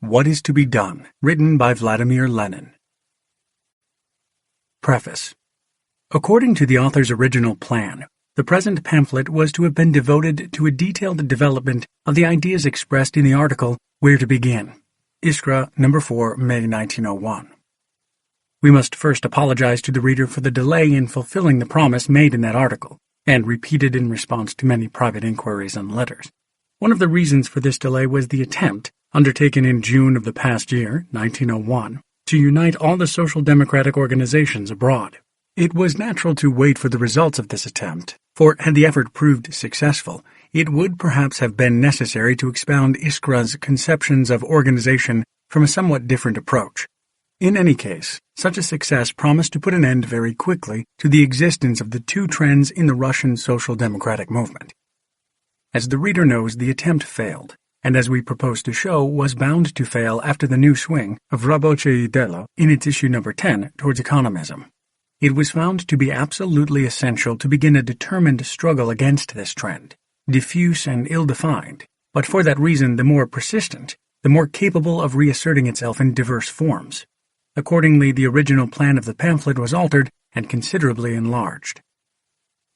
What is to be Done, written by Vladimir Lenin. Preface. According to the author's original plan, the present pamphlet was to have been devoted to a detailed development of the ideas expressed in the article Where to Begin, Iskra, No. 4, May 1901. We must first apologize to the reader for the delay in fulfilling the promise made in that article, and repeated in response to many private inquiries and letters. One of the reasons for this delay was the attempt, undertaken in June of the past year, 1901, to unite all the social democratic organizations abroad. It was natural to wait for the results of this attempt, for had the effort proved successful, it would perhaps have been necessary to expound Iskra's conceptions of organization from a somewhat different approach. In any case, such a success promised to put an end very quickly to the existence of the two trends in the Russian social democratic movement. As the reader knows, the attempt failed, and as we propose to show, was bound to fail after the new swing of Рабочее дело in its issue No. 10 towards economism. It was found to be absolutely essential to begin a determined struggle against this trend, diffuse and ill-defined, but for that reason the more persistent, the more capable of reasserting itself in diverse forms. Accordingly, the original plan of the pamphlet was altered and considerably enlarged.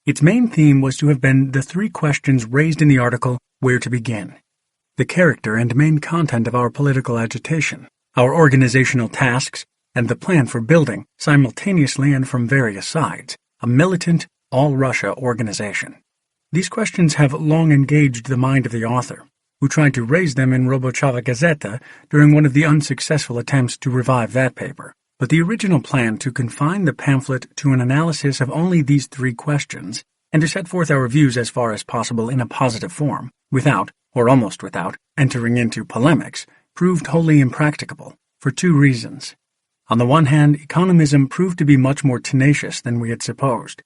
Its main theme was to have been the three questions raised in the article Where to Begin: the character and main content of our political agitation, our organizational tasks, and the plan for building, simultaneously and from various sides, a militant, all-Russia organization. These questions have long engaged the mind of the author, who tried to raise them in Robochava Gazeta during one of the unsuccessful attempts to revive that paper. But the original plan to confine the pamphlet to an analysis of only these three questions, and to set forth our views as far as possible in a positive form, without, or almost without, entering into polemics, proved wholly impracticable, for two reasons. On the one hand, economism proved to be much more tenacious than we had supposed.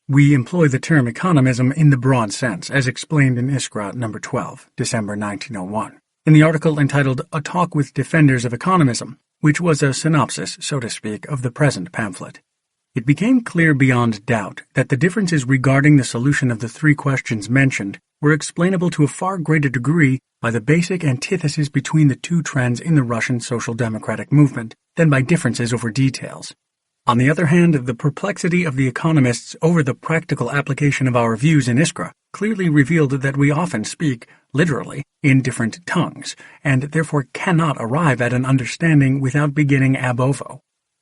We employ the term economism in the broad sense, as explained in Iskra No. 12, December 1901, in the article entitled A Talk with Defenders of Economism, which was a synopsis, so to speak, of the present pamphlet. It became clear beyond doubt that the differences regarding the solution of the three questions mentioned were explainable to a far greater degree by the basic antithesis between the two trends in the Russian social democratic movement than by differences over details. On the other hand, the perplexity of the economists over the practical application of our views in Iskra clearly revealed that we often speak, literally, in different tongues, and therefore cannot arrive at an understanding without beginning ab ovo,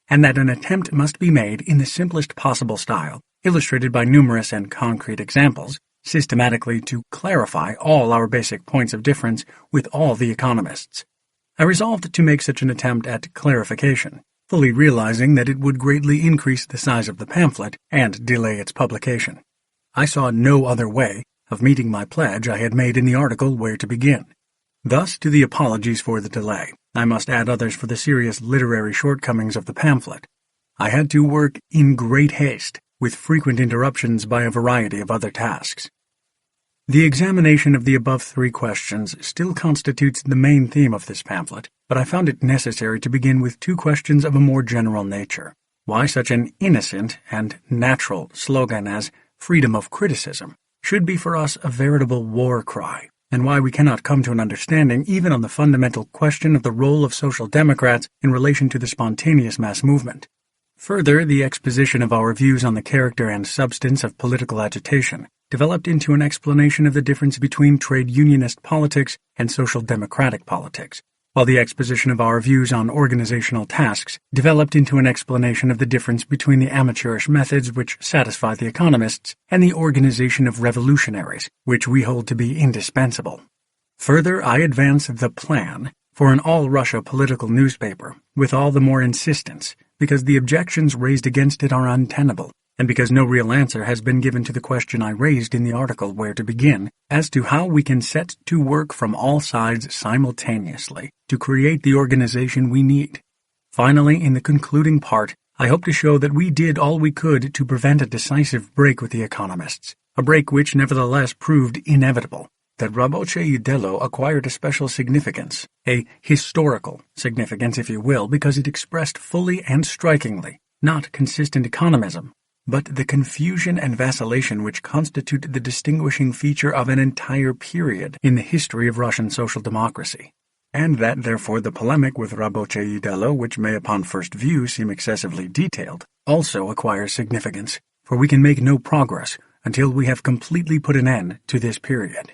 and that an attempt must be made in the simplest possible style, illustrated by numerous and concrete examples, systematically to clarify all our basic points of difference with all the economists. I resolved to make such an attempt at clarification, fully realizing that it would greatly increase the size of the pamphlet and delay its publication. I saw no other way of meeting my pledge I had made in the article Where to Begin. Thus, to the apologies for the delay, I must add others for the serious literary shortcomings of the pamphlet. I had to work in great haste, with frequent interruptions by a variety of other tasks. The examination of the above three questions still constitutes the main theme of this pamphlet, but I found it necessary to begin with two questions of a more general nature. Why such an innocent and natural slogan as freedom of criticism should be for us a veritable war cry, and why we cannot come to an understanding even on the fundamental question of the role of social democrats in relation to the spontaneous mass movement. Further, the exposition of our views on the character and substance of political agitation developed into an explanation of the difference between trade unionist politics and social democratic politics, while the exposition of our views on organizational tasks developed into an explanation of the difference between the amateurish methods which satisfy the economists and the organization of revolutionaries, which we hold to be indispensable. Further, I advance the plan for an all-Russia political newspaper with all the more insistence, because the objections raised against it are untenable, and because no real answer has been given to the question I raised in the article Where to Begin, as to how we can set to work from all sides simultaneously to create the organization we need. Finally, in the concluding part, I hope to show that we did all we could to prevent a decisive break with the economists, a break which nevertheless proved inevitable, that Рабочее дело acquired a special significance, a historical significance, if you will, because it expressed fully and strikingly, not consistent economism, but the confusion and vacillation which constitute the distinguishing feature of an entire period in the history of Russian social democracy. and that therefore the polemic with Raboceidello, which may upon first view seem excessively detailed, also acquires significance, for we can make no progress until we have completely put an end to this period.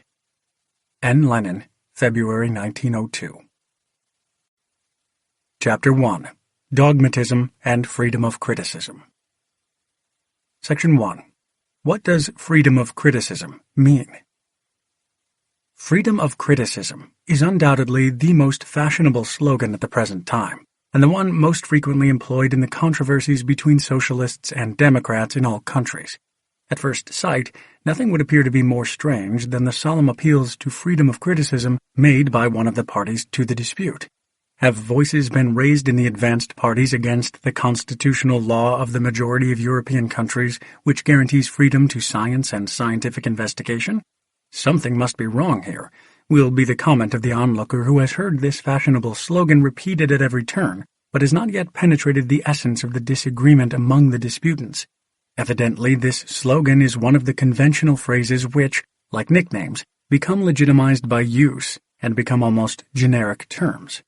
N. Lenin, February 1902. Chapter 1. Dogmatism and Freedom of Criticism. Section 1. What does freedom of criticism mean? Freedom of criticism is undoubtedly the most fashionable slogan at the present time, and the one most frequently employed in the controversies between socialists and Democrats in all countries. At first sight, nothing would appear to be more strange than the solemn appeals to freedom of criticism made by one of the parties to the dispute. Have voices been raised in the advanced parties against the constitutional law of the majority of European countries which guarantees freedom to science and scientific investigation? Something must be wrong here, will be the comment of the onlooker who has heard this fashionable slogan repeated at every turn, but has not yet penetrated the essence of the disagreement among the disputants. Evidently, this slogan is one of the conventional phrases which, like nicknames, become legitimized by use and become almost generic terms.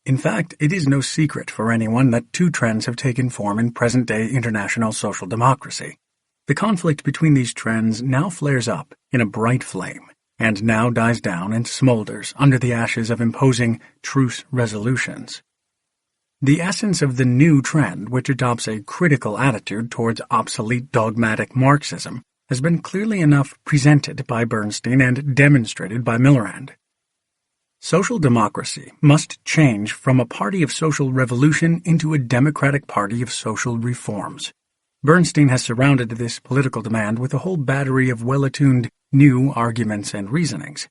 In fact, it is no secret for anyone that two trends have taken form in present-day international social democracy. The conflict between these trends now flares up in a bright flame, and now dies down and smolders under the ashes of imposing truce resolutions. The essence of the new trend, which adopts a critical attitude towards obsolete dogmatic Marxism, has been clearly enough presented by Bernstein and demonstrated by Millerand. Social democracy must change from a party of social revolution into a democratic party of social reforms. Bernstein has surrounded this political demand with a whole battery of well-attuned new arguments and reasonings.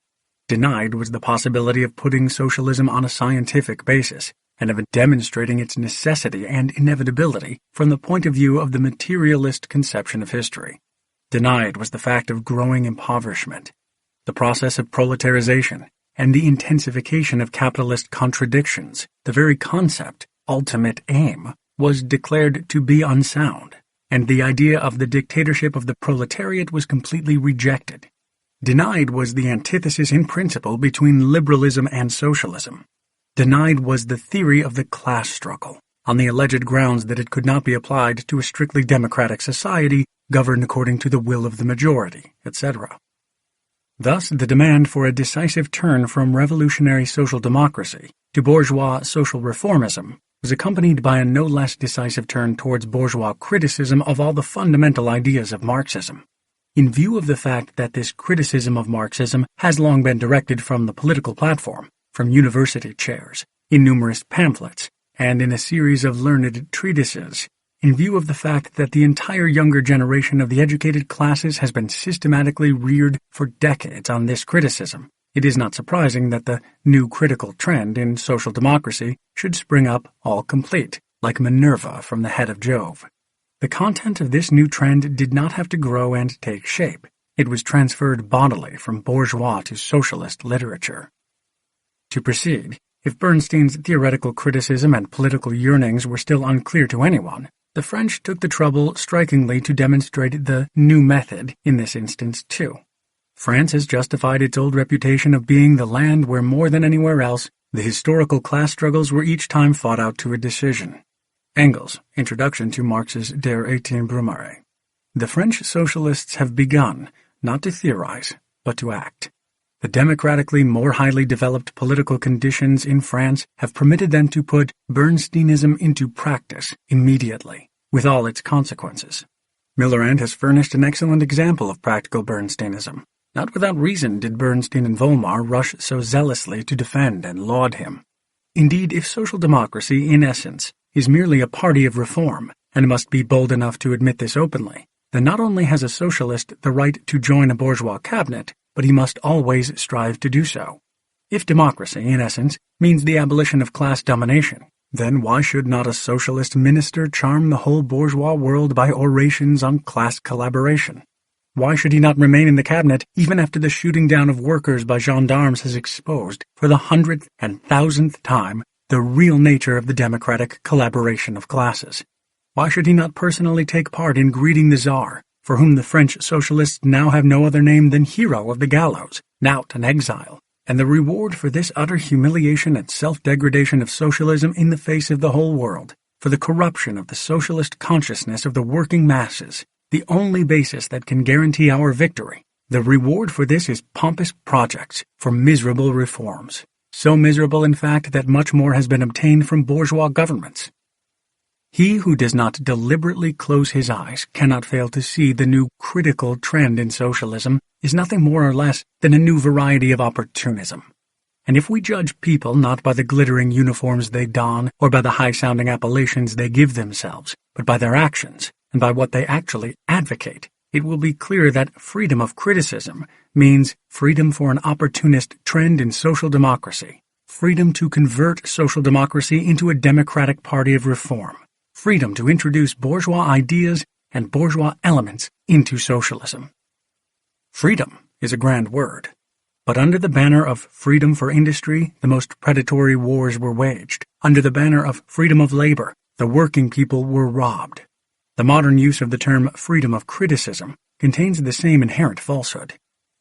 Denied was the possibility of putting socialism on a scientific basis, and of demonstrating its necessity and inevitability from the point of view of the materialist conception of history. Denied was the fact of growing impoverishment, the process of proletarization, and the intensification of capitalist contradictions. The very concept, ultimate aim, was declared to be unsound, and the idea of the dictatorship of the proletariat was completely rejected. Denied was the antithesis in principle between liberalism and socialism. Denied was the theory of the class struggle, on the alleged grounds that it could not be applied to a strictly democratic society governed according to the will of the majority, etc. Thus, the demand for a decisive turn from revolutionary social democracy to bourgeois social reformism was accompanied by a no less decisive turn towards bourgeois criticism of all the fundamental ideas of Marxism. In view of the fact that this criticism of Marxism has long been directed from the political platform, from university chairs, in numerous pamphlets, and in a series of learned treatises, in view of the fact that the entire younger generation of the educated classes has been systematically reared for decades on this criticism, it is not surprising that the new critical trend in social democracy should spring up all complete, like Minerva from the head of Jove. The content of this new trend did not have to grow and take shape. It was transferred bodily from bourgeois to socialist literature. To proceed, if Bernstein's theoretical criticism and political yearnings were still unclear to anyone, the French took the trouble strikingly to demonstrate the new method in this instance too. France has justified its old reputation of being the land where more than anywhere else the historical class struggles were each time fought out to a decision. Engels, Introduction to Marx's Der 18 Brumaire. The French socialists have begun, not to theorize, but to act. The democratically more highly developed political conditions in France have permitted them to put Bernsteinism into practice immediately, with all its consequences. Millerand has furnished an excellent example of practical Bernsteinism. Not without reason did Bernstein and Volmar rush so zealously to defend and laud him. Indeed, if social democracy, in essence, is merely a party of reform, and must be bold enough to admit this openly, then not only has a socialist the right to join a bourgeois cabinet, but he must always strive to do so. If democracy, in essence, means the abolition of class domination, then why should not a socialist minister charm the whole bourgeois world by orations on class collaboration? Why should he not remain in the cabinet even after the shooting down of workers by gendarmes has exposed, for the 100th and 1,000th time, the real nature of the democratic collaboration of classes? Why should he not personally take part in greeting the Tsar, for whom the French socialists now have no other name than hero of the gallows, knout and exile, and the reward for this utter humiliation and self-degradation of socialism in the face of the whole world, for the corruption of the socialist consciousness of the working masses, the only basis that can guarantee our victory, the reward for this is pompous projects for miserable reforms, so miserable in fact that much more has been obtained from bourgeois governments. He who does not deliberately close his eyes cannot fail to see the new critical trend in socialism is nothing more or less than a new variety of opportunism. And if we judge people not by the glittering uniforms they don or by the high-sounding appellations they give themselves, but by their actions and by what they actually advocate, it will be clear that freedom of criticism means freedom for an opportunist trend in social democracy, freedom to convert social democracy into a democratic party of reform, freedom to introduce bourgeois ideas and bourgeois elements into socialism. Freedom is a grand word, but under the banner of freedom for industry, the most predatory wars were waged. Under the banner of freedom of labor, the working people were robbed. The modern use of the term freedom of criticism contains the same inherent falsehood.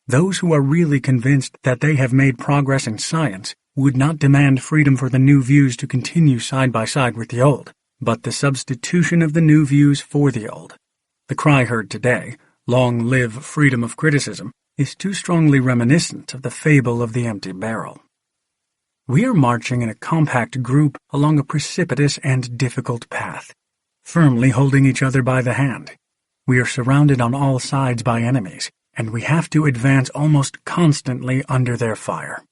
Those who are really convinced that they have made progress in science would not demand freedom for the new views to continue side by side with the old, but the substitution of the new views for the old. The cry heard today, "Long live freedom of criticism," is too strongly reminiscent of the fable of the empty barrel. We are marching in a compact group along a precipitous and difficult path, firmly holding each other by the hand. We are surrounded on all sides by enemies, and we have to advance almost constantly under their fire.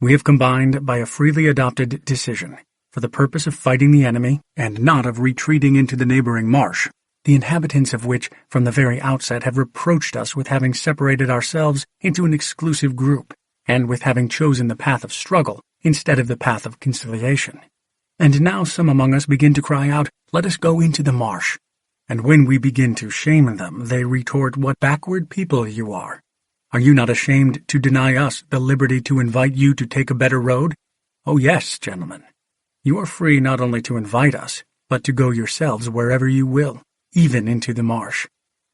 We have combined by a freely adopted decision, for the purpose of fighting the enemy and not of retreating into the neighboring marsh, the inhabitants of which from the very outset have reproached us with having separated ourselves into an exclusive group, and with having chosen the path of struggle instead of the path of conciliation. And now some among us begin to cry out, "Let us go into the marsh." And when we begin to shame them, they retort, "What backward people you are! Are you not ashamed to deny us the liberty to invite you to take a better road? Oh yes, gentlemen. You are free not only to invite us, but to go yourselves wherever you will, even into the marsh.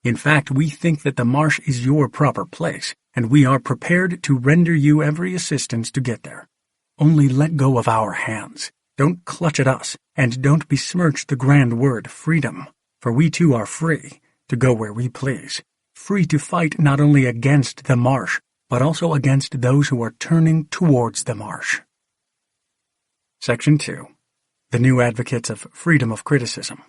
In fact, we think that the marsh is your proper place, and we are prepared to render you every assistance to get there. Only let go of our hands. Don't clutch at us, and don't besmirch the grand word freedom, for we too are free to go where we please, free to fight not only against the marsh, but also against those who are turning towards the marsh." Section 2. The New Advocates of Freedom of Criticism.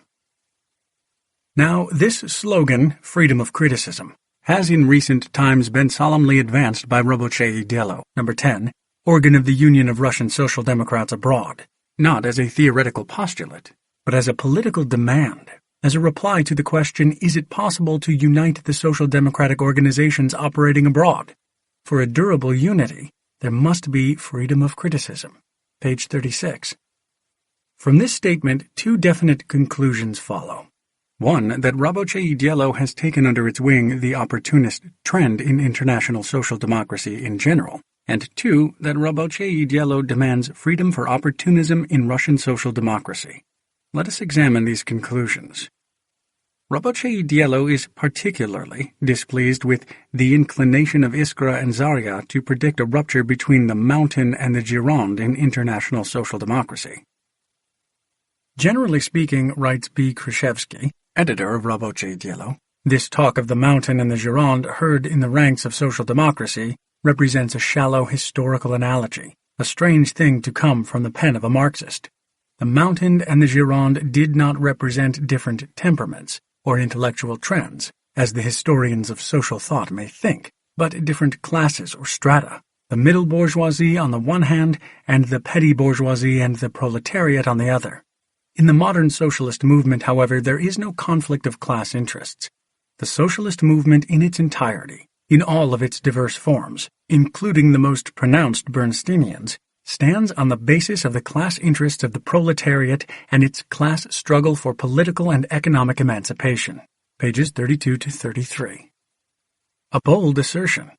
Now, this slogan, freedom of criticism, has in recent times been solemnly advanced by Robochei Diallo, number 10, organ of the Union of Russian Social Democrats Abroad, not as a theoretical postulate, but as a political demand, as a reply to the question, is it possible to unite the social democratic organizations operating abroad? For a durable unity, there must be freedom of criticism. Page 36. From this statement, two definite conclusions follow. One, that Robochei Diallo has taken under its wing the opportunist trend in international social democracy in general, and two, that Robochei Diallo demands freedom for opportunism in Russian social democracy. Let us examine these conclusions. Robochei Diallo is particularly displeased with the inclination of Iskra and Zarya to predict a rupture between the mountain and the Gironde in international social democracy. Generally speaking, writes B. Khrushchevsky, editor of Robochei Diallo, this talk of the mountain and the Gironde heard in the ranks of social democracy represents a shallow historical analogy, a strange thing to come from the pen of a Marxist. The mountain and the Gironde did not represent different temperaments or intellectual trends, as the historians of social thought may think, but different classes or strata, the middle bourgeoisie on the one hand and the petty bourgeoisie and the proletariat on the other. In the modern socialist movement, however, there is no conflict of class interests. The socialist movement in its entirety, in all of its diverse forms, including the most pronounced Bernsteinians, stands on the basis of the class interests of the proletariat and its class struggle for political and economic emancipation. Pages 32 to 33. A bold assertion.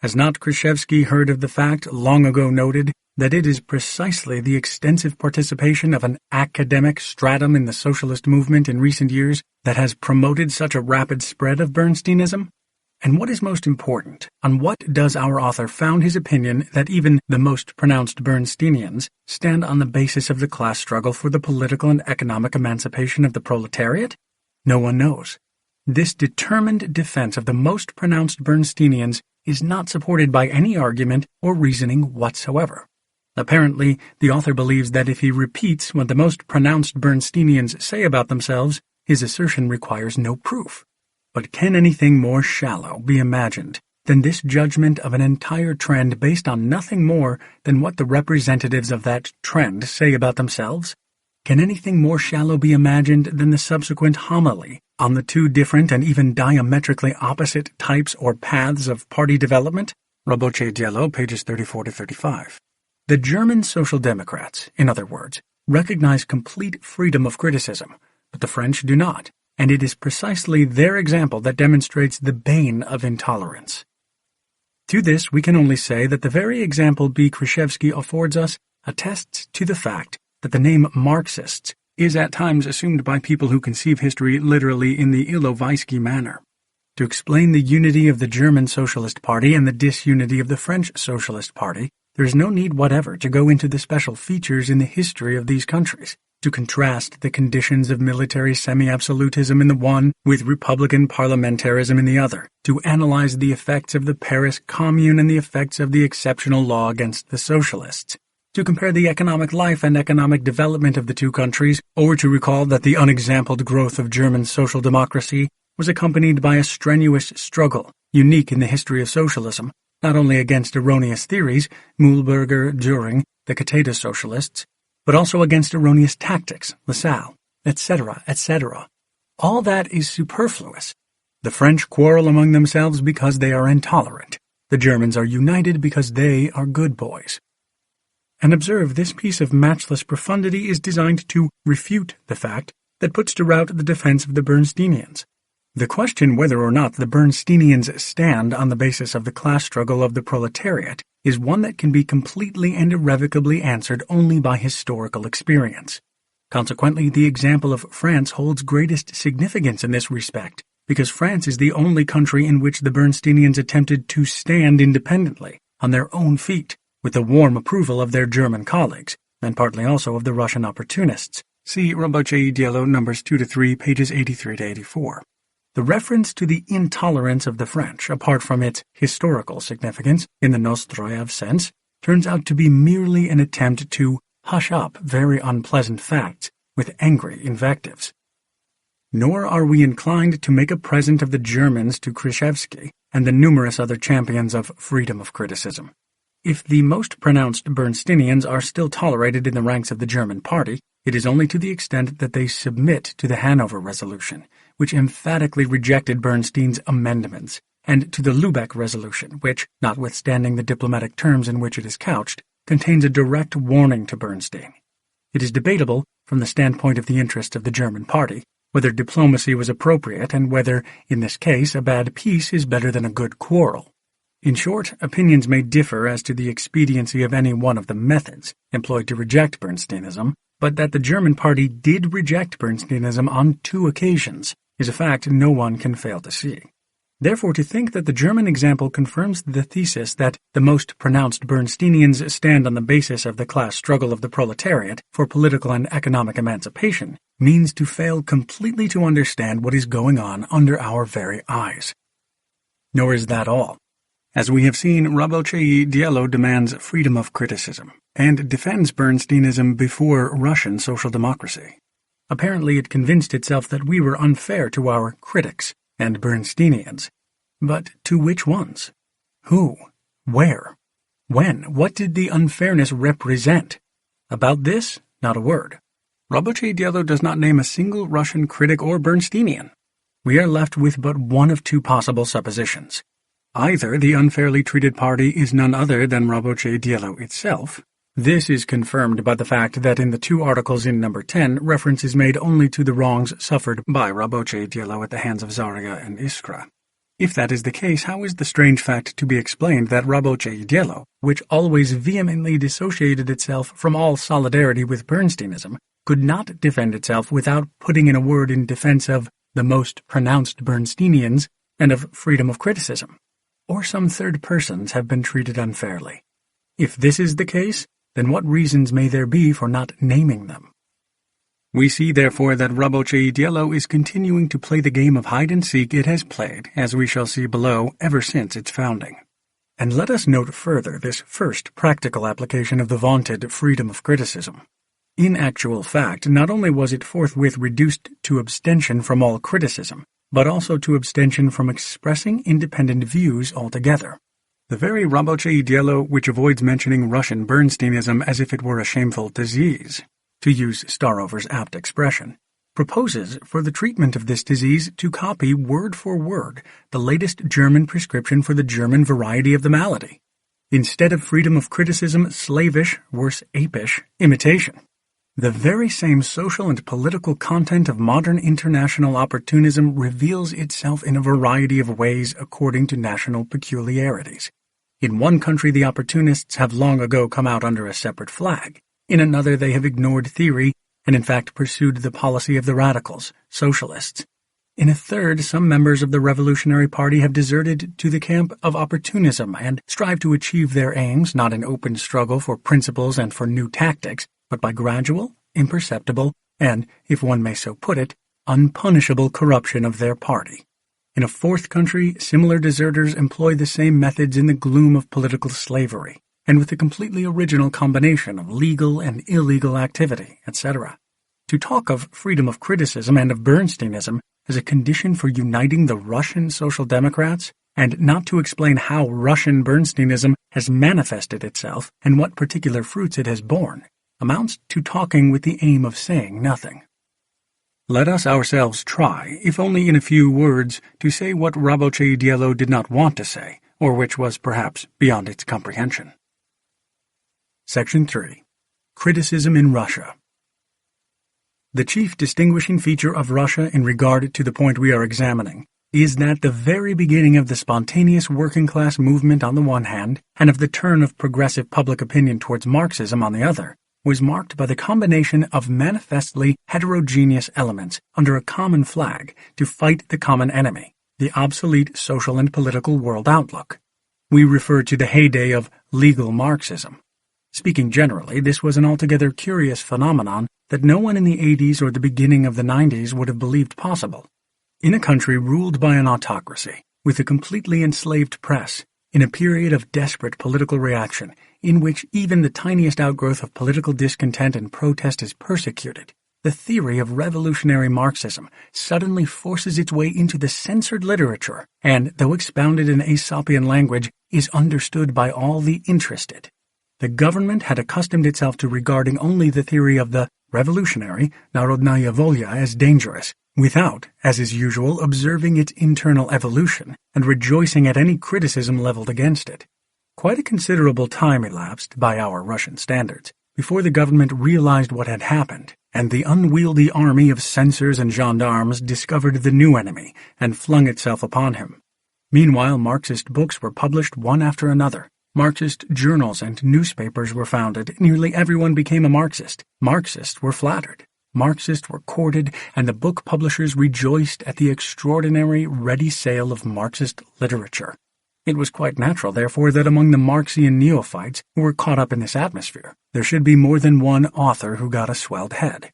Has not Khrushchevsky heard of the fact, long ago noted, that it is precisely the extensive participation of an academic stratum in the socialist movement in recent years that has promoted such a rapid spread of Bernsteinism? And what is most important, on what does our author found his opinion that even the most pronounced Bernsteinians stand on the basis of the class struggle for the political and economic emancipation of the proletariat? No one knows. This determined defense of the most pronounced Bernsteinians is not supported by any argument or reasoning whatsoever. Apparently, the author believes that if he repeats what the most pronounced Bernsteinians say about themselves, his assertion requires no proof. But can anything more shallow be imagined than this judgment of an entire trend based on nothing more than what the representatives of that trend say about themselves? Can anything more shallow be imagined than the subsequent homily on the two different and even diametrically opposite types or paths of party development? Roboche Diallo, pages 34 to 35. The German Social Democrats, in other words, recognize complete freedom of criticism, but the French do not. And it is precisely their example that demonstrates the bane of intolerance. To this, we can only say that the very example B. Krzyzewski affords us attests to the fact that the name Marxists is at times assumed by people who conceive history literally in the Ilovaisky manner. To explain the unity of the German Socialist Party and the disunity of the French Socialist Party, there is no need whatever to go into the special features in the history of these countries, to contrast the conditions of military semi-absolutism in the one with republican parliamentarism in the other, to analyze the effects of the Paris Commune and the effects of the exceptional law against the socialists, to compare the economic life and economic development of the two countries, or to recall that the unexampled growth of German social democracy was accompanied by a strenuous struggle, unique in the history of socialism, not only against erroneous theories, Mühlberger, Düring, the Kateda socialists, but also against erroneous tactics, Lassalle, etc., etc. All that is superfluous. The French quarrel among themselves because they are intolerant. The Germans are united because they are good boys. And observe, this piece of matchless profundity is designed to refute the fact that puts to rout the defense of the Bernsteinians. The question whether or not the Bernsteinians stand on the basis of the class struggle of the proletariat is one that can be completely and irrevocably answered only by historical experience. Consequently, the example of France holds greatest significance in this respect, because France is the only country in which the Bernsteinians attempted to stand independently, on their own feet, with the warm approval of their German colleagues, and partly also of the Russian opportunists. See Roboche Diallo, numbers 2 to 3, pages 83 to 84. The reference to the intolerance of the French, apart from its historical significance in the Nostroyev sense, turns out to be merely an attempt to hush up very unpleasant facts with angry invectives. Nor are we inclined to make a present of the Germans to Krzyzewski and the numerous other champions of freedom of criticism. If the most pronounced Bernsteinians are still tolerated in the ranks of the German party, it is only to the extent that they submit to the Hanover Resolution, which emphatically rejected Bernstein's amendments, and to the Lübeck Resolution, which, notwithstanding the diplomatic terms in which it is couched, contains a direct warning to Bernstein. It is debatable, from the standpoint of the interest of the German party, whether diplomacy was appropriate and whether, in this case, a bad peace is better than a good quarrel. In short, opinions may differ as to the expediency of any one of the methods employed to reject Bernsteinism, but that the German party did reject Bernsteinism on 2 occasions is a fact no one can fail to see. Therefore, to think that the German example confirms the thesis that the most pronounced Bernsteinians stand on the basis of the class struggle of the proletariat for political and economic emancipation means to fail completely to understand what is going on under our very eyes. Nor is that all. As we have seen, Roboche Diallo demands freedom of criticism and defends Bernsteinism before Russian social democracy. Apparently it convinced itself that we were unfair to our critics and Bernsteinians. But to which ones? Who? Where? When? What did the unfairness represent? About this, not a word. Roboche Diallo does not name a single Russian critic or Bernsteinian. We are left with but one of 2 possible suppositions. Either the unfairly treated party is none other than Roboche Diallo itself. This is confirmed by the fact that in the 2 articles in number 10, reference is made only to the wrongs suffered by Roboche Diallo at the hands of Zarya and Iskra. If that is the case, how is the strange fact to be explained that Roboche Diallo, which always vehemently dissociated itself from all solidarity with Bernsteinism, could not defend itself without putting in a word in defense of the most pronounced Bernsteinians and of freedom of criticism, or some third persons have been treated unfairly. If this is the case, then what reasons may there be for not naming them? We see, therefore, that Rabotchi Dielo is continuing to play the game of hide-and-seek it has played, as we shall see below, ever since its founding. And let us note further this first practical application of the vaunted freedom of criticism. In actual fact, not only was it forthwith reduced to abstention from all criticism, but also to abstention from expressing independent views altogether. The very Rabotchi Dielo which avoids mentioning Russian Bernsteinism as if it were a shameful disease, to use Starover's apt expression, proposes for the treatment of this disease to copy word for word the latest German prescription for the German variety of the malady. Instead of freedom of criticism, slavish, worse apish, imitation. The very same social and political content of modern international opportunism reveals itself in a variety of ways according to national peculiarities. In one country the opportunists have long ago come out under a separate flag. In another they have ignored theory and in fact pursued the policy of the radicals, socialists. In a third, some members of the Revolutionary Party have deserted to the camp of opportunism and strive to achieve their aims not in open struggle for principles and for new tactics, but by gradual, imperceptible, and, if one may so put it, unpunishable corruption of their party. In a fourth country, similar deserters employ the same methods in the gloom of political slavery, and with a completely original combination of legal and illegal activity, etc. To talk of freedom of criticism and of Bernsteinism as a condition for uniting the Russian Social Democrats, and not to explain how Russian Bernsteinism has manifested itself and what particular fruits it has borne, amounts to talking with the aim of saying nothing. Let us ourselves try, if only in a few words, to say what Rabotchi Dielo did not want to say, or which was perhaps beyond its comprehension. Section 3. Criticism in Russia. The chief distinguishing feature of Russia in regard to the point we are examining is that the very beginning of the spontaneous working-class movement on the one hand, and of the turn of progressive public opinion towards Marxism on the other, was marked by the combination of manifestly heterogeneous elements under a common flag to fight the common enemy, the obsolete social and political world outlook. We refer to the heyday of legal Marxism. Speaking generally, this was an altogether curious phenomenon that no one in the 80s or the beginning of the 90s would have believed possible. In a country ruled by an autocracy, with a completely enslaved press, in a period of desperate political reaction, in which even the tiniest outgrowth of political discontent and protest is persecuted, the theory of revolutionary Marxism suddenly forces its way into the censored literature and, though expounded in Aesopian language, is understood by all the interested. The government had accustomed itself to regarding only the theory of the revolutionary Narodnaya Volya as dangerous, without, as is usual, observing its internal evolution and rejoicing at any criticism leveled against it. Quite a considerable time elapsed, by our Russian standards, before the government realized what had happened, and the unwieldy army of censors and gendarmes discovered the new enemy and flung itself upon him. Meanwhile, Marxist books were published one after another. Marxist journals and newspapers were founded. Nearly everyone became a Marxist. Marxists were flattered. Marxists were courted, and the book publishers rejoiced at the extraordinary ready sale of Marxist literature. It was quite natural, therefore, that among the Marxian neophytes who were caught up in this atmosphere, there should be more than one author who got a swelled head.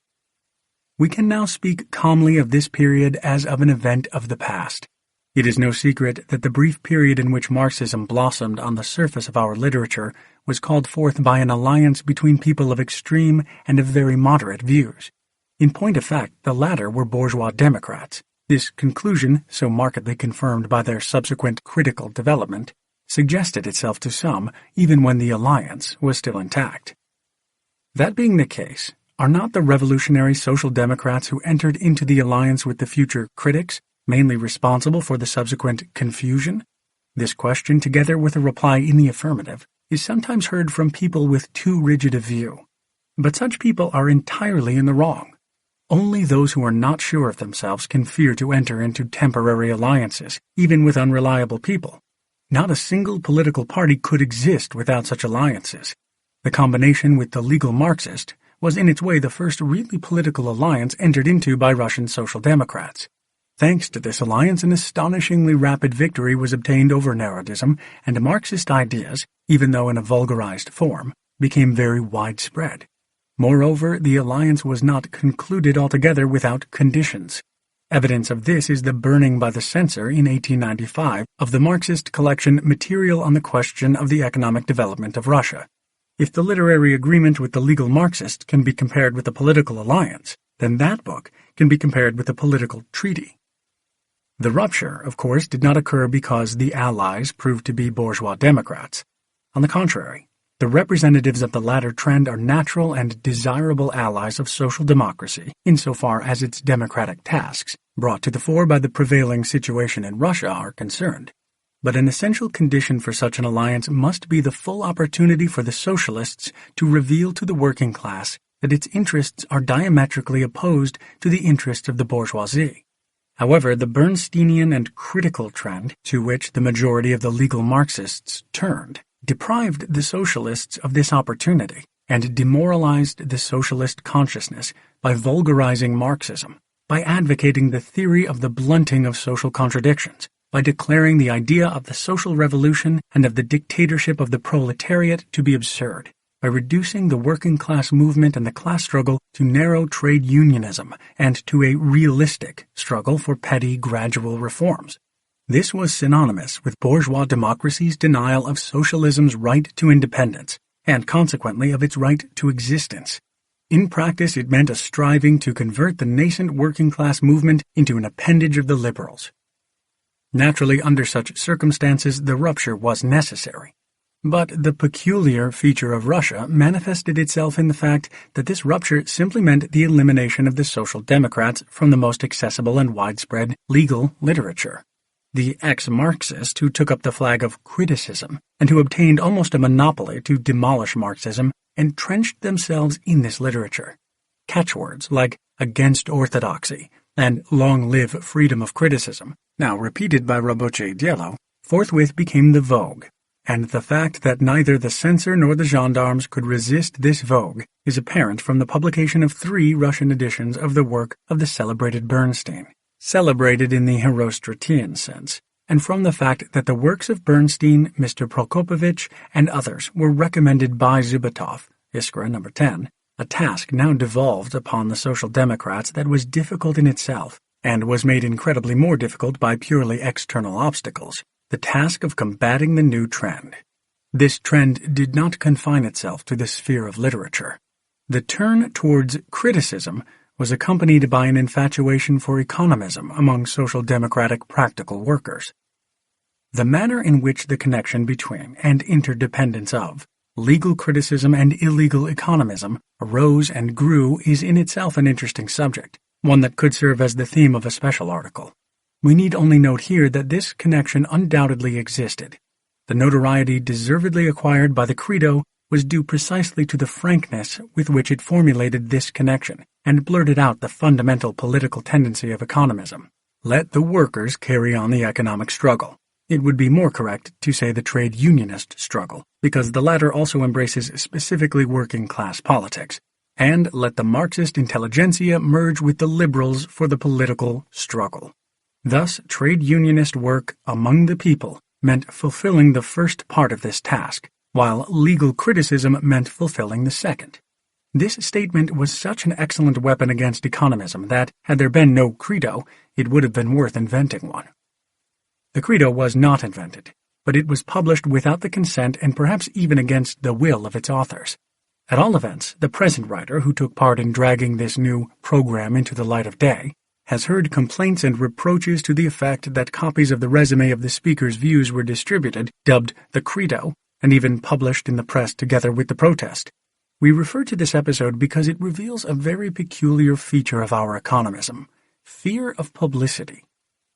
We can now speak calmly of this period as of an event of the past. It is no secret that the brief period in which Marxism blossomed on the surface of our literature was called forth by an alliance between people of extreme and of very moderate views. In point of fact, the latter were bourgeois Democrats. This conclusion, so markedly confirmed by their subsequent critical development, suggested itself to some even when the alliance was still intact. That being the case, are not the revolutionary Social Democrats who entered into the alliance with the future critics mainly responsible for the subsequent confusion? This question, together with a reply in the affirmative, is sometimes heard from people with too rigid a view. But such people are entirely in the wrong. Only those who are not sure of themselves can fear to enter into temporary alliances, even with unreliable people. Not a single political party could exist without such alliances. The combination with the legal Marxist was in its way the first really political alliance entered into by Russian Social Democrats. Thanks to this alliance, an astonishingly rapid victory was obtained over Narodism, and Marxist ideas, even though in a vulgarized form, became very widespread. Moreover, the alliance was not concluded altogether without conditions. Evidence of this is the burning by the censor in 1895 of the Marxist collection Material on the Question of the Economic Development of Russia. If the literary agreement with the legal Marxist can be compared with the political alliance, then that book can be compared with the political treaty. The rupture, of course, did not occur because the Allies proved to be bourgeois Democrats. On the contrary, the representatives of the latter trend are natural and desirable allies of social democracy insofar as its democratic tasks, brought to the fore by the prevailing situation in Russia, are concerned. But an essential condition for such an alliance must be the full opportunity for the socialists to reveal to the working class that its interests are diametrically opposed to the interests of the bourgeoisie. However, the Bernsteinian and critical trend to which the majority of the legal Marxists turned deprived the socialists of this opportunity and demoralized the socialist consciousness by vulgarizing Marxism, by advocating the theory of the blunting of social contradictions, by declaring the idea of the social revolution and of the dictatorship of the proletariat to be absurd, by reducing the working class movement and the class struggle to narrow trade unionism and to a realistic struggle for petty gradual reforms. This was synonymous with bourgeois democracy's denial of socialism's right to independence, and consequently of its right to existence. In practice, it meant a striving to convert the nascent working class movement into an appendage of the liberals. Naturally, under such circumstances, the rupture was necessary. But the peculiar feature of Russia manifested itself in the fact that this rupture simply meant the elimination of the Social Democrats from the most accessible and widespread legal literature. The ex-Marxist who took up the flag of criticism and who obtained almost a monopoly to demolish Marxism entrenched themselves in this literature. Catchwords like "against orthodoxy" and "long live freedom of criticism," now repeated by Roboche Dielo, forthwith became the vogue. And the fact that neither the censor nor the gendarmes could resist this vogue is apparent from the publication of 3 Russian editions of the work of the celebrated Bernstein, celebrated in the Herostratian sense, and from the fact that the works of Bernstein, Mr. Prokopovich, and others were recommended by Zubetov, Iskra No. 10, a task now devolved upon the Social Democrats that was difficult in itself, and was made incredibly more difficult by purely external obstacles. The task of combating the new trend. This trend did not confine itself to the sphere of literature. The turn towards criticism was accompanied by an infatuation for economism among social democratic practical workers. The manner in which the connection between and interdependence of legal criticism and illegal economism arose and grew is in itself an interesting subject, one that could serve as the theme of a special article. We need only note here that this connection undoubtedly existed. The notoriety deservedly acquired by the Credo was due precisely to the frankness with which it formulated this connection and blurted out the fundamental political tendency of economism. Let the workers carry on the economic struggle. It would be more correct to say the trade unionist struggle, because the latter also embraces specifically working-class politics. And let the Marxist intelligentsia merge with the liberals for the political struggle. Thus, trade unionist work among the people meant fulfilling the first part of this task, while legal criticism meant fulfilling the second. This statement was such an excellent weapon against economism that, had there been no Credo, it would have been worth inventing one. The Credo was not invented, but it was published without the consent and perhaps even against the will of its authors. At all events, the present writer who took part in dragging this new program into the light of day has heard complaints and reproaches to the effect that copies of the resume of the speaker's views were distributed, dubbed the Credo, and even published in the press together with the protest. We refer to this episode because it reveals a very peculiar feature of our economism: fear of publicity.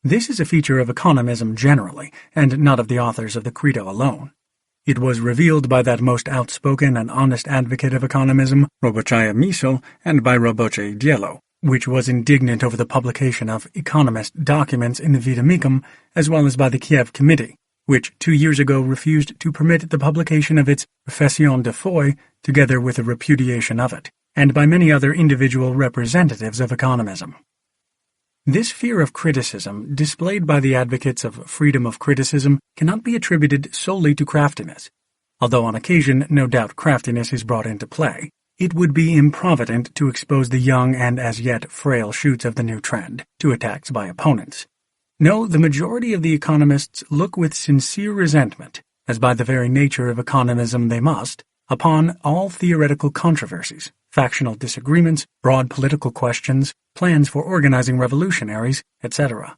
This is a feature of economism generally, and not of the authors of the Credo alone. It was revealed by that most outspoken and honest advocate of economism, Robochaya Misel, and by Roboche Dielo, which was indignant over the publication of economist documents in the Vidamicum, as well as by the Kiev Committee, which 2 years ago refused to permit the publication of its Profession de foi, together with a repudiation of it, and by many other individual representatives of economism. This fear of criticism, displayed by the advocates of freedom of criticism, cannot be attributed solely to craftiness. Although on occasion, no doubt, craftiness is brought into play, it would be improvident to expose the young and as yet frail shoots of the new trend to attacks by opponents. No, the majority of the economists look with sincere resentment, as by the very nature of economism they must, upon all theoretical controversies, factional disagreements, broad political questions, plans for organizing revolutionaries, etc.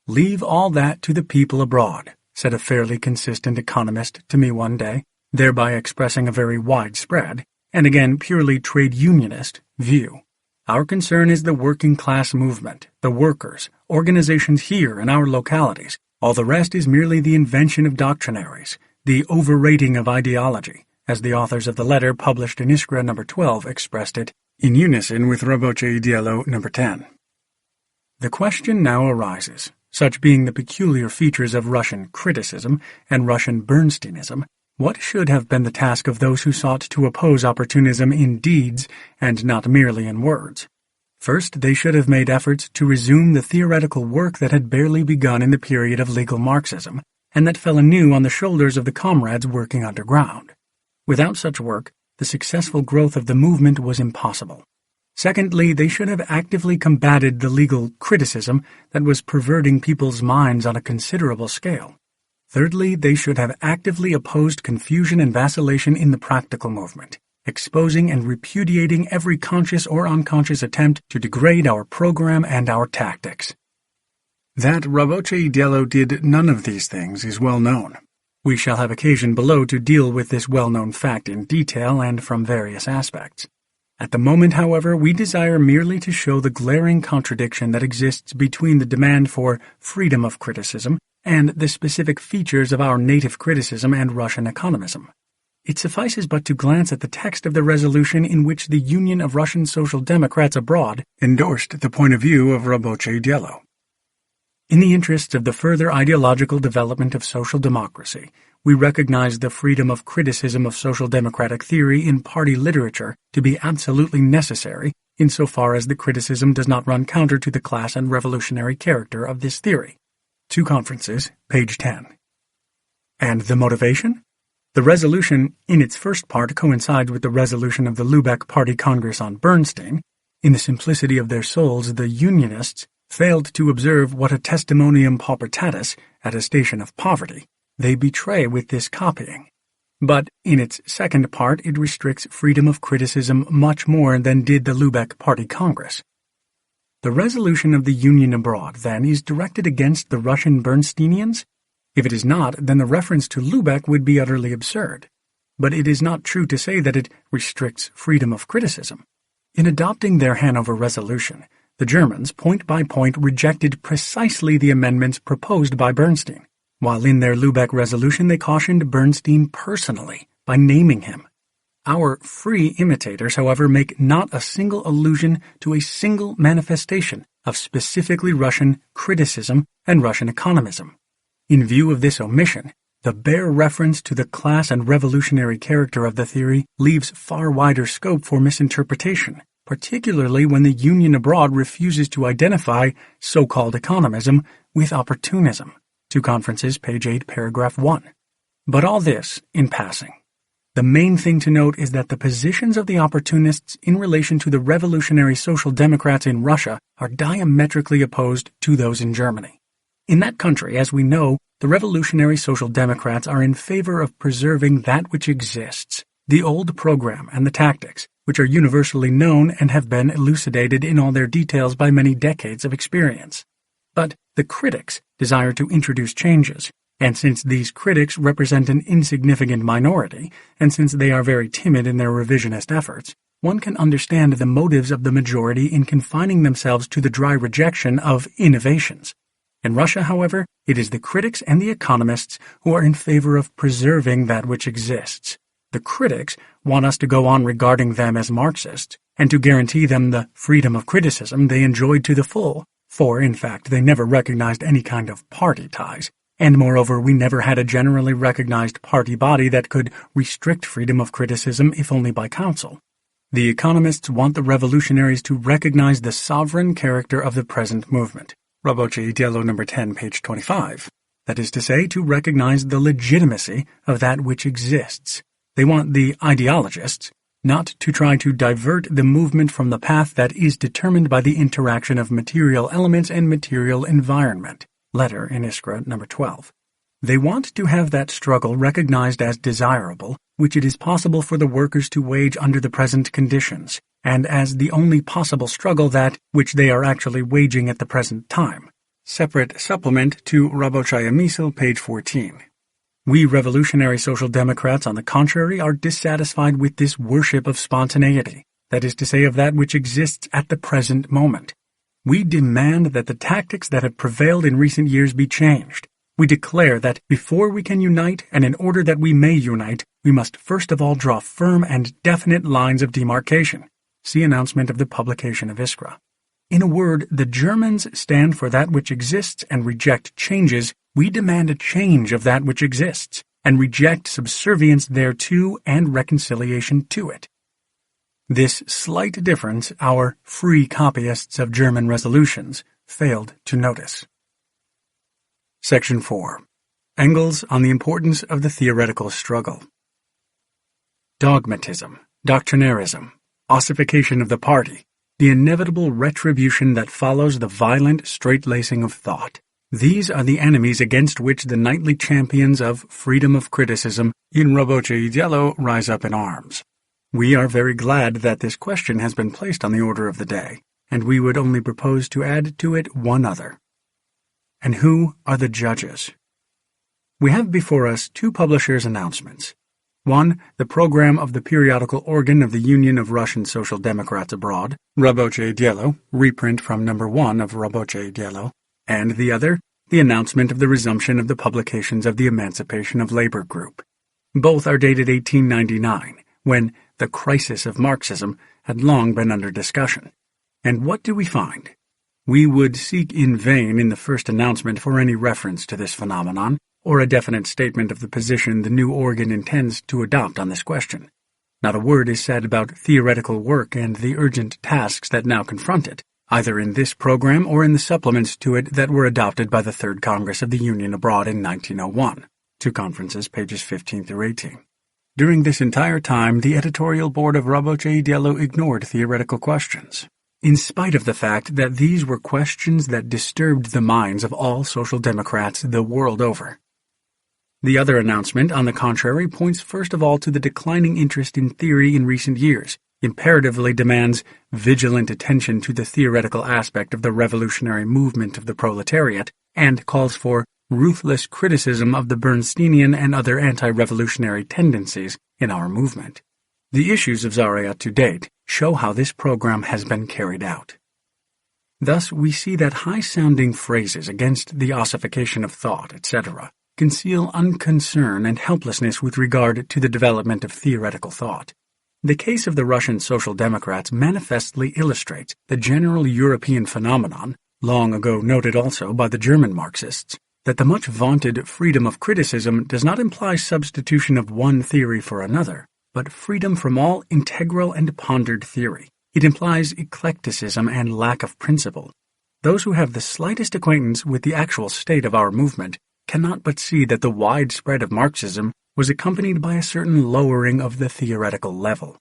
"Leave all that to the people abroad," said a fairly consistent economist to me one day, thereby expressing a very widespread, and again purely trade unionist, view. "Our concern is the working class movement, the workers, organizations here in our localities. All the rest is merely the invention of doctrinaries, the overrating of ideology," as the authors of the letter published in Iskra No. 12 expressed it, in unison with Roboche Diallo No. 10. The question now arises, such being the peculiar features of Russian criticism and Russian Bernsteinism, what should have been the task of those who sought to oppose opportunism in deeds and not merely in words? First, they should have made efforts to resume the theoretical work that had barely begun in the period of legal Marxism, and that fell anew on the shoulders of the comrades working underground. Without such work, the successful growth of the movement was impossible. Secondly, they should have actively combated the legal criticism that was perverting people's minds on a considerable scale. Thirdly, they should have actively opposed confusion and vacillation in the practical movement, exposing and repudiating every conscious or unconscious attempt to degrade our program and our tactics. That Roboche Diallo did none of these things is well known. We shall have occasion below to deal with this well-known fact in detail and from various aspects. At the moment, however, we desire merely to show the glaring contradiction that exists between the demand for freedom of criticism and the specific features of our native criticism and Russian economism. It suffices but to glance at the text of the resolution in which the Union of Russian Social Democrats Abroad endorsed the point of view of Roboche Diallo. In the interests of the further ideological development of social democracy, we recognize the freedom of criticism of social democratic theory in party literature to be absolutely necessary insofar as the criticism does not run counter to the class and revolutionary character of this theory. 2 Conferences, page 10. And the motivation? The resolution, in its first part, coincides with the resolution of the Lubeck Party Congress on Bernstein. In the simplicity of their souls, the Unionists failed to observe what a testimonium paupertatis, attestation of poverty, they betray with this copying. But in its second part it restricts freedom of criticism much more than did the Lubeck Party Congress. The resolution of the Union Abroad, then, is directed against the Russian Bernsteinians? If it is not, then the reference to Lubeck would be utterly absurd. But it is not true to say that it restricts freedom of criticism. In adopting their Hanover resolution, the Germans, point by point, rejected precisely the amendments proposed by Bernstein, while in their Lubeck resolution they cautioned Bernstein personally by naming him. Our free imitators, however, make not a single allusion to a single manifestation of specifically Russian criticism and Russian economism. In view of this omission, the bare reference to the class and revolutionary character of the theory leaves far wider scope for misinterpretation, particularly when the Union Abroad refuses to identify so-called economism with opportunism. 2 Conferences, page 8, paragraph 1. But all this in passing. The main thing to note is that the positions of the opportunists in relation to the revolutionary social democrats in Russia are diametrically opposed to those in Germany. In that country, as we know, the revolutionary social democrats are in favor of preserving that which exists, the old program and the tactics, which are universally known and have been elucidated in all their details by many decades of experience. But the critics desire to introduce changes, and since these critics represent an insignificant minority, and since they are very timid in their revisionist efforts, one can understand the motives of the majority in confining themselves to the dry rejection of innovations. In Russia, however, it is the critics and the economists who are in favor of preserving that which exists. The critics want us to go on regarding them as Marxists, and to guarantee them the freedom of criticism they enjoyed to the full, for, in fact, they never recognized any kind of party ties, and moreover we never had a generally recognized party body that could restrict freedom of criticism if only by counsel. The economists want the revolutionaries to recognize the sovereign character of the present movement, Rabotchi Diallo number 10, page 25. That is to say, to recognize the legitimacy of that which exists. They want the ideologists not to try to divert the movement from the path that is determined by the interaction of material elements and material environment. Letter in Iskra number 12. They want to have that struggle recognized as desirable, which it is possible for the workers to wage under the present conditions, and as the only possible struggle that which they are actually waging at the present time. Separate supplement to Rabochaya Misl, page 14. We revolutionary Social Democrats, on the contrary, are dissatisfied with this worship of spontaneity, that is to say, of that which exists at the present moment. We demand that the tactics that have prevailed in recent years be changed. We declare that before we can unite, and in order that we may unite, we must first of all draw firm and definite lines of demarcation. See announcement of the publication of Iskra. In a word, the Germans stand for that which exists and reject changes. We demand a change of that which exists, and reject subservience thereto and reconciliation to it. This slight difference our free copyists of German resolutions failed to notice. Section 4. Engels on the importance of the theoretical struggle. Dogmatism, doctrinarism, ossification of the party, the inevitable retribution that follows the violent straight-lacing of thought. These are the enemies against which the knightly champions of freedom of criticism in Rabotchi Diallo rise up in arms. We are very glad that this question has been placed on the order of the day, and we would only propose to add to it one other. And who are the judges? We have before us two publishers' announcements. One, the program of the periodical organ of the Union of Russian Social Democrats Abroad, Rabotchi Diallo, reprint from number 1 of Rabotchi Diallo, and the other, the announcement of the resumption of the publications of the Emancipation of Labor Group. Both are dated 1899, when the crisis of Marxism had long been under discussion. And what do we find? We would seek in vain in the first announcement for any reference to this phenomenon, or a definite statement of the position the new organ intends to adopt on this question. Not a word is said about theoretical work and the urgent tasks that now confront it, either in this program or in the supplements to it that were adopted by the Third Congress of the Union Abroad in 1901. Two conferences, pages 15 through 18. During this entire time, the editorial board of Rabotchi Diallo ignored theoretical questions, in spite of the fact that these were questions that disturbed the minds of all social democrats the world over. The other announcement, on the contrary, points first of all to the declining interest in theory in recent years, imperatively demands vigilant attention to the theoretical aspect of the revolutionary movement of the proletariat, and calls for ruthless criticism of the Bernsteinian and other anti-revolutionary tendencies in our movement. The issues of Zaria to date show how this program has been carried out. Thus, we see that high-sounding phrases against the ossification of thought, etc., conceal unconcern and helplessness with regard to the development of theoretical thought. The case of the Russian Social Democrats manifestly illustrates the general European phenomenon, long ago noted also by the German Marxists, that the much vaunted freedom of criticism does not imply substitution of one theory for another, but freedom from all integral and pondered theory. It implies eclecticism and lack of principle. Those who have the slightest acquaintance with the actual state of our movement cannot but see that the wide spread of Marxism was accompanied by a certain lowering of the theoretical level.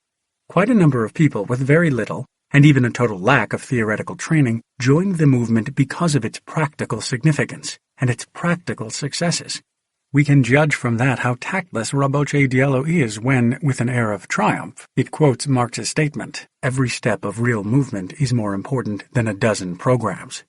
Quite a number of people with very little, and even a total lack of theoretical training, joined the movement because of its practical significance and its practical successes. We can judge from that how tactless Rabotchi Diallo is when, with an air of triumph, it quotes Marx's statement, "Every step of real movement is more important than a dozen programs."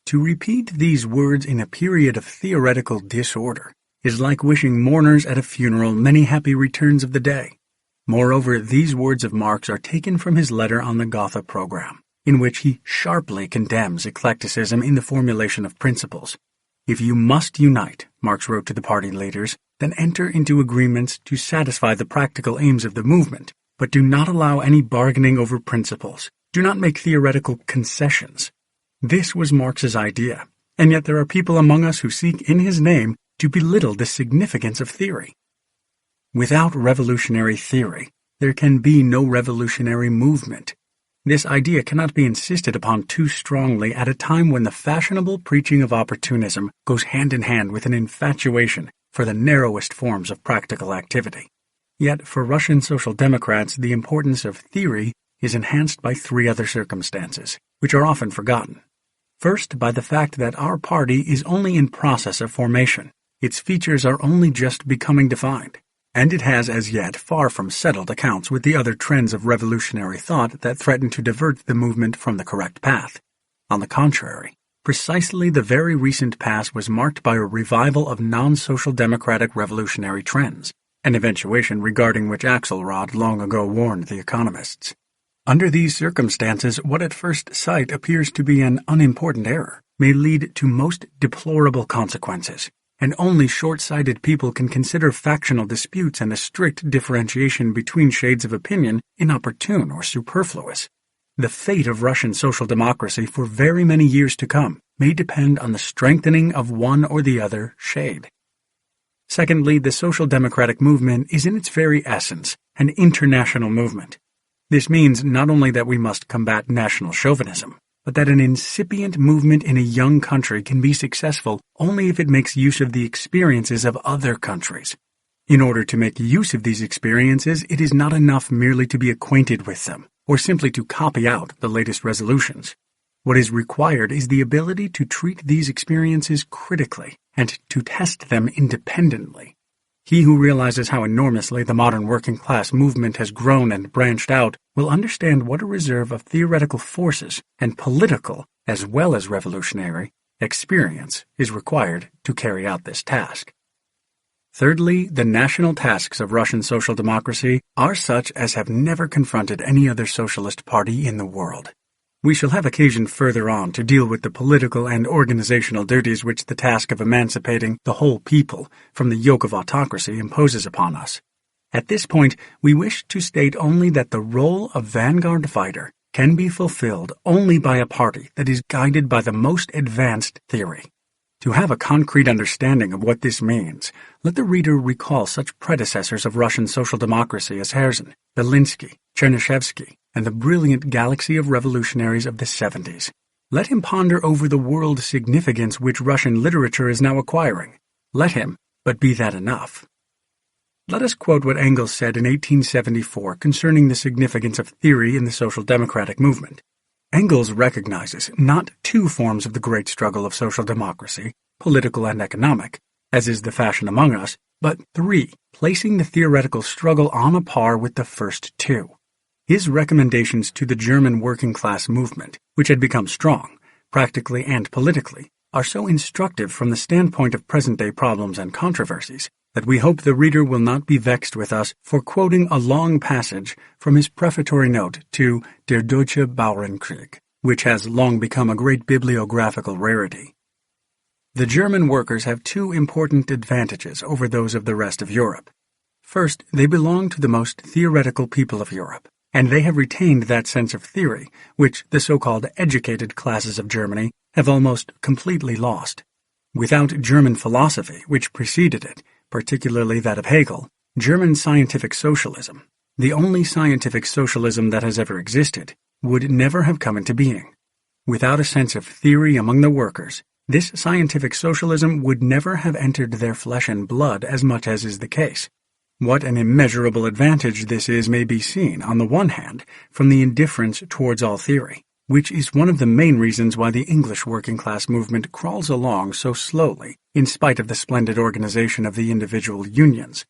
To repeat these words in a period of theoretical disorder is like wishing mourners at a funeral many happy returns of the day. Moreover, these words of Marx are taken from his letter on the Gotha program, in which he sharply condemns eclecticism in the formulation of principles. If you must unite, Marx wrote to the party leaders, then enter into agreements to satisfy the practical aims of the movement, but do not allow any bargaining over principles. Do not make theoretical concessions. This was Marx's idea, and yet there are people among us who seek in his name to belittle the significance of theory. Without revolutionary theory, there can be no revolutionary movement. This idea cannot be insisted upon too strongly at a time when the fashionable preaching of opportunism goes hand in hand with an infatuation for the narrowest forms of practical activity. Yet for Russian Social Democrats, the importance of theory is enhanced by three other circumstances, which are often forgotten. First, by the fact that our party is only in process of formation. Its features are only just becoming defined, and it has as yet far from settled accounts with the other trends of revolutionary thought that threaten to divert the movement from the correct path. On the contrary, precisely the very recent past was marked by a revival of non-social democratic revolutionary trends, an eventuation regarding which Axelrod long ago warned the economists. Under these circumstances, what at first sight appears to be an unimportant error may lead to most deplorable consequences, and only short-sighted people can consider factional disputes and a strict differentiation between shades of opinion inopportune or superfluous. The fate of Russian social democracy for very many years to come may depend on the strengthening of one or the other shade. Secondly, the social democratic movement is in its very essence an international movement. This means not only that we must combat national chauvinism, but that an incipient movement in a young country can be successful only if it makes use of the experiences of other countries. In order to make use of these experiences, it is not enough merely to be acquainted with them, or simply to copy out the latest resolutions. What is required is the ability to treat these experiences critically and to test them independently. He who realizes how enormously the modern working class movement has grown and branched out will understand what a reserve of theoretical forces and political, as well as revolutionary, experience is required to carry out this task. Thirdly, the national tasks of Russian social democracy are such as have never confronted any other socialist party in the world. We shall have occasion further on to deal with the political and organizational duties which the task of emancipating the whole people from the yoke of autocracy imposes upon us. At this point, we wish to state only that the role of vanguard fighter can be fulfilled only by a party that is guided by the most advanced theory. To have a concrete understanding of what this means, let the reader recall such predecessors of Russian social democracy as Herzen, Belinsky, Chernyshevsky, and the brilliant galaxy of revolutionaries of the 70s. Let him ponder over the world significance which Russian literature is now acquiring. Let him, but be that enough? Let us quote what Engels said in 1874 concerning the significance of theory in the social democratic movement. Engels recognizes not two forms of the great struggle of social democracy, political and economic, as is the fashion among us, but three, placing the theoretical struggle on a par with the first two. His recommendations to the German working-class movement, which had become strong, practically and politically, are so instructive from the standpoint of present-day problems and controversies that we hope the reader will not be vexed with us for quoting a long passage from his prefatory note to Der Deutsche Bauernkrieg, which has long become a great bibliographical rarity. The German workers have two important advantages over those of the rest of Europe. First, they belong to the most theoretical people of Europe, and they have retained that sense of theory, which the so-called educated classes of Germany have almost completely lost. Without German philosophy, which preceded it, particularly that of Hegel, German scientific socialism, the only scientific socialism that has ever existed, would never have come into being. Without a sense of theory among the workers, this scientific socialism would never have entered their flesh and blood as much as is the case. What an immeasurable advantage this is may be seen, on the one hand, from the indifference towards all theory, which is one of the main reasons why the English working-class movement crawls along so slowly, in spite of the splendid organization of the individual unions.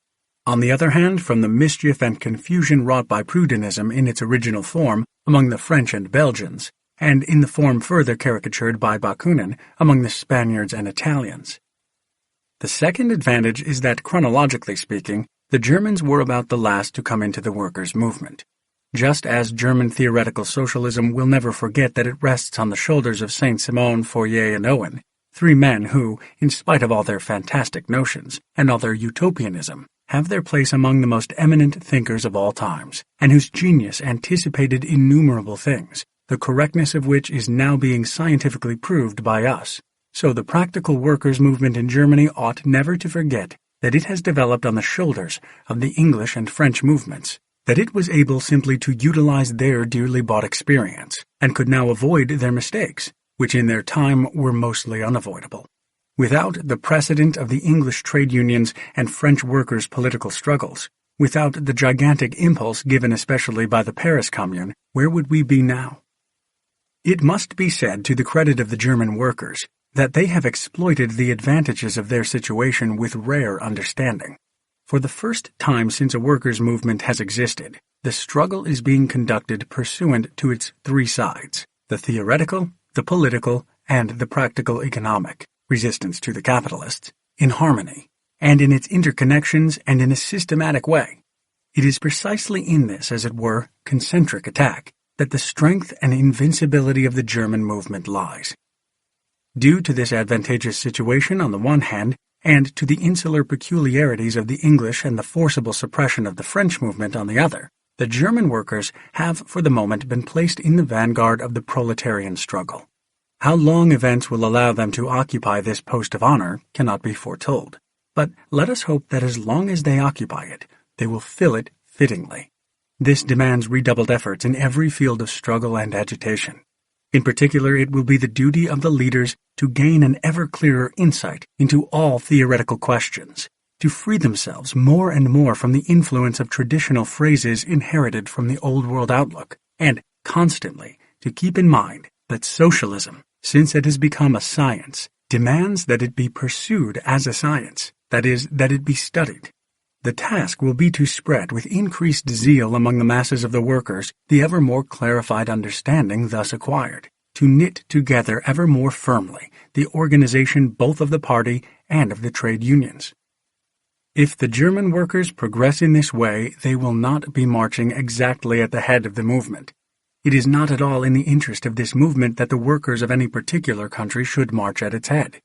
On the other hand, from the mischief and confusion wrought by Prudhonism in its original form among the French and Belgians, and in the form further caricatured by Bakunin among the Spaniards and Italians. The second advantage is that, chronologically speaking, the Germans were about the last to come into the workers' movement. Just as German theoretical socialism will never forget that it rests on the shoulders of Saint-Simon, Fourier, and Owen, three men who, in spite of all their fantastic notions and all their utopianism, have their place among the most eminent thinkers of all times, and whose genius anticipated innumerable things, the correctness of which is now being scientifically proved by us. So the practical workers' movement in Germany ought never to forget that it has developed on the shoulders of the English and French movements, that it was able simply to utilize their dearly bought experience, and could now avoid their mistakes, which in their time were mostly unavoidable. Without the precedent of the English trade unions and French workers' political struggles, without the gigantic impulse given especially by the Paris Commune, where would we be now? It must be said to the credit of the German workers that they have exploited the advantages of their situation with rare understanding. For the first time since a workers' movement has existed, the struggle is being conducted pursuant to its three sides: the theoretical, the political, and the practical economic, resistance to the capitalists, in harmony, and in its interconnections and in a systematic way. It is precisely in this, as it were, concentric attack, that the strength and invincibility of the German movement lies. Due to this advantageous situation on the one hand, and to the insular peculiarities of the English and the forcible suppression of the French movement on the other, the German workers have for the moment been placed in the vanguard of the proletarian struggle. How long events will allow them to occupy this post of honor cannot be foretold, but let us hope that as long as they occupy it, they will fill it fittingly. This demands redoubled efforts in every field of struggle and agitation. In particular, it will be the duty of the leaders to gain an ever clearer insight into all theoretical questions, to free themselves more and more from the influence of traditional phrases inherited from the Old World outlook, and constantly to keep in mind that socialism, since it has become a science, demands that it be pursued as a science, that is, that it be studied. The task will be to spread with increased zeal among the masses of the workers the ever more clarified understanding thus acquired, to knit together ever more firmly the organization both of the party and of the trade unions. If the German workers progress in this way, they will not be marching exactly at the head of the movement. It is not at all in the interest of this movement that the workers of any particular country should march at its head,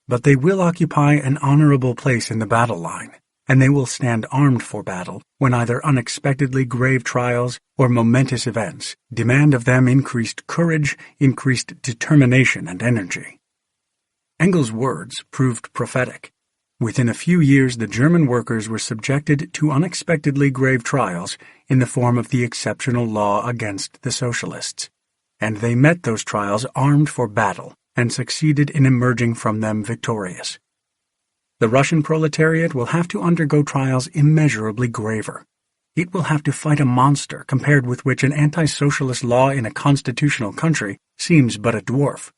but they will occupy an honorable place in the battle line, and they will stand armed for battle when either unexpectedly grave trials or momentous events demand of them increased courage, increased determination and energy. Engels' words proved prophetic. Within a few years the German workers were subjected to unexpectedly grave trials in the form of the exceptional law against the socialists, and they met those trials armed for battle and succeeded in emerging from them victorious. The Russian proletariat will have to undergo trials immeasurably graver. It will have to fight a monster compared with which an anti-socialist law in a constitutional country seems but a dwarf.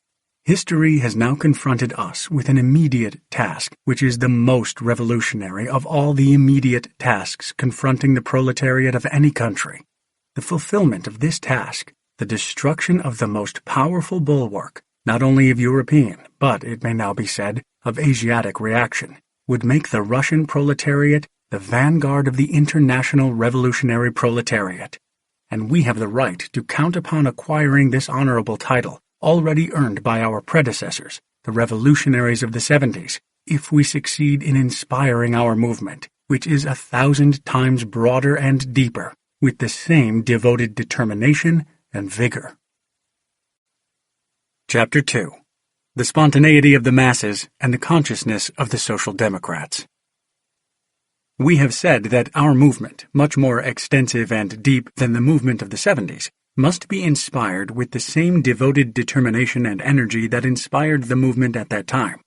History has now confronted us with an immediate task, which is the most revolutionary of all the immediate tasks confronting the proletariat of any country. The fulfillment of this task, the destruction of the most powerful bulwark, not only of European, but, it may now be said, of Asiatic reaction, would make the Russian proletariat the vanguard of the international revolutionary proletariat, and we have the right to count upon acquiring this honorable title, already earned by our predecessors, the revolutionaries of the 70s, if we succeed in inspiring our movement, which is 1,000 times broader and deeper, with the same devoted determination and vigor. Chapter 2. The Spontaneity of the Masses and the Consciousness of the Social Democrats. We have said that our movement, much more extensive and deep than the movement of the 70s, must be inspired with the same devoted determination and energy that inspired the movement at that time.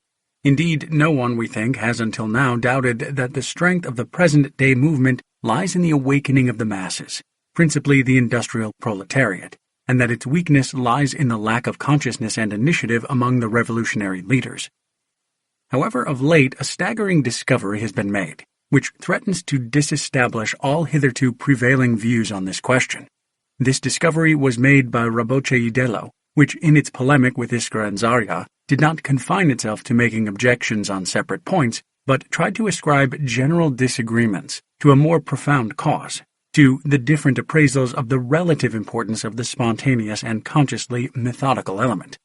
Indeed, no one, we think, has until now doubted that the strength of the present-day movement lies in the awakening of the masses, principally the industrial proletariat, and that its weakness lies in the lack of consciousness and initiative among the revolutionary leaders. However, of late a staggering discovery has been made, which threatens to disestablish all hitherto prevailing views on this question. This discovery was made by Rabotche Idelo, which in its polemic with Iskra and Zarya did not confine itself to making objections on separate points, but tried to ascribe general disagreements to a more profound cause, to the different appraisals of the relative importance of the spontaneous and consciously methodical element.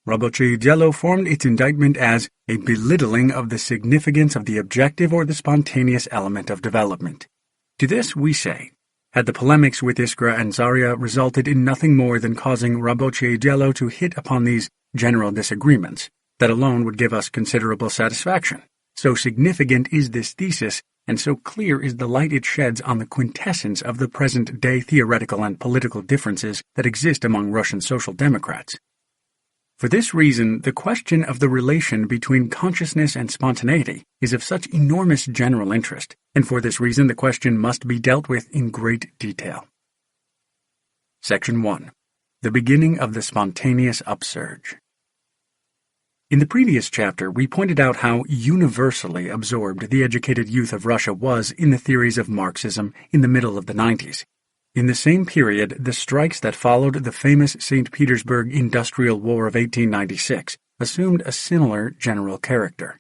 Rabotche Idelo formed its indictment as a belittling of the significance of the objective or the spontaneous element of development. To this we say, had the polemics with Iskra and Zarya resulted in nothing more than causing Rabotche Idelo to hit upon these general disagreements, that alone would give us considerable satisfaction. So significant is this thesis and so clear is the light it sheds on the quintessence of the present-day theoretical and political differences that exist among Russian social democrats. For this reason, the question of the relation between consciousness and spontaneity is of such enormous general interest, and for this reason the question must be dealt with in great detail. Section 1. The beginning of the spontaneous upsurge. In the previous chapter, we pointed out how universally absorbed the educated youth of Russia was in the theories of Marxism in the middle of the 90s. In the same period, the strikes that followed the famous St. Petersburg Industrial War of 1896 assumed a similar general character.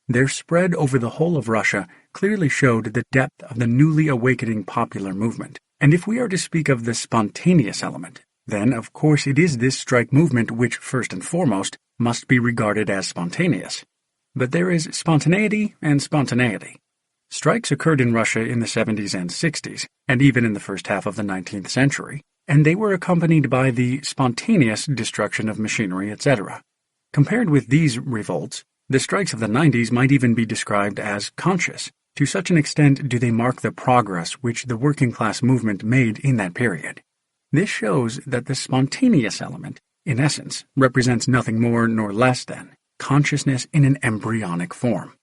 Their spread over the whole of Russia clearly showed the depth of the newly awakening popular movement. And if we are to speak of the spontaneous element, then of course it is this strike movement which, first and foremost, must be regarded as spontaneous. But there is spontaneity and spontaneity. Strikes occurred in Russia in the 70s and 60s, and even in the first half of the 19th century, and they were accompanied by the spontaneous destruction of machinery, etc. Compared with these revolts, the strikes of the 90s might even be described as conscious. To such an extent do they mark the progress which the working class movement made in that period. This shows that the spontaneous element, in essence, represents nothing more nor less than consciousness in an embryonic form.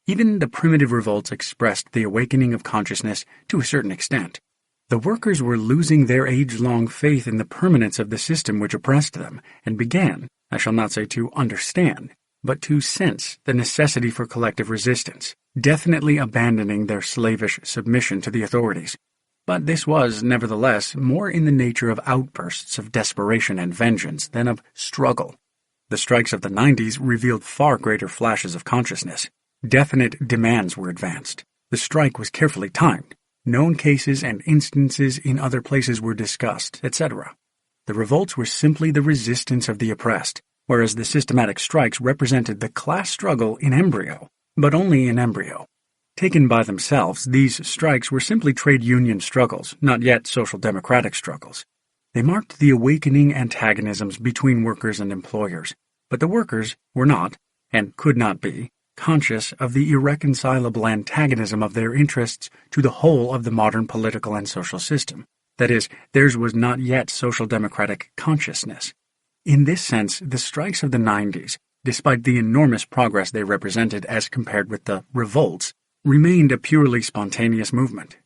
Even the primitive revolts expressed the awakening of consciousness to a certain extent. The workers were losing their age-long faith in the permanence of the system which oppressed them, and began, I shall not say to understand, but to sense the necessity for collective resistance, definitely abandoning their slavish submission to the authorities. But this was, nevertheless, more in the nature of outbursts of desperation and vengeance than of struggle. The strikes of the 90s revealed far greater flashes of consciousness. Definite demands were advanced. The strike was carefully timed. Known cases and instances in other places were discussed, etc. The revolts were simply the resistance of the oppressed, whereas the systematic strikes represented the class struggle in embryo, but only in embryo. Taken by themselves, these strikes were simply trade union struggles, not yet social democratic struggles. They marked the awakening antagonisms between workers and employers, but the workers were not, and could not be, conscious of the irreconcilable antagonism of their interests to the whole of the modern political and social system. That is, theirs was not yet social democratic consciousness. In this sense, the strikes of the 90s, despite the enormous progress they represented as compared with the revolts, remained a purely spontaneous movement.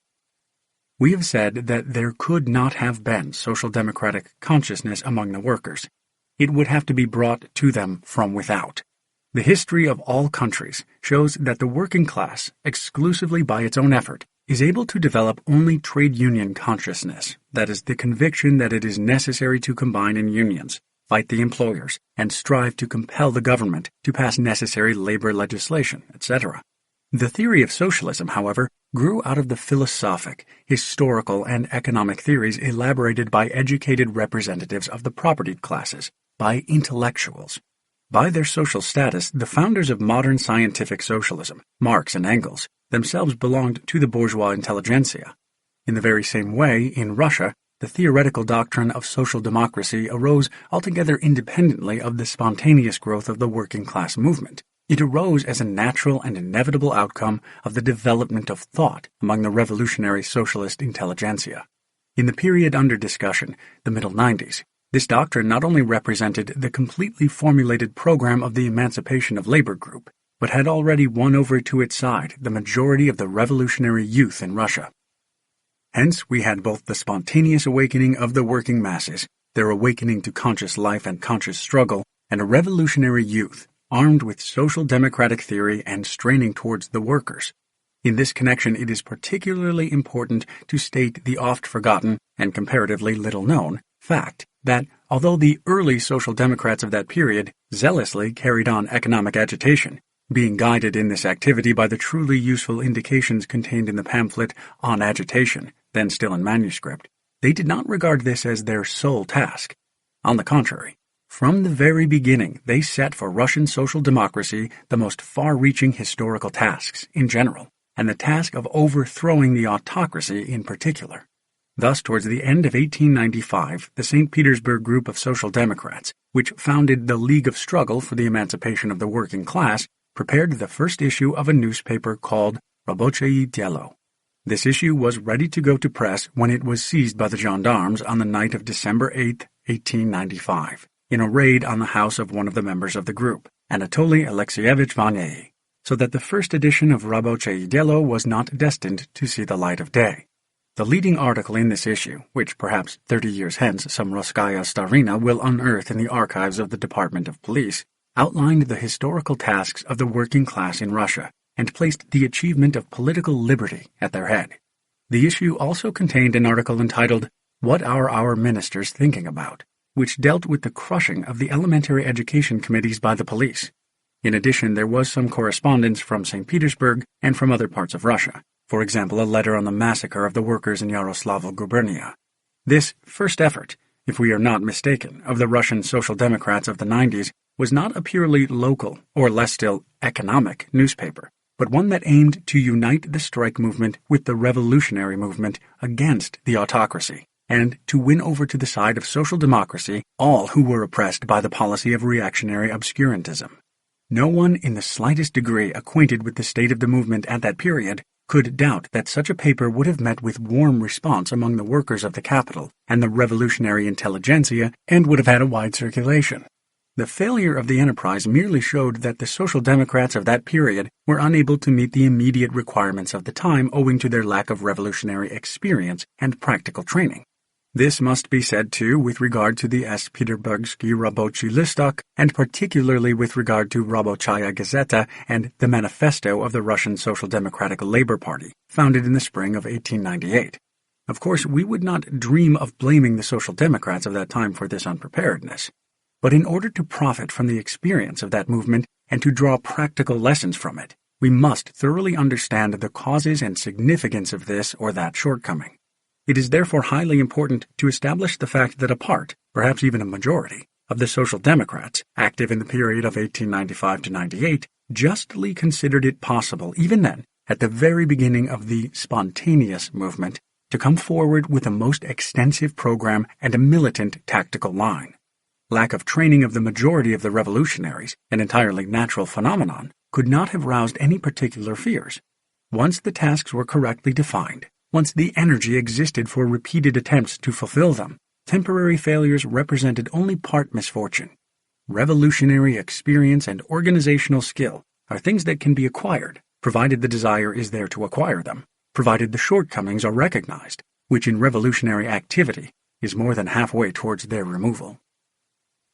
We have said that there could not have been social democratic consciousness among the workers. It would have to be brought to them from without. The history of all countries shows that the working class, exclusively by its own effort, is able to develop only trade union consciousness, that is, the conviction that it is necessary to combine in unions, fight the employers, and strive to compel the government to pass necessary labor legislation, etc. The theory of socialism, however, grew out of the philosophic, historical, and economic theories elaborated by educated representatives of the propertied classes, by intellectuals. By their social status, the founders of modern scientific socialism, Marx and Engels, themselves belonged to the bourgeois intelligentsia. In the very same way, in Russia, the theoretical doctrine of social democracy arose altogether independently of the spontaneous growth of the working class movement. It arose as a natural and inevitable outcome of the development of thought among the revolutionary socialist intelligentsia. In the period under discussion, the middle 90s, this doctrine not only represented the completely formulated program of the Emancipation of Labor group, but had already won over to its side the majority of the revolutionary youth in Russia. Hence, we had both the spontaneous awakening of the working masses, their awakening to conscious life and conscious struggle, and a revolutionary youth, armed with social democratic theory and straining towards the workers. In this connection, it is particularly important to state the oft-forgotten and comparatively little-known fact that, although the early social democrats of that period zealously carried on economic agitation, being guided in this activity by the truly useful indications contained in the pamphlet On Agitation, then still in manuscript, they did not regard this as their sole task. On the contrary, from the very beginning they set for Russian social democracy the most far-reaching historical tasks in general, and the task of overthrowing the autocracy in particular. Thus, towards the end of 1895, the St. Petersburg group of Social Democrats, which founded the League of Struggle for the Emancipation of the Working Class, prepared the first issue of a newspaper called Rабочее дело. This issue was ready to go to press when it was seized by the gendarmes on the night of December 8, 1895, in a raid on the house of one of the members of the group, Anatoly Alexeyevich Vanier, so that the first edition of Rабочее дело was not destined to see the light of day. The leading article in this issue, which perhaps 30 years hence some Russkaya Starina will unearth in the archives of the Department of Police, outlined the historical tasks of the working class in Russia and placed the achievement of political liberty at their head. The issue also contained an article entitled, "What Are Our Ministers Thinking About?", which dealt with the crushing of the elementary education committees by the police. In addition, there was some correspondence from St. Petersburg and from other parts of Russia. For example, a letter on the massacre of the workers in Yaroslavl gubernia. This first effort, if we are not mistaken, of the Russian Social Democrats of the 90s was not a purely local, or less still, economic newspaper, but one that aimed to unite the strike movement with the revolutionary movement against the autocracy, and to win over to the side of social democracy all who were oppressed by the policy of reactionary obscurantism. No one in the slightest degree acquainted with the state of the movement at that period could doubt that such a paper would have met with warm response among the workers of the capital and the revolutionary intelligentsia and would have had a wide circulation. The failure of the enterprise merely showed that the Social Democrats of that period were unable to meet the immediate requirements of the time owing to their lack of revolutionary experience and practical training. This must be said, too, with regard to the S. Petersburgsky Рабочий Listok, and particularly with regard to Рабочая Gazeta and the Manifesto of the Russian Social Democratic Labor Party, founded in the spring of 1898. Of course, we would not dream of blaming the Social Democrats of that time for this unpreparedness. But in order to profit from the experience of that movement and to draw practical lessons from it, we must thoroughly understand the causes and significance of this or that shortcoming. It is therefore highly important to establish the fact that a part, perhaps even a majority, of the Social Democrats, active in the period of 1895 to 98, justly considered it possible, even then, at the very beginning of the spontaneous movement, to come forward with a most extensive program and a militant tactical line. Lack of training of the majority of the revolutionaries, an entirely natural phenomenon, could not have roused any particular fears. Once the tasks were correctly defined, once the energy existed for repeated attempts to fulfill them, temporary failures represented only part misfortune. Revolutionary experience and organizational skill are things that can be acquired, provided the desire is there to acquire them, provided the shortcomings are recognized, which in revolutionary activity is more than halfway towards their removal.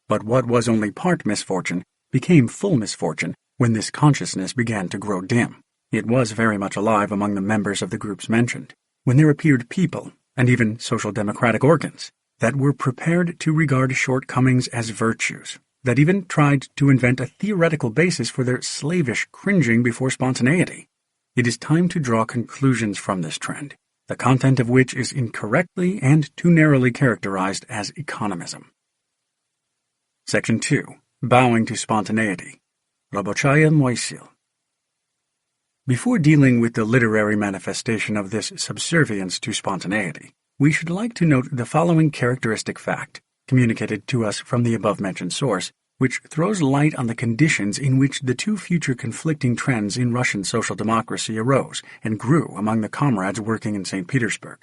But what was only part misfortune became full misfortune when this consciousness began to grow dim. It was very much alive among the members of the groups mentioned, when there appeared people, and even social democratic organs, that were prepared to regard shortcomings as virtues, that even tried to invent a theoretical basis for their slavish cringing before spontaneity. It is time to draw conclusions from this trend, the content of which is incorrectly and too narrowly characterized as economism. Section 2. Bowing to Spontaneity. Рабочая мысль. Before dealing with the literary manifestation of this subservience to spontaneity, we should like to note the following characteristic fact, communicated to us from the above-mentioned source, which throws light on the conditions in which the two future conflicting trends in Russian social democracy arose and grew among the comrades working in St. Petersburg.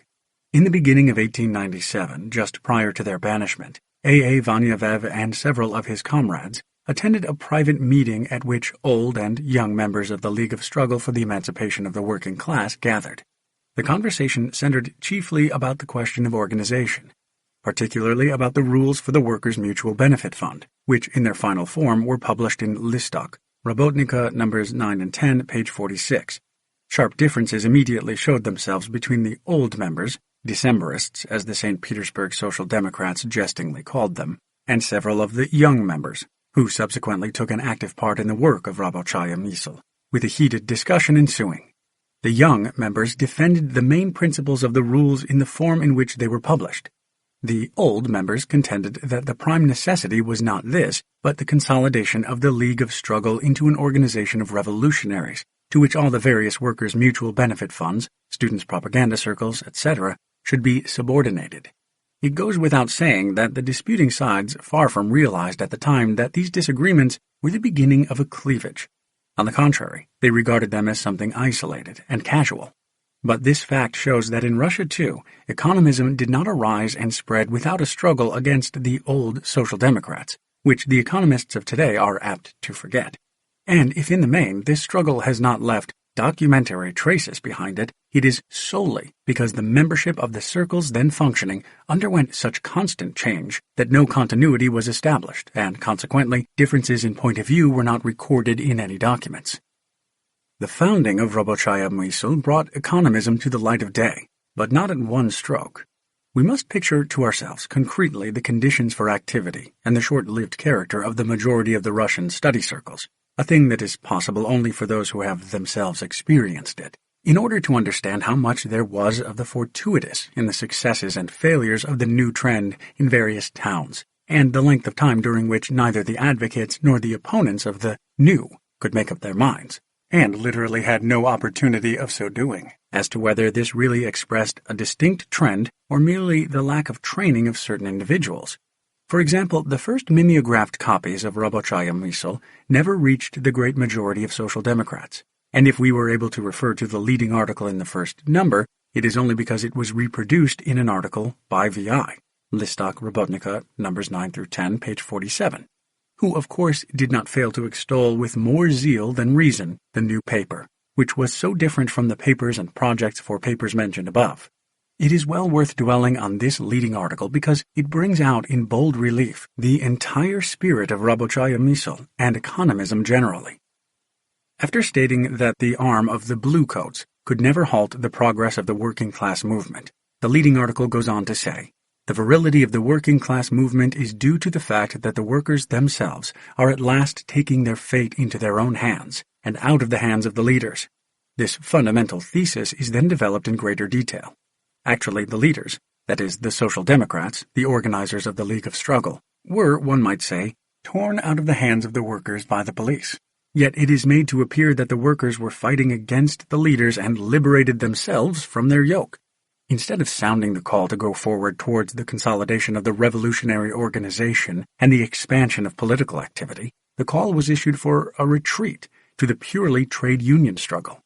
In the beginning of 1897, just prior to their banishment, A. Vanyavev and several of his comrades attended a private meeting at which old and young members of the League of Struggle for the Emancipation of the Working Class gathered. The conversation centered chiefly about the question of organization, particularly about the rules for the Workers' Mutual Benefit Fund, which in their final form were published in Listok, Rabotnika numbers 9 and 10, page 46. Sharp differences immediately showed themselves between the old members, Decembrists, as the St. Petersburg Social Democrats jestingly called them, and several of the young members, who subsequently took an active part in the work of Рабочая мысль, with a heated discussion ensuing. The young members defended the main principles of the rules in the form in which they were published. The old members contended that the prime necessity was not this, but the consolidation of the League of Struggle into an organization of revolutionaries, to which all the various workers' mutual benefit funds, students' propaganda circles, etc., should be subordinated. It goes without saying that the disputing sides far from realized at the time that these disagreements were the beginning of a cleavage. On the contrary, they regarded them as something isolated and casual. But this fact shows that in Russia, too, economism did not arise and spread without a struggle against the old Social Democrats, which the economists of today are apt to forget. And if in the main this struggle has not left documentary traces behind it, it is solely because the membership of the circles then functioning underwent such constant change that no continuity was established, and consequently differences in point of view were not recorded in any documents. The founding of Robochaya Mysl brought economism to the light of day, but not at one stroke. We must picture to ourselves concretely the conditions for activity and the short-lived character of the majority of the Russian study circles, a thing that is possible only for those who have themselves experienced it, in order to understand how much there was of the fortuitous in the successes and failures of the new trend in various towns, and the length of time during which neither the advocates nor the opponents of the new could make up their minds, and literally had no opportunity of so doing, as to whether this really expressed a distinct trend or merely the lack of training of certain individuals. For example, the first mimeographed copies of Robochaya Mysl never reached the great majority of Social Democrats, and if we were able to refer to the leading article in the first number, it is only because it was reproduced in an article by V.I., Listok Robotnika, numbers 9 through 10, page 47, who of course did not fail to extol with more zeal than reason the new paper, which was so different from the papers and projects for papers mentioned above. It is well worth dwelling on this leading article because it brings out in bold relief the entire spirit of Robochaya Mysl and economism generally. After stating that the arm of the bluecoats could never halt the progress of the working class movement, the leading article goes on to say, "The virility of the working class movement is due to the fact that the workers themselves are at last taking their fate into their own hands and out of the hands of the leaders." This fundamental thesis is then developed in greater detail. Actually, the leaders, that is, the Social Democrats, the organizers of the League of Struggle, were, one might say, torn out of the hands of the workers by the police. Yet it is made to appear that the workers were fighting against the leaders and liberated themselves from their yoke. Instead of sounding the call to go forward towards the consolidation of the revolutionary organization and the expansion of political activity, the call was issued for a retreat to the purely trade union struggle.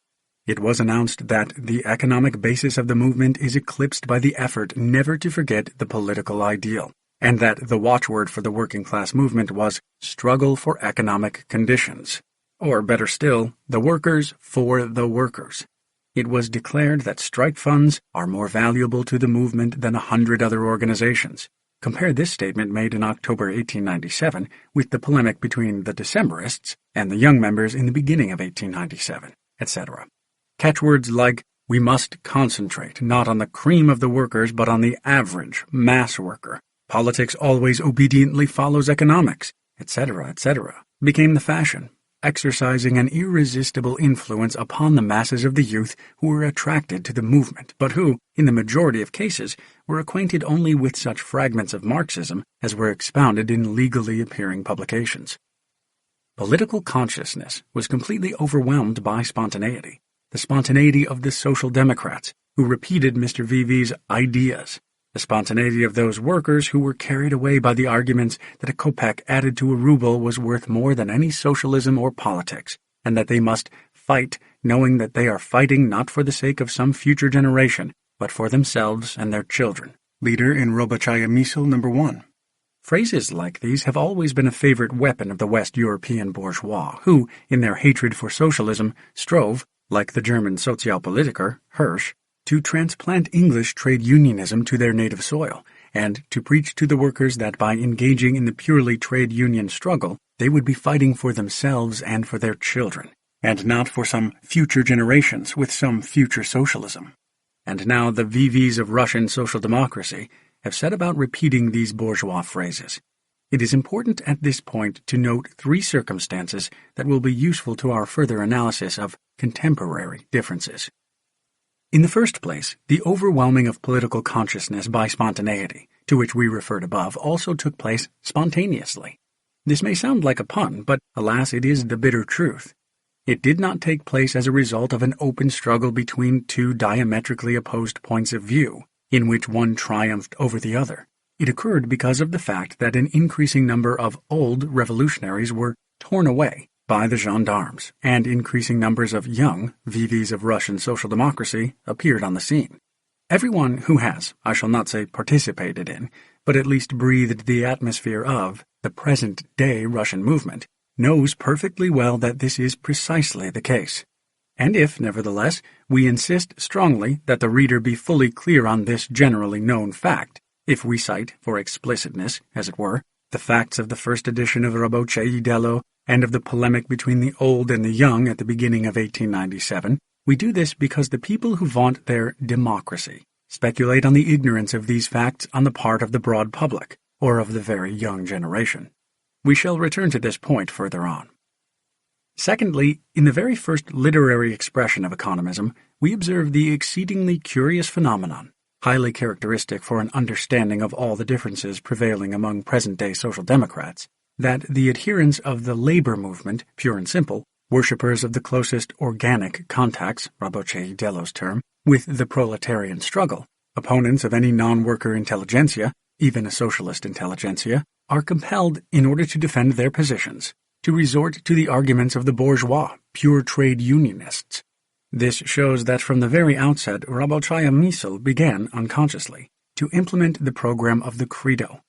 It was announced that the economic basis of the movement is eclipsed by the effort never to forget the political ideal, and that the watchword for the working class movement was struggle for economic conditions, or better still, the workers for the workers. It was declared that strike funds are more valuable to the movement than 100 other organizations. Compare this statement made in October 1897 with the polemic between the Decembrists and the young members in the beginning of 1897, etc. Catchwords like, "We must concentrate not on the cream of the workers but on the average mass worker. Politics always obediently follows economics," etc., etc., became the fashion, exercising an irresistible influence upon the masses of the youth who were attracted to the movement, but who, in the majority of cases, were acquainted only with such fragments of Marxism as were expounded in legally appearing publications. Political consciousness was completely overwhelmed by spontaneity, the spontaneity of the Social Democrats, who repeated Mr. V.V.'s ideas, the spontaneity of those workers who were carried away by the arguments that a kopeck added to a ruble was worth more than any socialism or politics, and that they must fight knowing that they are fighting not for the sake of some future generation, but for themselves and their children. Leader in Robochaya Mysl number 1. Phrases like these have always been a favorite weapon of the West European bourgeois, who, in their hatred for socialism, strove, like the German Sozialpolitiker, Hirsch, to transplant English trade unionism to their native soil, and to preach to the workers that by engaging in the purely trade union struggle, they would be fighting for themselves and for their children, and not for some future generations with some future socialism. And now the VVs of Russian social democracy have set about repeating these bourgeois phrases. It is important at this point to note 3 circumstances that will be useful to our further analysis of contemporary differences. In the first place, the overwhelming of political consciousness by spontaneity, to which we referred above, also took place spontaneously. This may sound like a pun, but alas, it is the bitter truth. It did not take place as a result of an open struggle between 2 diametrically opposed points of view, in which one triumphed over the other. It occurred because of the fact that an increasing number of old revolutionaries were torn away by the gendarmes, and increasing numbers of young VVs of Russian social democracy appeared on the scene. Everyone who has, I shall not say participated in, but at least breathed the atmosphere of the present-day Russian movement, knows perfectly well that this is precisely the case. And if, nevertheless, we insist strongly that the reader be fully clear on this generally known fact, if we cite, for explicitness, as it were, the facts of the first edition of Ravoche Dello and of the polemic between the old and the young at the beginning of 1897, we do this because the people who vaunt their democracy speculate on the ignorance of these facts on the part of the broad public, or of the very young generation. We shall return to this point further on. Secondly, in the very first literary expression of economism, we observe the exceedingly curious phenomenon, highly characteristic for an understanding of all the differences prevailing among present-day social democrats, that the adherents of the labor movement, pure and simple, worshippers of the closest organic contacts, Ravoche Dello's term, with the proletarian struggle, opponents of any non-worker intelligentsia, even a socialist intelligentsia, are compelled, in order to defend their positions, to resort to the arguments of the bourgeois, pure trade unionists. This shows that from the very outset Rabotchaya Misl began, unconsciously, to implement the program of the Credo.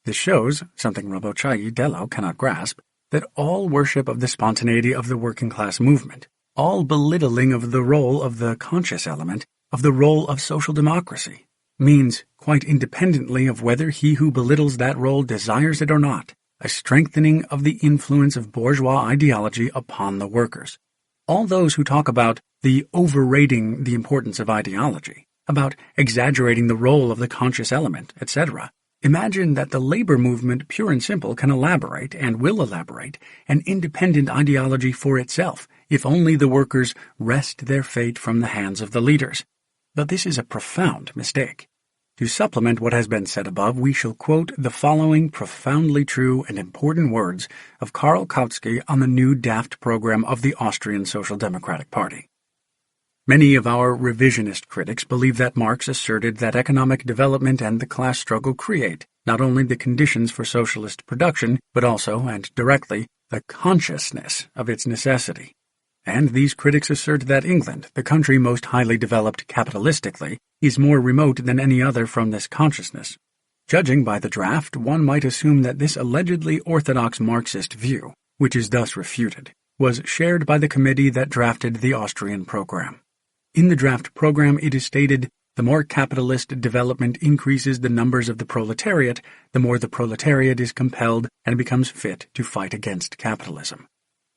This shows, something Ravoche Dello cannot grasp, that all worship of the spontaneity of the working-class movement, all belittling of the role of the conscious element, of the role of social democracy, means, quite independently of whether he who belittles that role desires it or not, a strengthening of the influence of bourgeois ideology upon the workers. All those who talk about the overrating the importance of ideology, about exaggerating the role of the conscious element, etc., imagine that the labor movement, pure and simple, can elaborate, and will elaborate, an independent ideology for itself, if only the workers wrest their fate from the hands of the leaders. But this is a profound mistake. To supplement what has been said above, we shall quote the following profoundly true and important words of Karl Kautsky on the new draft program of the Austrian Social Democratic Party. Many of our revisionist critics believe that Marx asserted that economic development and the class struggle create not only the conditions for socialist production, but also, and directly, the consciousness of its necessity. And these critics assert that England, the country most highly developed capitalistically, is more remote than any other from this consciousness. Judging by the draft, one might assume that this allegedly orthodox Marxist view, which is thus refuted, was shared by the committee that drafted the Austrian program. In the draft program it is stated, the more capitalist development increases the numbers of the proletariat, the more the proletariat is compelled and becomes fit to fight against capitalism.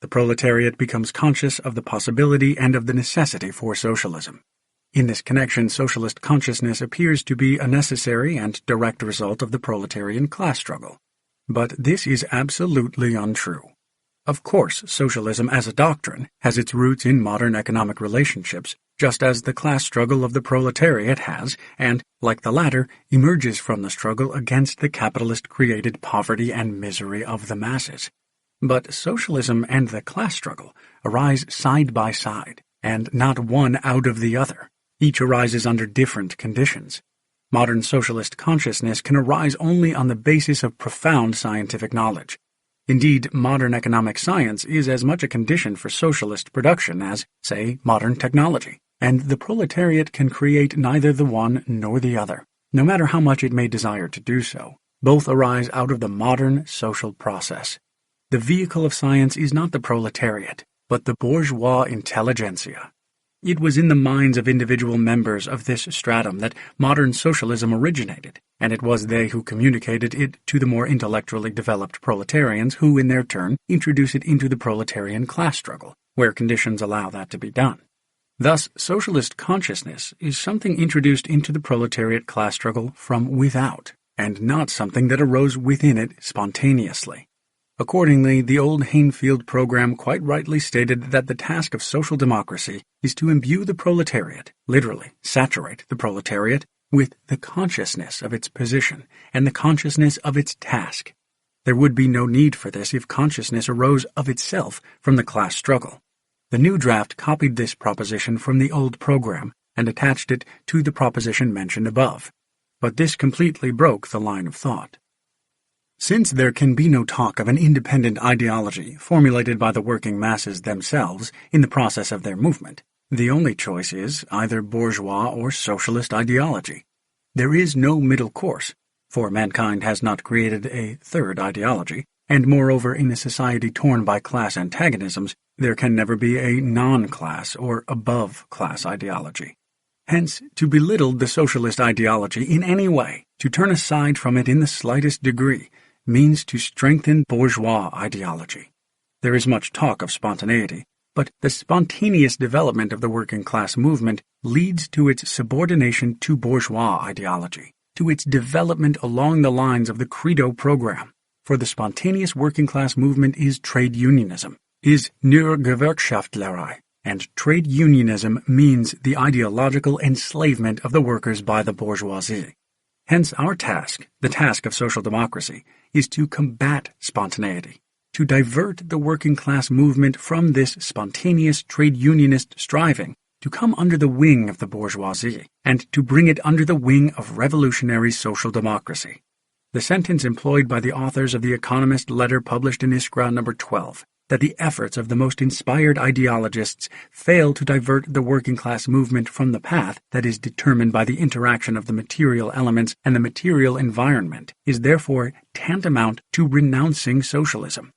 The proletariat becomes conscious of the possibility and of the necessity for socialism. In this connection, socialist consciousness appears to be a necessary and direct result of the proletarian class struggle. But this is absolutely untrue. Of course, socialism as a doctrine has its roots in modern economic relationships, just as the class struggle of the proletariat has, and, like the latter, emerges from the struggle against the capitalist-created poverty and misery of the masses. But socialism and the class struggle arise side by side, and not one out of the other. Each arises under different conditions. Modern socialist consciousness can arise only on the basis of profound scientific knowledge. Indeed, modern economic science is as much a condition for socialist production as, say, modern technology, and the proletariat can create neither the one nor the other, no matter how much it may desire to do so. Both arise out of the modern social process. The vehicle of science is not the proletariat, but the bourgeois intelligentsia. It was in the minds of individual members of this stratum that modern socialism originated, and it was they who communicated it to the more intellectually developed proletarians who, in their turn, introduce it into the proletarian class struggle, where conditions allow that to be done. Thus, socialist consciousness is something introduced into the proletariat class struggle from without, and not something that arose within it spontaneously. Accordingly, the old Hainfield program quite rightly stated that the task of social democracy is to imbue the proletariat, literally saturate the proletariat, with the consciousness of its position and the consciousness of its task. There would be no need for this if consciousness arose of itself from the class struggle. The new draft copied this proposition from the old program and attached it to the proposition mentioned above. But this completely broke the line of thought. Since there can be no talk of an independent ideology formulated by the working masses themselves in the process of their movement, the only choice is either bourgeois or socialist ideology. There is no middle course, for mankind has not created a third ideology, and moreover in a society torn by class antagonisms, there can never be a non-class or above-class ideology. Hence, to belittle the socialist ideology in any way, to turn aside from it in the slightest degree, means to strengthen bourgeois ideology. There is much talk of spontaneity, but the spontaneous development of the working class movement leads to its subordination to bourgeois ideology, to its development along the lines of the Credo program. For the spontaneous working class movement is trade unionism, is nur Gewerkschaftlerei, and trade unionism means the ideological enslavement of the workers by the bourgeoisie. Hence our task, the task of social democracy, is to combat spontaneity, to divert the working class movement from this spontaneous trade unionist striving, to come under the wing of the bourgeoisie, and to bring it under the wing of revolutionary social democracy. The sentence employed by the authors of The Economist letter published in Iskra number 12, that the efforts of the most inspired ideologists fail to divert the working class movement from the path that is determined by the interaction of the material elements and the material environment, is therefore tantamount to renouncing socialism.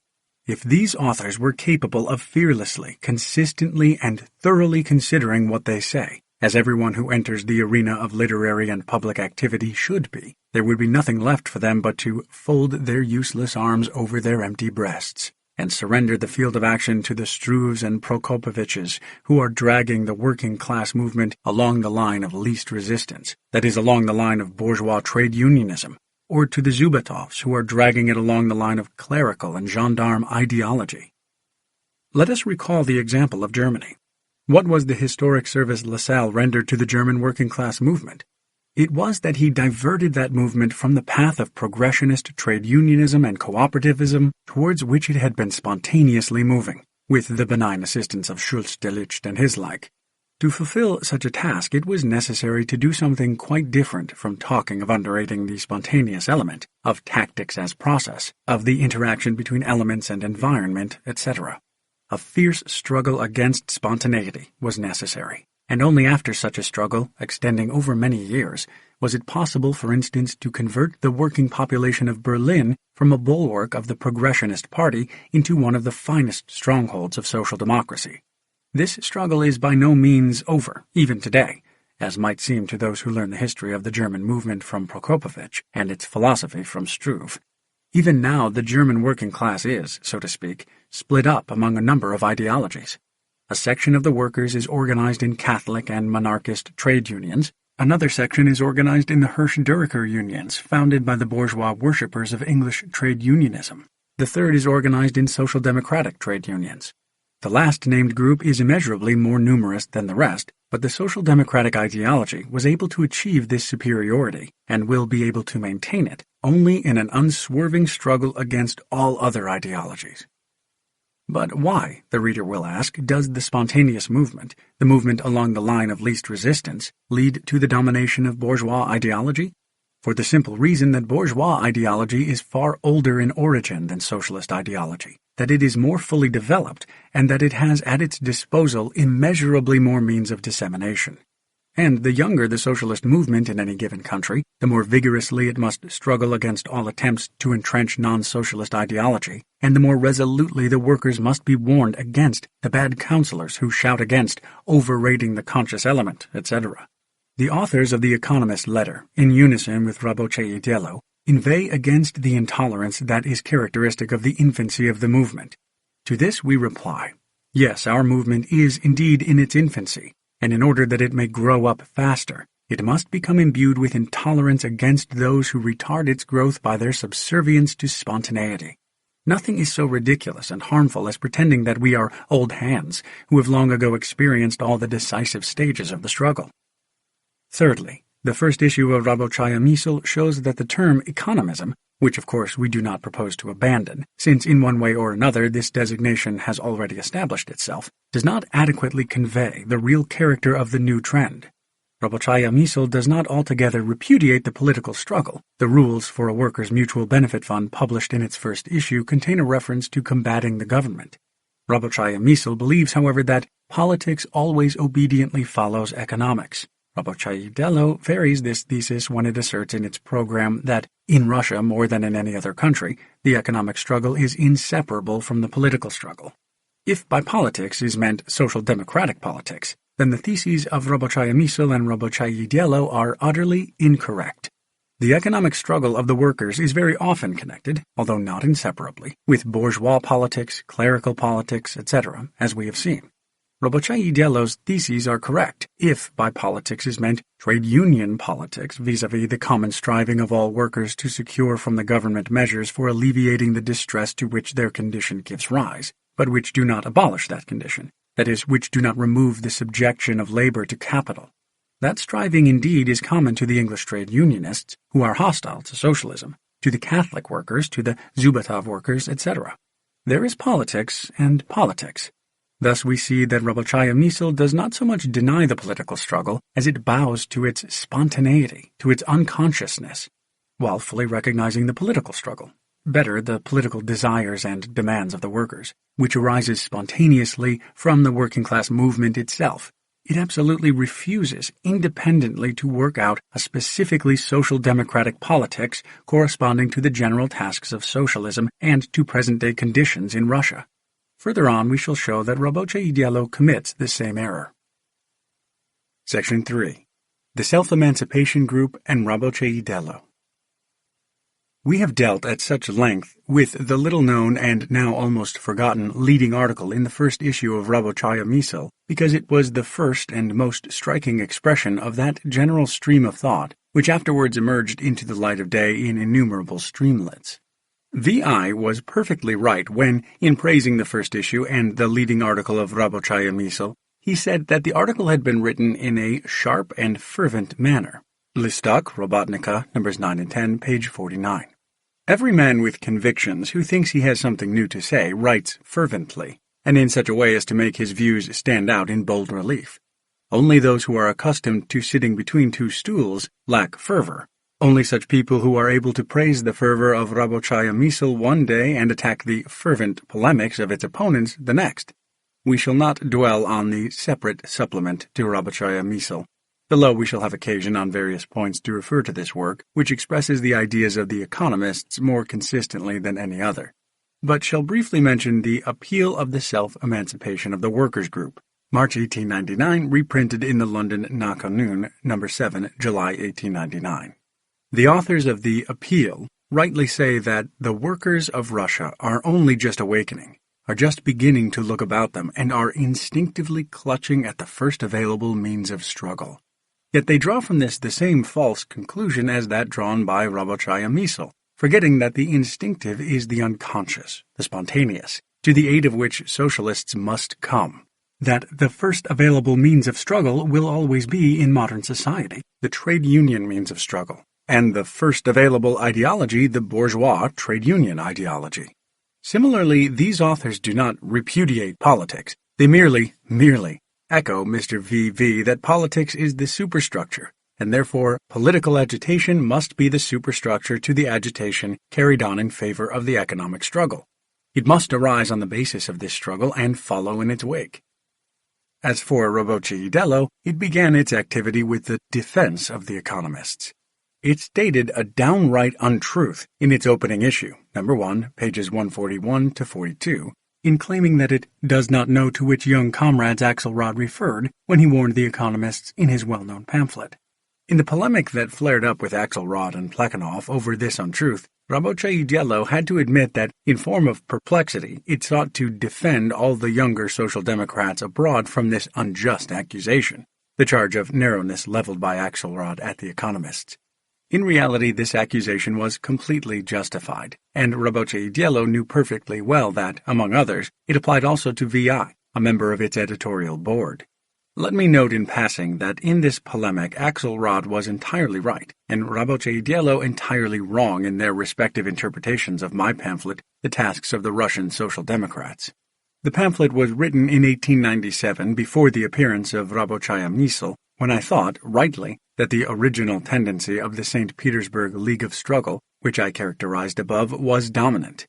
If these authors were capable of fearlessly, consistently, and thoroughly considering what they say, as everyone who enters the arena of literary and public activity should be, there would be nothing left for them but to fold their useless arms over their empty breasts, and surrender the field of action to the Struves and Prokopoviches, who are dragging the working-class movement along the line of least resistance, that is, along the line of bourgeois trade unionism, or to the Zubatovs, who are dragging it along the line of clerical and gendarme ideology. Let us recall the example of Germany. What was the historic service Lassalle rendered to the German working-class movement? It was that he diverted that movement from the path of progressionist trade unionism and cooperativism towards which it had been spontaneously moving, with the benign assistance of Schulz-Delitzsch and his like. To fulfill such a task, it was necessary to do something quite different from talking of underrating the spontaneous element, of tactics as process, of the interaction between elements and environment, etc. A fierce struggle against spontaneity was necessary. And only after such a struggle, extending over many years, was it possible, for instance, to convert the working population of Berlin from a bulwark of the Progressionist Party into one of the finest strongholds of social democracy. This struggle is by no means over, even today, as might seem to those who learn the history of the German movement from Prokopovich and its philosophy from Struve. Even now the German working class is, so to speak, split up among a number of ideologies. A section of the workers is organized in Catholic and monarchist trade unions. Another section is organized in the Hirsch-Dürreker unions, founded by the bourgeois worshippers of English trade unionism. The third is organized in social democratic trade unions. The last named group is immeasurably more numerous than the rest, but the social democratic ideology was able to achieve this superiority, and will be able to maintain it, only in an unswerving struggle against all other ideologies. But why, the reader will ask, does the spontaneous movement, the movement along the line of least resistance, lead to the domination of bourgeois ideology? For the simple reason that bourgeois ideology is far older in origin than socialist ideology, that it is more fully developed, and that it has at its disposal immeasurably more means of dissemination. And the younger the socialist movement in any given country, the more vigorously it must struggle against all attempts to entrench non-socialist ideology, and the more resolutely the workers must be warned against the bad counselors who shout against overrating the conscious element, etc. The authors of The Economist letter, in unison with Raboche Diello, inveigh against the intolerance that is characteristic of the infancy of the movement. To this we reply, yes, our movement is indeed in its infancy, and in order that it may grow up faster, it must become imbued with intolerance against those who retard its growth by their subservience to spontaneity. Nothing is so ridiculous and harmful as pretending that we are old hands who have long ago experienced all the decisive stages of the struggle. Thirdly, the first issue of Rabochaya Misl shows that the term economism, which of course we do not propose to abandon, since in one way or another this designation has already established itself, does not adequately convey the real character of the new trend. Rabochaya Misl does not altogether repudiate the political struggle. The rules for a workers' mutual benefit fund published in its first issue contain a reference to combating the government. Rabochaya Misl believes, however, that politics always obediently follows economics. Rabochaya varies this thesis when it asserts in its program that, in Russia more than in any other country, the economic struggle is inseparable from the political struggle. If by politics is meant social democratic politics, then the theses of Rabochaya Misl and Rabochaya are utterly incorrect. The economic struggle of the workers is very often connected, although not inseparably, with bourgeois politics, clerical politics, etc., as we have seen. Rabochaya theses are correct if by politics is meant trade union politics vis-à-vis the common striving of all workers to secure from the government measures for alleviating the distress to which their condition gives rise, but which do not abolish that condition, that is, which do not remove the subjection of labor to capital. That striving indeed is common to the English trade unionists, who are hostile to socialism, to the Catholic workers, to the Zubotov workers, etc. There is politics and politics. Thus we see that Rabochaya Misl does not so much deny the political struggle as it bows to its spontaneity, to its unconsciousness, while fully recognizing the political struggle. Better, the political desires and demands of the workers, which arises spontaneously from the working-class movement itself. It absolutely refuses independently to work out a specifically social democratic politics corresponding to the general tasks of socialism and to present-day conditions in Russia. Further on, we shall show that Rabochaya commits the same error. Section 3. The Self-Emancipation Group and Rabochaya. We have dealt at such length with the little-known and now almost forgotten leading article in the first issue of Rabochaya Misl because it was the first and most striking expression of that general stream of thought which afterwards emerged into the light of day in innumerable streamlets. V.I. was perfectly right when, in praising the first issue and the leading article of Rabochaya Misl, he said that the article had been written in a sharp and fervent manner. Listok, Robotnica, numbers 9 and 10, page 49. Every man with convictions who thinks he has something new to say writes fervently, and in such a way as to make his views stand out in bold relief. Only those who are accustomed to sitting between two stools lack fervor. Only such people who are able to praise the fervor of Rabochaya Misl one day and attack the fervent polemics of its opponents the next. We shall not dwell on the separate supplement to Rabochaya Misl. Below we shall have occasion on various points to refer to this work, which expresses the ideas of the economists more consistently than any other, but shall briefly mention the Appeal of the Self-Emancipation of the Workers' Group, March 1899, reprinted in the London Nakanun, No. 7, July 1899. The authors of the Appeal rightly say that the workers of Russia are only just awakening, are just beginning to look about them, and are instinctively clutching at the first available means of struggle. Yet they draw from this the same false conclusion as that drawn by Rabochaya Misl, forgetting that the instinctive is the unconscious, the spontaneous, to the aid of which socialists must come. That the first available means of struggle will always be, in modern society, the trade union means of struggle, and the first available ideology the bourgeois trade union ideology. Similarly, these authors do not repudiate politics. They merely echo Mr. V.V. that politics is the superstructure, and therefore political agitation must be the superstructure to the agitation carried on in favor of the economic struggle. It must arise on the basis of this struggle and follow in its wake. As for Rabochaya, it began its activity with the defense of the economists. It stated a downright untruth in its opening issue, number 1, pages 141 to 42, in claiming that it does not know to which young comrades Axelrod referred when he warned the economists in his well-known pamphlet. In the polemic that flared up with Axelrod and Plekhanov over this untruth, Rabochaya had to admit that, in form of perplexity, it sought to defend all the younger Social Democrats abroad from this unjust accusation, the charge of narrowness leveled by Axelrod at the economists. In reality, this accusation was completely justified, and Rabochaya knew perfectly well that, among others, it applied also to V.I., a member of its editorial board. Let me note in passing that in this polemic Axelrod was entirely right, and Rabochaya entirely wrong in their respective interpretations of my pamphlet, The Tasks of the Russian Social Democrats. The pamphlet was written in 1897 before the appearance of Rabochaya Misl, when I thought, rightly, that the original tendency of the St. Petersburg League of Struggle, which I characterized above, was dominant.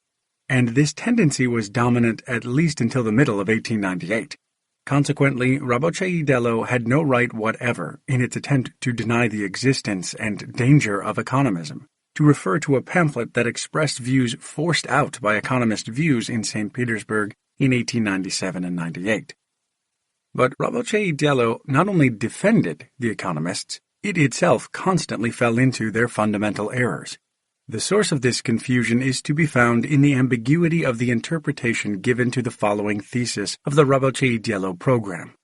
And this tendency was dominant at least until the middle of 1898. Consequently, Ravochei Delo had no right whatever, in its attempt to deny the existence and danger of economism, to refer to a pamphlet that expressed views forced out by economist views in St. Petersburg in 1897 and 98. But Ravochei Delo not only defended the economists, it itself constantly fell into their fundamental errors. The source of this confusion is to be found in the ambiguity of the interpretation given to the following thesis of the Ravochei Delo program.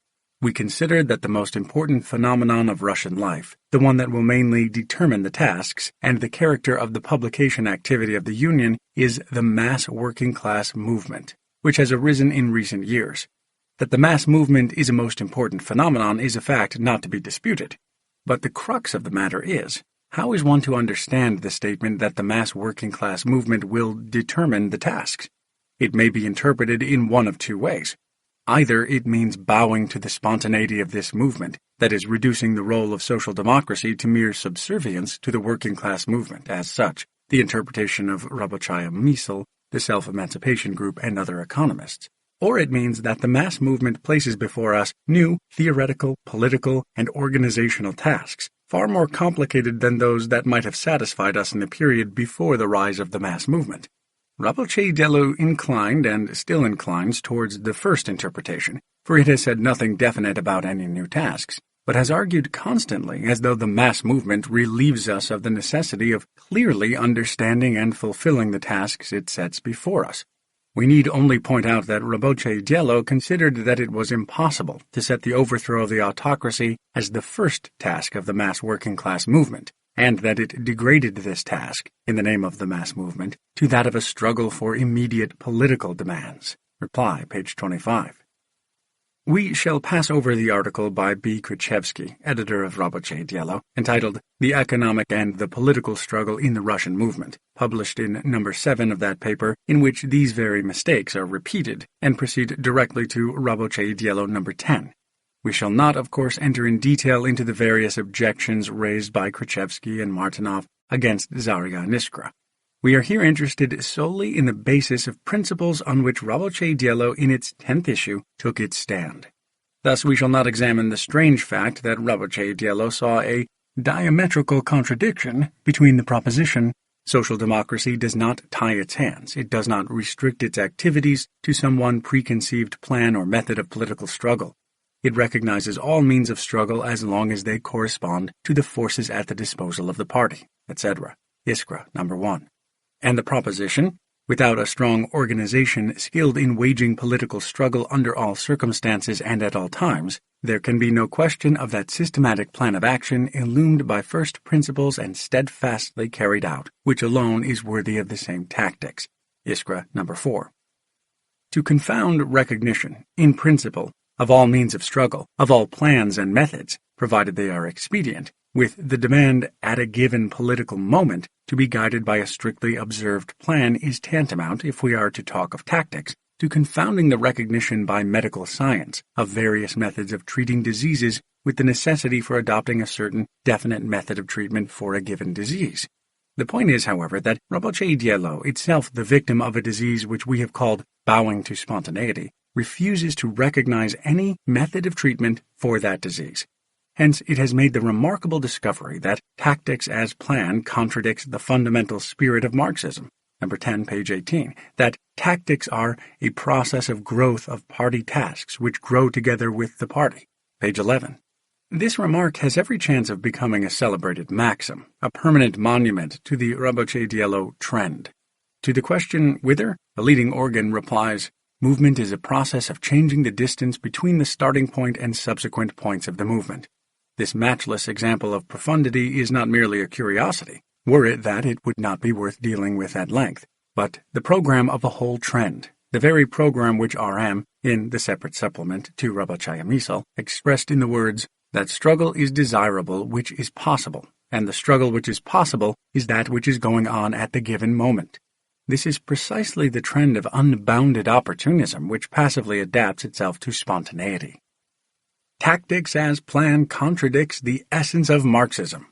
We considered that the most important phenomenon of Russian life, the one that will mainly determine the tasks and the character of the publication activity of the Union, is the mass working class movement, which has arisen in recent years. That the mass movement is a most important phenomenon is a fact not to be disputed. But the crux of the matter is, how is one to understand the statement that the mass working class movement will determine the tasks? It may be interpreted in one of two ways. Either it means bowing to the spontaneity of this movement, that is, reducing the role of social democracy to mere subservience to the working class movement as such, the interpretation of Ravochaya Mysl, the self-emancipation group, and other economists. Or it means that the mass movement places before us new theoretical, political, and organizational tasks, far more complicated than those that might have satisfied us in the period before the rise of the mass movement. Ravochei Delo inclined and still inclines towards the first interpretation, for it has said nothing definite about any new tasks, but has argued constantly as though the mass movement relieves us of the necessity of clearly understanding and fulfilling the tasks it sets before us. We need only point out that Ravochei Delo considered that it was impossible to set the overthrow of the autocracy as the first task of the mass working class movement, and that it degraded this task, in the name of the mass movement, to that of a struggle for immediate political demands. Reply, page 25. We shall pass over the article by B. Krichevsky, editor of Ravochei Delo, entitled The Economic and the Political Struggle in the Russian Movement, published in number 7 of that paper, in which these very mistakes are repeated, and proceed directly to Ravochei Delo number 10. We shall not, of course, enter in detail into the various objections raised by Krichevsky and Martinov against Zarya and Iskra. We are here interested solely in the basis of principles on which Ravochei Delo in its 10th issue took its stand. Thus we shall not examine the strange fact that Ravochei Delo saw a diametrical contradiction between the proposition, social democracy does not tie its hands, it does not restrict its activities to some one preconceived plan or method of political struggle. It recognizes all means of struggle as long as they correspond to the forces at the disposal of the party, etc. Iskra, number 1. And the proposition, without a strong organization skilled in waging political struggle under all circumstances and at all times, there can be no question of that systematic plan of action illumined by first principles and steadfastly carried out, which alone is worthy of the same tactics. Iskra, number 4. To confound recognition, in principle, of all means of struggle, of all plans and methods, provided they are expedient, with the demand at a given political moment to be guided by a strictly observed plan is tantamount, if we are to talk of tactics, to confounding the recognition by medical science of various methods of treating diseases with the necessity for adopting a certain definite method of treatment for a given disease. The point is, however, that Ravochei Delo, itself the victim of a disease which we have called bowing to spontaneity, refuses to recognize any method of treatment for that disease. Hence, it has made the remarkable discovery that tactics as plan contradicts the fundamental spirit of Marxism, number 10, page 18, that tactics are a process of growth of party tasks which grow together with the party, page 11. This remark has every chance of becoming a celebrated maxim, a permanent monument to the Ravochei Delo trend. To the question, whither, the leading organ replies, movement is a process of changing the distance between the starting point and subsequent points of the movement. This matchless example of profundity is not merely a curiosity. Were it that, it would not be worth dealing with at length, but the program of a whole trend, the very program which R.M., in the separate supplement to Ravochaya Mysl, expressed in the words, that struggle is desirable which is possible, and the struggle which is possible is that which is going on at the given moment. This is precisely the trend of unbounded opportunism which passively adapts itself to spontaneity. Tactics as plan contradicts the essence of Marxism.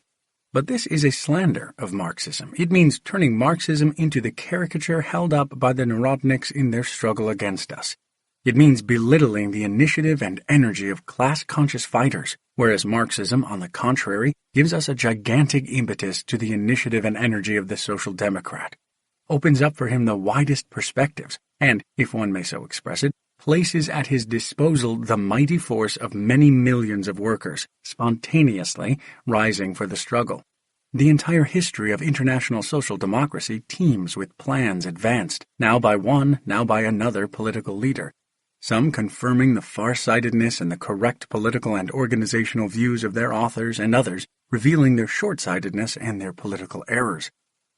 But this is a slander of Marxism. It means turning Marxism into the caricature held up by the Narodniks in their struggle against us. It means belittling the initiative and energy of class-conscious fighters, whereas Marxism, on the contrary, gives us a gigantic impetus to the initiative and energy of the social democrat, opens up for him the widest perspectives, and, if one may so express it, places at his disposal the mighty force of many millions of workers, spontaneously rising for the struggle. The entire history of international social democracy teems with plans advanced, now by one, now by another political leader, some confirming the far-sightedness and the correct political and organizational views of their authors, and others revealing their short-sightedness and their political errors.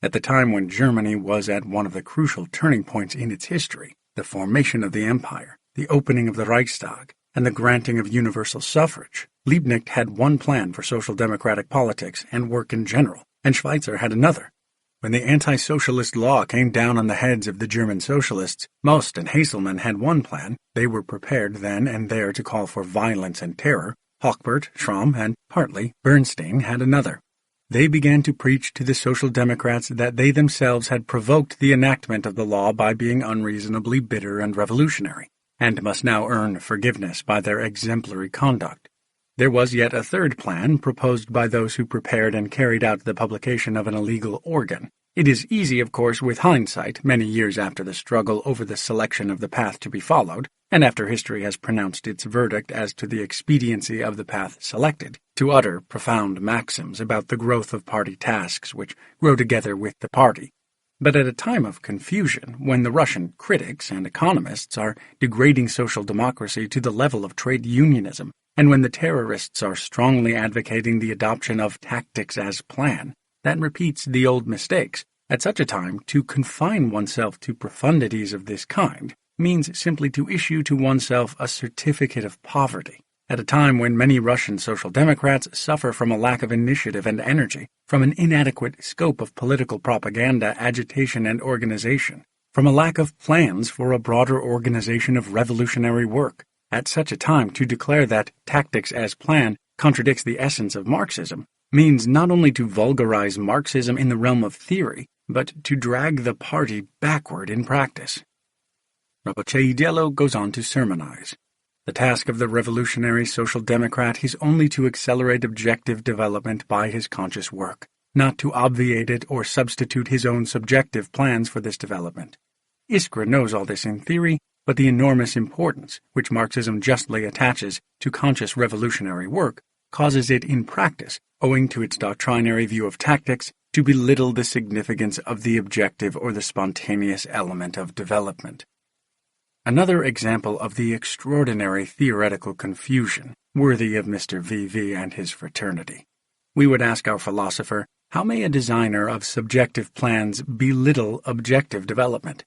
At the time when Germany was at one of the crucial turning points in its history, the formation of the empire, the opening of the Reichstag, and the granting of universal suffrage, Liebknecht had one plan for social democratic politics and work in general, and Schweitzer had another. When the anti-socialist law came down on the heads of the German socialists, Most and Hasselmann had one plan. They were prepared then and there to call for violence and terror. Hochbert, Schramm, and, partly, Bernstein had another. They began to preach to the Social Democrats that they themselves had provoked the enactment of the law by being unreasonably bitter and revolutionary, and must now earn forgiveness by their exemplary conduct. There was yet a third plan proposed by those who prepared and carried out the publication of an illegal organ. It is easy, of course, with hindsight, many years after the struggle over the selection of the path to be followed, and after history has pronounced its verdict as to the expediency of the path selected, to utter profound maxims about the growth of party tasks which grow together with the party. But at a time of confusion, when the Russian critics and economists are degrading social democracy to the level of trade unionism, and when the terrorists are strongly advocating the adoption of tactics as plan, that repeats the old mistakes. At such a time, to confine oneself to profundities of this kind means simply to issue to oneself a certificate of poverty. At a time when many Russian social democrats suffer from a lack of initiative and energy, from an inadequate scope of political propaganda, agitation, and organization, from a lack of plans for a broader organization of revolutionary work, at such a time to declare that tactics as plan contradicts the essence of Marxism means not only to vulgarize Marxism in the realm of theory, but to drag the party backward in practice. Raboceidello goes on to sermonize. The task of the revolutionary social democrat is only to accelerate objective development by his conscious work, not to obviate it or substitute his own subjective plans for this development. Iskra knows all this in theory, but the enormous importance which Marxism justly attaches to conscious revolutionary work causes it in practice, owing to its doctrinary view of tactics, to belittle the significance of the objective or the spontaneous element of development. Another example of the extraordinary theoretical confusion worthy of Mr. V.V. and his fraternity. We would ask our philosopher, how may a designer of subjective plans belittle objective development?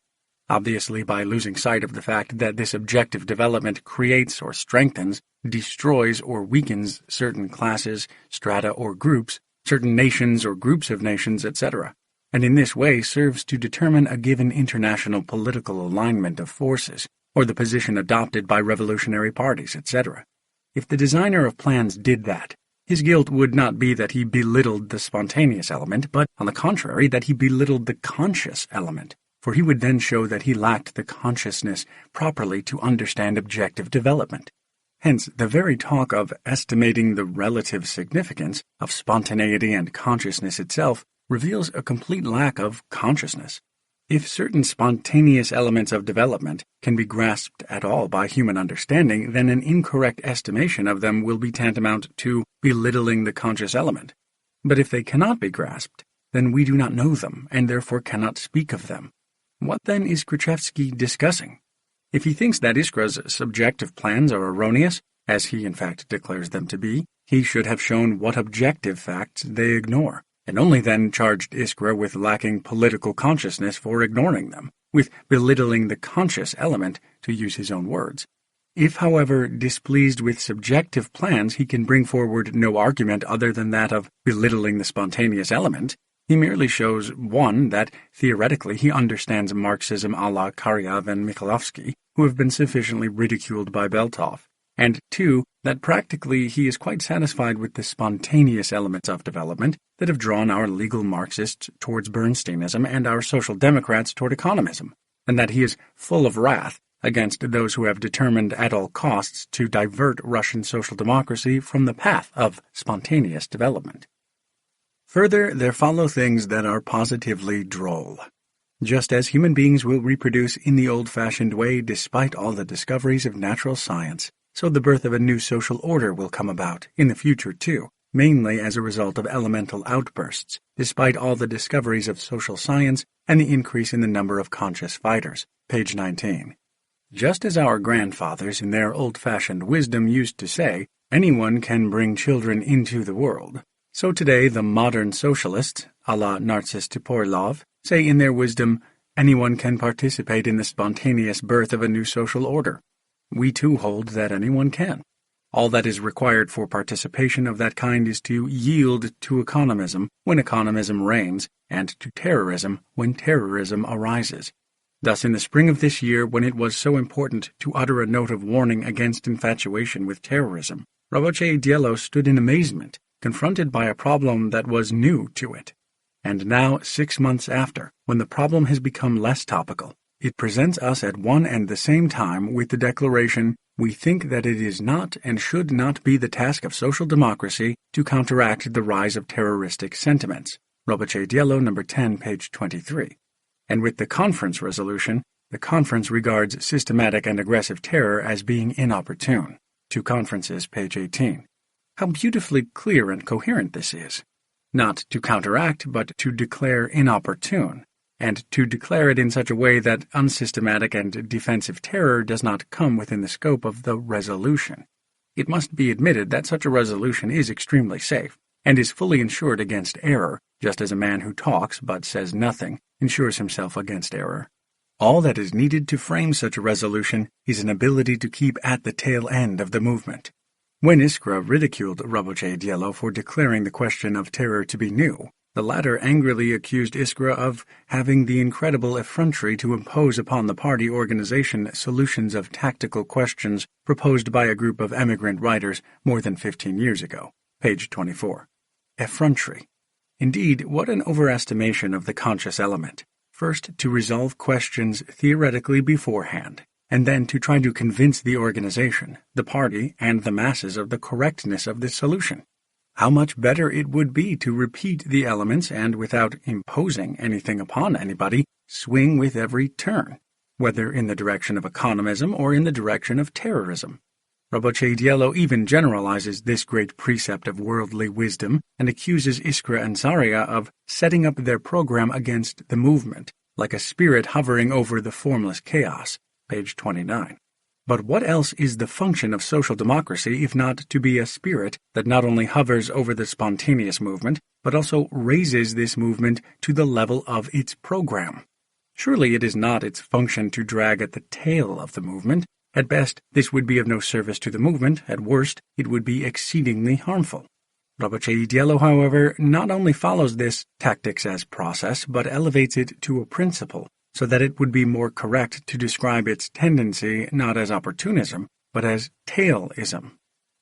Obviously by losing sight of the fact that this objective development creates or strengthens, destroys or weakens certain classes, strata or groups, certain nations or groups of nations, etc., and in this way serves to determine a given international political alignment of forces, or the position adopted by revolutionary parties, etc. If the designer of plans did that, his guilt would not be that he belittled the spontaneous element, but, on the contrary, that he belittled the conscious element, for he would then show that he lacked the consciousness properly to understand objective development. Hence, the very talk of estimating the relative significance of spontaneity and consciousness itself reveals a complete lack of consciousness. If certain spontaneous elements of development can be grasped at all by human understanding, then an incorrect estimation of them will be tantamount to belittling the conscious element. But if they cannot be grasped, then we do not know them, and therefore cannot speak of them. What then is Krzyzewski discussing? If he thinks that Iskra's subjective plans are erroneous, as he in fact declares them to be, he should have shown what objective facts they ignore, and only then charged Iskra with lacking political consciousness for ignoring them, with belittling the conscious element, to use his own words. If, however, displeased with subjective plans, he can bring forward no argument other than that of belittling the spontaneous element, he merely shows, 1, that theoretically he understands Marxism a la Karyev and Mikhailovsky, who have been sufficiently ridiculed by Beltov, and 2, that practically he is quite satisfied with the spontaneous elements of development that have drawn our legal Marxists towards Bernsteinism and our social democrats toward economism, and that he is full of wrath against those who have determined at all costs to divert Russian social democracy from the path of spontaneous development. Further, there follow things that are positively droll. Just as human beings will reproduce in the old-fashioned way despite all the discoveries of natural science, so the birth of a new social order will come about in the future too, mainly as a result of elemental outbursts, despite all the discoveries of social science and the increase in the number of conscious fighters. Page 19. Just as our grandfathers in their old-fashioned wisdom used to say, anyone can bring children into the world, so today the modern socialists, a la Narcissus Tiporilov, say in their wisdom, anyone can participate in the spontaneous birth of a new social order. We too hold that anyone can. All that is required for participation of that kind is to yield to economism when economism reigns, and to terrorism when terrorism arises. Thus, in the spring of this year, when it was so important to utter a note of warning against infatuation with terrorism, Roboche Diello stood in amazement, confronted by a problem that was new to it. And now, 6 months after, when the problem has become less topical, it presents us at one and the same time with the declaration, we think that it is not and should not be the task of social democracy to counteract the rise of terroristic sentiments. Roboche Diello, number 10, page 23. And with the conference resolution, the conference regards systematic and aggressive terror as being inopportune. 2 Conferences, page 18. How beautifully clear and coherent this is. Not to counteract, but to declare inopportune, and to declare it in such a way that unsystematic and defensive terror does not come within the scope of the resolution. It must be admitted that such a resolution is extremely safe, and is fully insured against error, just as a man who talks but says nothing insures himself against error. All that is needed to frame such a resolution is an ability to keep at the tail end of the movement. When Iskra ridiculed Roboche Diello for declaring the question of terror to be new, the latter angrily accused Iskra of having the incredible effrontery to impose upon the party organization solutions of tactical questions proposed by a group of emigrant writers more than 15 years ago. Page 24. Effrontery. Indeed, what an overestimation of the conscious element. First, to resolve questions theoretically beforehand, and then to try to convince the organization, the party, and the masses of the correctness of this solution. How much better it would be to repeat the elements and, without imposing anything upon anybody, swing with every turn, whether in the direction of economism or in the direction of terrorism. Roboche Diello even generalizes this great precept of worldly wisdom and accuses Iskra and Zaria of setting up their program against the movement, like a spirit hovering over the formless chaos. Page 29. But what else is the function of social democracy if not to be a spirit that not only hovers over the spontaneous movement, but also raises this movement to the level of its program? Surely it is not its function to drag at the tail of the movement. At best, this would be of no service to the movement. At worst, it would be exceedingly harmful. Roboche Diello, however, not only follows this tactics as process, but elevates it to a principle, so that it would be more correct to describe its tendency not as opportunism, but as tailism.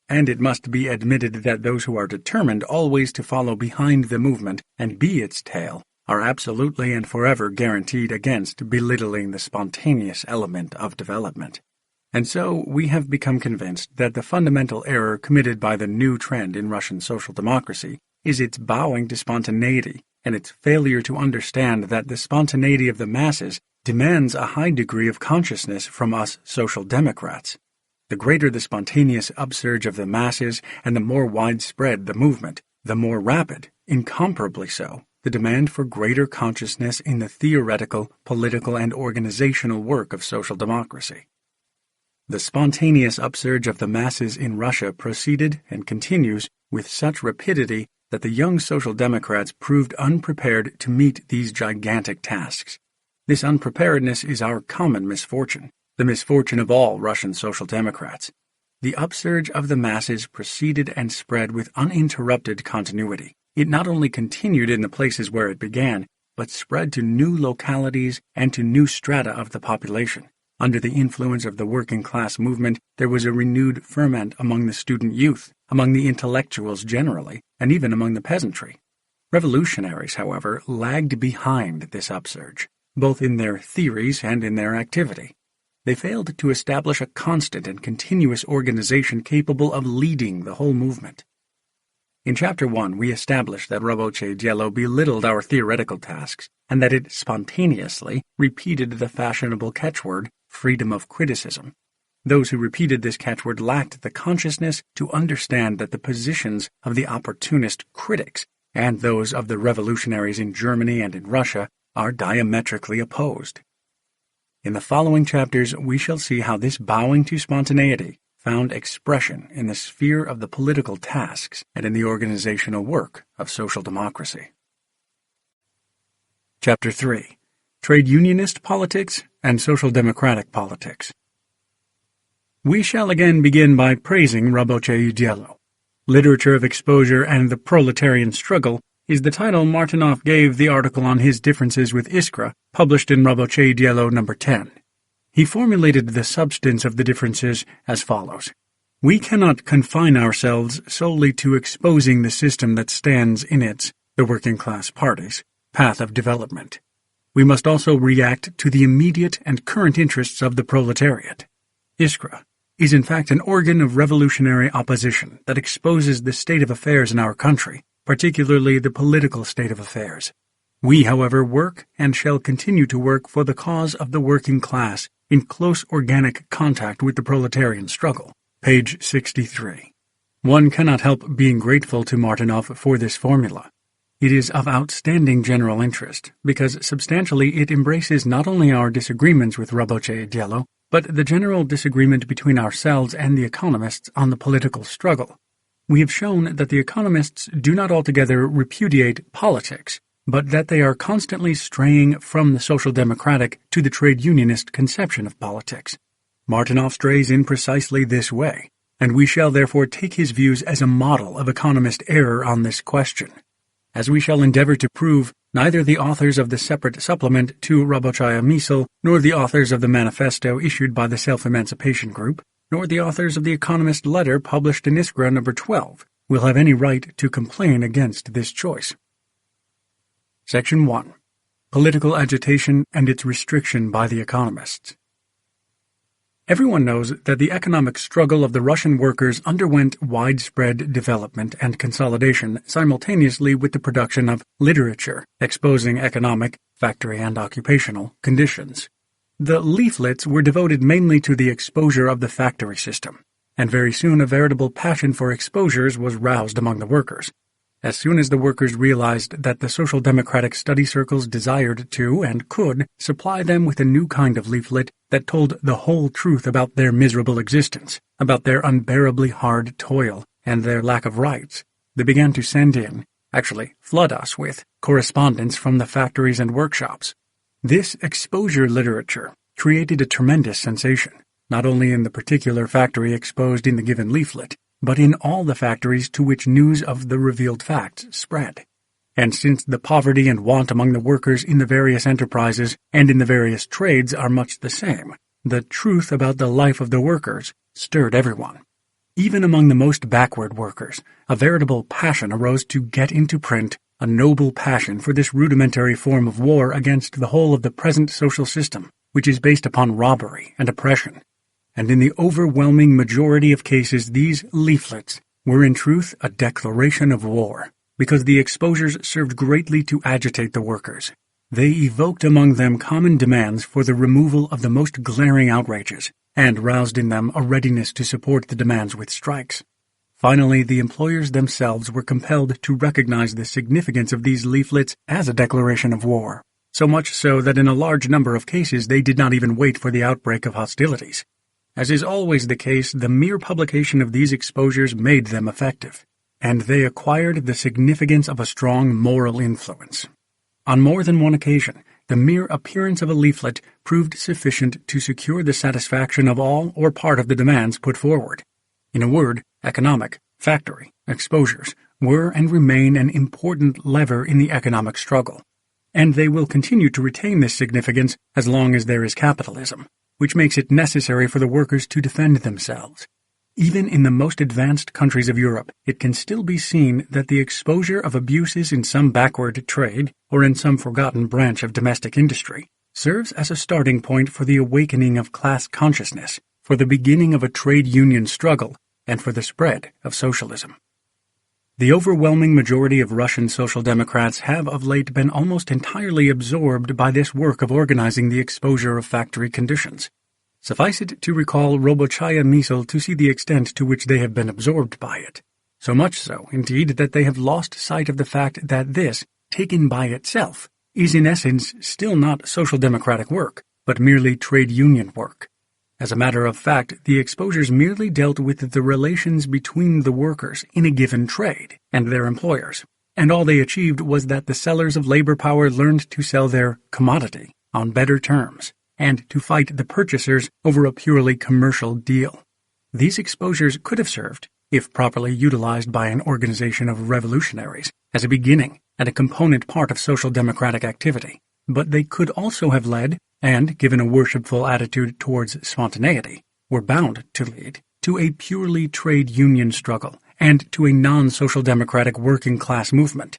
And it must be admitted that those who are determined always to follow behind the movement and be its tail are absolutely and forever guaranteed against belittling the spontaneous element of development. And so we have become convinced that the fundamental error committed by the new trend in Russian social democracy is its bowing to spontaneity, and its failure to understand that the spontaneity of the masses demands a high degree of consciousness from us social democrats. The greater the spontaneous upsurge of the masses and the more widespread the movement, the more rapid, incomparably so, the demand for greater consciousness in the theoretical, political, and organizational work of social democracy. The spontaneous upsurge of the masses in Russia proceeded and continues with such rapidity that the young social democrats proved unprepared to meet these gigantic tasks. This unpreparedness is our common misfortune, the misfortune of all Russian social democrats. The upsurge of the masses proceeded and spread with uninterrupted continuity. It not only continued in the places where it began, but spread to new localities and to new strata of the population. Under the influence of the working class movement, there was a renewed ferment among the student youth, among the intellectuals generally, and even among the peasantry. Revolutionaries, however, lagged behind this upsurge, both in their theories and in their activity. They failed to establish a constant and continuous organization capable of leading the whole movement. In Chapter 1, we established that Roboche Diallo belittled our theoretical tasks, and that it spontaneously repeated the fashionable catchword, freedom of criticism. Those who repeated this catchword lacked the consciousness to understand that the positions of the opportunist critics and those of the revolutionaries in Germany and in Russia are diametrically opposed. In the following chapters, we shall see how this bowing to spontaneity found expression in the sphere of the political tasks and in the organizational work of social democracy. Chapter 3. Trade Unionist Politics and Social Democratic Politics. We shall again begin by praising Roboche Diallo. Literature of Exposure and the Proletarian Struggle is the title Martinov gave the article on his differences with Iskra, published in Roboche Diallo No. 10. He formulated the substance of the differences as follows. We cannot confine ourselves solely to exposing the system that stands in its, the working class parties, path of development. We must also react to the immediate and current interests of the proletariat. Iskra is in fact an organ of revolutionary opposition that exposes the state of affairs in our country, particularly the political state of affairs. We, however, work and shall continue to work for the cause of the working class in close organic contact with the proletarian struggle. Page 63. One cannot help being grateful to Martinov for this formula. It is of outstanding general interest, because substantially it embraces not only our disagreements with Roboche Diallo, but the general disagreement between ourselves and the economists on the political struggle. We have shown that the economists do not altogether repudiate politics, but that they are constantly straying from the social democratic to the trade unionist conception of politics. Martinov strays in precisely this way, and we shall therefore take his views as a model of economist error on this question. As we shall endeavor to prove, neither the authors of the separate supplement to Rabochaya Misl, nor the authors of the manifesto issued by the Self-Emancipation Group, nor the authors of the Economist letter published in Iskra No. 12, will have any right to complain against this choice. Section 1. Political agitation and its restriction by the economists. Everyone knows that the economic struggle of the Russian workers underwent widespread development and consolidation simultaneously with the production of literature exposing economic, factory, and occupational conditions. The leaflets were devoted mainly to the exposure of the factory system, and very soon a veritable passion for exposures was roused among the workers. As soon as the workers realized that the social democratic study circles desired to and could supply them with a new kind of leaflet that told the whole truth about their miserable existence, about their unbearably hard toil, and their lack of rights, they began to send in, actually flood us with, correspondence from the factories and workshops. This exposure literature created a tremendous sensation, not only in the particular factory exposed in the given leaflet, but in all the factories to which news of the revealed facts spread. And since the poverty and want among the workers in the various enterprises and in the various trades are much the same, the truth about the life of the workers stirred everyone. Even among the most backward workers, a veritable passion arose to get into print a noble passion for this rudimentary form of war against the whole of the present social system, which is based upon robbery and oppression. And in the overwhelming majority of cases these leaflets were in truth a declaration of war, because the exposures served greatly to agitate the workers. They evoked among them common demands for the removal of the most glaring outrages, and roused in them a readiness to support the demands with strikes. Finally, the employers themselves were compelled to recognize the significance of these leaflets as a declaration of war, so much so that in a large number of cases they did not even wait for the outbreak of hostilities. As is always the case, the mere publication of these exposures made them effective, and they acquired the significance of a strong moral influence. On more than one occasion, the mere appearance of a leaflet proved sufficient to secure the satisfaction of all or part of the demands put forward. In a word, economic, factory, exposures were and remain an important lever in the economic struggle, and they will continue to retain this significance as long as there is capitalism. which makes it necessary for the workers to defend themselves. Even in the most advanced countries of Europe, it can still be seen that the exposure of abuses in some backward trade or in some forgotten branch of domestic industry serves as a starting point for the awakening of class consciousness, for the beginning of a trade union struggle, and for the spread of socialism. The overwhelming majority of Russian Social Democrats have of late been almost entirely absorbed by this work of organizing the exposure of factory conditions. Suffice it to recall Robochaya Misl to see the extent to which they have been absorbed by it. So much so, indeed, that they have lost sight of the fact that this, taken by itself, is in essence still not social democratic work, but merely trade union work. As a matter of fact, the exposures merely dealt with the relations between the workers in a given trade and their employers, and all they achieved was that the sellers of labor power learned to sell their commodity on better terms, and to fight the purchasers over a purely commercial deal. These exposures could have served, if properly utilized by an organization of revolutionaries, as a beginning and a component part of social democratic activity, but they could also have led, and, given a worshipful attitude towards spontaneity, were bound to lead to a purely trade union struggle and to a non-social democratic working class movement.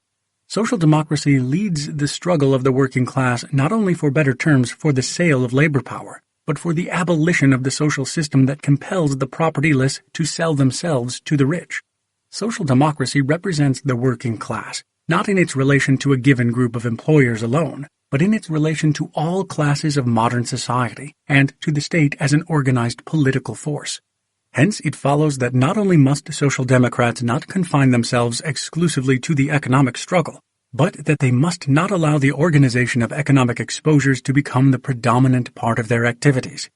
Social democracy leads the struggle of the working class not only for better terms for the sale of labor power, but for the abolition of the social system that compels the propertyless to sell themselves to the rich. Social democracy represents the working class, not in its relation to a given group of employers alone, but in its relation to all classes of modern society and to the state as an organized political force. Hence, it follows that not only must social democrats not confine themselves exclusively to the economic struggle, but that they must not allow the organization of economic exposures to become the predominant part of their activities.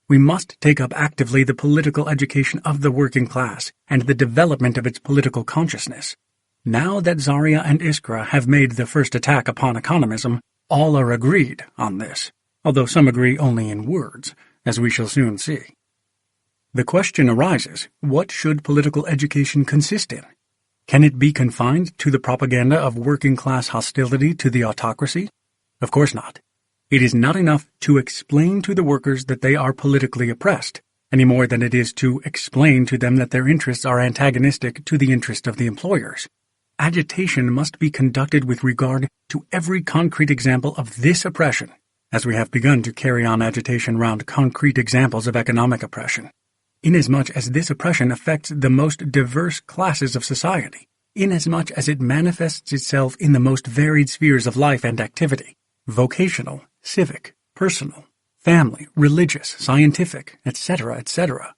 We must take up actively the political education of the working class and the development of its political consciousness. Now that Zarya and Iskra have made the first attack upon economism, all are agreed on this, although some agree only in words, as we shall soon see. The question arises, what should political education consist in? Can it be confined to the propaganda of working-class hostility to the autocracy? Of course not. It is not enough to explain to the workers that they are politically oppressed, any more than it is to explain to them that their interests are antagonistic to the interest of the employers. Agitation must be conducted with regard to every concrete example of this oppression, as we have begun to carry on agitation round concrete examples of economic oppression. Inasmuch as this oppression affects the most diverse classes of society, inasmuch as it manifests itself in the most varied spheres of life and activity, vocational, civic, personal, family, religious, scientific, etc., etc.,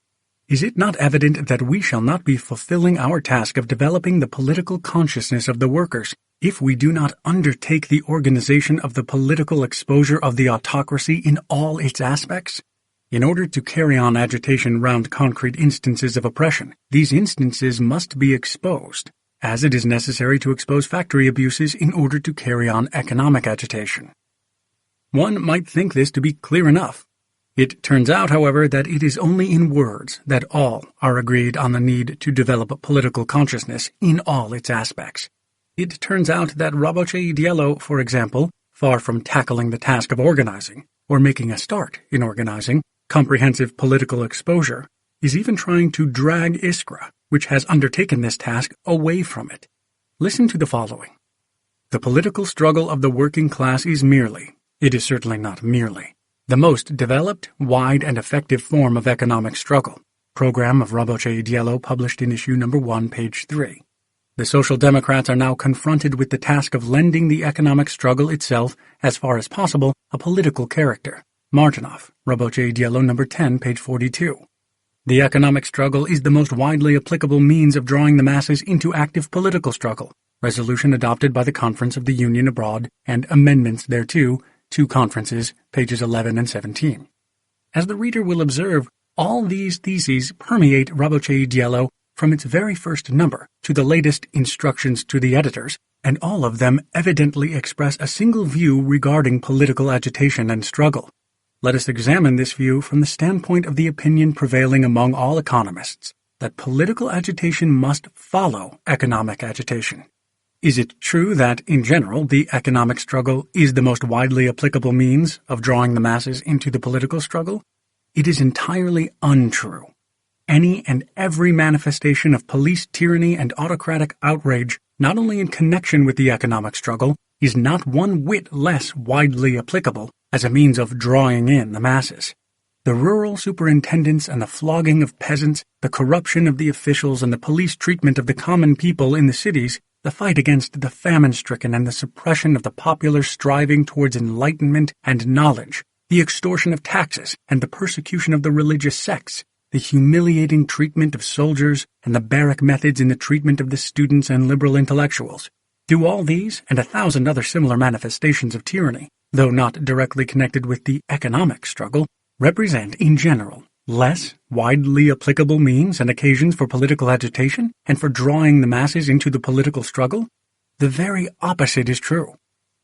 is it not evident that we shall not be fulfilling our task of developing the political consciousness of the workers if we do not undertake the organization of the political exposure of the autocracy in all its aspects? In order to carry on agitation round concrete instances of oppression, these instances must be exposed, as it is necessary to expose factory abuses in order to carry on economic agitation. One might think this to be clear enough. It turns out, however, that it is only in words that all are agreed on the need to develop political consciousness in all its aspects. It turns out that Rabotchi Diallo, for example, far from tackling the task of organizing, or making a start in organizing, comprehensive political exposure, is even trying to drag Iskra, which has undertaken this task, away from it. Listen to the following. The political struggle of the working class is merely, it is certainly not merely, the most developed, wide, and effective form of economic struggle. Program of Rabotchi Diallo, published in issue number 1, page 3. The Social Democrats are now confronted with the task of lending the economic struggle itself, as far as possible, a political character. Martinov, Rabotchi Diallo, number 10, page 42. The economic struggle is the most widely applicable means of drawing the masses into active political struggle. Resolution adopted by the Conference of the Union Abroad and amendments thereto, 2 conferences, pages 11 and 17. As the reader will observe, all these theses permeate Rabotchi Diallo from its very first number to the latest instructions to the editors, and all of them evidently express a single view regarding political agitation and struggle. Let us examine this view from the standpoint of the opinion prevailing among all economists, that political agitation must follow economic agitation. Is it true that, in general, the economic struggle is the most widely applicable means of drawing the masses into the political struggle? It is entirely untrue. Any and every manifestation of police tyranny and autocratic outrage, not only in connection with the economic struggle, is not one whit less widely applicable as a means of drawing in the masses. The rural superintendents and the flogging of peasants, the corruption of the officials and the police treatment of the common people in the cities, the fight against the famine-stricken and the suppression of the popular striving towards enlightenment and knowledge, the extortion of taxes and the persecution of the religious sects, the humiliating treatment of soldiers and the barrack methods in the treatment of the students and liberal intellectuals. Do all these and 1,000 other similar manifestations of tyranny, though not directly connected with the economic struggle, represent, in general, less widely applicable means and occasions for political agitation and for drawing the masses into the political struggle? The very opposite is true.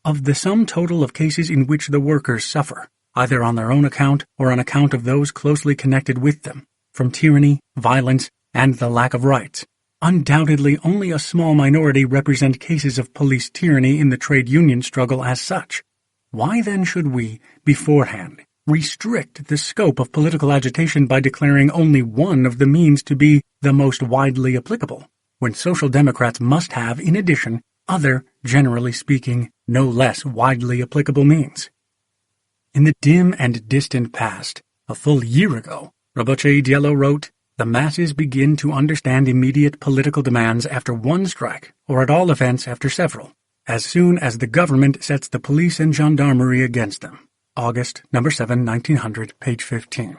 Of the sum total of cases in which the workers suffer, either on their own account or on account of those closely connected with them, from tyranny, violence, and the lack of rights, undoubtedly only a small minority represent cases of police tyranny in the trade union struggle as such. Why then should we, beforehand, restrict the scope of political agitation by declaring only one of the means to be the most widely applicable, when Social Democrats must have, in addition, other, generally speaking, no less widely applicable means? In the dim and distant past, a full year ago, Roboche Diallo wrote, "The masses begin to understand immediate political demands after one strike, or at all events after several, as soon as the government sets the police and gendarmerie against them." August, number 7, 1900, page 15.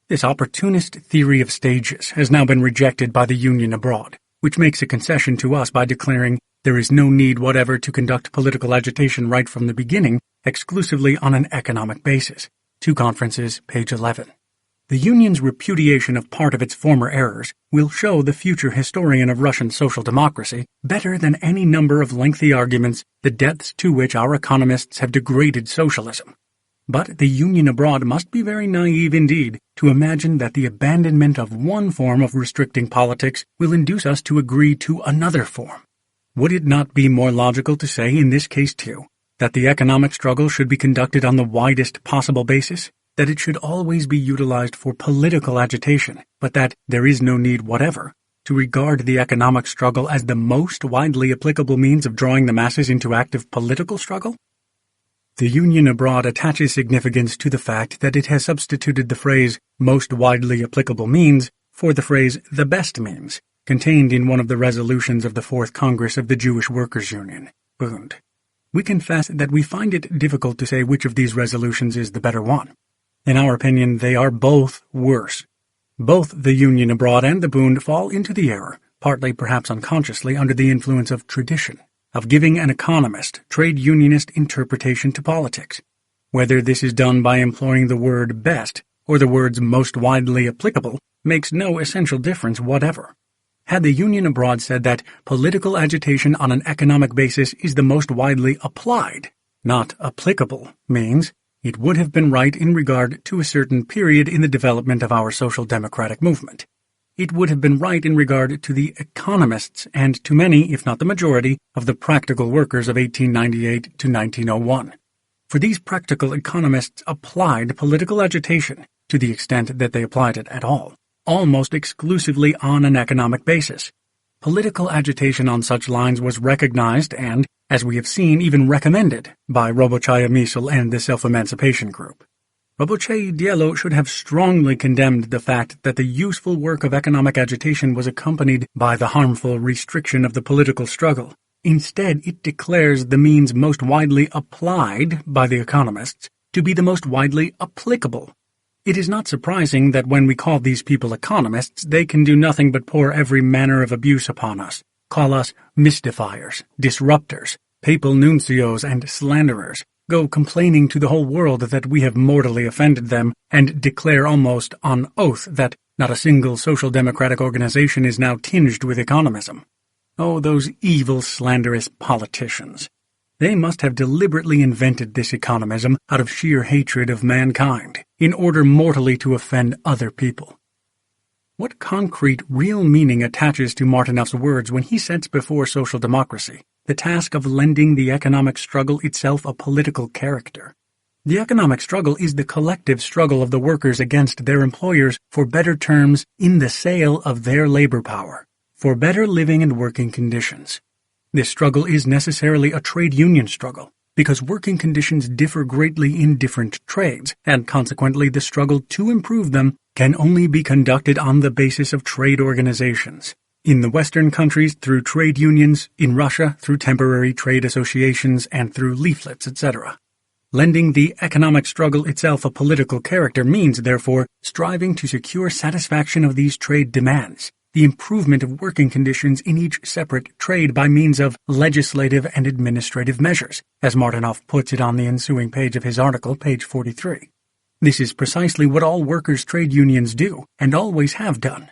This opportunist theory of stages has now been rejected by the Union abroad, which makes a concession to us by declaring there is no need whatever to conduct political agitation right from the beginning, exclusively on an economic basis. 2 Conferences, page 11. The Union's repudiation of part of its former errors will show the future historian of Russian social democracy better than any number of lengthy arguments the depths to which our economists have degraded socialism. But the Union abroad must be very naive indeed to imagine that the abandonment of one form of restricting politics will induce us to agree to another form. Would it not be more logical to say in this case too, that the economic struggle should be conducted on the widest possible basis, that it should always be utilized for political agitation, but that there is no need whatever to regard the economic struggle as the most widely applicable means of drawing the masses into active political struggle? The Union abroad attaches significance to the fact that it has substituted the phrase most widely applicable means for the phrase the best means, contained in one of the resolutions of the 4th Congress of the Jewish Workers' Union, Bund. We confess that we find it difficult to say which of these resolutions is the better one. In our opinion, they are both worse. Both the Union abroad and the Bund fall into the error, partly perhaps unconsciously under the influence of tradition, of giving an economist, trade unionist interpretation to politics. Whether this is done by employing the word best or the words most widely applicable makes no essential difference whatever. Had the Union abroad said that political agitation on an economic basis is the most widely applied, not applicable, means, it would have been right in regard to a certain period in the development of our social democratic movement. It would have been right in regard to the economists and to many, if not the majority, of the practical workers of 1898 to 1901. For these practical economists applied political agitation, to the extent that they applied it at all, almost exclusively on an economic basis. Political agitation on such lines was recognized and, as we have seen, even recommended by Robochaya Misl and the Self-Emancipation Group. Roboche Diallo should have strongly condemned the fact that the useful work of economic agitation was accompanied by the harmful restriction of the political struggle. Instead, it declares the means most widely applied by the economists to be the most widely applicable. It is not surprising that when we call these people economists, they can do nothing but pour every manner of abuse upon us, call us mystifiers, disruptors, papal nuncios, and slanderers, go complaining to the whole world that we have mortally offended them, and declare almost on oath that not a single social democratic organization is now tinged with economism. Oh, those evil, slanderous politicians! They must have deliberately invented this economism out of sheer hatred of mankind, in order mortally to offend other people. What concrete, real meaning attaches to Martinov's words when he sets before social democracy the task of lending the economic struggle itself a political character? The economic struggle is the collective struggle of the workers against their employers for better terms in the sale of their labor power, for better living and working conditions. This struggle is necessarily a trade union struggle, because working conditions differ greatly in different trades, and consequently the struggle to improve them can only be conducted on the basis of trade organizations. In the Western countries through trade unions, in Russia through temporary trade associations and through leaflets, etc. Lending the economic struggle itself a political character means, therefore, striving to secure satisfaction of these trade demands, the improvement of working conditions in each separate trade by means of legislative and administrative measures, as Martinoff puts it on the ensuing page of his article, page 43. This is precisely what all workers' trade unions do, and always have done.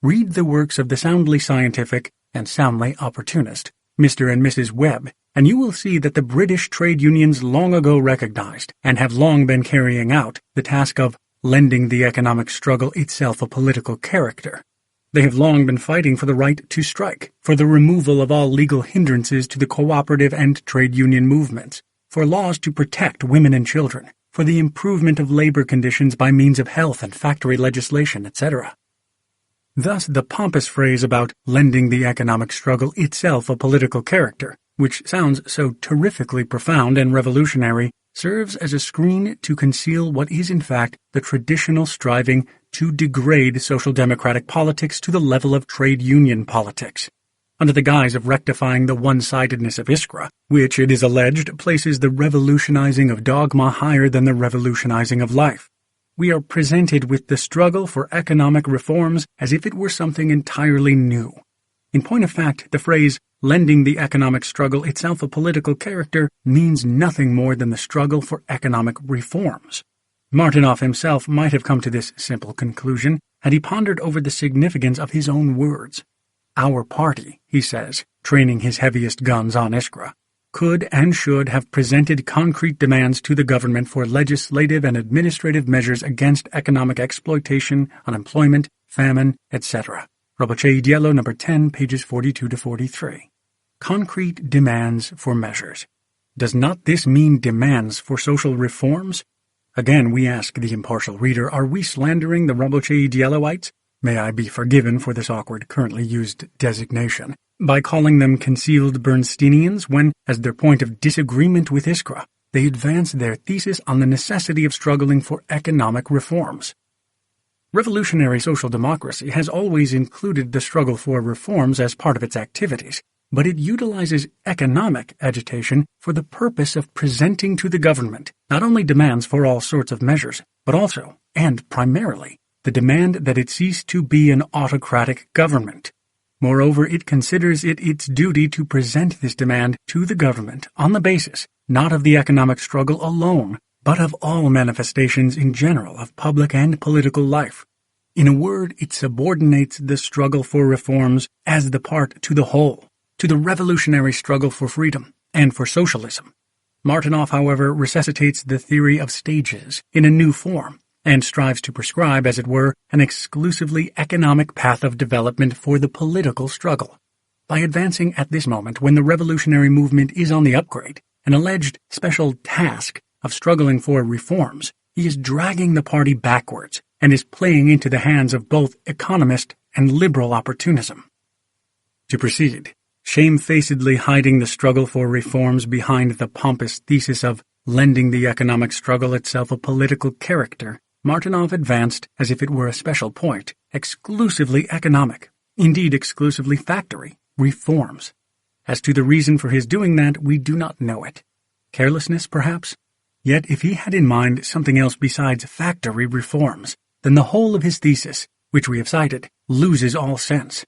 Read the works of the soundly scientific and soundly opportunist Mr. and Mrs. Webb, and you will see that the British trade unions long ago recognized, and have long been carrying out, the task of lending the economic struggle itself a political character. They have long been fighting for the right to strike, for the removal of all legal hindrances to the cooperative and trade union movements, for laws to protect women and children, for the improvement of labor conditions by means of health and factory legislation, etc. Thus, the pompous phrase about lending the economic struggle itself a political character, which sounds so terrifically profound and revolutionary, serves as a screen to conceal what is in fact the traditional striving to degrade social democratic politics to the level of trade union politics, under the guise of rectifying the one-sidedness of Iskra, which, it is alleged, places the revolutionizing of dogma higher than the revolutionizing of life. We are presented with the struggle for economic reforms as if it were something entirely new. In point of fact, the phrase, lending the economic struggle itself a political character, means nothing more than the struggle for economic reforms. Martinoff himself might have come to this simple conclusion had he pondered over the significance of his own words. Our party, he says, training his heaviest guns on Iskra, could and should have presented concrete demands to the government for legislative and administrative measures against economic exploitation, unemployment, famine, etc. Roboche Diello, number 10, pages 42 to 43. Concrete demands for measures. Does not this mean demands for social reforms? Again, we ask the impartial reader, are we slandering the Roboche Dielloites? May I be forgiven for this awkward currently used designation, by calling them concealed Bernsteinians when, as their point of disagreement with Iskra, they advance their thesis on the necessity of struggling for economic reforms. Revolutionary social democracy has always included the struggle for reforms as part of its activities, but it utilizes economic agitation for the purpose of presenting to the government not only demands for all sorts of measures, but also, and primarily, the demand that it cease to be an autocratic government. Moreover, it considers it its duty to present this demand to the government on the basis not of the economic struggle alone, but of all manifestations in general of public and political life. In a word, it subordinates the struggle for reforms as the part to the whole, to the revolutionary struggle for freedom and for socialism. Martinoff, however, resuscitates the theory of stages in a new form, and strives to prescribe, as it were, an exclusively economic path of development for the political struggle. By advancing at this moment when the revolutionary movement is on the upgrade, an alleged special task of struggling for reforms, he is dragging the party backwards and is playing into the hands of both economist and liberal opportunism. To proceed, shamefacedly hiding the struggle for reforms behind the pompous thesis of lending the economic struggle itself a political character, Martinoff advanced, as if it were a special point, exclusively economic, indeed exclusively factory, reforms. As to the reason for his doing that, we do not know it. Carelessness, perhaps? Yet if he had in mind something else besides factory reforms, then the whole of his thesis, which we have cited, loses all sense.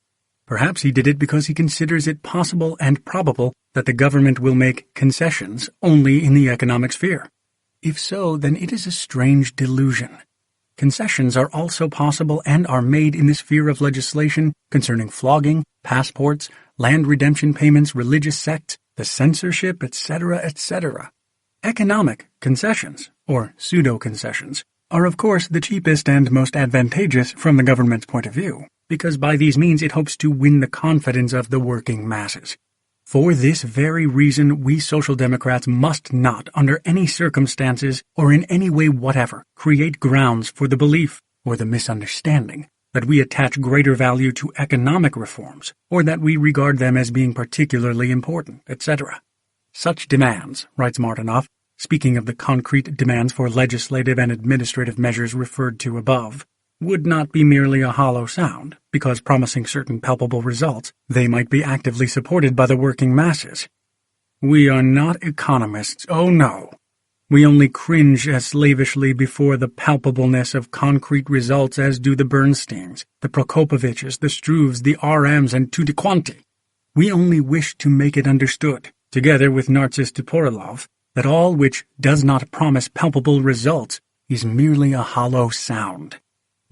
Perhaps he did it because he considers it possible and probable that the government will make concessions only in the economic sphere. If so, then it is a strange delusion. Concessions are also possible and are made in the sphere of legislation concerning flogging, passports, land redemption payments, religious sects, the censorship, etc., etc. Economic concessions, or pseudo-concessions, are of course the cheapest and most advantageous from the government's point of view, because by these means it hopes to win the confidence of the working masses. For this very reason, we Social Democrats must not, under any circumstances or in any way whatever, create grounds for the belief or the misunderstanding that we attach greater value to economic reforms or that we regard them as being particularly important, etc. Such demands, writes Martinoff, speaking of the concrete demands for legislative and administrative measures referred to above, would not be merely a hollow sound, because promising certain palpable results, they might be actively supported by the working masses. We are not economists, oh no. We only cringe as slavishly before the palpableness of concrete results as do the Bernsteins, the Prokopoviches, the Struves, the RMs, and tutti quanti. We only wish to make it understood, together with Narcis Toporilov, that all which does not promise palpable results is merely a hollow sound.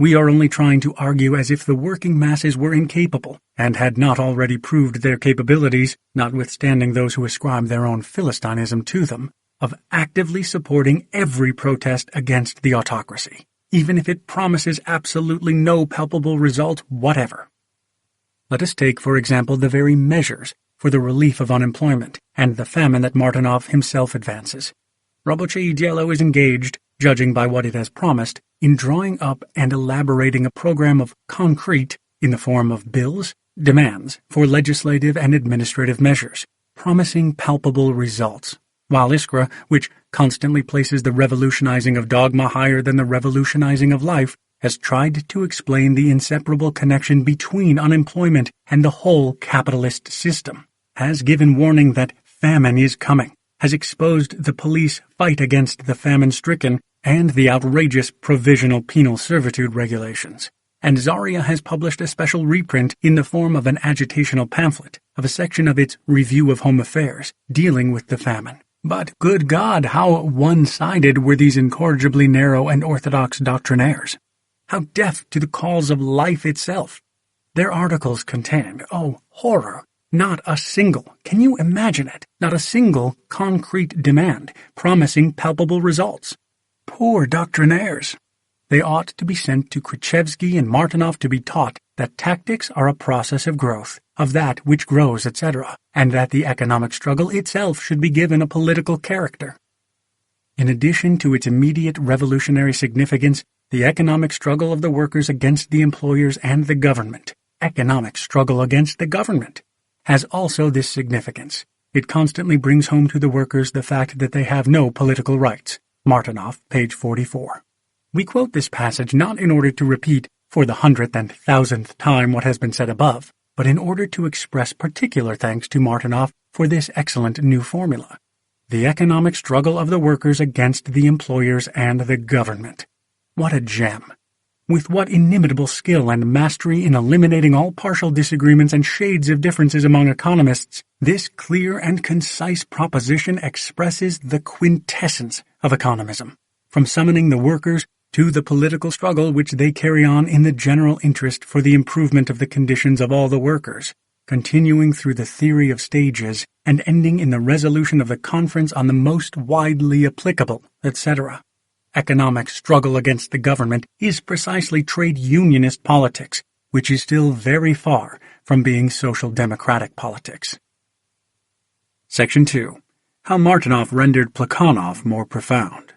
We are only trying to argue as if the working masses were incapable, and had not already proved their capabilities, notwithstanding those who ascribe their own Philistinism to them, of actively supporting every protest against the autocracy, even if it promises absolutely no palpable result whatever. Let us take, for example, the very measures for the relief of unemployment and the famine that Martinoff himself advances. Ravoche Dielo is engaged, judging by what it has promised, in drawing up and elaborating a program of concrete, in the form of bills, demands for legislative and administrative measures, promising palpable results, while Iskra, which constantly places the revolutionizing of dogma higher than the revolutionizing of life, has tried to explain the inseparable connection between unemployment and the whole capitalist system, has given warning that famine is coming, has exposed the police fight against the famine-stricken and the outrageous provisional penal servitude regulations, and Zaria has published a special reprint in the form of an agitational pamphlet of a section of its Review of Home Affairs dealing with the famine. But, good God, how one-sided were these incorrigibly narrow and orthodox doctrinaires! How deaf to the calls of life itself! Their articles contained, oh, horror, not a single, can you imagine it, not a single concrete demand promising palpable results. Poor doctrinaires! They ought to be sent to Krichevsky and Martinoff to be taught that tactics are a process of growth, of that which grows, etc., and that the economic struggle itself should be given a political character. In addition to its immediate revolutionary significance, the economic struggle of the workers against the employers and the government, economic struggle against the government, has also this significance. It constantly brings home to the workers the fact that they have no political rights. Martinoff, page 44. We quote this passage not in order to repeat for the 100th and 1000th time what has been said above, but in order to express particular thanks to Martinoff for this excellent new formula. The economic struggle of the workers against the employers and the government. What a gem! With what inimitable skill and mastery in eliminating all partial disagreements and shades of differences among economists, this clear and concise proposition expresses the quintessence of economism, from summoning the workers to the political struggle which they carry on in the general interest for the improvement of the conditions of all the workers, continuing through the theory of stages and ending in the resolution of the conference on the most widely applicable, etc. Economic struggle against the government is precisely trade unionist politics, which is still very far from being social democratic politics. Section 2. How Martinoff rendered Plekhanov more profound.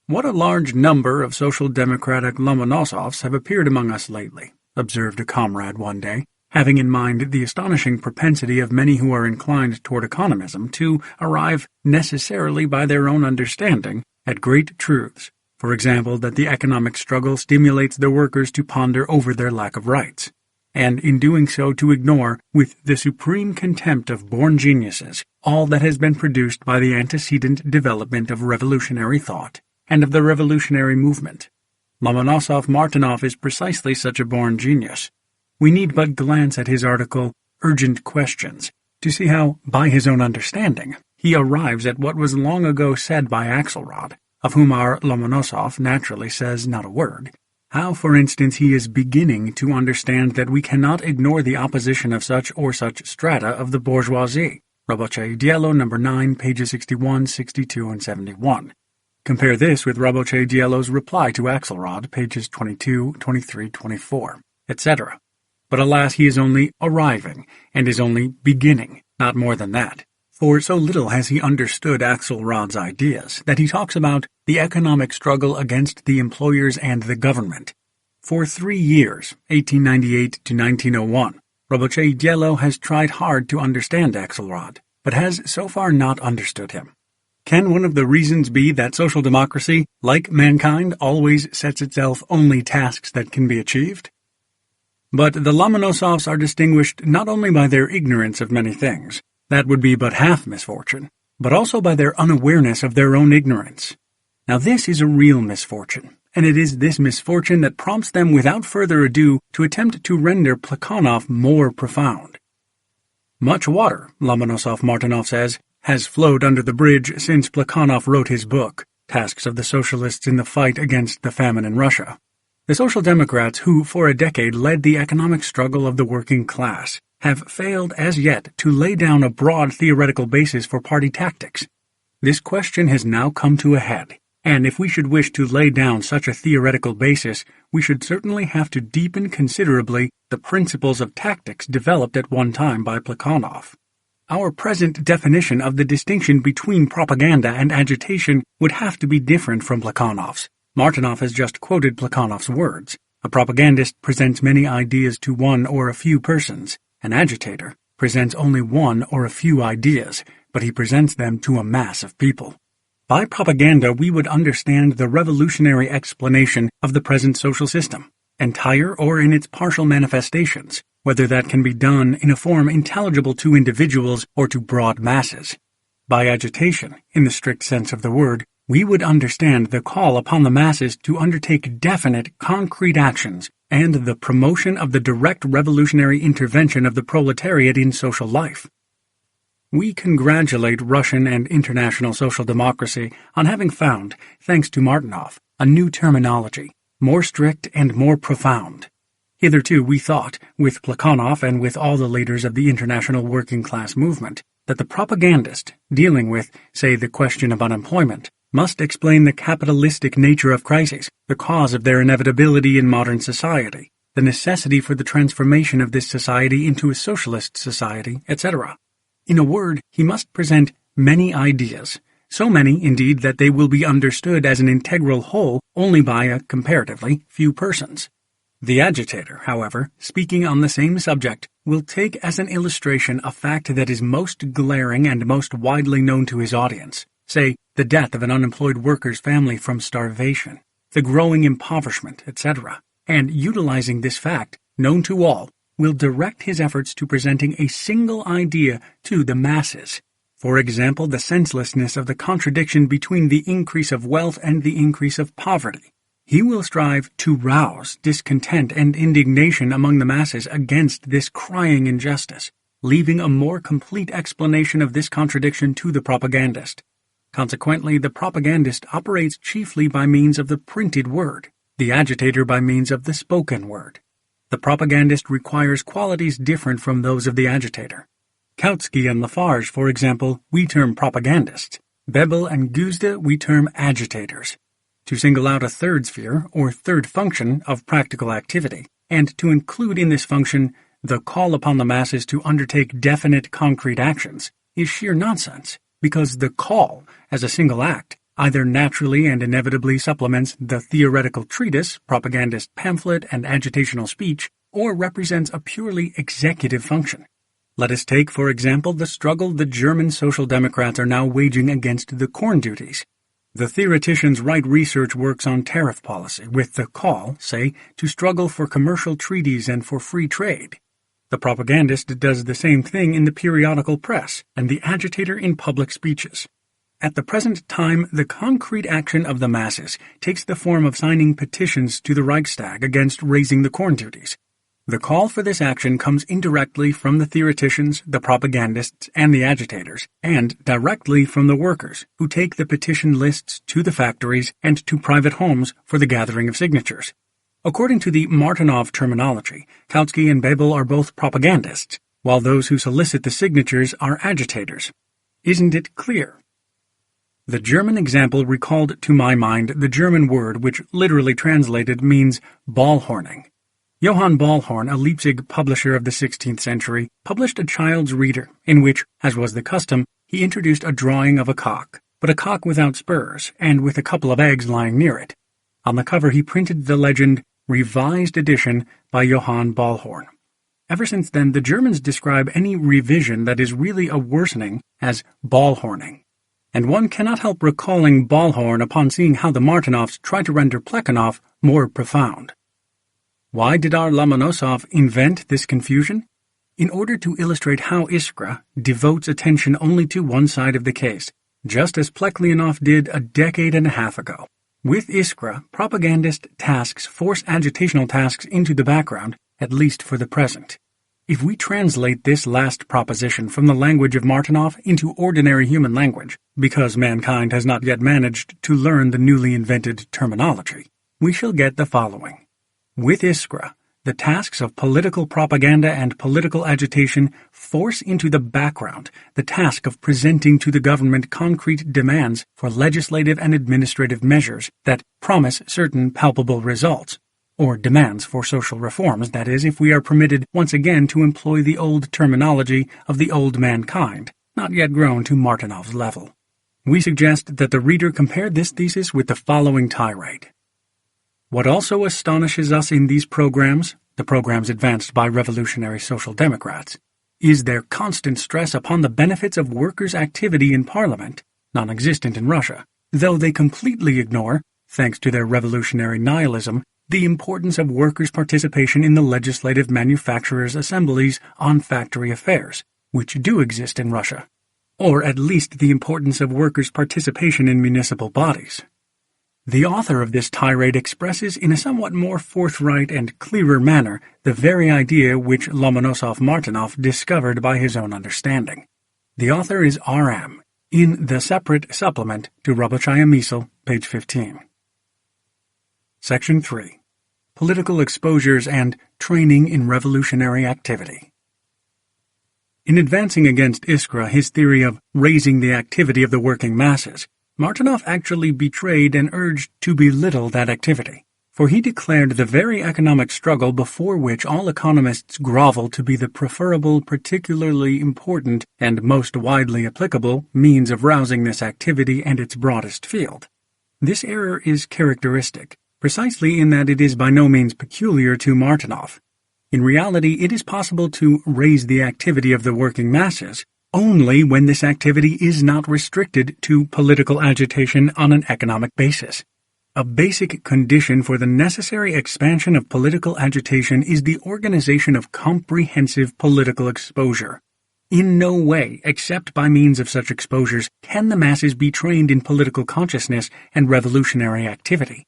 What a large number of social democratic Lomonosovs have appeared among us lately, observed a comrade one day, having in mind the astonishing propensity of many who are inclined toward economism to arrive necessarily by their own understanding at great truths, for example, that the economic struggle stimulates the workers to ponder over their lack of rights, and in doing so to ignore, with the supreme contempt of born geniuses, all that has been produced by the antecedent development of revolutionary thought and of the revolutionary movement. Lomonosov-Martinoff is precisely such a born genius. We need but glance at his article, Urgent Questions, to see how, by his own understanding, he arrives at what was long ago said by Axelrod, of whom our Lomonosov naturally says not a word. How, for instance, he is beginning to understand that we cannot ignore the opposition of such or such strata of the bourgeoisie. Ravoche Dielo, number 9, pages 61, 62, and 71. Compare this with Ravoche Dielo's reply to Axelrod, pages 22, 23, 24, etc. But alas, he is only arriving, and is only beginning, not more than that. For so little has he understood Axelrod's ideas that he talks about the economic struggle against the employers and the government. For 3 years, 1898 to 1901, Roboche has tried hard to understand Axelrod, but has so far not understood him. Can one of the reasons be that social democracy, like mankind, always sets itself only tasks that can be achieved? But the Lomonosovs are distinguished not only by their ignorance of many things, that would be but half misfortune, but also by their unawareness of their own ignorance. Now this is a real misfortune, and it is this misfortune that prompts them without further ado to attempt to render Plekhanov more profound. Much water, Lomonosov-Martinov says, has flowed under the bridge since Plekhanov wrote his book, Tasks of the Socialists in the Fight Against the Famine in Russia. The Social Democrats, who for a decade led the economic struggle of the working class, have failed as yet to lay down a broad theoretical basis for party tactics. This question has now come to a head, and if we should wish to lay down such a theoretical basis, we should certainly have to deepen considerably the principles of tactics developed at one time by Plekhanov. Our present definition of the distinction between propaganda and agitation would have to be different from Plekhanov's. Martinov has just quoted Plekhanov's words. A propagandist presents many ideas to one or a few persons. An agitator presents only one or a few ideas, but he presents them to a mass of people. By propaganda, we would understand the revolutionary explanation of the present social system, entire or in its partial manifestations, whether that can be done in a form intelligible to individuals or to broad masses. By agitation, in the strict sense of the word, we would understand the call upon the masses to undertake definite, concrete actions and the promotion of the direct revolutionary intervention of the proletariat in social life. We congratulate Russian and international social democracy on having found, thanks to Martinov, a new terminology, more strict and more profound. Hitherto we thought, with Plekhanov and with all the leaders of the international working-class movement, that the propagandist, dealing with, say, the question of unemployment, must explain the capitalistic nature of crises, the cause of their inevitability in modern society, the necessity for the transformation of this society into a socialist society, etc. In a word, he must present many ideas, so many, indeed, that they will be understood as an integral whole only by a comparatively few persons. The agitator, however, speaking on the same subject, will take as an illustration a fact that is most glaring and most widely known to his audience, say, the death of an unemployed worker's family from starvation, the growing impoverishment, etc., and utilizing this fact, known to all, will direct his efforts to presenting a single idea to the masses. For example, the senselessness of the contradiction between the increase of wealth and the increase of poverty. He will strive to rouse discontent and indignation among the masses against this crying injustice, leaving a more complete explanation of this contradiction to the propagandist. Consequently, the propagandist operates chiefly by means of the printed word, the agitator by means of the spoken word. The propagandist requires qualities different from those of the agitator. Kautsky and Lafarge, for example, we term propagandists. Bebel and Guzda we term agitators. To single out a third sphere, or third function, of practical activity, and to include in this function the call upon the masses to undertake definite concrete actions, is sheer nonsense, because the call, as a single act, either naturally and inevitably supplements the theoretical treatise, propagandist pamphlet, and agitational speech, or represents a purely executive function. Let us take, for example, the struggle the German Social Democrats are now waging against the corn duties. The theoreticians write research works on tariff policy with the call, say, to struggle for commercial treaties and for free trade. The propagandist does the same thing in the periodical press and the agitator in public speeches. At the present time, the concrete action of the masses takes the form of signing petitions to the Reichstag against raising the corn duties. The call for this action comes indirectly from the theoreticians, the propagandists, and the agitators, and directly from the workers, who take the petition lists to the factories and to private homes for the gathering of signatures. According to the Martinov terminology, Kautsky and Bebel are both propagandists, while those who solicit the signatures are agitators. Isn't it clear? The German example recalled to my mind the German word which literally translated means ball-horning. Johann Ballhorn, a Leipzig publisher of the 16th century, published a child's reader, in which, as was the custom, he introduced a drawing of a cock, but a cock without spurs, and with a couple of eggs lying near it. On the cover he printed the legend, "Revised Edition by Johann Ballhorn." Ever since then, the Germans describe any revision that is really a worsening as Ballhorning, and one cannot help recalling Ballhorn upon seeing how the Martinovs try to render Plekhanov more profound. Why did our Lomonosov invent this confusion? In order to illustrate how Iskra devotes attention only to one side of the case, just as Plekhanov did a decade and a half ago. With Iskra, propagandist tasks force agitational tasks into the background, at least for the present. If we translate this last proposition from the language of Martinov into ordinary human language, because mankind has not yet managed to learn the newly invented terminology, we shall get the following. With Iskra, the tasks of political propaganda and political agitation force into the background the task of presenting to the government concrete demands for legislative and administrative measures that promise certain palpable results, or demands for social reforms, that is, if we are permitted once again to employ the old terminology of the old mankind, not yet grown to Martinov's level. We suggest that the reader compare this thesis with the following tirade. What also astonishes us in these programs, the programs advanced by revolutionary Social Democrats, is their constant stress upon the benefits of workers' activity in Parliament, non-existent in Russia, though they completely ignore, thanks to their revolutionary nihilism, the importance of workers' participation in the legislative manufacturers' assemblies on factory affairs, which do exist in Russia, or at least the importance of workers' participation in municipal bodies. The author of this tirade expresses in a somewhat more forthright and clearer manner the very idea which Lomonosov-Martinov discovered by his own understanding. The author is R.M., in the separate supplement to Rabotchaya Misl, page 15. Section 3. Political Exposures and Training in Revolutionary Activity. In advancing against Iskra his theory of raising the activity of the working masses, Martinov actually betrayed and urged to belittle that activity, for he declared the very economic struggle before which all economists grovel to be the preferable, particularly important, and most widely applicable means of rousing this activity and its broadest field. This error is characteristic, precisely in that it is by no means peculiar to Martinov. In reality, it is possible to raise the activity of the working masses only when this activity is not restricted to political agitation on an economic basis. A basic condition for the necessary expansion of political agitation is the organization of comprehensive political exposure. In no way, except by means of such exposures, can the masses be trained in political consciousness and revolutionary activity.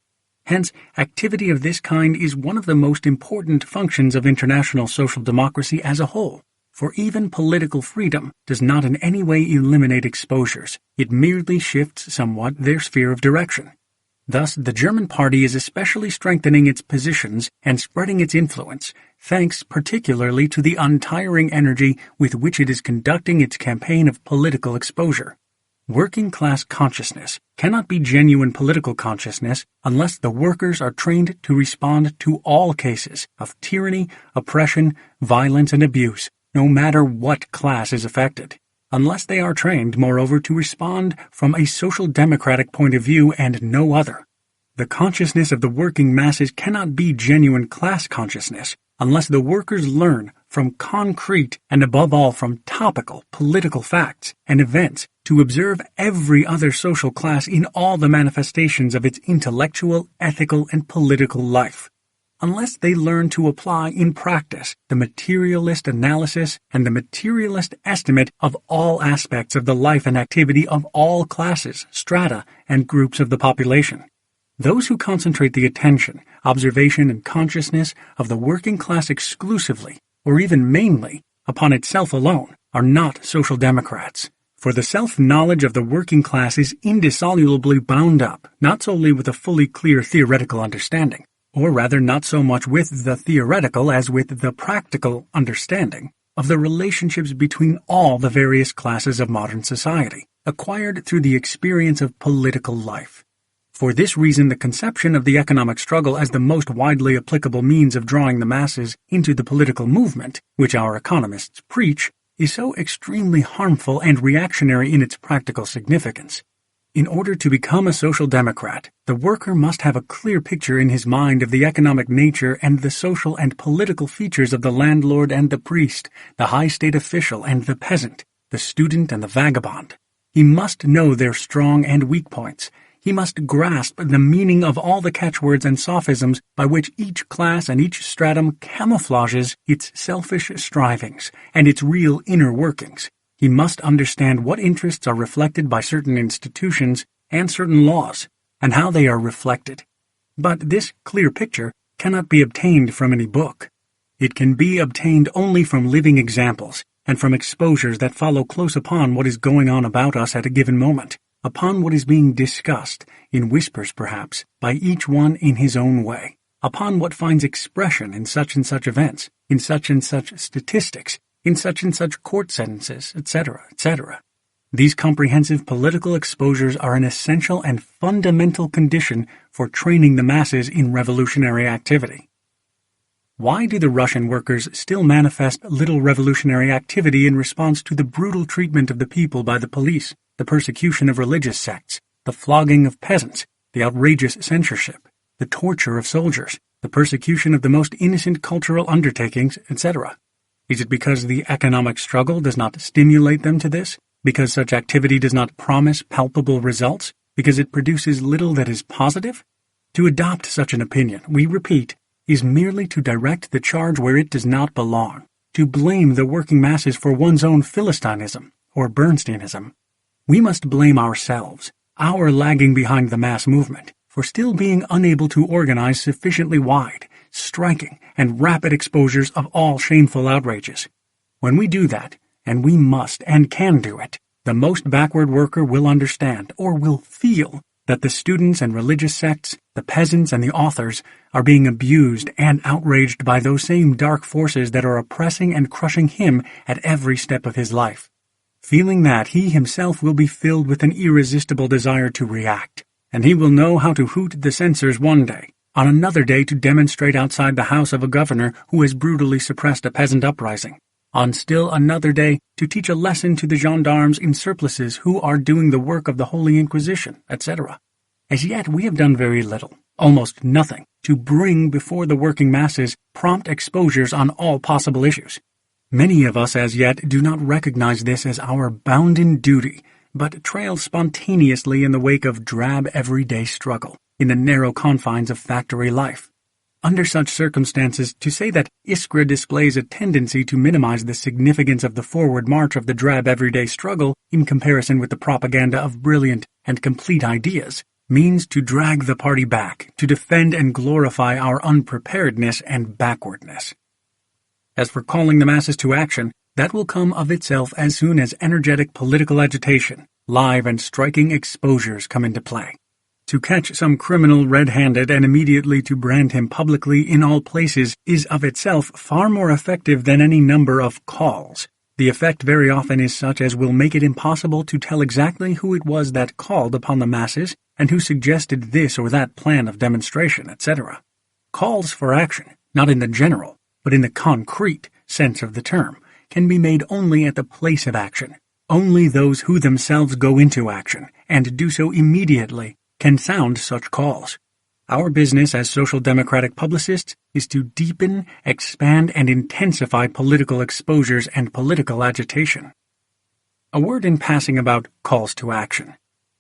Hence, activity of this kind is one of the most important functions of international social democracy as a whole. For even political freedom does not in any way eliminate exposures, it merely shifts somewhat their sphere of direction. Thus, the German party is especially strengthening its positions and spreading its influence, thanks particularly to the untiring energy with which it is conducting its campaign of political exposure. Working-class consciousness cannot be genuine political consciousness unless the workers are trained to respond to all cases of tyranny, oppression, violence, and abuse, no matter what class is affected, unless they are trained, moreover, to respond from a social democratic point of view and no other. The consciousness of the working masses cannot be genuine class consciousness unless the workers learn from concrete and above all from topical political facts and events to observe every other social class in all the manifestations of its intellectual, ethical, and political life. Unless they learn to apply in practice the materialist analysis and the materialist estimate of all aspects of the life and activity of all classes, strata, and groups of the population. Those who concentrate the attention, observation, and consciousness of the working class exclusively, or even mainly, upon itself alone, are not social democrats. For the self-knowledge of the working class is indissolubly bound up, not solely with a fully clear theoretical understanding, or rather not so much with the theoretical as with the practical understanding of the relationships between all the various classes of modern society, acquired through the experience of political life. For this reason, the conception of the economic struggle as the most widely applicable means of drawing the masses into the political movement, which our economists preach, is so extremely harmful and reactionary in its practical significance. In order to become a social democrat, the worker must have a clear picture in his mind of the economic nature and the social and political features of the landlord and the priest, the high state official and the peasant, the student and the vagabond. He must know their strong and weak points. He must grasp the meaning of all the catchwords and sophisms by which each class and each stratum camouflages its selfish strivings and its real inner workings. He must understand what interests are reflected by certain institutions and certain laws, and how they are reflected. But this clear picture cannot be obtained from any book. It can be obtained only from living examples and from exposures that follow close upon what is going on about us at a given moment, upon what is being discussed, in whispers perhaps, by each one in his own way, upon what finds expression in such and such events, in such and such statistics, in such and such court sentences, etc., etc. These comprehensive political exposures are an essential and fundamental condition for training the masses in revolutionary activity. Why do the Russian workers still manifest little revolutionary activity in response to the brutal treatment of the people by the police, the persecution of religious sects, the flogging of peasants, the outrageous censorship, the torture of soldiers, the persecution of the most innocent cultural undertakings, etc.? Is it because the economic struggle does not stimulate them to this? Because such activity does not promise palpable results? Because it produces little that is positive? To adopt such an opinion, we repeat, is merely to direct the charge where it does not belong, to blame the working masses for one's own Philistinism or Bernsteinism. We must blame ourselves, our lagging behind the mass movement, for still being unable to organize sufficiently wide, striking, and rapid exposures of all shameful outrages. When we do that, and we must and can do it, the most backward worker will understand, or will feel, that the students and religious sects, the peasants and the authors, are being abused and outraged by those same dark forces that are oppressing and crushing him at every step of his life. Feeling that, he himself will be filled with an irresistible desire to react, and he will know how to hoot the censors one day, on another day to demonstrate outside the house of a governor who has brutally suppressed a peasant uprising, on still another day to teach a lesson to the gendarmes in surplices who are doing the work of the Holy Inquisition, etc. As yet we have done very little, almost nothing, to bring before the working masses prompt exposures on all possible issues. Many of us as yet do not recognize this as our bounden duty, but trail spontaneously in the wake of drab everyday struggle, in the narrow confines of factory life. Under such circumstances, to say that Iskra displays a tendency to minimize the significance of the forward march of the drab everyday struggle in comparison with the propaganda of brilliant and complete ideas means to drag the party back, to defend and glorify our unpreparedness and backwardness. As for calling the masses to action, that will come of itself as soon as energetic political agitation, live and striking exposures come into play. To catch some criminal red-handed and immediately to brand him publicly in all places is of itself far more effective than any number of calls. The effect very often is such as will make it impossible to tell exactly who it was that called upon the masses and who suggested this or that plan of demonstration, etc. Calls for action, not in the general, but in the concrete sense of the term, can be made only at the place of action. Only those who themselves go into action, and do so immediately, can sound such calls. Our business as social democratic publicists is to deepen, expand, and intensify political exposures and political agitation. A word in passing about calls to action.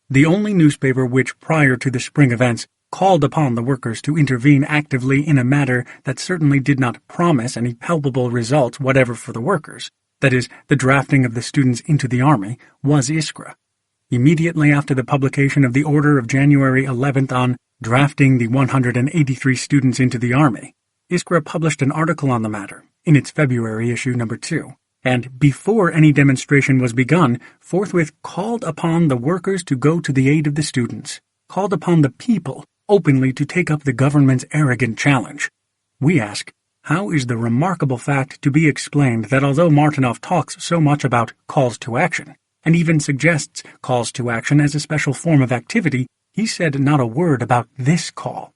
The only newspaper which, prior to the spring events, called upon the workers to intervene actively in a matter that certainly did not promise any palpable results whatever for the workers, that is, the drafting of the students into the army, was Iskra. Immediately after the publication of the order of January 11th on drafting the 183 students into the army, Iskra published an article on the matter in its February issue number 2, and before any demonstration was begun, forthwith called upon the workers to go to the aid of the students, called upon the people openly to take up the government's arrogant challenge. We ask, how is the remarkable fact to be explained that although Martinov talks so much about calls to action, and even suggests calls to action as a special form of activity, he said not a word about this call.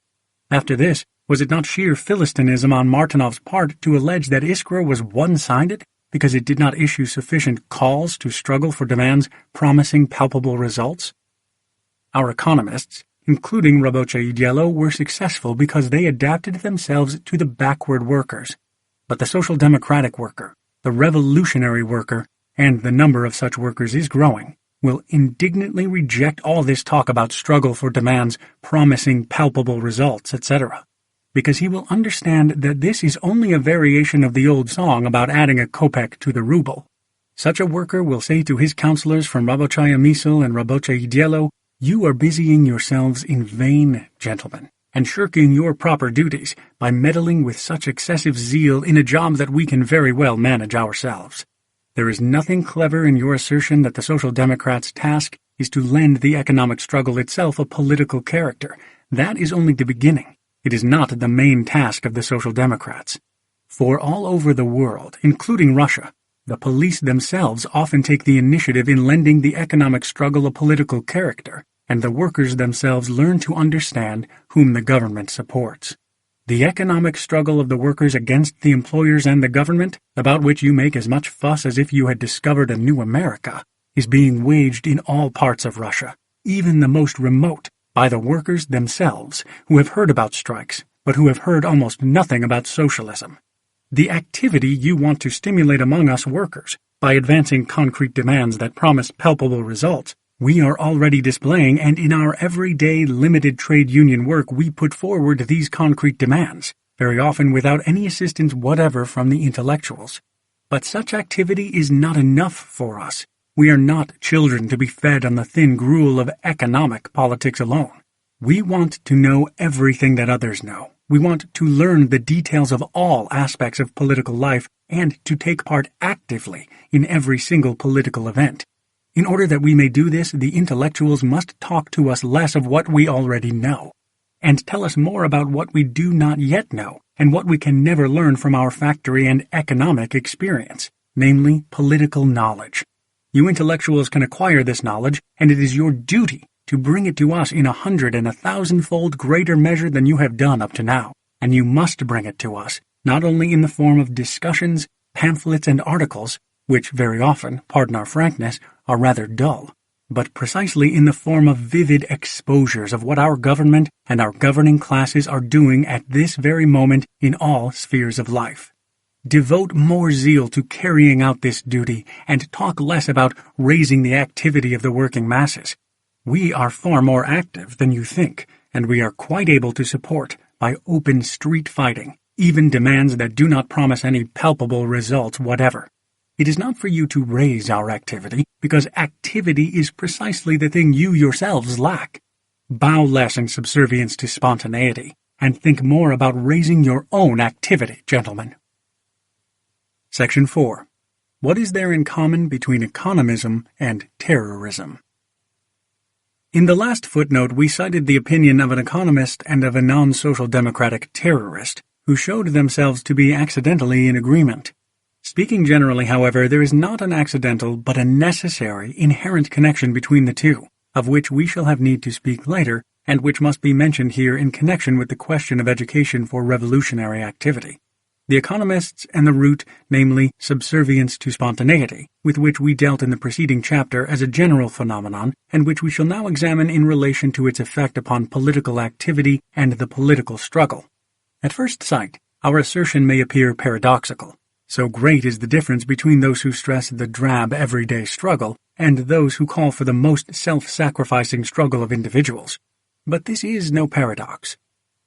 After this, was it not sheer Philistinism on Martinov's part to allege that Iskra was one-sided because it did not issue sufficient calls to struggle for demands promising palpable results? Our economists, including Raboche Yellow, were successful because they adapted themselves to the backward workers. But the social democratic worker, the revolutionary worker, and the number of such workers is growing, will indignantly reject all this talk about struggle for demands promising palpable results, etc., because he will understand that this is only a variation of the old song about adding a kopeck to the ruble. Such a worker will say to his counselors from Rabochaya Misl and Raboche Dielo, "You are busying yourselves in vain, gentlemen, and shirking your proper duties by meddling with such excessive zeal in a job that we can very well manage ourselves. There is nothing clever in your assertion that the Social Democrats' task is to lend the economic struggle itself a political character. That is only the beginning. It is not the main task of the Social Democrats. For all over the world, including Russia, the police themselves often take the initiative in lending the economic struggle a political character, and the workers themselves learn to understand whom the government supports. The economic struggle of the workers against the employers and the government, about which you make as much fuss as if you had discovered a new America, is being waged in all parts of Russia, even the most remote, by the workers themselves, who have heard about strikes, but who have heard almost nothing about socialism. The activity you want to stimulate among us workers, by advancing concrete demands that promise palpable results, we are already displaying, and in our everyday limited trade union work we put forward these concrete demands, very often without any assistance whatever from the intellectuals. But such activity is not enough for us. We are not children to be fed on the thin gruel of economic politics alone. We want to know everything that others know. We want to learn the details of all aspects of political life and to take part actively in every single political event. In order that we may do this, the intellectuals must talk to us less of what we already know, and tell us more about what we do not yet know, and what we can never learn from our factory and economic experience, namely political knowledge. You intellectuals can acquire this knowledge, and it is your duty to bring it to us in 100 and 1,000-fold greater measure than you have done up to now, and you must bring it to us, not only in the form of discussions, pamphlets, and articles, which very often, pardon our frankness, are rather dull, but precisely in the form of vivid exposures of what our government and our governing classes are doing at this very moment in all spheres of life. Devote more zeal to carrying out this duty, and talk less about raising the activity of the working masses. We are far more active than you think, and we are quite able to support, by open street fighting, even demands that do not promise any palpable results whatever. It is not for you to raise our activity, because activity is precisely the thing you yourselves lack. Bow less in subservience to spontaneity, and think more about raising your own activity, gentlemen. Section 4. What is there in common between economism and terrorism? In the last footnote we cited the opinion of an economist and of a non-social democratic terrorist, who showed themselves to be accidentally in agreement. Speaking generally, however, there is not an accidental but a necessary inherent connection between the two, of which we shall have need to speak later, and which must be mentioned here in connection with the question of education for revolutionary activity. The economists and the root, namely subservience to spontaneity, with which we dealt in the preceding chapter as a general phenomenon, and which we shall now examine in relation to its effect upon political activity and the political struggle. At first sight, our assertion may appear paradoxical. So great is the difference between those who stress the drab everyday struggle and those who call for the most self-sacrificing struggle of individuals. But this is no paradox.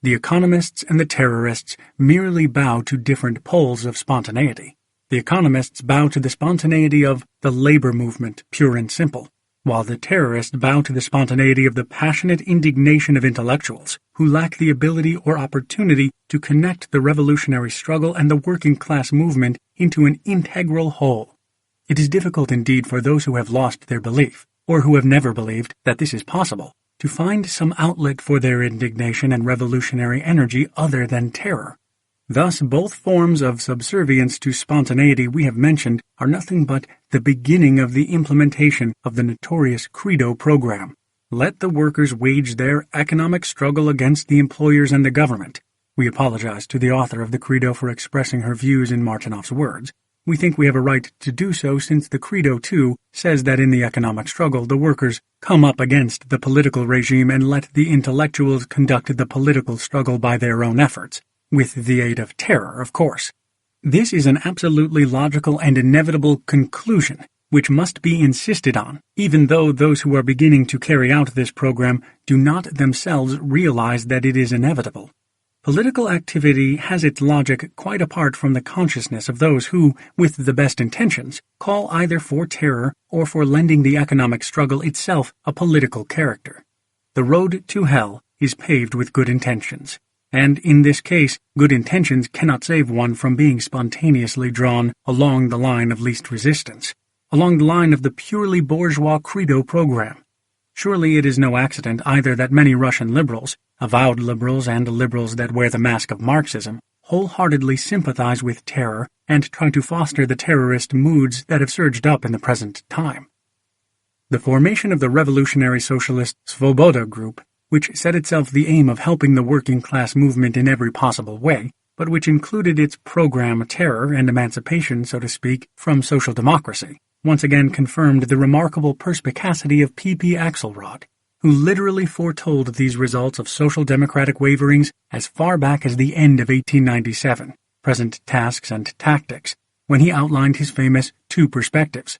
The economists and the terrorists merely bow to different poles of spontaneity. The economists bow to the spontaneity of the labor movement, pure and simple, while the terrorists bow to the spontaneity of the passionate indignation of intellectuals, who lack the ability or opportunity to connect the revolutionary struggle and the working-class movement into an integral whole. It is difficult indeed for those who have lost their belief, or who have never believed that this is possible, to find some outlet for their indignation and revolutionary energy other than terror. Thus, both forms of subservience to spontaneity we have mentioned are nothing but the beginning of the implementation of the notorious Credo program. Let the workers wage their economic struggle against the employers and the government. We apologize to the author of the Credo for expressing her views in Martinov's words. We think we have a right to do so since the Credo, too, says that in the economic struggle the workers come up against the political regime and let the intellectuals conduct the political struggle by their own efforts, with the aid of terror, of course. This is an absolutely logical and inevitable conclusion, which must be insisted on, even though those who are beginning to carry out this program do not themselves realize that it is inevitable. Political activity has its logic quite apart from the consciousness of those who, with the best intentions, call either for terror or for lending the economic struggle itself a political character. The road to hell is paved with good intentions, and in this case, good intentions cannot save one from being spontaneously drawn along the line of least resistance, along the line of the purely bourgeois Credo program. Surely it is no accident either that many Russian liberals, avowed liberals and liberals that wear the mask of Marxism, wholeheartedly sympathize with terror and try to foster the terrorist moods that have surged up in the present time. The formation of the revolutionary socialist Svoboda group, which set itself the aim of helping the working class movement in every possible way, but which included its program terror and emancipation, so to speak, from social democracy, once again confirmed the remarkable perspicacity of P.P. Axelrod, who literally foretold these results of social democratic waverings as far back as the end of 1897, present tasks and tactics, when he outlined his famous two perspectives.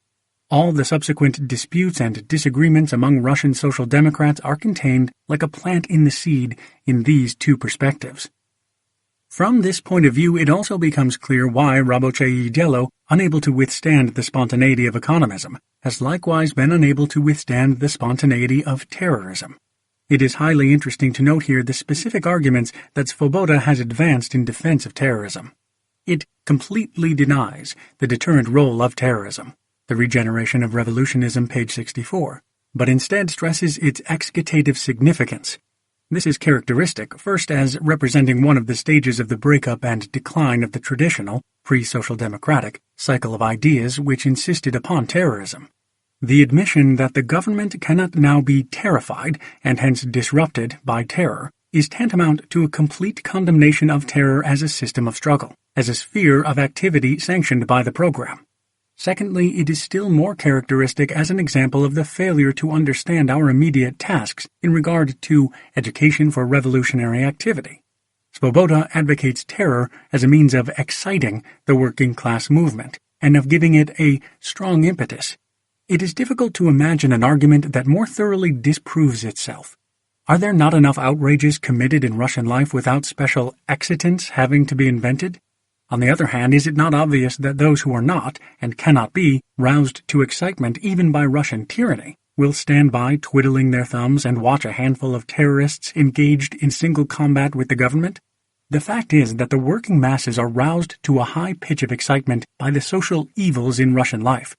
All the subsequent disputes and disagreements among Russian social democrats are contained, like a plant in the seed, in these two perspectives. From this point of view, it also becomes clear why Rabocheye Dielo, unable to withstand the spontaneity of economism, has likewise been unable to withstand the spontaneity of terrorism. It is highly interesting to note here the specific arguments that Svoboda has advanced in defense of terrorism. It completely denies the deterrent role of terrorism, the regeneration of revolutionism, page 64, but instead stresses its excitative significance. This is characteristic, first as representing one of the stages of the breakup and decline of the traditional, pre-social democratic, cycle of ideas which insisted upon terrorism. The admission that the government cannot now be terrified, and hence disrupted, by terror, is tantamount to a complete condemnation of terror as a system of struggle, as a sphere of activity sanctioned by the program. Secondly, it is still more characteristic as an example of the failure to understand our immediate tasks in regard to education for revolutionary activity. Svoboda advocates terror as a means of exciting the working class movement and of giving it a strong impetus. It is difficult to imagine an argument that more thoroughly disproves itself. Are there not enough outrages committed in Russian life without special excitants having to be invented? On the other hand, is it not obvious that those who are not, and cannot be, roused to excitement even by Russian tyranny, will stand by twiddling their thumbs and watch a handful of terrorists engaged in single combat with the government? The fact is that the working masses are roused to a high pitch of excitement by the social evils in Russian life,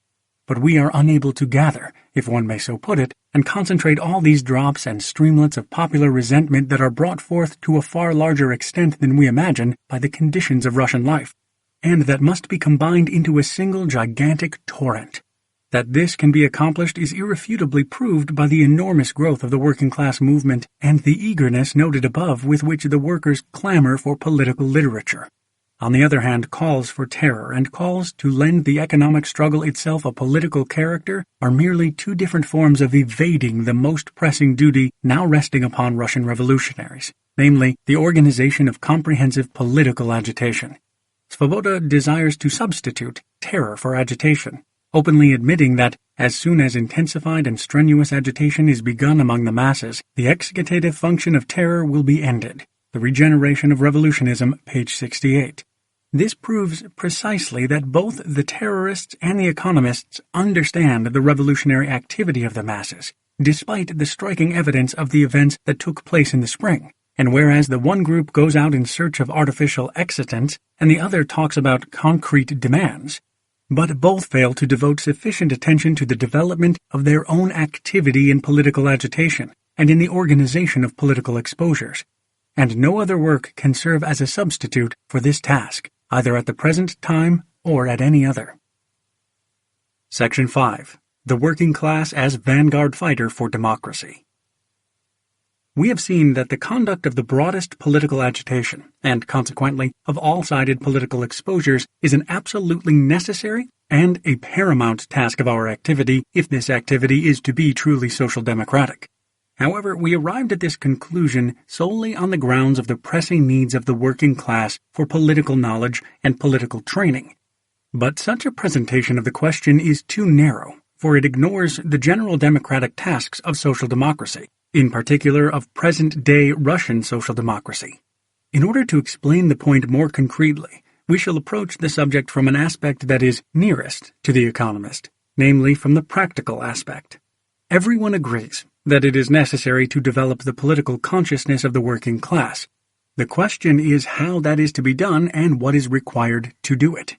but we are unable to gather, if one may so put it, and concentrate all these drops and streamlets of popular resentment that are brought forth to a far larger extent than we imagine by the conditions of Russian life, and that must be combined into a single gigantic torrent. That this can be accomplished is irrefutably proved by the enormous growth of the working class movement and the eagerness noted above with which the workers clamor for political literature. On the other hand, calls for terror and calls to lend the economic struggle itself a political character are merely two different forms of evading the most pressing duty now resting upon Russian revolutionaries, namely the organization of comprehensive political agitation. Svoboda desires to substitute terror for agitation, openly admitting that, as soon as intensified and strenuous agitation is begun among the masses, the excitative function of terror will be ended. The Regeneration of Revolutionism, page 68. This proves precisely that both the terrorists and the economists understand the revolutionary activity of the masses, despite the striking evidence of the events that took place in the spring. And whereas the one group goes out in search of artificial excitants and the other talks about concrete demands, but both fail to devote sufficient attention to the development of their own activity in political agitation and in the organization of political exposures. And no other work can serve as a substitute for this task, either at the present time or at any other. Section 5. The Working Class as Vanguard Fighter for Democracy. We have seen that the conduct of the broadest political agitation, and consequently of all sided political exposures, is an absolutely necessary and a paramount task of our activity if this activity is to be truly social democratic. However, we arrived at this conclusion solely on the grounds of the pressing needs of the working class for political knowledge and political training. But such a presentation of the question is too narrow, for it ignores the general democratic tasks of social democracy, in particular of present-day Russian social democracy. In order to explain the point more concretely, we shall approach the subject from an aspect that is nearest to the economist, namely from the practical aspect. Everyone agrees that it is necessary to develop the political consciousness of the working class. The question is how that is to be done and what is required to do it.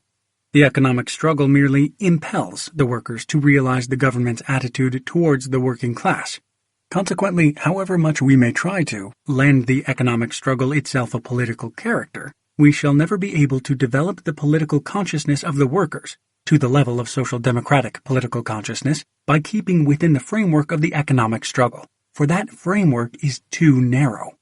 The economic struggle merely impels the workers to realize the government's attitude towards the working class. Consequently, however much we may try to lend the economic struggle itself a political character, we shall never be able to develop the political consciousness of the workers to the level of social democratic political consciousness by keeping within the framework of the economic struggle, for that framework is too narrow.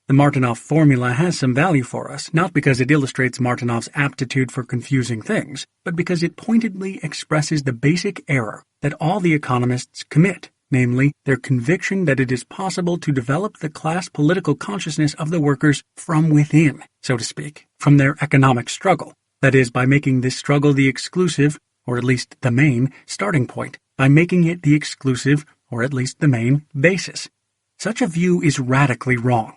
The Martinov formula has some value for us, not because it illustrates Martinov's aptitude for confusing things, but because it pointedly expresses the basic error that all the economists commit, namely, their conviction that it is possible to develop the class political consciousness of the workers from within, so to speak, from their economic struggle, that is, by making this struggle the exclusive, or at least the main, starting point, by making it the exclusive, or at least the main, basis. Such a view is radically wrong.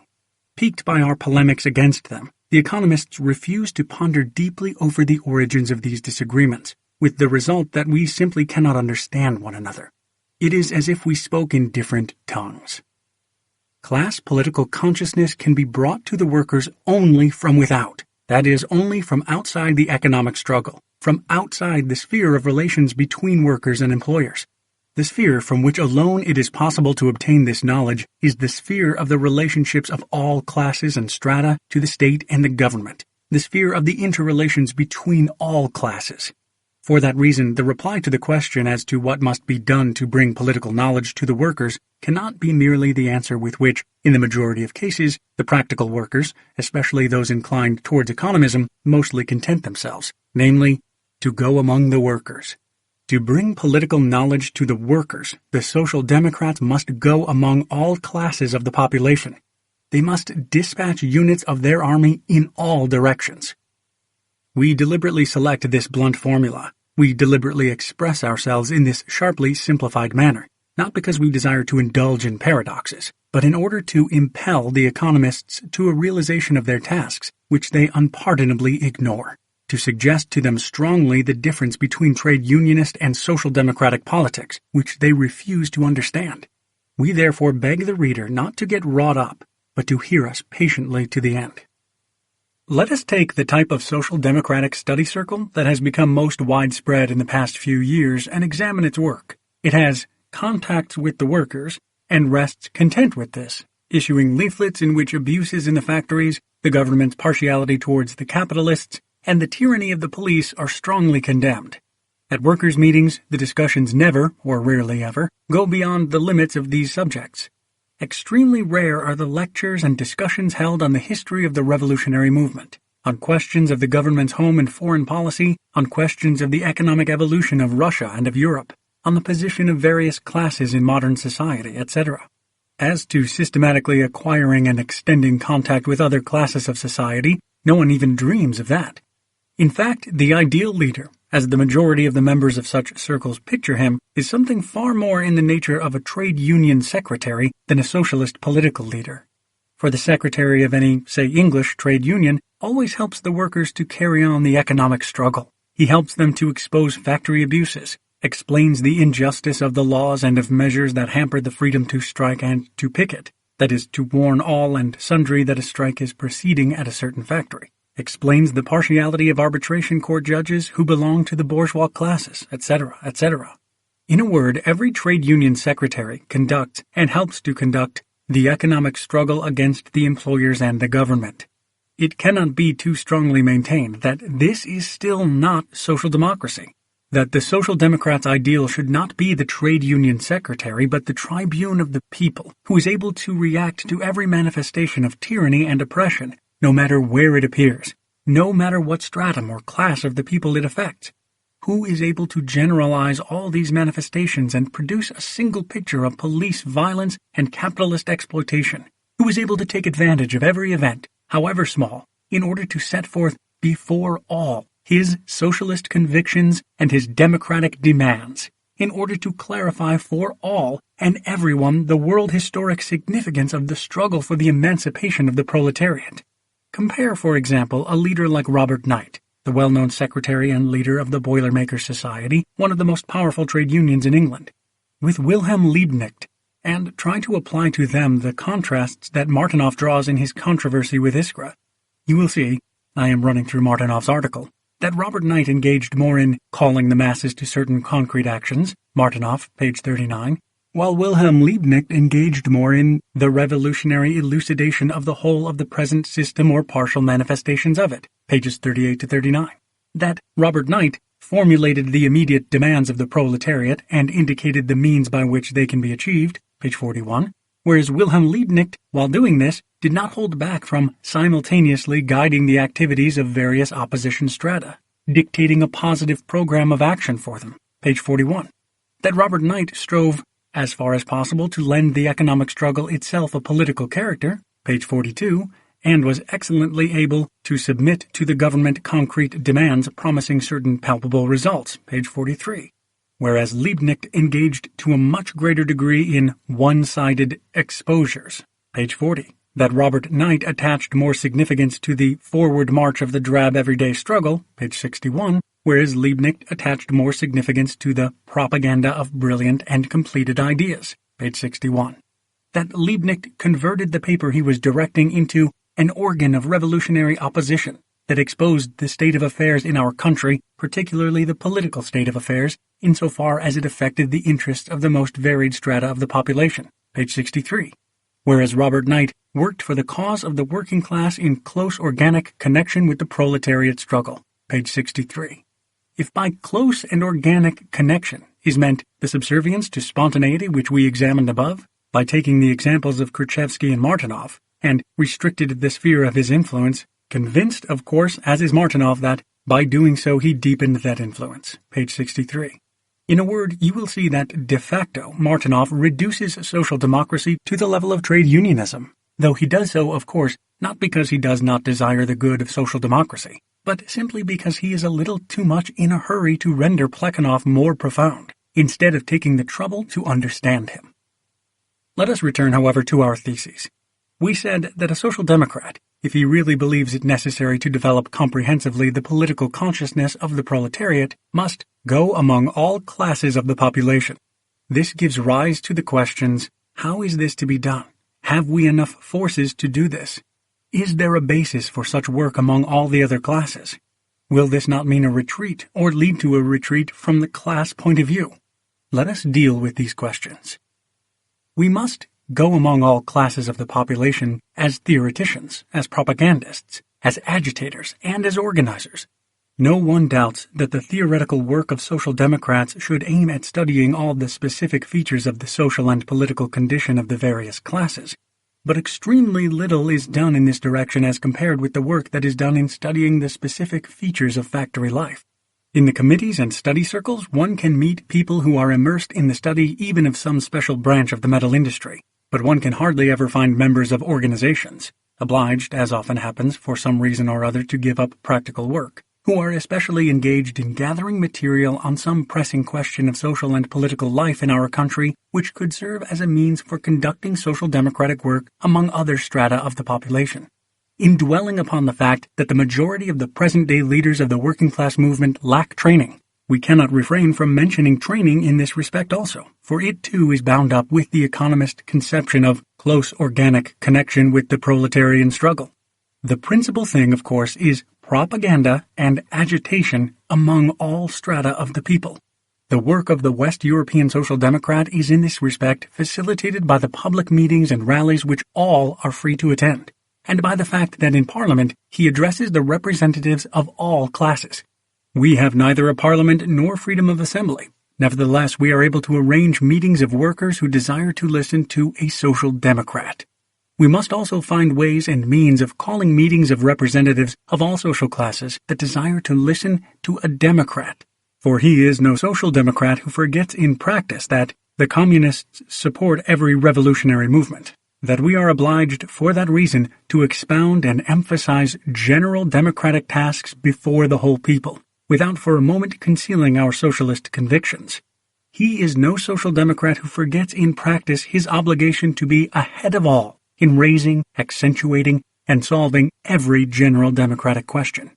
Piqued by our polemics against them, the economists refuse to ponder deeply over the origins of these disagreements, with the result that we simply cannot understand one another. It is as if we spoke in different tongues. Class political consciousness can be brought to the workers only from without, that is, only from outside the economic struggle, from outside the sphere of relations between workers and employers. The sphere from which alone it is possible to obtain this knowledge is the sphere of the relationships of all classes and strata to the state and the government, the sphere of the interrelations between all classes. For that reason, the reply to the question as to what must be done to bring political knowledge to the workers cannot be merely the answer with which, in the majority of cases, the practical workers, especially those inclined towards economism, mostly content themselves, namely, to go among the workers. To bring political knowledge to the workers, the Social Democrats must go among all classes of the population. They must dispatch units of their army in all directions. We deliberately select this blunt formula. We deliberately express ourselves in this sharply simplified manner, not because we desire to indulge in paradoxes, but in order to impel the economists to a realization of their tasks, which they unpardonably ignore, to suggest to them strongly the difference between trade unionist and social democratic politics, which they refuse to understand. We therefore beg the reader not to get wrought up, but to hear us patiently to the end. Let us take the type of social democratic study circle that has become most widespread in the past few years and examine its work. It has contacts with the workers and rests content with this, issuing leaflets in which abuses in the factories, the government's partiality towards the capitalists, and the tyranny of the police are strongly condemned. At workers' meetings, the discussions never, or rarely ever, go beyond the limits of these subjects. Extremely rare are the lectures and discussions held on the history of the revolutionary movement, on questions of the government's home and foreign policy, on questions of the economic evolution of Russia and of Europe, on the position of various classes in modern society, etc. As to systematically acquiring and extending contact with other classes of society, no one even dreams of that. In fact, the ideal leader, as the majority of the members of such circles picture him, is something far more in the nature of a trade union secretary than a socialist political leader. For the secretary of any, say, English trade union always helps the workers to carry on the economic struggle. He helps them to expose factory abuses, explains the injustice of the laws and of measures that hamper the freedom to strike and to picket, that is, to warn all and sundry that a strike is proceeding at a certain factory. Explains the partiality of arbitration court judges who belong to the bourgeois classes, etc., etc. In a word, every trade union secretary conducts and helps to conduct the economic struggle against the employers and the government. It cannot be too strongly maintained that this is still not social democracy. that the Social Democrat's ideal should not be the trade union secretary, but the tribune of the people, who is able to react to every manifestation of tyranny and oppression, no matter where it appears, no matter what stratum or class of the people it affects, who is able to generalize all these manifestations and produce a single picture of police violence and capitalist exploitation, who is able to take advantage of every event, however small, in order to set forth before all his socialist convictions and his democratic demands, in order to clarify for all and everyone the world historic significance of the struggle for the emancipation of the proletariat. Compare, for example, a leader like Robert Knight, the well-known secretary and leader of the Boilermakers Society, one of the most powerful trade unions in England, with Wilhelm Liebknecht, and try to apply to them the contrasts that Martinoff draws in his controversy with Iskra. You will see, I am running through Martinoff's article, that Robert Knight engaged more in calling the masses to certain concrete actions, Martinoff, page 39, while Wilhelm Liebknecht engaged more in the revolutionary elucidation of the whole of the present system or partial manifestations of it, pages 38 to 39. That Robert Knight formulated the immediate demands of the proletariat and indicated the means by which they can be achieved, page 41, whereas Wilhelm Liebknecht, while doing this, did not hold back from simultaneously guiding the activities of various opposition strata, dictating a positive program of action for them, page 41. That Robert Knight strove, as far as possible, to lend the economic struggle itself a political character, page 42, and was excellently able to submit to the government concrete demands promising certain palpable results, page 43. Whereas Liebknecht engaged to a much greater degree in one-sided exposures, page 40. That Robert Knight attached more significance to the forward march of the drab everyday struggle, page 61, whereas Liebknecht attached more significance to the propaganda of brilliant and completed ideas, page 61. That Liebknecht converted the paper he was directing into an organ of revolutionary opposition that exposed the state of affairs in our country, particularly the political state of affairs, insofar as it affected the interests of the most varied strata of the population, page 63. Whereas Robert Knight worked for the cause of the working class in close organic connection with the proletariat struggle, page 63. If by close and organic connection is meant the subservience to spontaneity which we examined above, by taking the examples of Khrushchevsky and Martinoff, and restricted the sphere of his influence, convinced, of course, as is Martinoff, that by doing so he deepened that influence, page 63. In a word, you will see that de facto Martinoff reduces social democracy to the level of trade unionism, though he does so, of course, not because he does not desire the good of social democracy, but simply because he is a little too much in a hurry to render Plekhanov more profound, instead of taking the trouble to understand him. Let us return, however, to our theses. We said that a social democrat, if he really believes it necessary to develop comprehensively the political consciousness of the proletariat, must go among all classes of the population. This gives rise to the questions, how is this to be done? Have we enough forces to do this? Is there a basis for such work among all the other classes? Will this not mean a retreat, or lead to a retreat from the class point of view? Let us deal with these questions. We must go among all classes of the population as theoreticians, as propagandists, as agitators, and as organizers. No one doubts that the theoretical work of social democrats should aim at studying all the specific features of the social and political condition of the various classes, but extremely little is done in this direction as compared with the work that is done in studying the specific features of factory life. In the committees and study circles, one can meet people who are immersed in the study even of some special branch of the metal industry, but one can hardly ever find members of organizations, obliged, as often happens, for some reason or other to give up practical work, who are especially engaged in gathering material on some pressing question of social and political life in our country, which could serve as a means for conducting social democratic work among other strata of the population. In dwelling upon the fact that the majority of the present-day leaders of the working class movement lack training, we cannot refrain from mentioning training in this respect also, for it too is bound up with the economist conception of close organic connection with the proletarian struggle. The principal thing, of course, is propaganda and agitation among all strata of the people. The work of the West European Social Democrat is in this respect facilitated by the public meetings and rallies which all are free to attend, and by the fact that in Parliament he addresses the representatives of all classes. We have neither a parliament nor freedom of assembly. Nevertheless, we are able to arrange meetings of workers who desire to listen to a social democrat. We must also find ways and means of calling meetings of representatives of all social classes that desire to listen to a democrat. For he is no social democrat who forgets in practice that the communists support every revolutionary movement, that we are obliged for that reason to expound and emphasize general democratic tasks before the whole people, without for a moment concealing our socialist convictions. He is no social democrat who forgets in practice his obligation to be ahead of all in raising, accentuating, and solving every general democratic question.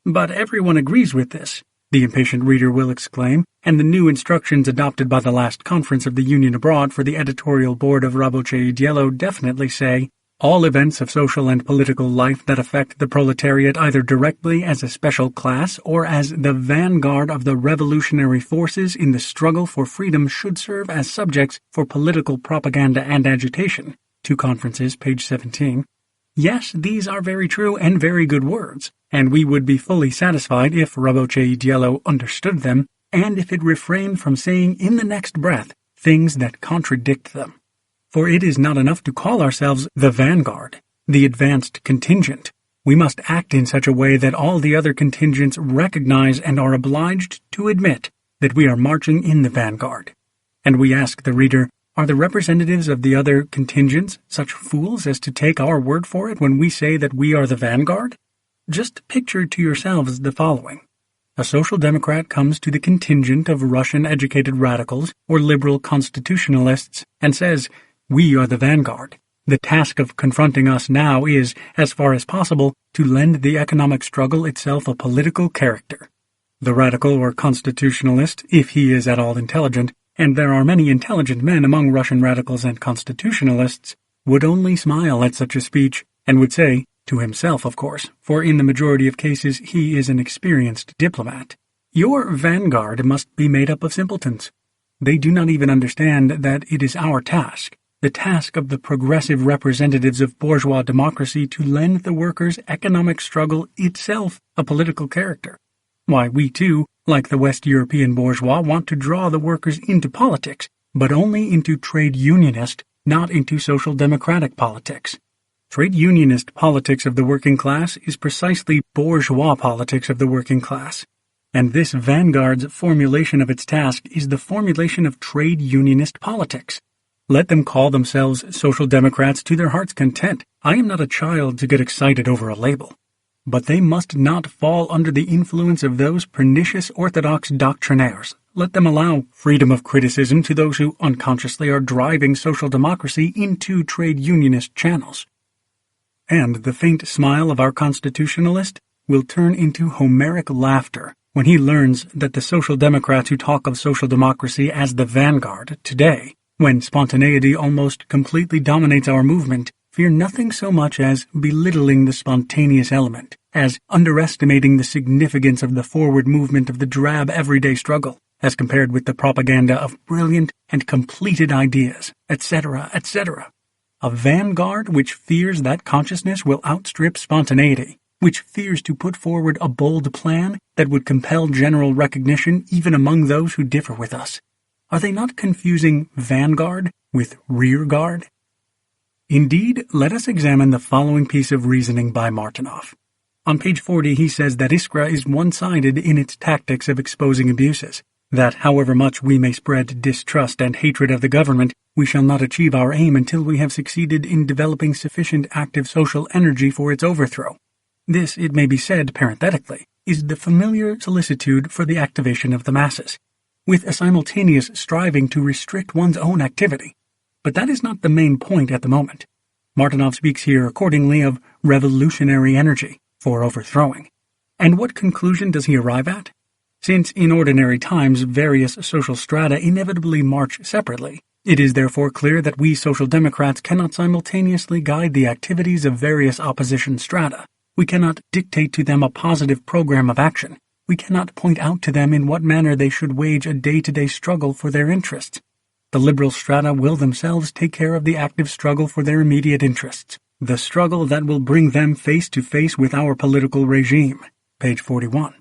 But everyone agrees with this, the impatient reader will exclaim, and the new instructions adopted by the last conference of the Union abroad for the editorial board of Ravoche Dielo definitely say, all events of social and political life that affect the proletariat either directly as a special class or as the vanguard of the revolutionary forces in the struggle for freedom should serve as subjects for political propaganda and agitation. 2 Conferences, page 17. Yes, these are very true and very good words, and we would be fully satisfied if Ravoche Dielo understood them, and if it refrained from saying in the next breath things that contradict them. For it is not enough to call ourselves the vanguard, the advanced contingent. We must act in such a way that all the other contingents recognize and are obliged to admit that we are marching in the vanguard. And we ask the reader, are the representatives of the other contingents such fools as to take our word for it when we say that we are the vanguard? Just picture to yourselves the following. A social democrat comes to the contingent of Russian-educated radicals or liberal constitutionalists and says, "We are the vanguard. The task of confronting us now is, as far as possible, to lend the economic struggle itself a political character." The radical or constitutionalist, if he is at all intelligent, and there are many intelligent men among Russian radicals and constitutionalists, would only smile at such a speech, and would say, to himself of course, for in the majority of cases he is an experienced diplomat, "Your vanguard must be made up of simpletons. They do not even understand that it is our task, the task of the progressive representatives of bourgeois democracy to lend the workers' economic struggle itself a political character. Why, we too, like the West European bourgeois, want to draw the workers into politics, but only into trade unionist, not into social democratic politics. Trade unionist politics of the working class is precisely bourgeois politics of the working class, and this vanguard's formulation of its task is the formulation of trade unionist politics. Let them call themselves social democrats to their heart's content. I am not a child to get excited over a label. But they must not fall under the influence of those pernicious orthodox doctrinaires. Let them allow freedom of criticism to those who unconsciously are driving social democracy into trade unionist channels. And the faint smile of our constitutionalist will turn into Homeric laughter when he learns that the social democrats who talk of social democracy as the vanguard today, when spontaneity almost completely dominates our movement, fear nothing so much as belittling the spontaneous element, as underestimating the significance of the forward movement of the drab everyday struggle, as compared with the propaganda of brilliant and completed ideas, etc., etc. A vanguard which fears that consciousness will outstrip spontaneity, which fears to put forward a bold plan that would compel general recognition even among those who differ with us. Are they not confusing vanguard with rearguard? Indeed, let us examine the following piece of reasoning by Martinov. On page 40 he says that Iskra is one-sided in its tactics of exposing abuses, that however much we may spread distrust and hatred of the government, we shall not achieve our aim until we have succeeded in developing sufficient active social energy for its overthrow. This, it may be said parenthetically, is the familiar solicitude for the activation of the masses, with a simultaneous striving to restrict one's own activity. But that is not the main point at the moment. Martinov speaks here accordingly of revolutionary energy for overthrowing. And what conclusion does he arrive at? Since in ordinary times various social strata inevitably march separately, it is therefore clear that we social democrats cannot simultaneously guide the activities of various opposition strata. We cannot dictate to them a positive program of action. We cannot point out to them in what manner they should wage a day-to-day struggle for their interests. The liberal strata will themselves take care of the active struggle for their immediate interests, the struggle that will bring them face to face with our political regime. Page 41.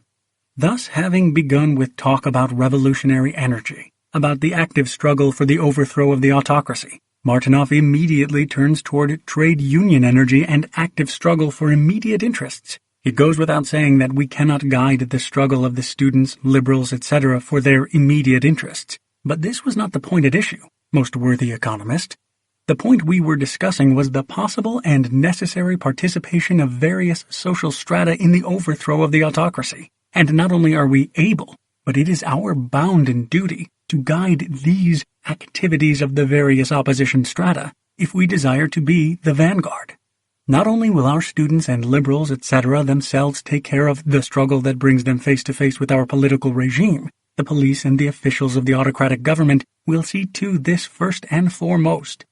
Thus, having begun with talk about revolutionary energy, about the active struggle for the overthrow of the autocracy, Martinov immediately turns toward trade union energy and active struggle for immediate interests. It goes without saying that we cannot guide the struggle of the students, liberals, etc. for their immediate interests. But this was not the point at issue, most worthy economist. The point we were discussing was the possible and necessary participation of various social strata in the overthrow of the autocracy. And not only are we able, but it is our bounden duty to guide these activities of the various opposition strata if we desire to be the vanguard. Not only will our students and liberals, etc., themselves take care of the struggle that brings them face to face with our political regime, the police and the officials of the autocratic government will see to this first and foremost.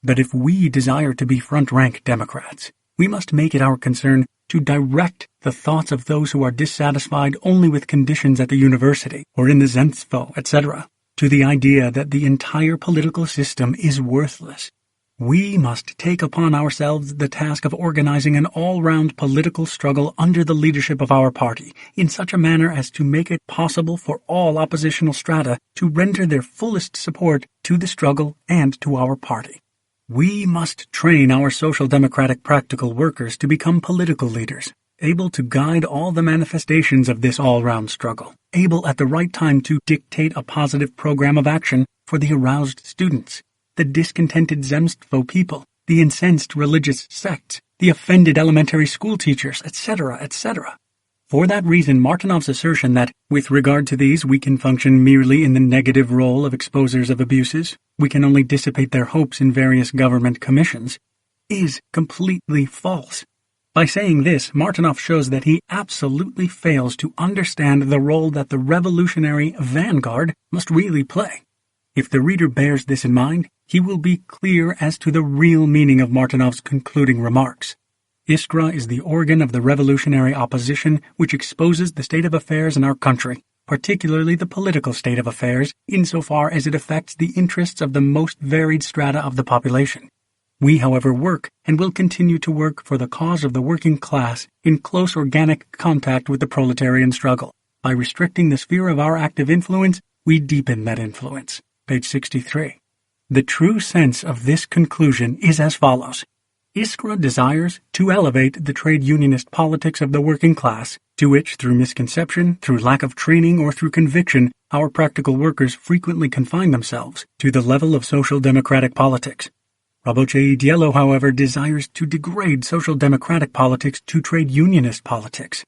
But if we desire to be front-rank Democrats, we must make it our concern to direct the thoughts of those who are dissatisfied only with conditions at the university or in the Zemstvo, etc., to the idea that the entire political system is worthless. We must take upon ourselves the task of organizing an all-round political struggle under the leadership of our party in such a manner as to make it possible for all oppositional strata to render their fullest support to the struggle and to our party. We must train our social democratic practical workers to become political leaders, able to guide all the manifestations of this all-round struggle, able at the right time to dictate a positive program of action for the aroused students, the discontented Zemstvo people, the incensed religious sects, the offended elementary school teachers, etc., etc. For that reason, Martinov's assertion that, with regard to these, we can function merely in the negative role of exposers of abuses, we can only dissipate their hopes in various government commissions, is completely false. By saying this, Martinov shows that he absolutely fails to understand the role that the revolutionary vanguard must really play. If the reader bears this in mind, he will be clear as to the real meaning of Martinov's concluding remarks. Iskra is the organ of the revolutionary opposition which exposes the state of affairs in our country, particularly the political state of affairs, insofar as it affects the interests of the most varied strata of the population. We, however, work and will continue to work for the cause of the working class in close organic contact with the proletarian struggle. By restricting the sphere of our active influence, we deepen that influence. Page 63. The true sense of this conclusion is as follows. Iskra desires to elevate the trade unionist politics of the working class, to which, through misconception, through lack of training, or through conviction, our practical workers frequently confine themselves, to the level of social democratic politics. Raboche Diello, however, desires to degrade social democratic politics to trade unionist politics.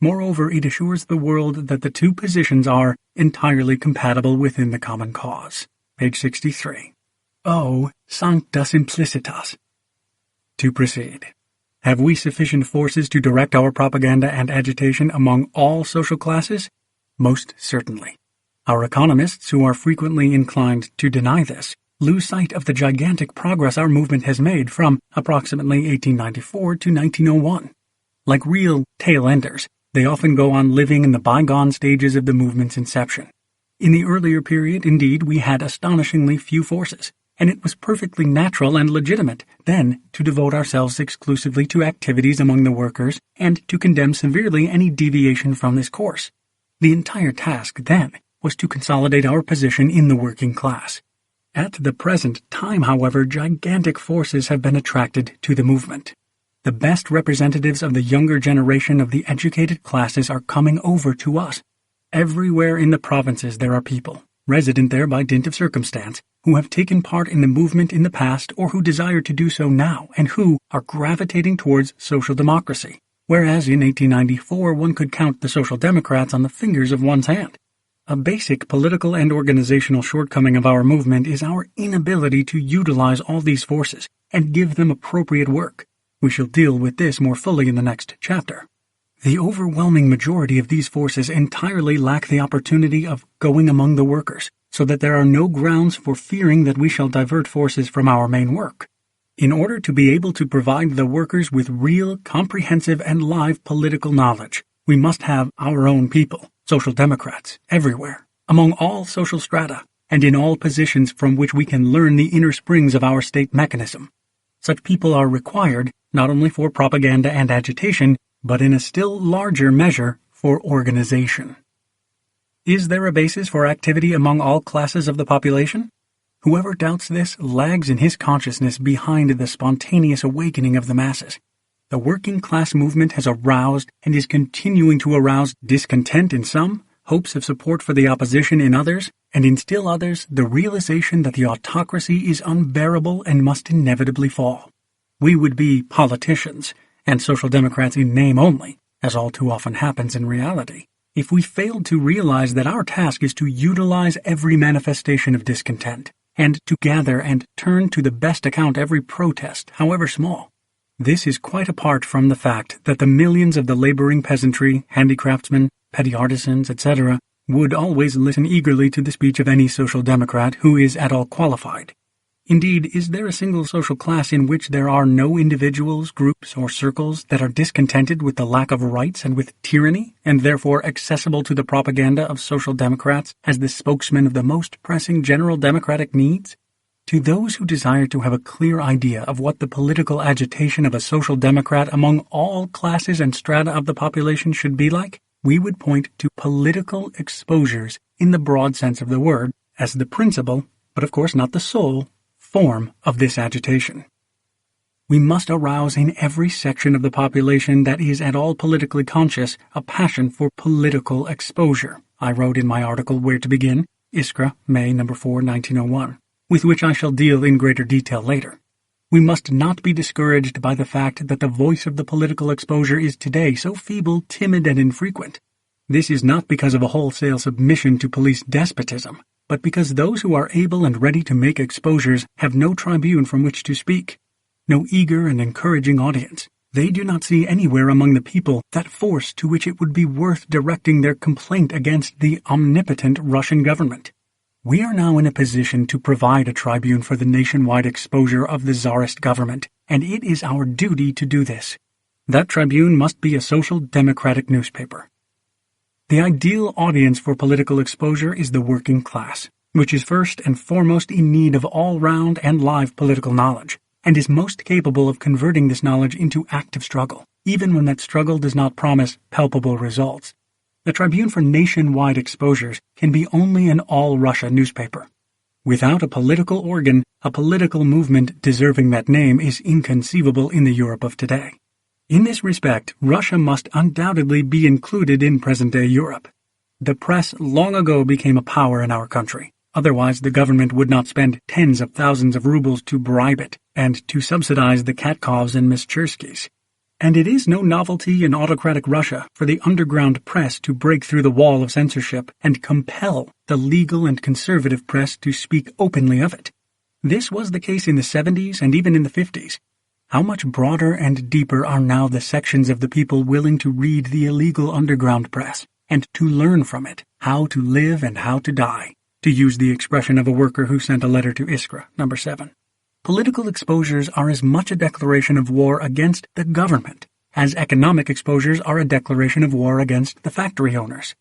Moreover, it assures the world that the two positions are entirely compatible within the common cause. Page 63. O sancta simplicitas. To proceed. Have we sufficient forces to direct our propaganda and agitation among all social classes? Most certainly. Our economists, who are frequently inclined to deny this, lose sight of the gigantic progress our movement has made from approximately 1894 to 1901. Like real tail-enders, they often go on living in the bygone stages of the movement's inception. In the earlier period, indeed, we had astonishingly few forces, and it was perfectly natural and legitimate then to devote ourselves exclusively to activities among the workers and to condemn severely any deviation from this course. The entire task then was to consolidate our position in the working class. At the present time, however, gigantic forces have been attracted to the movement. The best representatives of the younger generation of the educated classes are coming over to us. Everywhere in the provinces there are people, resident there by dint of circumstance, who have taken part in the movement in the past or who desire to do so now and who are gravitating towards social democracy, whereas in 1894 one could count the Social Democrats on the fingers of one's hand. A basic political and organizational shortcoming of our movement is our inability to utilize all these forces and give them appropriate work. We shall deal with this more fully in the next chapter. The overwhelming majority of these forces entirely lack the opportunity of going among the workers, so that there are no grounds for fearing that we shall divert forces from our main work. In order to be able to provide the workers with real, comprehensive, and live political knowledge, we must have our own people, social democrats, everywhere, among all social strata, and in all positions from which we can learn the inner springs of our state mechanism. Such people are required, not only for propaganda and agitation, but in a still larger measure for organization. Is there a basis for activity among all classes of the population? Whoever doubts this lags in his consciousness behind the spontaneous awakening of the masses. The working class movement has aroused and is continuing to arouse discontent in some, hopes of support for the opposition in others, and in still others the realization that the autocracy is unbearable and must inevitably fall. We would be politicians, and social democrats in name only, as all too often happens in reality, if we failed to realize that our task is to utilize every manifestation of discontent, and to gather and turn to the best account every protest, however small. This is quite apart from the fact that the millions of the laboring peasantry, handicraftsmen, petty artisans, etc., would always listen eagerly to the speech of any social democrat who is at all qualified. Indeed, is there a single social class in which there are no individuals, groups, or circles that are discontented with the lack of rights and with tyranny, and therefore accessible to the propaganda of social democrats as the spokesman of the most pressing general democratic needs? To those who desire to have a clear idea of what the political agitation of a social democrat among all classes and strata of the population should be like, we would point to political exposures in the broad sense of the word as the principal, but of course not the sole, form of this agitation. We must arouse in every section of the population that is at all politically conscious a passion for political exposure, I wrote in my article Where to Begin, Iskra, May No. 4, 1901, with which I shall deal in greater detail later. We must not be discouraged by the fact that the voice of the political exposure is today so feeble, timid, and infrequent. This is not because of a wholesale submission to police despotism, but because those who are able and ready to make exposures have no tribune from which to speak, no eager and encouraging audience. They do not see anywhere among the people that force to which it would be worth directing their complaint against the omnipotent Russian government. We are now in a position to provide a tribune for the nationwide exposure of the Tsarist government, and it is our duty to do this. That tribune must be a social democratic newspaper. The ideal audience for political exposure is the working class, which is first and foremost in need of all-round and live political knowledge, and is most capable of converting this knowledge into active struggle, even when that struggle does not promise palpable results. The tribune for nationwide exposures can be only an all-Russia newspaper. Without a political organ, a political movement deserving that name is inconceivable in the Europe of today. In this respect, Russia must undoubtedly be included in present-day Europe. The press long ago became a power in our country. Otherwise, the government would not spend tens of thousands of rubles to bribe it and to subsidize the Katkovs and Mischurskys. And it is no novelty in autocratic Russia for the underground press to break through the wall of censorship and compel the legal and conservative press to speak openly of it. This was the case in the 70s and even in the 50s. How much broader and deeper are now the sections of the people willing to read the illegal underground press and to learn from it how to live and how to die, to use the expression of a worker who sent a letter to Iskra, No. 7. Political exposures are as much a declaration of war against the government as economic exposures are a declaration of war against the factory owners.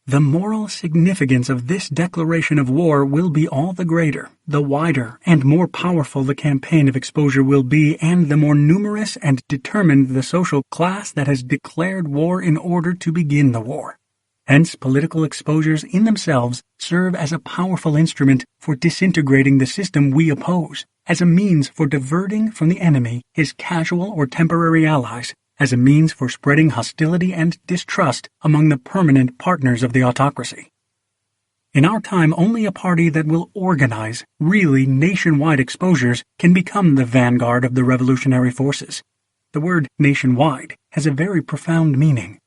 The moral significance of this declaration of war will be all the greater, the wider and more powerful the campaign of exposure will be, and the more numerous and determined the social class that has declared war in order to begin the war. Hence, political exposures in themselves serve as a powerful instrument for disintegrating the system we oppose, as a means for diverting from the enemy his casual or temporary allies, as a means for spreading hostility and distrust among the permanent partners of the autocracy. In our time, only a party that will organize really nationwide exposures can become the vanguard of the revolutionary forces. The word nationwide has a very profound meaning.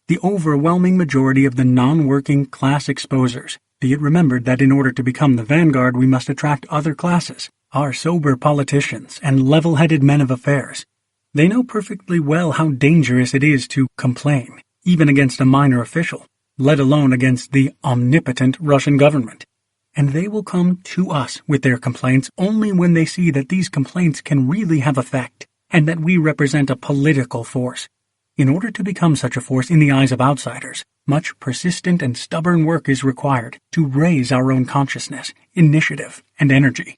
The overwhelming majority of the non-working class exposers, be it remembered that in order to become the vanguard we must attract other classes, are sober politicians and level-headed men of affairs. They know perfectly well how dangerous it is to complain, even against a minor official, let alone against the omnipotent Russian government. And they will come to us with their complaints only when they see that these complaints can really have effect, and that we represent a political force. In order to become such a force in the eyes of outsiders, much persistent and stubborn work is required to raise our own consciousness, initiative, and energy.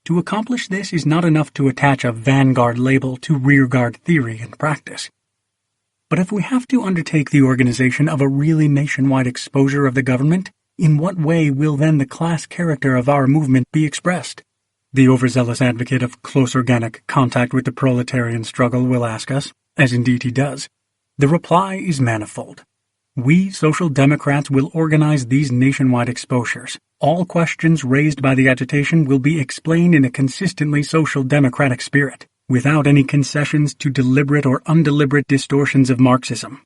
To accomplish this is not enough to attach a vanguard label to rearguard theory and practice. But if we have to undertake the organization of a really nationwide exposure of the government, in what way will then the class character of our movement be expressed? The overzealous advocate of close organic contact with the proletarian struggle will ask us, as indeed he does. The reply is manifold. We Social Democrats will organize these nationwide exposures. All questions raised by the agitation will be explained in a consistently social democratic spirit, without any concessions to deliberate or undeliberate distortions of Marxism.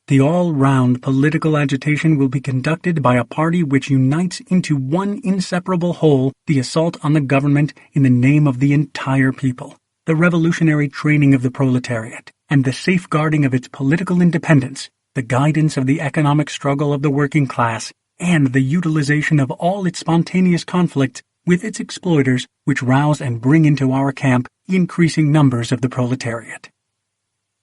The all-round political agitation will be conducted by a party which unites into one inseparable whole the assault on the government in the name of the entire people, the revolutionary training of the proletariat, and the safeguarding of its political independence, the guidance of the economic struggle of the working class, and the utilization of all its spontaneous conflicts with its exploiters which rouse and bring into our camp increasing numbers of the proletariat.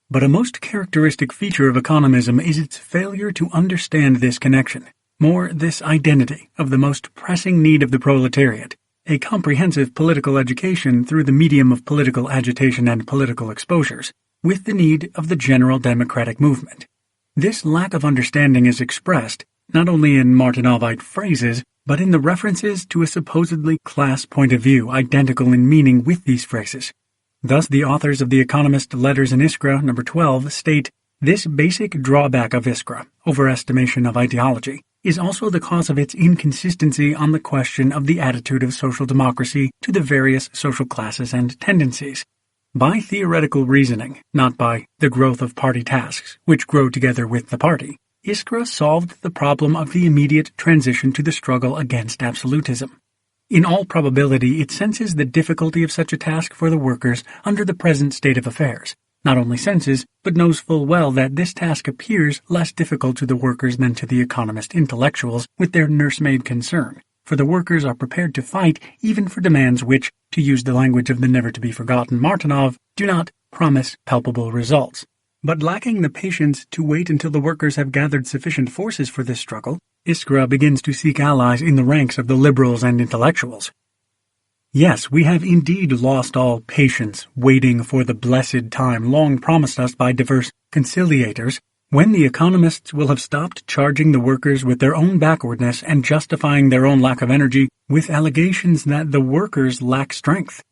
But a most characteristic feature of economism is its failure to understand this connection, more this identity of the most pressing need of the proletariat, a comprehensive political education through the medium of political agitation and political exposures, with the need of the general democratic movement. This lack of understanding is expressed not only in Martinovite phrases, but in the references to a supposedly class point of view identical in meaning with these phrases. Thus, the authors of The Economist Letters in Iskra, number 12, state, "This basic drawback of Iskra, overestimation of ideology, is also the cause of its inconsistency on the question of the attitude of social democracy to the various social classes and tendencies. By theoretical reasoning, not by the growth of party tasks, which grow together with the party, Iskra solved the problem of the immediate transition to the struggle against absolutism. In all probability, it senses the difficulty of such a task for the workers under the present state of affairs, not only senses, but knows full well that this task appears less difficult to the workers than to the economist intellectuals with their nursemaid concern, for the workers are prepared to fight even for demands which, to use the language of the never-to-be-forgotten Martinov, do not promise palpable results. But lacking the patience to wait until the workers have gathered sufficient forces for this struggle, Iskra begins to seek allies in the ranks of the liberals and intellectuals. Yes, we have indeed lost all patience, waiting for the blessed time long promised us by diverse conciliators, when the economists will have stopped charging the workers with their own backwardness and justifying their own lack of energy with allegations that the workers lack strength.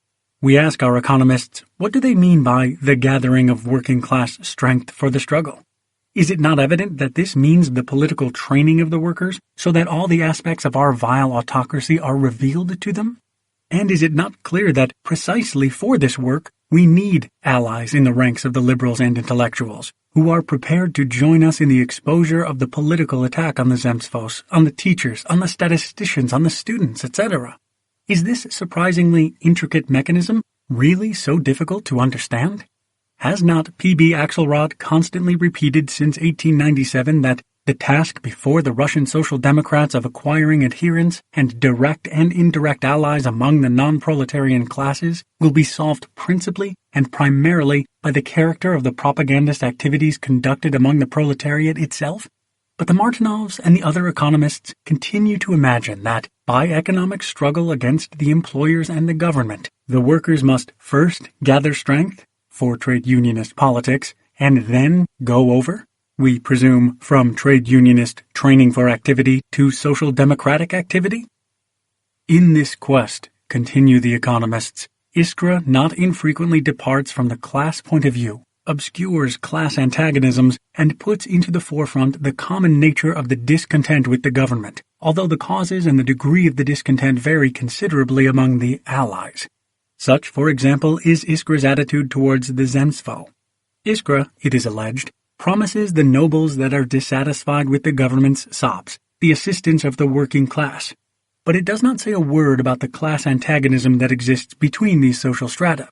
We ask our economists, what do they mean by the gathering of working-class strength for the struggle? Is it not evident that this means the political training of the workers, so that all the aspects of our vile autocracy are revealed to them? And is it not clear that precisely for this work we need allies in the ranks of the liberals and intellectuals, who are prepared to join us in the exposure of the political attack on the Zemstvos, on the teachers, on the statisticians, on the students, etc.? Is this surprisingly intricate mechanism really so difficult to understand? Has not P.B. Axelrod constantly repeated since 1897 that the task before the Russian Social Democrats of acquiring adherents and direct and indirect allies among the non-proletarian classes will be solved principally and primarily by the character of the propagandist activities conducted among the proletariat itself? But the Martinovs and the other economists continue to imagine that, by economic struggle against the employers and the government, the workers must first gather strength, for trade unionist politics, and then go over, we presume, from trade unionist training for activity to social democratic activity? In this quest, continue the economists, Iskra not infrequently departs from the class point of view, obscures class antagonisms, and puts into the forefront the common nature of the discontent with the government, although the causes and the degree of the discontent vary considerably among the allies. Such, for example, is Iskra's attitude towards the Zemstvo. Iskra, it is alleged, promises the nobles that are dissatisfied with the government's sops the assistance of the working class, but it does not say a word about the class antagonism that exists between these social strata.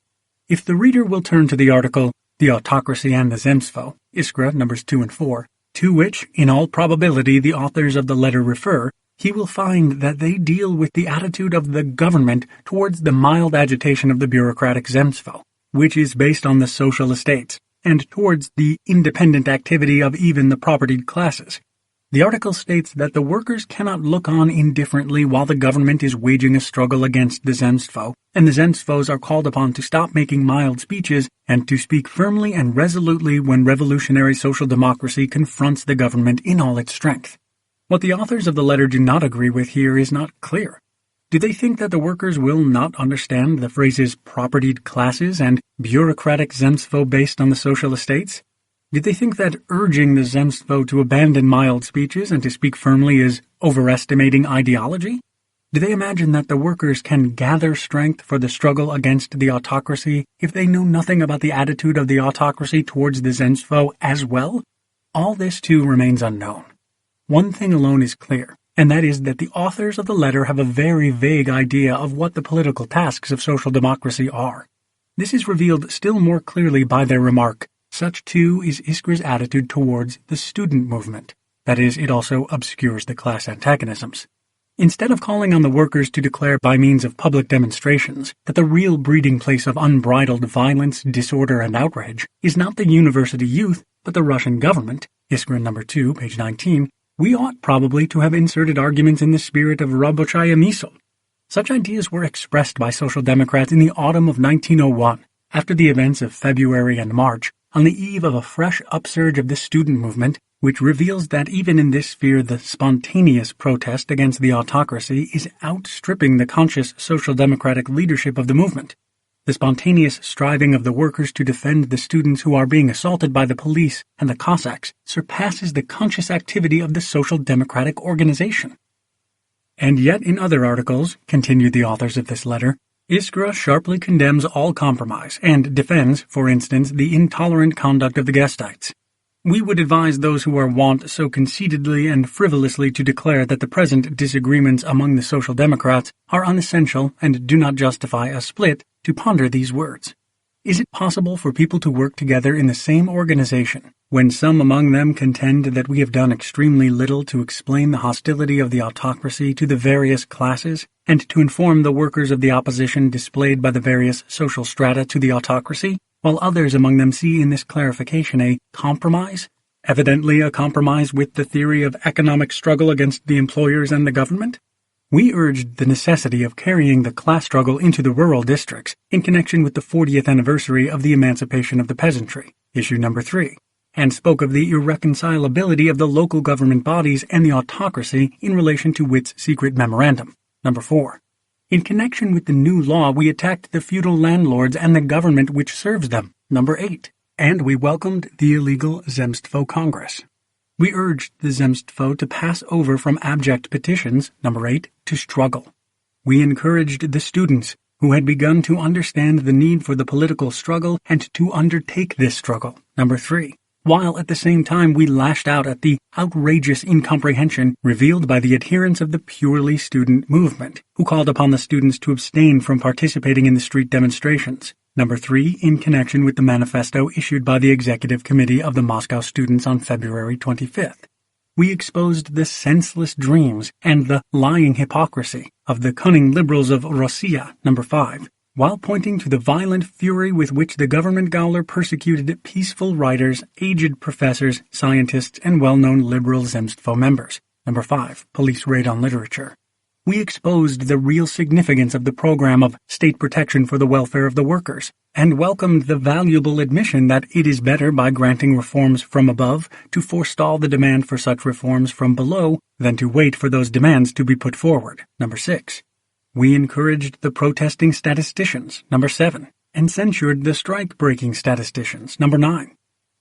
If the reader will turn to the article, The Autocracy and the Zemstvo, Iskra, numbers 2 and 4, to which, in all probability, the authors of the letter refer, he will find that they deal with the attitude of the government towards the mild agitation of the bureaucratic Zemstvo, which is based on the social estates, and towards the independent activity of even the propertied classes. The article states that the workers cannot look on indifferently while the government is waging a struggle against the Zemstvo, and the Zemstvos are called upon to stop making mild speeches and to speak firmly and resolutely when revolutionary social democracy confronts the government in all its strength. What the authors of the letter do not agree with here is not clear. Do they think that the workers will not understand the phrases propertied classes and bureaucratic Zemstvo based on the social estates? Did they think that urging the Zemstvo to abandon mild speeches and to speak firmly is overestimating ideology? Do they imagine that the workers can gather strength for the struggle against the autocracy if they know nothing about the attitude of the autocracy towards the Zemstvo as well? All this too remains unknown. One thing alone is clear, and that is that the authors of the letter have a very vague idea of what the political tasks of social democracy are. This is revealed still more clearly by their remark, "Such too is Iskra's attitude towards the student movement." That is, it also obscures the class antagonisms. Instead of calling on the workers to declare by means of public demonstrations that the real breeding place of unbridled violence, disorder, and outrage is not the university youth, but the Russian government, Iskra number 2, page 19, we ought probably to have inserted arguments in the spirit of Rabochaya Misl. Such ideas were expressed by Social Democrats in the autumn of 1901, after the events of February and March, on the eve of a fresh upsurge of the student movement, which reveals that even in this sphere the spontaneous protest against the autocracy is outstripping the conscious social democratic leadership of the movement. The spontaneous striving of the workers to defend the students who are being assaulted by the police and the Cossacks surpasses the conscious activity of the social democratic organization. And yet in other articles, continue the authors of this letter, Iskra sharply condemns all compromise and defends, for instance, the intolerant conduct of the Gestites. We would advise those who are wont so conceitedly and frivolously to declare that the present disagreements among the Social Democrats are unessential and do not justify a split to ponder these words. Is it possible for people to work together in the same organization when some among them contend that we have done extremely little to explain the hostility of the autocracy to the various classes and to inform the workers of the opposition displayed by the various social strata to the autocracy, while others among them see in this clarification a compromise, evidently a compromise with the theory of economic struggle against the employers and the government? We urged the necessity of carrying the class struggle into the rural districts in connection with the 40th anniversary of the emancipation of the peasantry, issue number 3, and spoke of the irreconcilability of the local government bodies and the autocracy in relation to Witt's secret memorandum, number 4. In connection with the new law, we attacked the feudal landlords and the government which serves them, number 8, and we welcomed the illegal Zemstvo Congress. We urged the Zemstvo to pass over from abject petitions, number 8, to struggle. We encouraged the students, who had begun to understand the need for the political struggle and to undertake this struggle, number 3, while at the same time we lashed out at the outrageous incomprehension revealed by the adherents of the purely student movement, who called upon the students to abstain from participating in the street demonstrations, number 3, in connection with the manifesto issued by the Executive Committee of the Moscow students on February 25th. We exposed the senseless dreams and the lying hypocrisy of the cunning liberals of Russia, number 5, while pointing to the violent fury with which the government Gauler persecuted peaceful writers, aged professors, scientists, and well-known liberal Zemstvo members, number 5, police raid on literature. We exposed the real significance of the program of state protection for the welfare of the workers, and welcomed the valuable admission that it is better by granting reforms from above to forestall the demand for such reforms from below than to wait for those demands to be put forward, number 6. We encouraged the protesting statisticians, number 7, and censured the strike-breaking statisticians, number 9.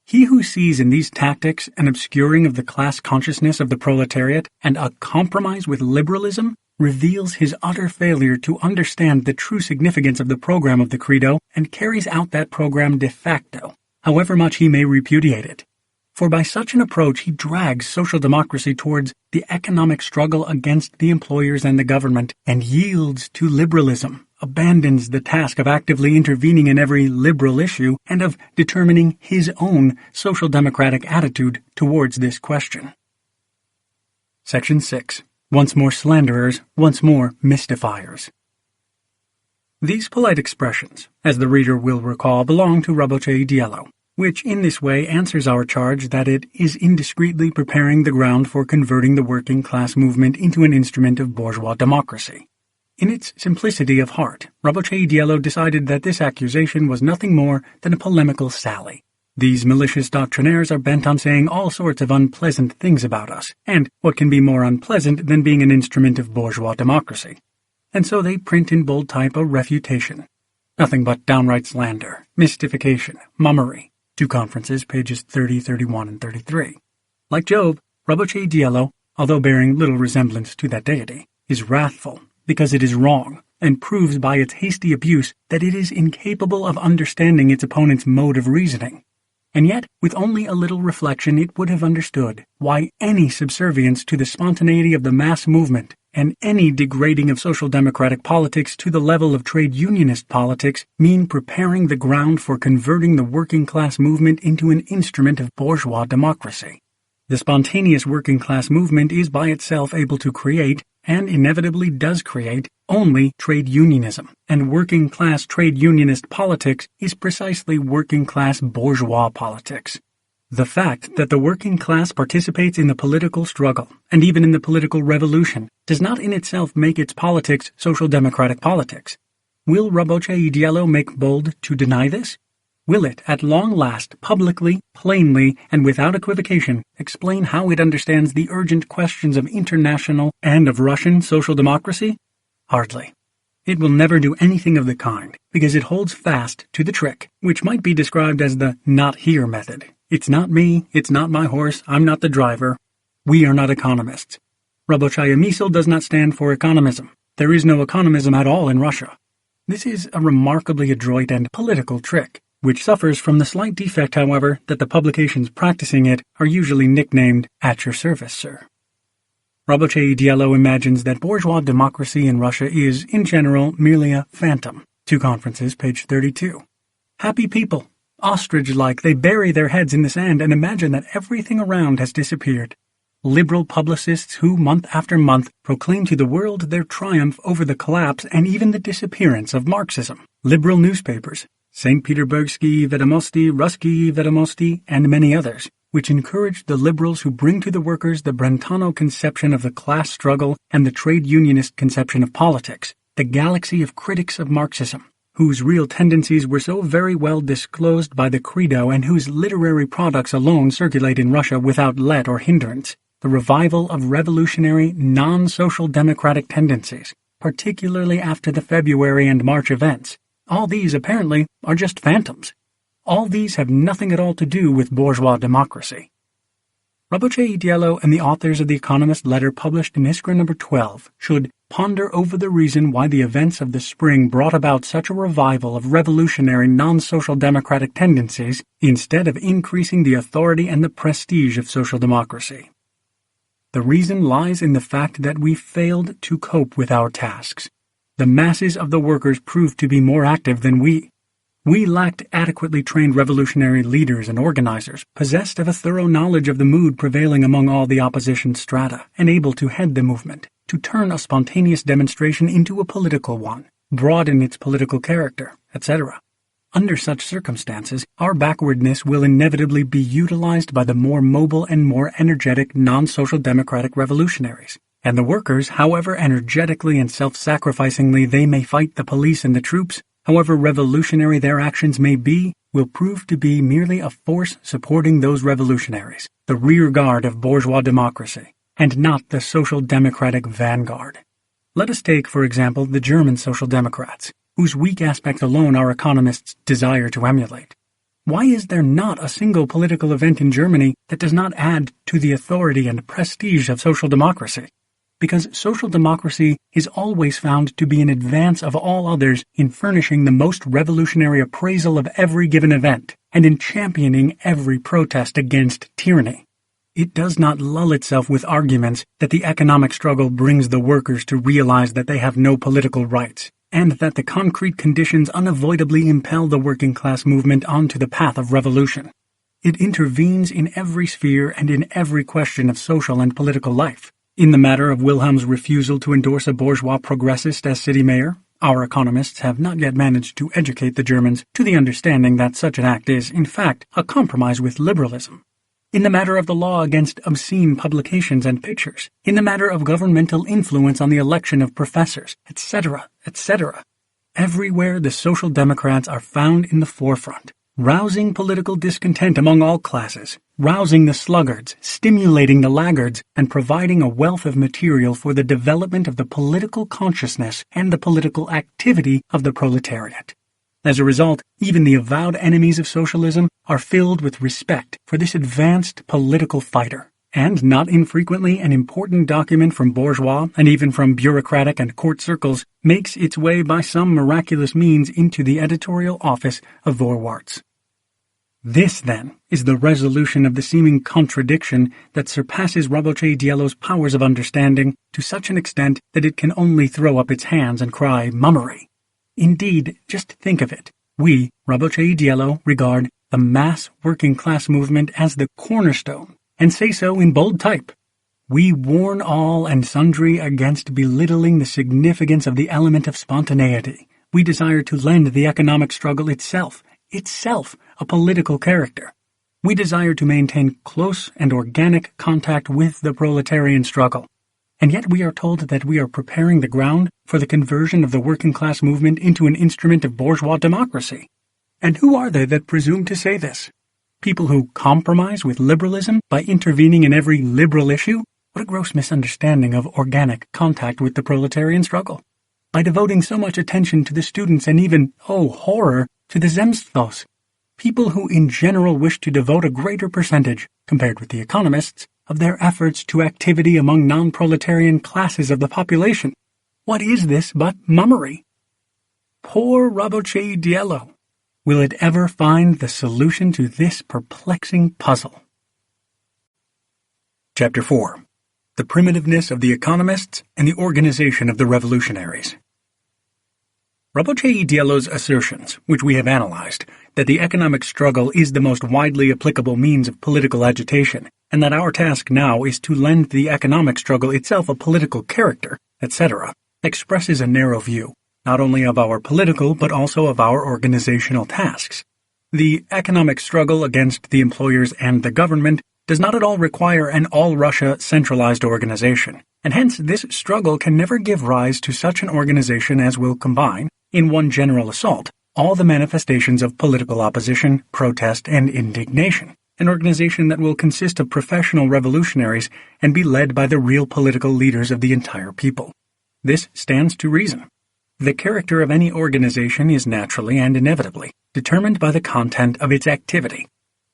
He who sees in these tactics an obscuring of the class consciousness of the proletariat and a compromise with liberalism reveals his utter failure to understand the true significance of the program of the Credo and carries out that program de facto, however much he may repudiate it. For by such an approach he drags social democracy towards the economic struggle against the employers and the government and yields to liberalism, abandons the task of actively intervening in every liberal issue and of determining his own social democratic attitude towards this question. Section 6. Once more slanderers, once more mystifiers. These polite expressions, as the reader will recall, belong to Rabotche Diallo. which in this way answers our charge that it is indiscreetly preparing the ground for converting the working class movement into an instrument of bourgeois democracy. In its simplicity of heart, Rabotchi Diallo decided that this accusation was nothing more than a polemical sally. These malicious doctrinaires are bent on saying all sorts of unpleasant things about us, and what can be more unpleasant than being an instrument of bourgeois democracy? And so they print in bold type a refutation. Nothing but downright slander, mystification, mummery. 2 Conferences, pages 30, 31, and 33. Like Job, Rabotchi Diallo, although bearing little resemblance to that deity, is wrathful because it is wrong, and proves by its hasty abuse that it is incapable of understanding its opponent's mode of reasoning. And yet, with only a little reflection, it would have understood why any subservience to the spontaneity of the mass movement and any degrading of social democratic politics to the level of trade unionist politics mean preparing the ground for converting the working class movement into an instrument of bourgeois democracy. The spontaneous working class movement is by itself able to create, and inevitably does create, only trade unionism, and working class trade unionist politics is precisely working class bourgeois politics. The fact that the working class participates in the political struggle, and even in the political revolution, does not in itself make its politics social democratic politics. Will Rabotchi Diallo make bold to deny this? Will it, at long last, publicly, plainly, and without equivocation, explain how it understands the urgent questions of international and of Russian social democracy? Hardly. It will never do anything of the kind, because it holds fast to the trick, which might be described as the not here method. It's not me, it's not my horse, I'm not the driver. We are not economists. Rabotchaya Misl does not stand for economism. There is no economism at all in Russia. This is a remarkably adroit and political trick, which suffers from the slight defect, however, that the publications practicing it are usually nicknamed "at your service, sir." Rabotchi Diallo imagines that bourgeois democracy in Russia is, in general, merely a phantom. 2 Conferences, page 32. Happy people. Ostrich-like, they bury their heads in the sand and imagine that everything around has disappeared. Liberal publicists who, month after month, proclaim to the world their triumph over the collapse and even the disappearance of Marxism. Liberal newspapers, St. Petersburgsky Vedomosti, Ruski Vedomosti, and many others, which encourage the liberals who bring to the workers the Brentano conception of the class struggle and the trade unionist conception of politics, the galaxy of critics of Marxism, whose real tendencies were so very well disclosed by the Credo and whose literary products alone circulate in Russia without let or hindrance, the revival of revolutionary, non-social democratic tendencies, particularly after the February and March events. All these, apparently, are just phantoms. All these have nothing at all to do with bourgeois democracy. Rabotchi Diallo and the authors of the Economist letter published in Iskra No. 12 should ponder over the reason why the events of the spring brought about such a revival of revolutionary non-social democratic tendencies instead of increasing the authority and the prestige of social democracy. The reason lies in the fact that we failed to cope with our tasks. The masses of the workers proved to be more active than we. We lacked adequately trained revolutionary leaders and organizers, possessed of a thorough knowledge of the mood prevailing among all the opposition strata, and able to head the movement, to turn a spontaneous demonstration into a political one, broaden its political character, etc. Under such circumstances, our backwardness will inevitably be utilized by the more mobile and more energetic non-social democratic revolutionaries. And the workers, however energetically and self-sacrificingly they may fight the police and the troops, however revolutionary their actions may be, will prove to be merely a force supporting those revolutionaries, the rear guard of bourgeois democracy, and not the social democratic vanguard. Let us take, for example, the German social democrats, whose weak aspect alone our economists desire to emulate. Why is there not a single political event in Germany that does not add to the authority and prestige of social democracy? Because social democracy is always found to be in advance of all others in furnishing the most revolutionary appraisal of every given event, and in championing every protest against tyranny. It does not lull itself with arguments that the economic struggle brings the workers to realize that they have no political rights, and that the concrete conditions unavoidably impel the working class movement onto the path of revolution. It intervenes in every sphere and in every question of social and political life. In the matter of Wilhelm's refusal to endorse a bourgeois progressist as city mayor, Our economists have not yet managed to educate the Germans to the understanding that such an act is, in fact, a compromise with liberalism. In the matter of the law against obscene publications and pictures, in the matter of governmental influence on the election of professors, etc., etc. Everywhere the Social Democrats are found in the forefront, rousing political discontent among all classes, rousing the sluggards, stimulating the laggards, and providing a wealth of material for the development of the political consciousness and the political activity of the proletariat. As a result, even the avowed enemies of socialism are filled with respect for this advanced political fighter, and not infrequently an important document from bourgeois and even from bureaucratic and court circles makes its way by some miraculous means into the editorial office of Vorwärts. This, then, is the resolution of the seeming contradiction that surpasses Rabotche Diello's powers of understanding to such an extent that it can only throw up its hands and cry mummery. Indeed, just think of it. We, Rabotche Diello, regard the mass working-class movement as the cornerstone, and say so in bold type. We warn all and sundry against belittling the significance of the element of spontaneity. We desire to lend the economic struggle itself, a political character. We desire to maintain close and organic contact with the proletarian struggle. And yet we are told that we are preparing the ground for the conversion of the working-class movement into an instrument of bourgeois democracy. And who are they that presume to say this? People who compromise with liberalism by intervening in every liberal issue? What a gross misunderstanding of organic contact with the proletarian struggle. By devoting so much attention to the students and even, oh horror, to the Zemstvos. People who in general wish to devote a greater percentage, compared with the economists, of their efforts to activity among non-proletarian classes of the population. What is this but mummery? Poor Rabotche Diello! Will it ever find the solution to this perplexing puzzle? Chapter 4. The Primitiveness of the Economists and the Organization of the Revolutionaries. Rabotche Diello's assertions, which we have analyzed, that the economic struggle is the most widely applicable means of political agitation, and that our task now is to lend the economic struggle itself a political character, etc., expresses a narrow view, not only of our political but also of our organizational tasks. The economic struggle against the employers and the government does not at all require an all-Russia centralized organization, and hence this struggle can never give rise to such an organization as will combine, in one general assault, all the manifestations of political opposition, protest, and indignation, an organization that will consist of professional revolutionaries and be led by the real political leaders of the entire people. This stands to reason. The character of any organization is naturally and inevitably determined by the content of its activity.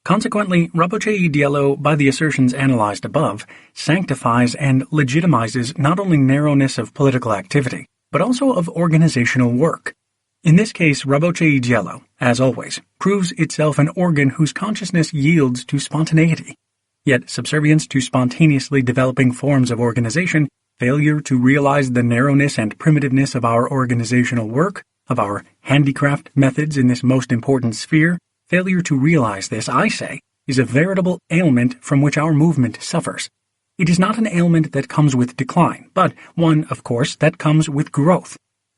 Consequently, Rabotche Diello, by the assertions analyzed above, sanctifies and legitimizes not only narrowness of political activity, but also of organizational work. In this case, Rabotche Diello, as always, proves itself an organ whose consciousness yields to spontaneity. Yet subservience to spontaneously developing forms of organization, failure to realize the narrowness and primitiveness of our organizational work, of our handicraft methods in this most important sphere, failure to realize this, I say, is a veritable ailment from which our movement suffers. It is not an ailment that comes with decline, but one, of course, that comes with growth.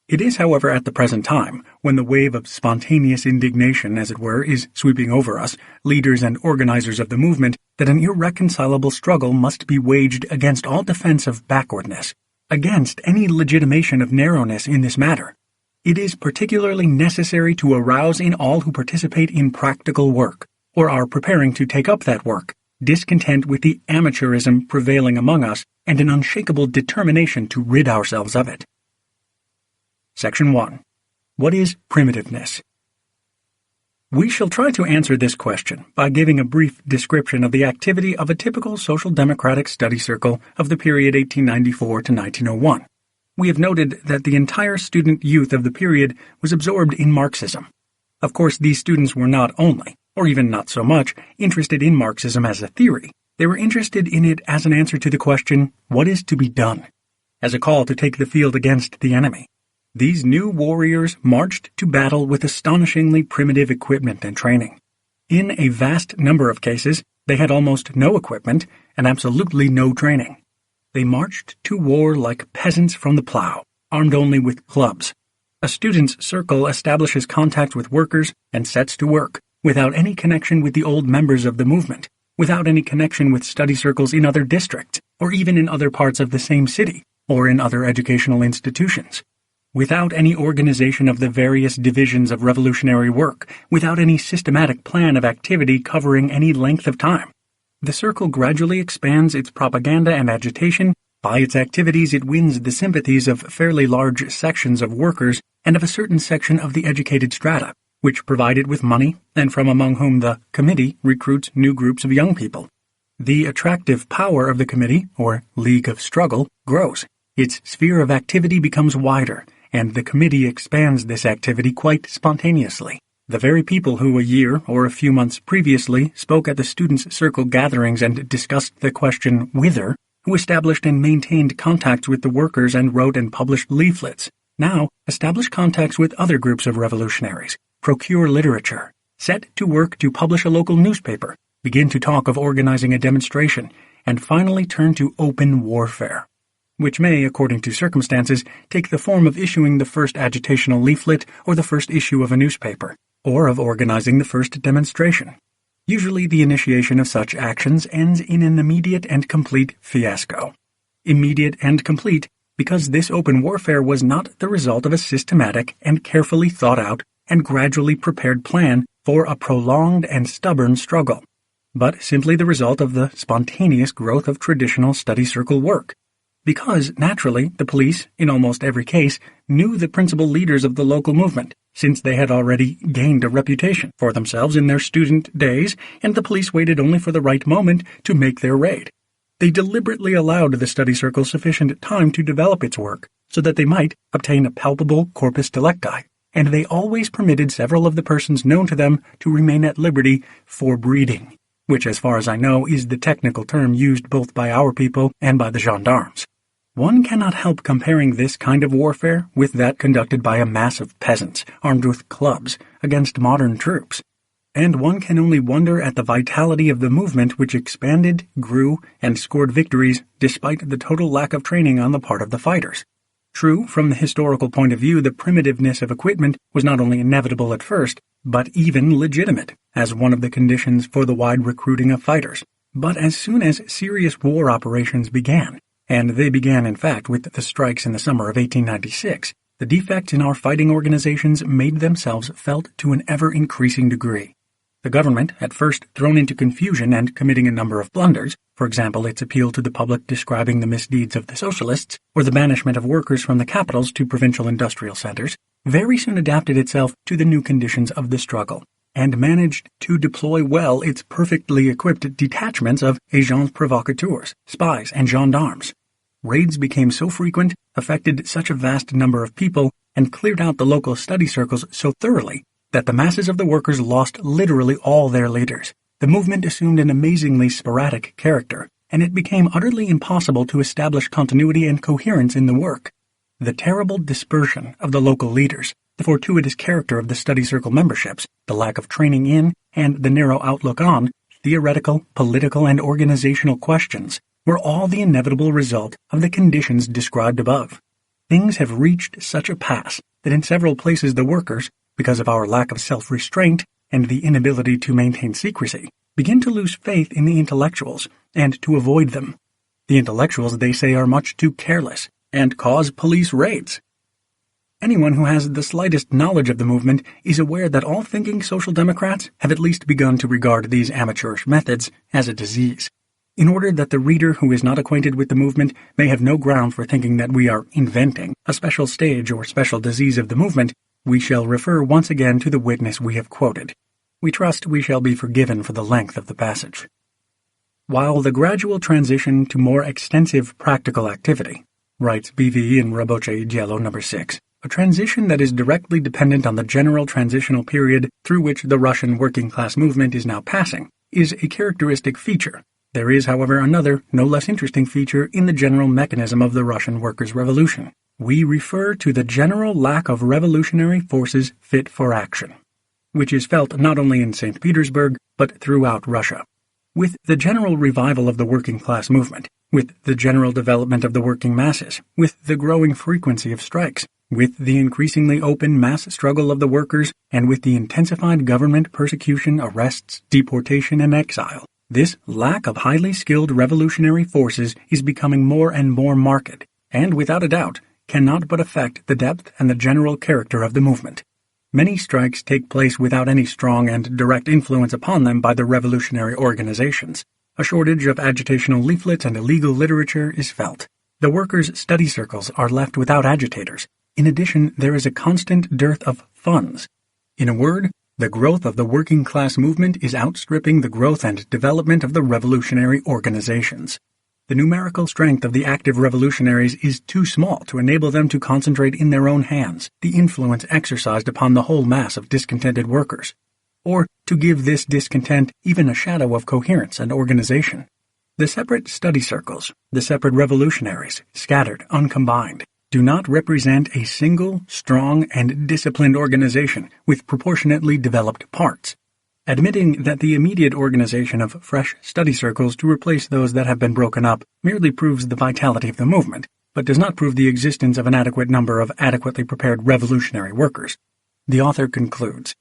It is, however, at the present time, when the wave of spontaneous indignation, as it were, is sweeping over us, leaders and organizers of the movement, that an irreconcilable struggle must be waged against all defense of backwardness, against any legitimation of narrowness in this matter. It is particularly necessary to arouse in all who participate in practical work, or are preparing to take up that work, discontent with the amateurism prevailing among us, and an unshakable determination to rid ourselves of it. Section 1. What is primitiveness? We shall try to answer this question by giving a brief description of the activity of a typical social democratic study circle of the period 1894 to 1901. We have noted that the entire student youth of the period was absorbed in Marxism. Of course, these students were not only, or even not so much, interested in Marxism as a theory. They were interested in it as an answer to the question, what is to be done? As a call to take the field against the enemy. These new warriors marched to battle with astonishingly primitive equipment and training. In a vast number of cases, they had almost no equipment and absolutely no training. They marched to war like peasants from the plow, armed only with clubs. A student's circle establishes contact with workers and sets to work, without any connection with the old members of the movement, without any connection with study circles in other districts, or even in other parts of the same city, or in other educational institutions. Without any organization of the various divisions of revolutionary work, without any systematic plan of activity covering any length of time. The circle gradually expands its propaganda and agitation. By its activities it wins the sympathies of fairly large sections of workers and of a certain section of the educated strata, which provide it with money, and from among whom the committee recruits new groups of young people. The attractive power of the committee, or League of Struggle, grows. Its sphere of activity becomes wider, and the committee expands this activity quite spontaneously. The very people who a year or a few months previously spoke at the students' circle gatherings and discussed the question whither, who established and maintained contacts with the workers and wrote and published leaflets, now establish contacts with other groups of revolutionaries, procure literature, set to work to publish a local newspaper, begin to talk of organizing a demonstration, and finally turn to open warfare, which may, according to circumstances, take the form of issuing the first agitational leaflet or the first issue of a newspaper, or of organizing the first demonstration. Usually the initiation of such actions ends in an immediate and complete fiasco. Immediate and complete because this open warfare was not the result of a systematic and carefully thought out and gradually prepared plan for a prolonged and stubborn struggle, but simply the result of the spontaneous growth of traditional study circle work. Because, naturally, the police, in almost every case, knew the principal leaders of the local movement, since they had already gained a reputation for themselves in their student days, and the police waited only for the right moment to make their raid. They deliberately allowed the study circle sufficient time to develop its work, so that they might obtain a palpable corpus delicti, and they always permitted several of the persons known to them to remain at liberty for breeding, which, as far as I know, is the technical term used both by our people and by the gendarmes. One cannot help comparing this kind of warfare with that conducted by a mass of peasants armed with clubs against modern troops, and one can only wonder at the vitality of the movement which expanded, grew, and scored victories despite the total lack of training on the part of the fighters. True, from the historical point of view, the primitiveness of equipment was not only inevitable at first, but even legitimate, as one of the conditions for the wide recruiting of fighters. But as soon as serious war operations began, and they began in fact with the strikes in the summer of 1896, the defects in our fighting organizations made themselves felt to an ever-increasing degree. The government, at first thrown into confusion and committing a number of blunders, for example its appeal to the public describing the misdeeds of the socialists, or the banishment of workers from the capitals to provincial industrial centers, very soon adapted itself to the new conditions of the struggle, and managed to deploy well its perfectly equipped detachments of agents provocateurs, spies, and gendarmes. Raids became so frequent, affected such a vast number of people, and cleared out the local study circles so thoroughly that the masses of the workers lost literally all their leaders. The movement assumed an amazingly sporadic character, and it became utterly impossible to establish continuity and coherence in the work. The terrible dispersion of the local leaders, the fortuitous character of the study circle memberships, the lack of training in, and the narrow outlook on, theoretical, political, and organizational questions were all the inevitable result of the conditions described above. Things have reached such a pass that in several places the workers, because of our lack of self-restraint and the inability to maintain secrecy, begin to lose faith in the intellectuals and to avoid them. The intellectuals, they say, are much too careless and cause police raids. Anyone who has the slightest knowledge of the movement is aware that all thinking social democrats have at least begun to regard these amateurish methods as a disease. In order that the reader who is not acquainted with the movement may have no ground for thinking that we are inventing a special stage or special disease of the movement, we shall refer once again to the witness we have quoted. We trust we shall be forgiven for the length of the passage. While the gradual transition to more extensive practical activity, writes B.V. in Raboche Dielo No. 6, a transition that is directly dependent on the general transitional period through which the Russian working-class movement is now passing, is a characteristic feature. There is, however, another, no less interesting feature in the general mechanism of the Russian workers' revolution. We refer to the general lack of revolutionary forces fit for action, which is felt not only in St. Petersburg, but throughout Russia. With the general revival of the working-class movement, with the general development of the working masses, with the growing frequency of strikes, With the increasingly open mass struggle of the workers, and with the intensified government persecution, arrests, deportation, and exile, this lack of highly skilled revolutionary forces is becoming more and more marked, and without a doubt, cannot but affect the depth and the general character of the movement. Many strikes take place without any strong and direct influence upon them by the revolutionary organizations. A shortage of agitational leaflets and illegal literature is felt. The workers' study circles are left without agitators. In addition, there is a constant dearth of funds. In a word, the growth of the working class movement is outstripping the growth and development of the revolutionary organizations. The numerical strength of the active revolutionaries is too small to enable them to concentrate in their own hands the influence exercised upon the whole mass of discontented workers, or to give this discontent even a shadow of coherence and organization. The separate study circles, the separate revolutionaries, scattered, uncombined, do not represent a single, strong, and disciplined organization with proportionately developed parts. Admitting that the immediate organization of fresh study circles to replace those that have been broken up merely proves the vitality of the movement, but does not prove the existence of an adequate number of adequately prepared revolutionary workers. The author concludes,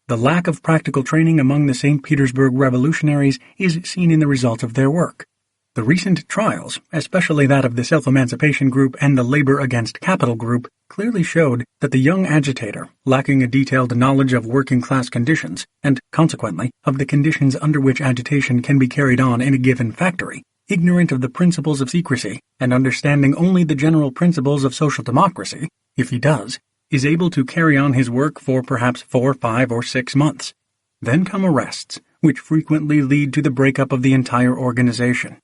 the lack of practical training among the St. Petersburg revolutionaries is seen in the results of their work. The recent trials, especially that of the Self-Emancipation Group and the Labor Against Capital Group, clearly showed that the young agitator, lacking a detailed knowledge of working-class conditions, and consequently of the conditions under which agitation can be carried on in a given factory, ignorant of the principles of secrecy, and understanding only the general principles of social democracy, if he does, is able to carry on his work for perhaps 4, 5, or 6 months. Then come arrests, which frequently lead to the breakup of the entire organization,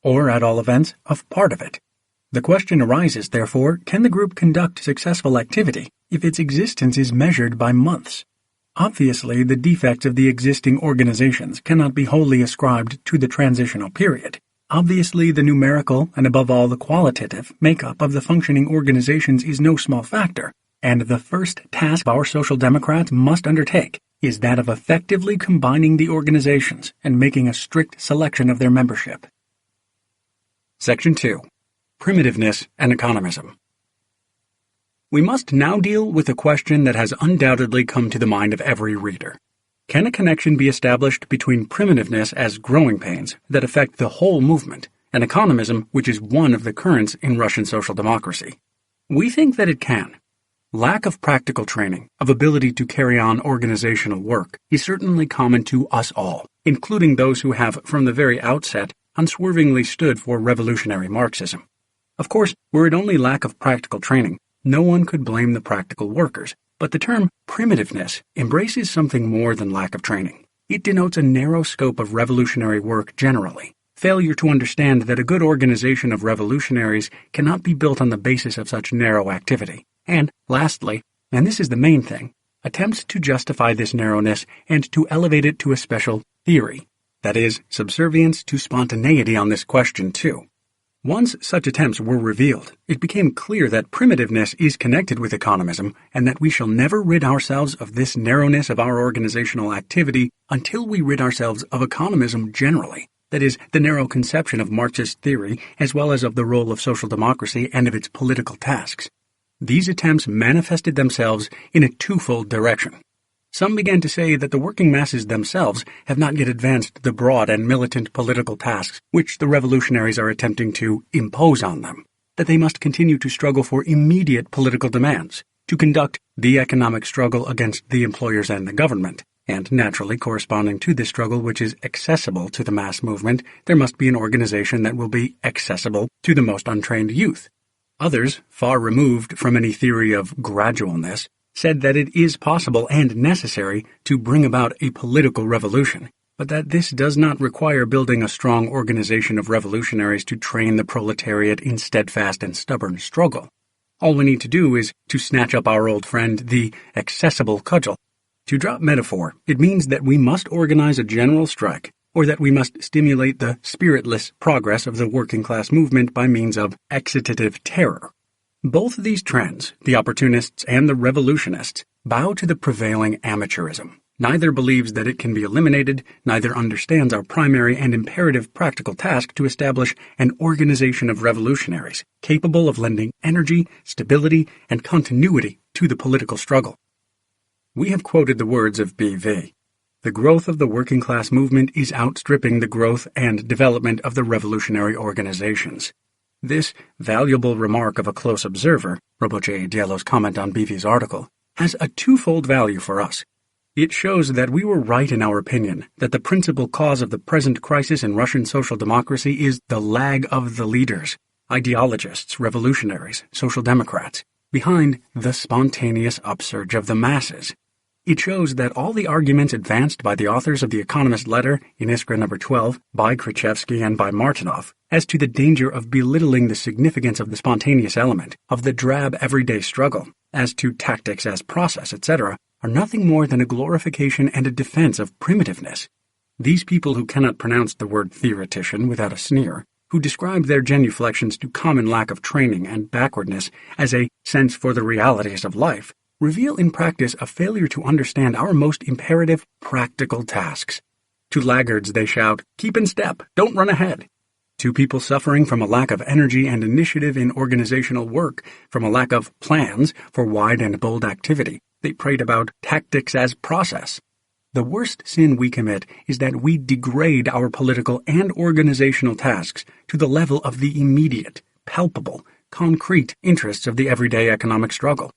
or at all events, of part of it. The question arises, therefore, can the group conduct successful activity if its existence is measured by months? Obviously, the defects of the existing organizations cannot be wholly ascribed to the transitional period. Obviously, the numerical, and above all the qualitative, makeup of the functioning organizations is no small factor, and the first task our Social Democrats must undertake is that of effectively combining the organizations and making a strict selection of their membership. Section 2. Primitiveness and Economism. We must now deal with a question that has undoubtedly come to the mind of every reader. Can a connection be established between primitiveness as growing pains that affect the whole movement and economism, which is one of the currents in Russian social democracy? We think that it can. Lack of practical training, of ability to carry on organizational work, is certainly common to us all, including those who have, from the very outset, unswervingly stood for revolutionary Marxism. Of course, were it only lack of practical training, no one could blame the practical workers, but the term primitiveness embraces something more than lack of training. It denotes a narrow scope of revolutionary work generally, failure to understand that a good organization of revolutionaries cannot be built on the basis of such narrow activity, and, lastly, and this is the main thing, attempts to justify this narrowness and to elevate it to a special theory, that is, subservience to spontaneity on this question too. Once such attempts were revealed, it became clear that primitiveness is connected with economism and that we shall never rid ourselves of this narrowness of our organizational activity until we rid ourselves of economism generally, that is, the narrow conception of Marxist theory as well as of the role of social democracy and of its political tasks. These attempts manifested themselves in a twofold direction. Some began to say that the working masses themselves have not yet advanced the broad and militant political tasks which the revolutionaries are attempting to impose on them, that they must continue to struggle for immediate political demands, to conduct the economic struggle against the employers and the government, and naturally corresponding to this struggle which is accessible to the mass movement, there must be an organization that will be accessible to the most untrained youth. Others, far removed from any theory of gradualness, said that it is possible and necessary to bring about a political revolution, but that this does not require building a strong organization of revolutionaries to train the proletariat in steadfast and stubborn struggle. All we need to do is to snatch up our old friend, the accessible cudgel. To drop metaphor, it means that we must organize a general strike, or that we must stimulate the spiritless progress of the working class movement by means of excitative terror. Both these trends, the opportunists and the revolutionists, bow to the prevailing amateurism, Neither believes that it can be eliminated, neither understands our primary and imperative practical task to establish an organization of revolutionaries capable of lending energy, stability, and continuity to the political struggle. We have quoted the words of B.V. The growth of the working class movement is outstripping the growth and development of the revolutionary organizations. This valuable remark of a close observer, Roboche Diallo's comment on B.V.'s article, has a twofold value for us. It shows that we were right in our opinion that the principal cause of the present crisis in Russian social democracy is the lag of the leaders, ideologists, revolutionaries, social democrats, behind the spontaneous upsurge of the masses. It shows that all the arguments advanced by the authors of The Economist letter in Iskra number 12, by Krzyzewski and by Martinov, as to the danger of belittling the significance of the spontaneous element, of the drab everyday struggle, as to tactics as process, etc., are nothing more than a glorification and a defense of primitiveness. These people who cannot pronounce the word theoretician without a sneer, who describe their genuflections to common lack of training and backwardness as a sense for the realities of life, reveal in practice a failure to understand our most imperative practical tasks. To laggards they shout, "Keep in step, don't run ahead." To people suffering from a lack of energy and initiative in organizational work, from a lack of plans for wide and bold activity, they prate about tactics as process. The worst sin we commit is that we degrade our political and organizational tasks to the level of the immediate, palpable, concrete interests of the everyday economic struggle.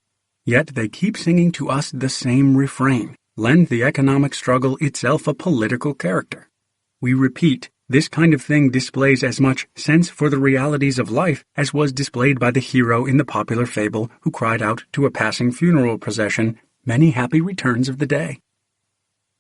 Yet they keep singing to us the same refrain, lend the economic struggle itself a political character. We repeat, this kind of thing displays as much sense for the realities of life as was displayed by the hero in the popular fable who cried out to a passing funeral procession, "Many happy returns of the day."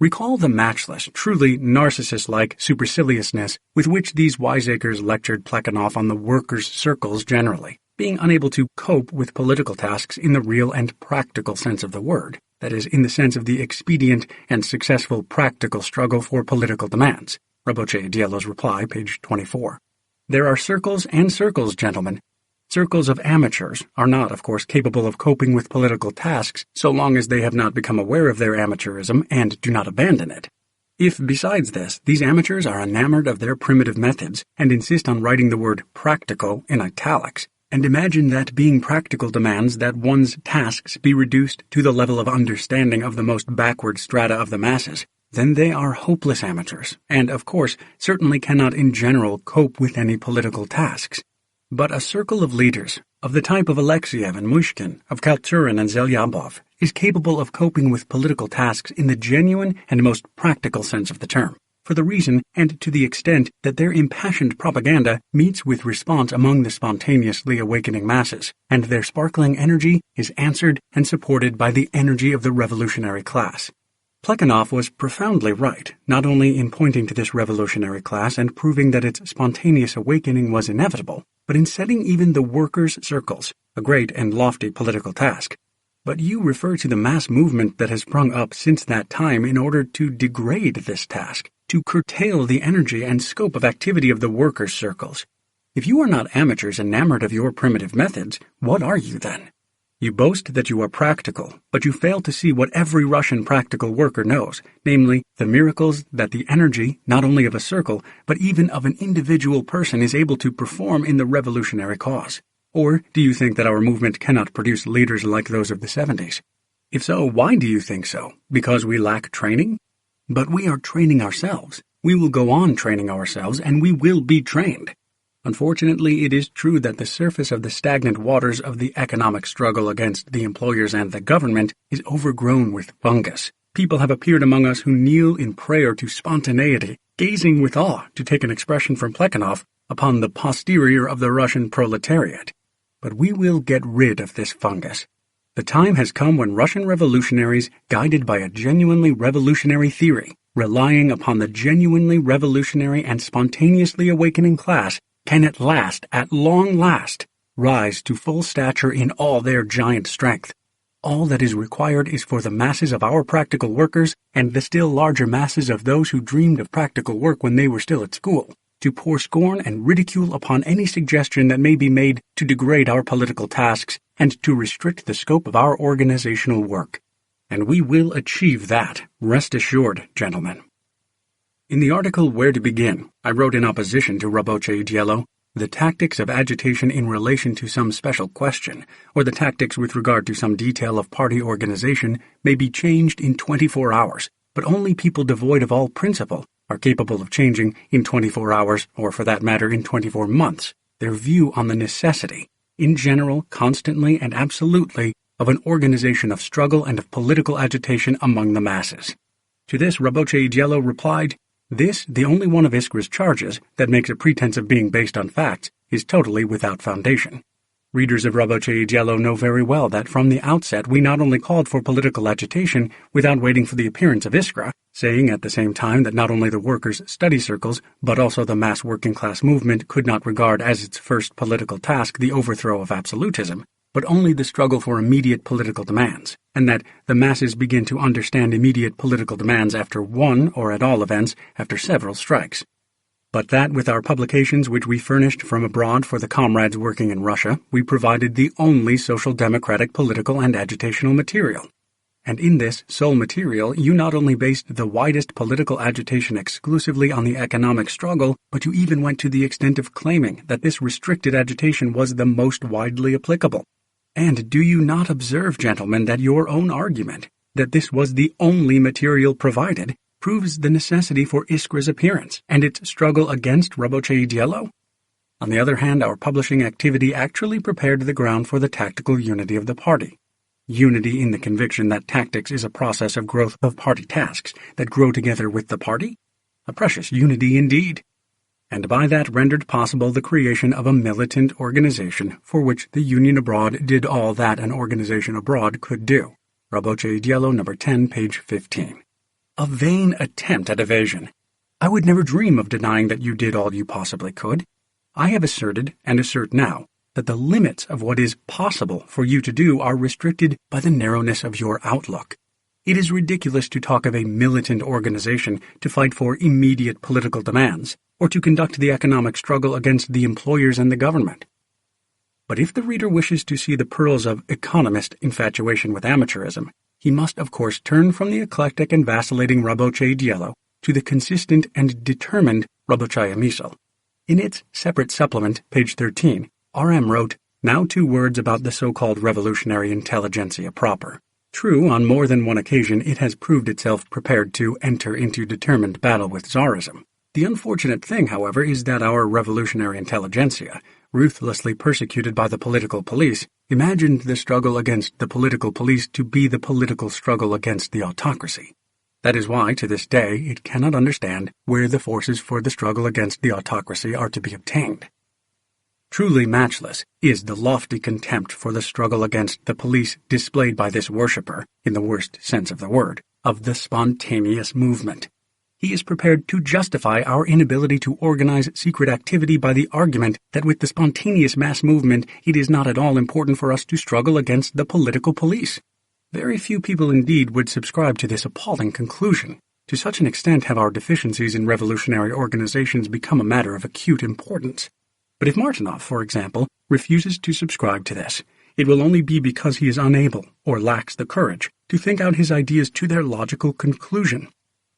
Recall the matchless, truly narcissus-like superciliousness with which these wiseacres lectured Plekhanov on the workers' circles generally, being unable to cope with political tasks in the real and practical sense of the word, that is, in the sense of the expedient and successful practical struggle for political demands. Roboche Diallo's reply, page 24. There are circles and circles, gentlemen. Circles of amateurs are not, of course, capable of coping with political tasks so long as they have not become aware of their amateurism and do not abandon it. If, besides this, these amateurs are enamored of their primitive methods and insist on writing the word practical in italics, and imagine that being practical demands that one's tasks be reduced to the level of understanding of the most backward strata of the masses, then they are hopeless amateurs, and, of course, certainly cannot in general cope with any political tasks. But a circle of leaders, of the type of Alexiev and Mushkin, of Kalturin and Zelyabov, is capable of coping with political tasks in the genuine and most practical sense of the term, for the reason and to the extent that their impassioned propaganda meets with response among the spontaneously awakening masses, and their sparkling energy is answered and supported by the energy of the revolutionary class. Plekhanov was profoundly right, not only in pointing to this revolutionary class and proving that its spontaneous awakening was inevitable, but in setting even the workers' circles, a great and lofty political task. But you refer to the mass movement that has sprung up since that time in order to degrade this task, to curtail the energy and scope of activity of the workers' circles. If you are not amateurs enamored of your primitive methods, what are you then? You boast that you are practical, but you fail to see what every Russian practical worker knows, namely, the miracles that the energy, not only of a circle, but even of an individual person is able to perform in the revolutionary cause. Or do you think that our movement cannot produce leaders like those of the 70s? If so, why do you think so? Because we lack training? But we are training ourselves. We will go on training ourselves, and we will be trained. Unfortunately, it is true that the surface of the stagnant waters of the economic struggle against the employers and the government is overgrown with fungus. People have appeared among us who kneel in prayer to spontaneity, gazing with awe, to take an expression from Plekhanov, upon the posterior of the Russian proletariat. But we will get rid of this fungus. The time has come when Russian revolutionaries, guided by a genuinely revolutionary theory, relying upon the genuinely revolutionary and spontaneously awakening class, can at long last, rise to full stature in all their giant strength. All that is required is for the masses of our practical workers and the still larger masses of those who dreamed of practical work when they were still at school, to pour scorn and ridicule upon any suggestion that may be made to degrade our political tasks and to restrict the scope of our organizational work. And we will achieve that, rest assured, gentlemen. In the article Where to Begin, I wrote in opposition to Roboche Diello, the tactics of agitation in relation to some special question, or the tactics with regard to some detail of party organization, may be changed in 24 hours, but only people devoid of all principle are capable of changing in 24 hours, or for that matter in 24 months, their view on the necessity, in general, constantly and absolutely, of an organization of struggle and of political agitation among the masses. To this Roboche Diello replied, "This, the only one of Iskra's charges that makes a pretense of being based on facts, is totally without foundation." Readers of Roboche Diello know very well that from the outset we not only called for political agitation without waiting for the appearance of Iskra, saying at the same time that not only the workers' study circles, but also the mass working-class movement could not regard as its first political task the overthrow of absolutism, but only the struggle for immediate political demands, and that the masses begin to understand immediate political demands after one, or at all events, after several strikes. But that with our publications which we furnished from abroad for the comrades working in Russia, we provided the only social democratic political and agitational material. And in this sole material, you not only based the widest political agitation exclusively on the economic struggle, but you even went to the extent of claiming that this restricted agitation was the most widely applicable. And do you not observe, gentlemen, that your own argument, that this was the only material provided, proves the necessity for Iskra's appearance and its struggle against Roboche Diello? On the other hand, our publishing activity actually prepared the ground for the tactical unity of the party. Unity in the conviction that tactics is a process of growth of party tasks that grow together with the party? A precious unity indeed. And by that rendered possible the creation of a militant organization for which the Union abroad did all that an organization abroad could do. Roboche Diello, number 10, page 15. A vain attempt at evasion. I would never dream of denying that you did all you possibly could. I have asserted, and assert now, that the limits of what is possible for you to do are restricted by the narrowness of your outlook. It is ridiculous to talk of a militant organization to fight for immediate political demands, or to conduct the economic struggle against the employers and the government. But if the reader wishes to see the pearls of economist infatuation with amateurism, he must of course turn from the eclectic and vacillating Roboche Diello to the consistent and determined Robochaya Misl. In its separate supplement, page 13, R.M. wrote, "Now 2 words about the so-called revolutionary intelligentsia proper. True, on more than one occasion it has proved itself prepared to enter into determined battle with Tsarism. The unfortunate thing, however, is that our revolutionary intelligentsia, ruthlessly persecuted by the political police, imagined the struggle against the political police to be the political struggle against the autocracy. That is why, to this day, it cannot understand where the forces for the struggle against the autocracy are to be obtained. Truly matchless is the lofty contempt for the struggle against the police displayed by this worshipper, in the worst sense of the word, of the spontaneous movement. He is prepared to justify our inability to organize secret activity by the argument that with the spontaneous mass movement it is not at all important for us to struggle against the political police. Very few people indeed would subscribe to this appalling conclusion. To such an extent have our deficiencies in revolutionary organizations become a matter of acute importance. But if Martinov, for example, refuses to subscribe to this, it will only be because he is unable, or lacks the courage, to think out his ideas to their logical conclusion.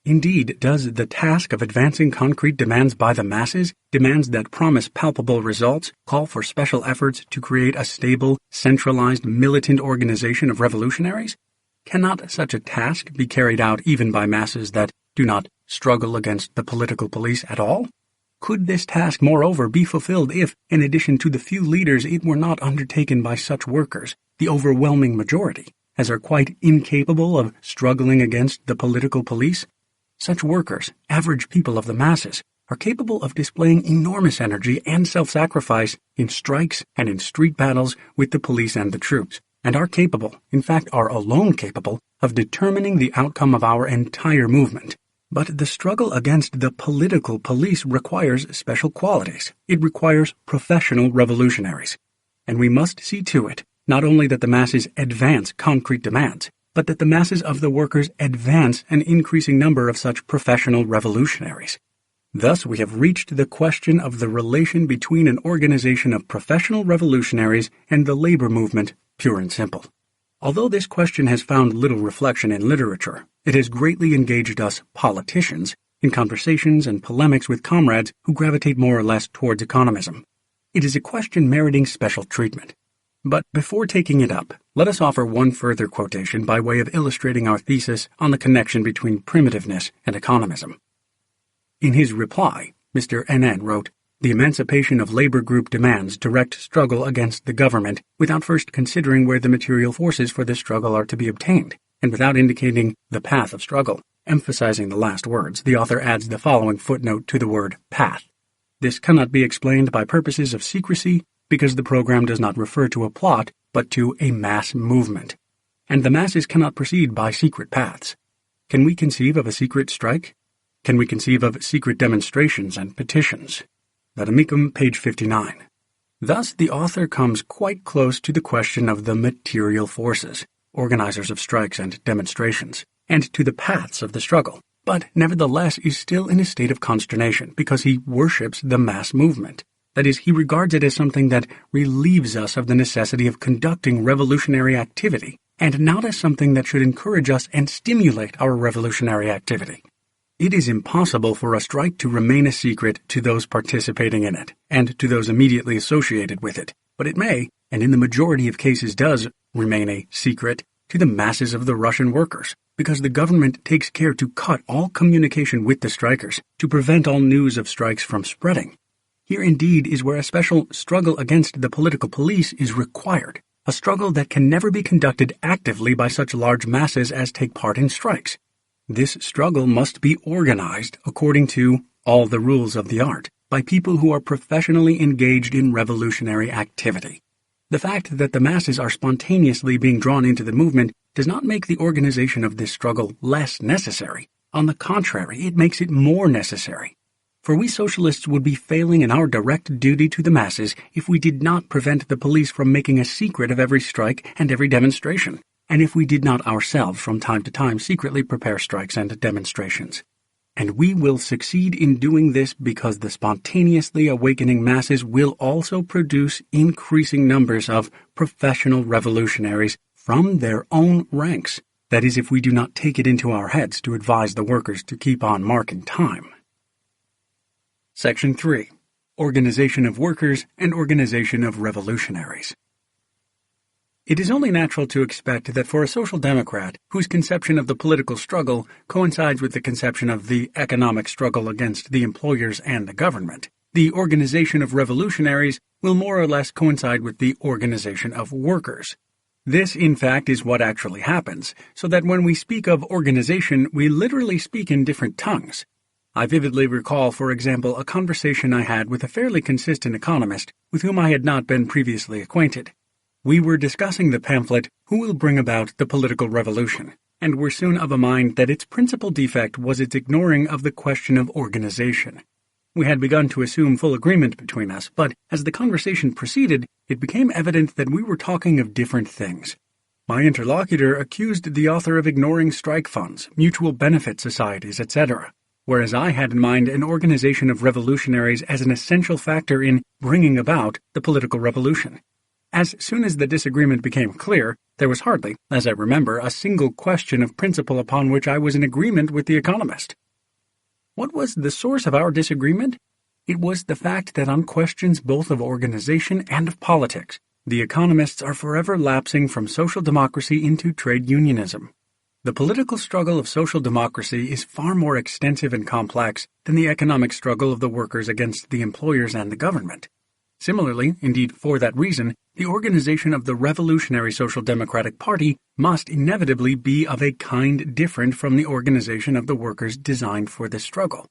Indeed, does the task of advancing concrete demands by the masses, demands that promise palpable results, call for special efforts to create a stable, centralized, militant organization of revolutionaries? Cannot such a task be carried out even by masses that do not struggle against the political police at all? Could this task, moreover, be fulfilled if, in addition to the few leaders, it were not undertaken by such workers, the overwhelming majority, as are quite incapable of struggling against the political police? Such workers, average people of the masses, are capable of displaying enormous energy and self-sacrifice in strikes and in street battles with the police and the troops, and are capable, in fact are alone capable, of determining the outcome of our entire movement. But the struggle against the political police requires special qualities. It requires professional revolutionaries. And we must see to it, not only that the masses advance concrete demands, but that the masses of the workers advance an increasing number of such professional revolutionaries. Thus we have reached the question of the relation between an organization of professional revolutionaries and the labor movement, pure and simple. Although this question has found little reflection in literature, it has greatly engaged us politicians in conversations and polemics with comrades who gravitate more or less towards economism. It is a question meriting special treatment. But before taking it up, let us offer one further quotation by way of illustrating our thesis on the connection between primitiveness and economism. In his reply, Mr. NN wrote, "The emancipation of labor group demands direct struggle against the government without first considering where the material forces for this struggle are to be obtained, and without indicating the path of struggle." Emphasizing the last words, the author adds the following footnote to the word path. This cannot be explained by purposes of secrecy because the program does not refer to a plot but to a mass movement, and the masses cannot proceed by secret paths. Can we conceive of a secret strike? Can we conceive of secret demonstrations and petitions? Vademecum, page 59. Thus, the author comes quite close to the question of the material forces, organizers of strikes and demonstrations, and to the paths of the struggle, but nevertheless is still in a state of consternation because he worships the mass movement. That is, he regards it as something that relieves us of the necessity of conducting revolutionary activity, and not as something that should encourage us and stimulate our revolutionary activity. It is impossible for a strike to remain a secret to those participating in it, and to those immediately associated with it, but it may, and in the majority of cases does, remain a secret to the masses of the Russian workers, because the government takes care to cut all communication with the strikers, to prevent all news of strikes from spreading. Here indeed is where a special struggle against the political police is required, a struggle that can never be conducted actively by such large masses as take part in strikes. This struggle must be organized according to all the rules of the art, by people who are professionally engaged in revolutionary activity. The fact that the masses are spontaneously being drawn into the movement does not make the organization of this struggle less necessary. On the contrary, it makes it more necessary. For we socialists would be failing in our direct duty to the masses if we did not prevent the police from making a secret of every strike and every demonstration, and if we did not ourselves from time to time secretly prepare strikes and demonstrations. And we will succeed in doing this because the spontaneously awakening masses will also produce increasing numbers of professional revolutionaries from their own ranks. That is, if we do not take it into our heads to advise the workers to keep on marking time. Section 3. Organization of Workers and Organization of Revolutionaries. It is only natural to expect that for a social democrat whose conception of the political struggle coincides with the conception of the economic struggle against the employers and the government, the organization of revolutionaries will more or less coincide with the organization of workers. This, in fact, is what actually happens, so that when we speak of organization, we literally speak in different tongues. I vividly recall, for example, a conversation I had with a fairly consistent economist with whom I had not been previously acquainted. We were discussing the pamphlet, Who Will Bring About the Political Revolution, and were soon of a mind that its principal defect was its ignoring of the question of organization. We had begun to assume full agreement between us, but as the conversation proceeded, it became evident that we were talking of different things. My interlocutor accused the author of ignoring strike funds, mutual benefit societies, etc., whereas I had in mind an organization of revolutionaries as an essential factor in bringing about the political revolution. As soon as the disagreement became clear, there was hardly, as I remember, a single question of principle upon which I was in agreement with the economist. What was the source of our disagreement? It was the fact that on questions both of organization and of politics, the economists are forever lapsing from social democracy into trade unionism. The political struggle of social democracy is far more extensive and complex than the economic struggle of the workers against the employers and the government. Similarly, indeed for that reason, the organization of the Revolutionary Social Democratic Party must inevitably be of a kind different from the organization of the workers designed for this struggle.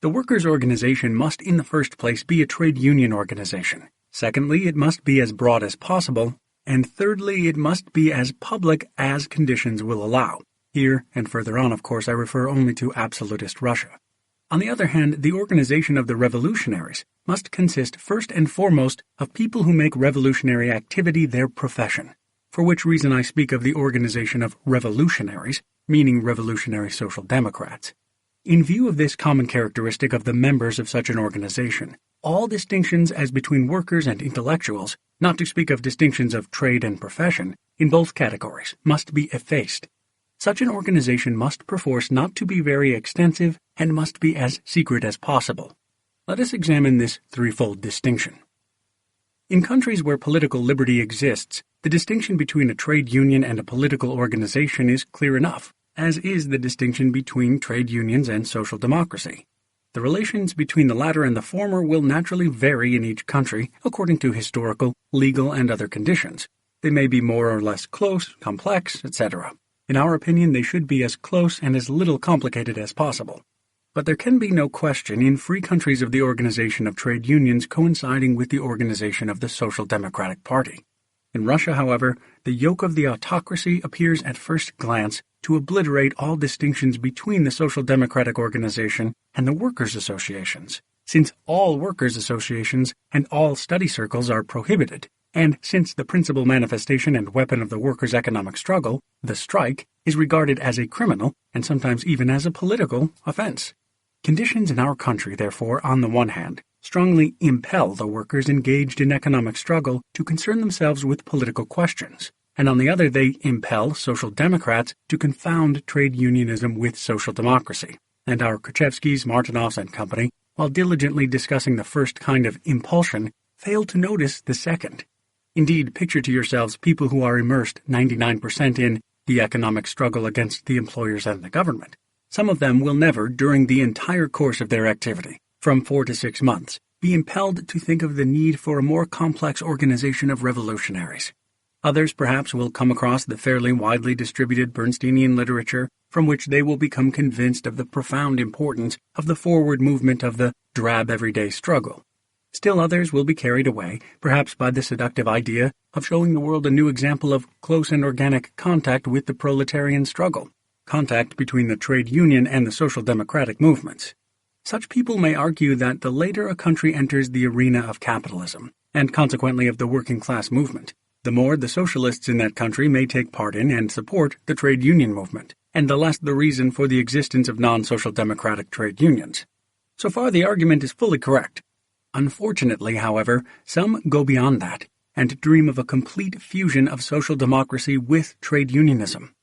The workers' organization must in the first place be a trade union organization. Secondly, it must be as broad as possible. And thirdly, it must be as public as conditions will allow. Here, and further on, of course, I refer only to absolutist Russia. On the other hand, the organization of the revolutionaries must consist first and foremost of people who make revolutionary activity their profession, for which reason I speak of the organization of revolutionaries, meaning revolutionary social democrats. In view of this common characteristic of the members of such an organization, all distinctions as between workers and intellectuals, not to speak of distinctions of trade and profession, in both categories must be effaced. Such an organization must perforce not to be very extensive and must be as secret as possible. Let us examine this threefold distinction. In countries where political liberty exists, the distinction between a trade union and a political organization is clear enough, as is the distinction between trade unions and social democracy. The relations between the latter and the former will naturally vary in each country according to historical, legal, and other conditions. They may be more or less close, complex, etc. In our opinion, they should be as close and as little complicated as possible. But there can be no question in free countries of the organization of trade unions coinciding with the organization of the Social Democratic Party. In Russia, however, the yoke of the autocracy appears at first glance to obliterate all distinctions between the Social Democratic Organization and the workers' associations, since all workers' associations and all study circles are prohibited, and since the principal manifestation and weapon of the workers' economic struggle, the strike, is regarded as a criminal and sometimes even as a political offense. Conditions in our country, therefore, on the one hand, strongly impel the workers engaged in economic struggle to concern themselves with political questions, and on the other they impel social democrats to confound trade unionism with social democracy, and our Krzyzewskis, Martinovs, and company, while diligently discussing the first kind of impulsion, fail to notice the second. Indeed, picture to yourselves people who are immersed 99% in the economic struggle against the employers and the government. Some of them will never, during the entire course of their activity, from 4 to 6 months, be impelled to think of the need for a more complex organization of revolutionaries. Others perhaps will come across the fairly widely distributed Bernsteinian literature, from which they will become convinced of the profound importance of the forward movement of the drab everyday struggle. Still others will be carried away, perhaps by the seductive idea of showing the world a new example of close and organic contact with the proletarian struggle, contact between the trade union and the social democratic movements. Such people may argue that the later a country enters the arena of capitalism, and consequently of the working class movement, the more the socialists in that country may take part in and support the trade union movement, and the less the reason for the existence of non-social democratic trade unions. So far the argument is fully correct. Unfortunately, however, some go beyond that, and dream of a complete fusion of social democracy with trade unionism.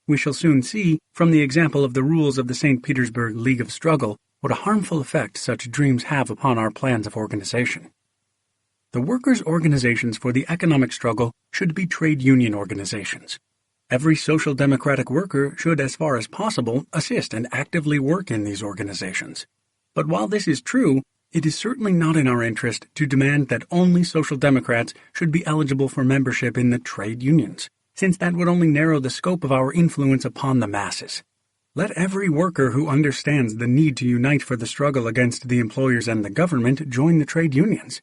We shall soon see, from the example of the rules of the St. Petersburg League of Struggle, what a harmful effect such dreams have upon our plans of organization. The workers' organizations for the economic struggle should be trade union organizations. Every social democratic worker should, as far as possible, assist and actively work in these organizations. But while this is true, it is certainly not in our interest to demand that only social democrats should be eligible for membership in the trade unions, since that would only narrow the scope of our influence upon the masses. Let every worker who understands the need to unite for the struggle against the employers and the government join the trade unions.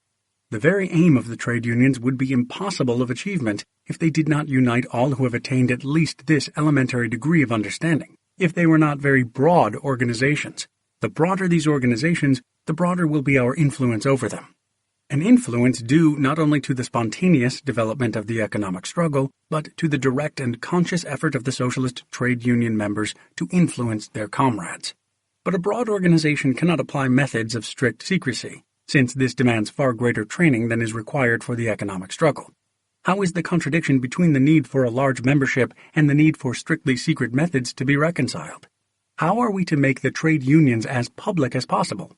The very aim of the trade unions would be impossible of achievement if they did not unite all who have attained at least this elementary degree of understanding, if they were not very broad organizations. The broader these organizations, the broader will be our influence over them. An influence due not only to the spontaneous development of the economic struggle, but to the direct and conscious effort of the socialist trade union members to influence their comrades. But a broad organization cannot apply methods of strict secrecy, since this demands far greater training than is required for the economic struggle. How is the contradiction between the need for a large membership and the need for strictly secret methods to be reconciled? How are we to make the trade unions as public as possible?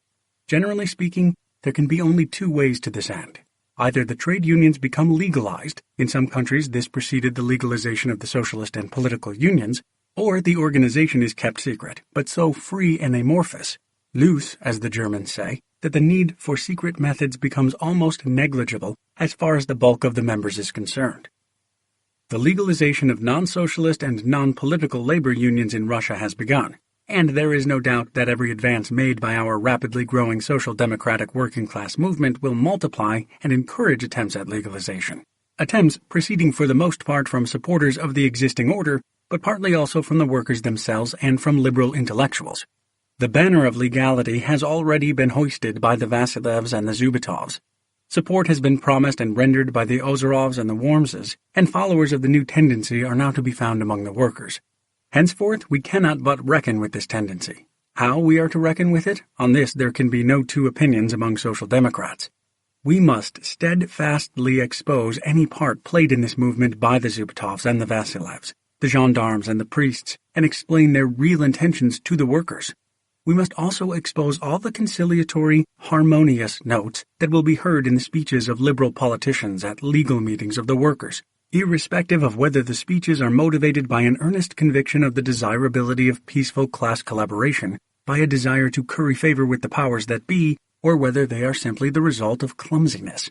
Generally speaking, there can be only two ways to this end. Either the trade unions become legalized, in some countries this preceded the legalization of the socialist and political unions, or the organization is kept secret, but so free and amorphous, loose, as the Germans say, that the need for secret methods becomes almost negligible as far as the bulk of the members is concerned. The legalization of non-socialist and non-political labor unions in Russia has begun, and there is no doubt that every advance made by our rapidly growing social democratic working class movement will multiply and encourage attempts at legalization. Attempts proceeding for the most part from supporters of the existing order, but partly also from the workers themselves and from liberal intellectuals. The banner of legality has already been hoisted by the Vasilevs and the Zubitovs. Support has been promised and rendered by the Ozarovs and the Wormses, and followers of the new tendency are now to be found among the workers. Henceforth, we cannot but reckon with this tendency. How we are to reckon with it? On this there can be no two opinions among social democrats. We must steadfastly expose any part played in this movement by the Zhubatovs and the Vasilevs, the gendarmes and the priests, and explain their real intentions to the workers. We must also expose all the conciliatory, harmonious notes that will be heard in the speeches of liberal politicians at legal meetings of the workers, irrespective of whether the speeches are motivated by an earnest conviction of the desirability of peaceful class collaboration, by a desire to curry favor with the powers that be, or whether they are simply the result of clumsiness.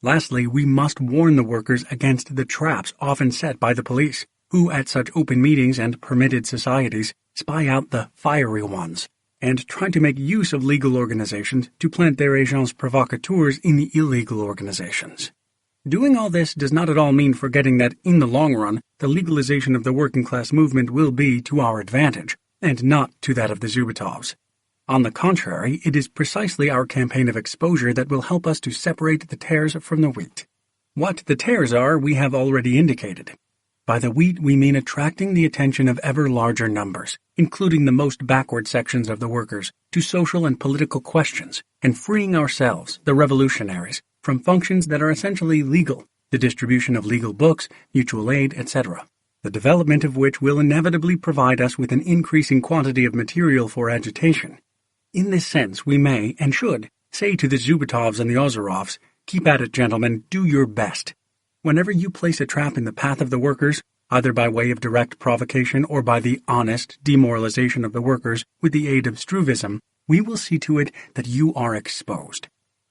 Lastly, we must warn the workers against the traps often set by the police, who at such open meetings and permitted societies spy out the fiery ones, and try to make use of legal organizations to plant their agents provocateurs in the illegal organizations. Doing all this does not at all mean forgetting that, in the long run, the legalization of the working class movement will be to our advantage, and not to that of the Zhubatovs. On the contrary, it is precisely our campaign of exposure that will help us to separate the tares from the wheat. What the tares are, we have already indicated. By the wheat we mean attracting the attention of ever larger numbers, including the most backward sections of the workers, to social and political questions, and freeing ourselves, the revolutionaries, from functions that are essentially legal, the distribution of legal books, mutual aid, etc., the development of which will inevitably provide us with an increasing quantity of material for agitation. In this sense, we may, and should, say to the Zhubatovs and the Ozarovs, "Keep at it, gentlemen, do your best." Whenever you place a trap in the path of the workers, either by way of direct provocation or by the honest demoralization of the workers with the aid of Struvism, we will see to it that you are exposed.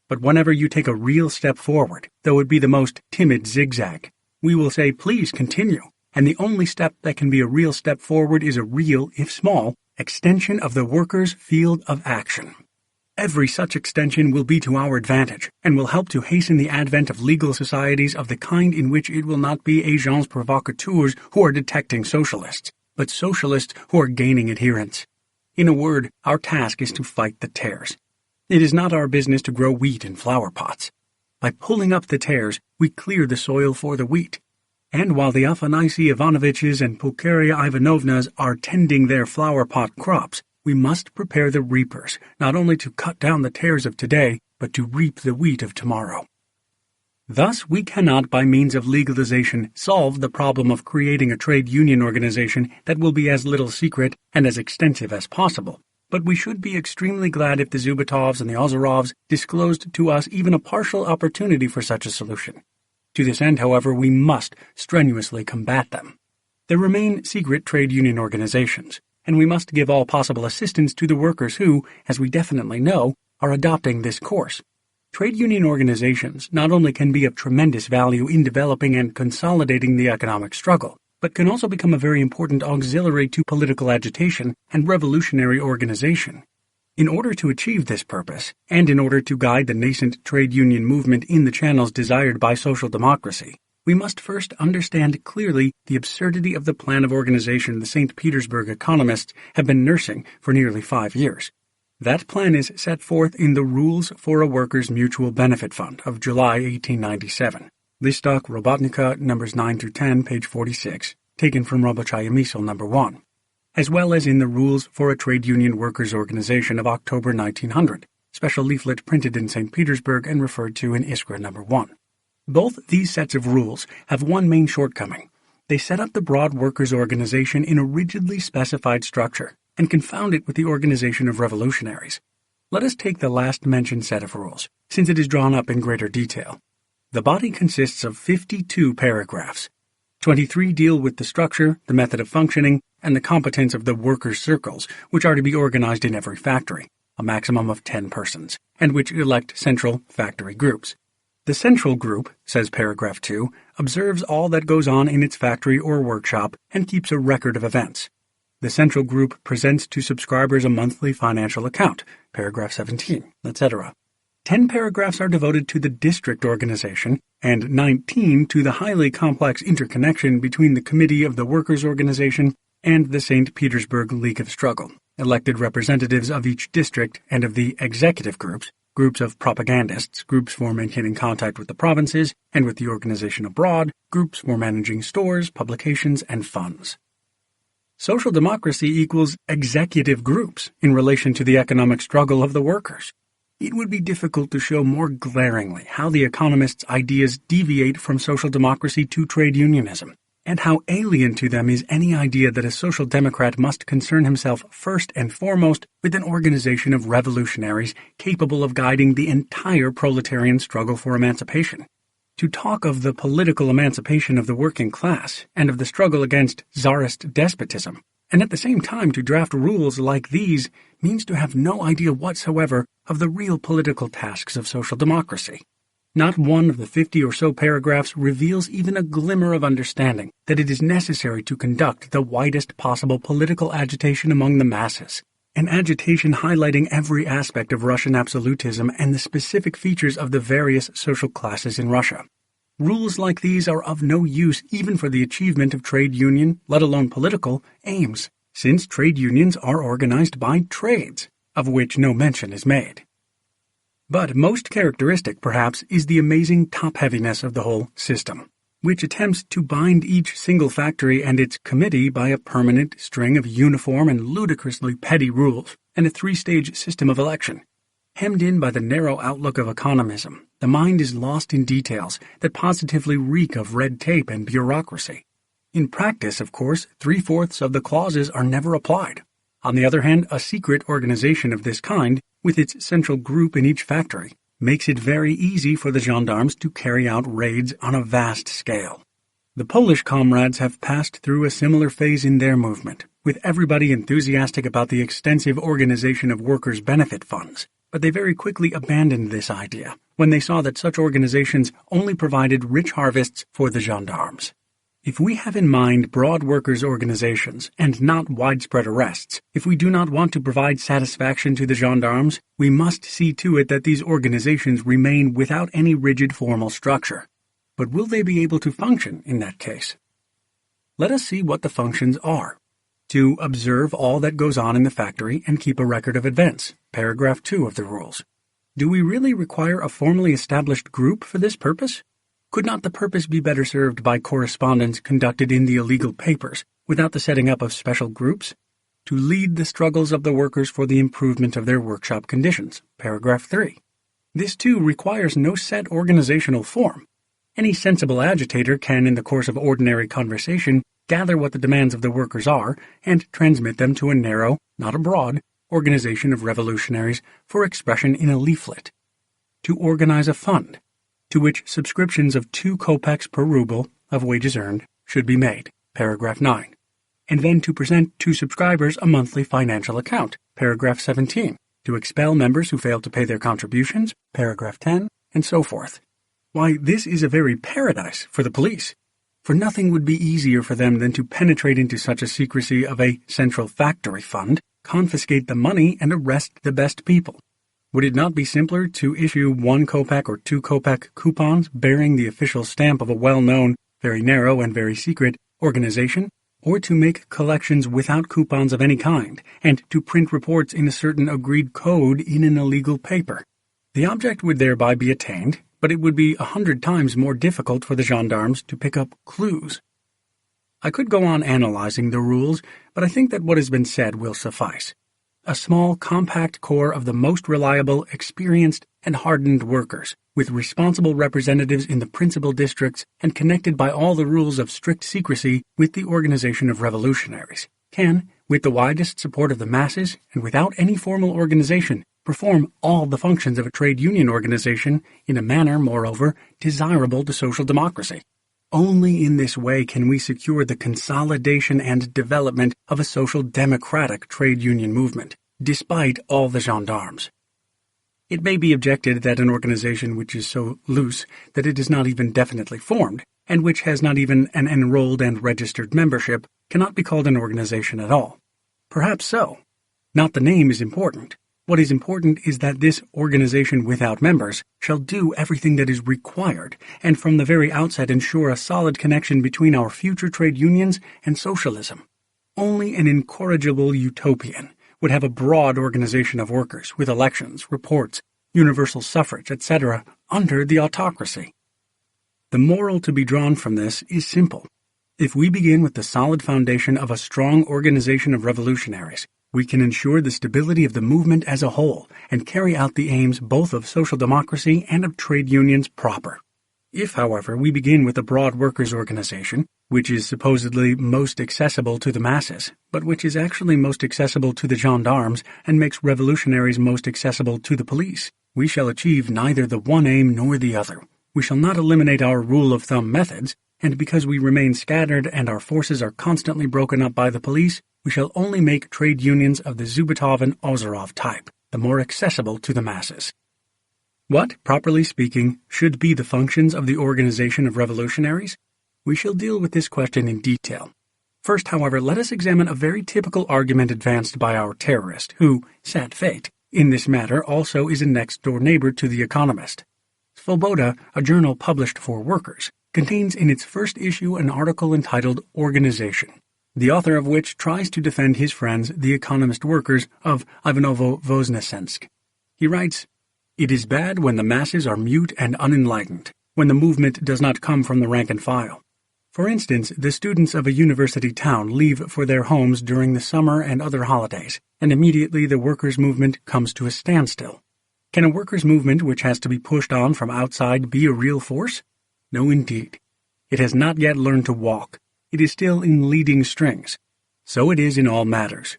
But whenever you take a real step forward, though it be the most timid zigzag, we will say, "Please continue," and the only step that can be a real step forward is a real, if small, extension of the workers' field of action. Every such extension will be to our advantage, and will help to hasten the advent of legal societies of the kind in which it will not be agents provocateurs who are detecting socialists, but socialists who are gaining adherents. In a word, our task is to fight the tares. It is not our business to grow wheat in flower pots. By pulling up the tares, we clear the soil for the wheat. And while the Afanasy Ivanoviches and Pulcheria Ivanovnas are tending their flower pot crops, we must prepare the reapers, not only to cut down the tares of today, but to reap the wheat of tomorrow. Thus, we cannot, by means of legalization, solve the problem of creating a trade union organization that will be as little secret and as extensive as possible. But we should be extremely glad if the Zhubatovs and the Ozarovs disclosed to us even a partial opportunity for such a solution. To this end, however, we must strenuously combat them. There remain secret trade union organizations, and we must give all possible assistance to the workers who, as we definitely know, are adopting this course. Trade union organizations not only can be of tremendous value in developing and consolidating the economic struggle, but can also become a very important auxiliary to political agitation and revolutionary organization. In order to achieve this purpose, and in order to guide the nascent trade union movement in the channels desired by social democracy, we must first understand clearly the absurdity of the plan of organization the St. Petersburg economists have been nursing for nearly 5 years. That plan is set forth in the Rules for a Workers' Mutual Benefit Fund of July 1897, Listok Robotnika, numbers 9 through 10, page 46, taken from Robochaya Misl, number 1. As well as in the Rules for a Trade Union Workers' Organization of October 1900, special leaflet printed in St. Petersburg and referred to in Iskra number 1. Both these sets of rules have one main shortcoming. They set up the broad workers' organization in a rigidly specified structure and confound it with the organization of revolutionaries. Let us take the last mentioned set of rules, since it is drawn up in greater detail. The body consists of 52 paragraphs. 23 deal with the structure, the method of functioning, and the competence of the workers' circles, which are to be organized in every factory, a maximum of 10 persons, and which elect central factory groups. The central group, says paragraph 2, observes all that goes on in its factory or workshop and keeps a record of events. The central group presents to subscribers a monthly financial account, paragraph 17, etc. 10 paragraphs are devoted to the district organization, and 19 to the highly complex interconnection between the Committee of the Workers' Organization and the St. Petersburg League of Struggle, elected representatives of each district and of the executive groups, groups of propagandists, groups for maintaining contact with the provinces and with the organization abroad, groups for managing stores, publications, and funds. Social democracy equals executive groups in relation to the economic struggle of the workers. It would be difficult to show more glaringly how the economists' ideas deviate from social democracy to trade unionism, and how alien to them is any idea that a social democrat must concern himself first and foremost with an organization of revolutionaries capable of guiding the entire proletarian struggle for emancipation. To talk of the political emancipation of the working class and of the struggle against czarist despotism, and at the same time to draft rules like these, means to have no idea whatsoever of the real political tasks of social democracy. Not one of the 50 or so paragraphs reveals even a glimmer of understanding that it is necessary to conduct the widest possible political agitation among the masses, an agitation highlighting every aspect of Russian absolutism and the specific features of the various social classes in Russia. Rules like these are of no use even for the achievement of trade union, let alone political, aims, since trade unions are organized by trades, of which no mention is made. But most characteristic, perhaps, is the amazing top-heaviness of the whole system, which attempts to bind each single factory and its committee by a permanent string of uniform and ludicrously petty rules and a three-stage system of election. Hemmed in by the narrow outlook of economism, the mind is lost in details that positively reek of red tape and bureaucracy. In practice, of course, 3/4 of the clauses are never applied. On the other hand, a secret organization of this kind, with its central group in each factory, makes it very easy for the gendarmes to carry out raids on a vast scale. The Polish comrades have passed through a similar phase in their movement, with everybody enthusiastic about the extensive organization of workers' benefit funds. But they very quickly abandoned this idea when they saw that such organizations only provided rich harvests for the gendarmes. If we have in mind broad workers' organizations and not widespread arrests, if we do not want to provide satisfaction to the gendarmes, we must see to it that these organizations remain without any rigid formal structure. But will they be able to function in that case? Let us see what the functions are. To observe all that goes on in the factory and keep a record of events, paragraph 2 of the rules. Do we really require a formally established group for this purpose? Could not the purpose be better served by correspondence conducted in the illegal papers, without the setting up of special groups? To lead the struggles of the workers for the improvement of their workshop conditions, paragraph 3. This too requires no set organizational form. Any sensible agitator can, in the course of ordinary conversation, gather what the demands of the workers are, and transmit them to a narrow, not a broad, organization of revolutionaries for expression in a leaflet. To organize a fund, to which subscriptions of 2 kopecks per ruble of wages earned should be made, paragraph 9, and then to present to subscribers a monthly financial account, paragraph 17, to expel members who fail to pay their contributions, paragraph 10, and so forth. Why, this is a very paradise for the police. For nothing would be easier for them than to penetrate into such a secrecy of a central factory fund, confiscate the money, and arrest the best people. Would it not be simpler to issue 1 kopeck or 2 kopeck coupons bearing the official stamp of a well-known, very narrow and very secret organization, or to make collections without coupons of any kind, and to print reports in a certain agreed code in an illegal paper? The object would thereby be attained, but it would be 100 times more difficult for the gendarmes to pick up clues. I could go on analyzing the rules, but I think that what has been said will suffice. A small, compact core of the most reliable, experienced, and hardened workers, with responsible representatives in the principal districts and connected by all the rules of strict secrecy with the organization of revolutionaries, can, with the widest support of the masses and without any formal organization, perform all the functions of a trade union organization in a manner, moreover, desirable to social democracy. Only in this way can we secure the consolidation and development of a social democratic trade union movement, despite all the gendarmes. It may be objected that an organization which is so loose that it is not even definitely formed, and which has not even an enrolled and registered membership, cannot be called an organization at all. Perhaps so. Not the name is important. What is important is that this organization without members shall do everything that is required, and from the very outset ensure a solid connection between our future trade unions and socialism. Only an incorrigible utopian would have a broad organization of workers with elections, reports, universal suffrage, etc., under the autocracy. The moral to be drawn from this is simple. If we begin with the solid foundation of a strong organization of revolutionaries, we can ensure the stability of the movement as a whole and carry out the aims both of social democracy and of trade unions proper. If, however, we begin with a broad workers' organization, which is supposedly most accessible to the masses, but which is actually most accessible to the gendarmes and makes revolutionaries most accessible to the police, we shall achieve neither the one aim nor the other. We shall not eliminate our rule-of-thumb methods, and because we remain scattered and our forces are constantly broken up by the police, we shall only make trade unions of the Zubetov and Ozerov type, the more accessible to the masses. What, properly speaking, should be the functions of the organization of revolutionaries? We shall deal with this question in detail. First, however, let us examine a very typical argument advanced by our terrorist, who, sad fate, in this matter also is a next-door neighbor to the Economist. Svoboda, a journal published for workers, contains in its first issue an article entitled Organization, the author of which tries to defend his friends, the Economist workers of Ivanovo-Voznesensk. He writes, "It is bad when the masses are mute and unenlightened, when the movement does not come from the rank and file. For instance, the students of a university town leave for their homes during the summer and other holidays, and immediately the workers' movement comes to a standstill. Can a workers' movement which has to be pushed on from outside be a real force? No, indeed. It has not yet learned to walk. It is still in leading strings. So it is in all matters.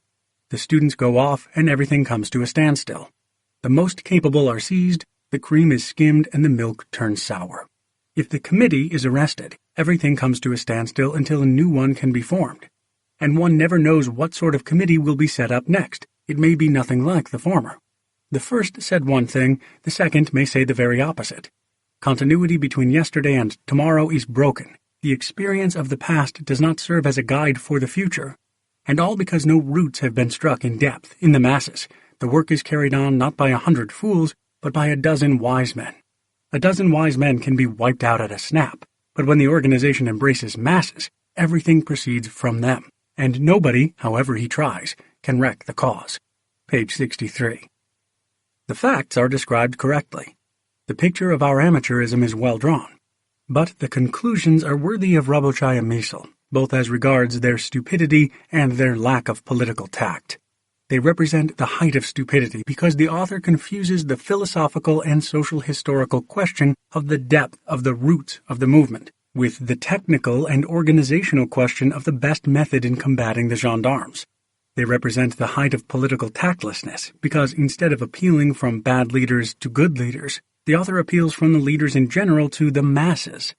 The students go off, and everything comes to a standstill. The most capable are seized, the cream is skimmed, and the milk turns sour. If the committee is arrested, everything comes to a standstill until a new one can be formed. And one never knows what sort of committee will be set up next. It may be nothing like the former. The first said one thing, the second may say the very opposite. Continuity between yesterday and tomorrow is broken. The experience of the past does not serve as a guide for the future. And all because no roots have been struck in depth, in the masses. The work is carried on not by 100 fools, but by a dozen wise men. A dozen wise men can be wiped out at a snap, but when the organization embraces masses, everything proceeds from them, and nobody, however he tries, can wreck the cause." Page 63. The facts are described correctly. The picture of our amateurism is well drawn. But the conclusions are worthy of Rabochaya Misl, both as regards their stupidity and their lack of political tact. They represent the height of stupidity because the author confuses the philosophical and social historical question of the depth of the roots of the movement with the technical and organizational question of the best method in combating the gendarmes. They represent the height of political tactlessness because instead of appealing from bad leaders to good leaders, the author appeals from the leaders in general to the masses.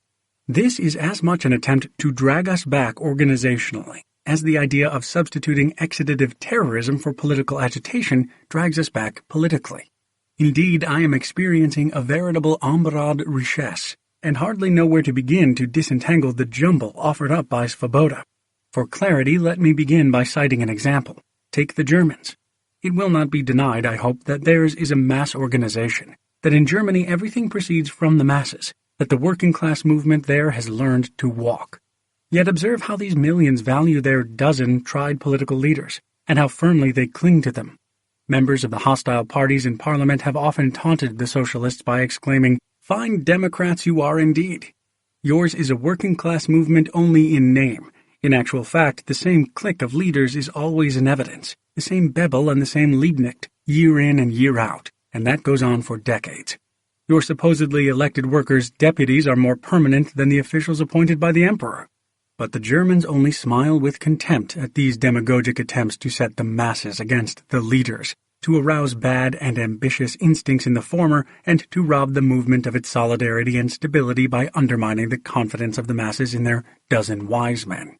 This is as much an attempt to drag us back organizationally as the idea of substituting exitative terrorism for political agitation drags us back politically. Indeed, I am experiencing a veritable embarras de richesse, and hardly know where to begin to disentangle the jumble offered up by Svoboda. For clarity, let me begin by citing an example. Take the Germans. It will not be denied, I hope, that theirs is a mass organization, that in Germany everything proceeds from the masses, that the working-class movement there has learned to walk. Yet observe how these millions value their dozen tried political leaders, and how firmly they cling to them. Members of the hostile parties in Parliament have often taunted the socialists by exclaiming, "Fine Democrats you are indeed." Yours is a working-class movement only in name. In actual fact, the same clique of leaders is always in evidence, the same Bebel and the same Liebknecht, year in and year out, and that goes on for decades. Your supposedly elected workers' deputies are more permanent than the officials appointed by the emperor. But the Germans only smile with contempt at these demagogic attempts to set the masses against the leaders, to arouse bad and ambitious instincts in the former, and to rob the movement of its solidarity and stability by undermining the confidence of the masses in their dozen wise men.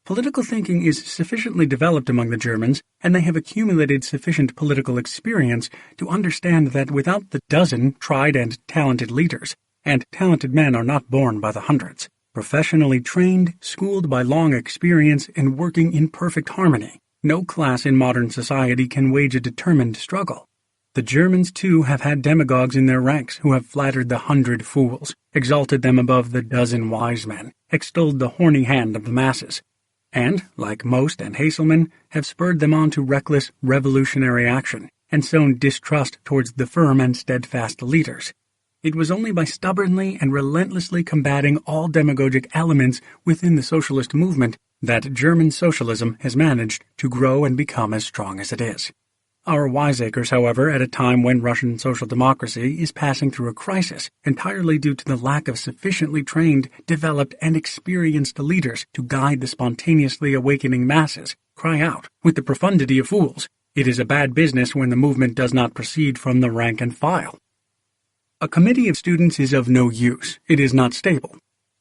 Political thinking is sufficiently developed among the Germans, and they have accumulated sufficient political experience to understand that without the dozen tried and talented leaders, and talented men are not born by the hundreds, professionally trained, schooled by long experience, and working in perfect harmony, no class in modern society can wage a determined struggle. The Germans, too, have had demagogues in their ranks who have flattered the 100 fools, exalted them above the dozen wise men, extolled the horny hand of the masses, and, like Most and Haselman, have spurred them on to reckless, revolutionary action, and sown distrust towards the firm and steadfast leaders. It was only by stubbornly and relentlessly combating all demagogic elements within the socialist movement that German socialism has managed to grow and become as strong as it is. Our wiseacres, however, at a time when Russian social democracy is passing through a crisis entirely due to the lack of sufficiently trained, developed, and experienced leaders to guide the spontaneously awakening masses, cry out, with the profundity of fools, "It is a bad business when the movement does not proceed from the rank and file." A committee of students is of no use. It is not stable.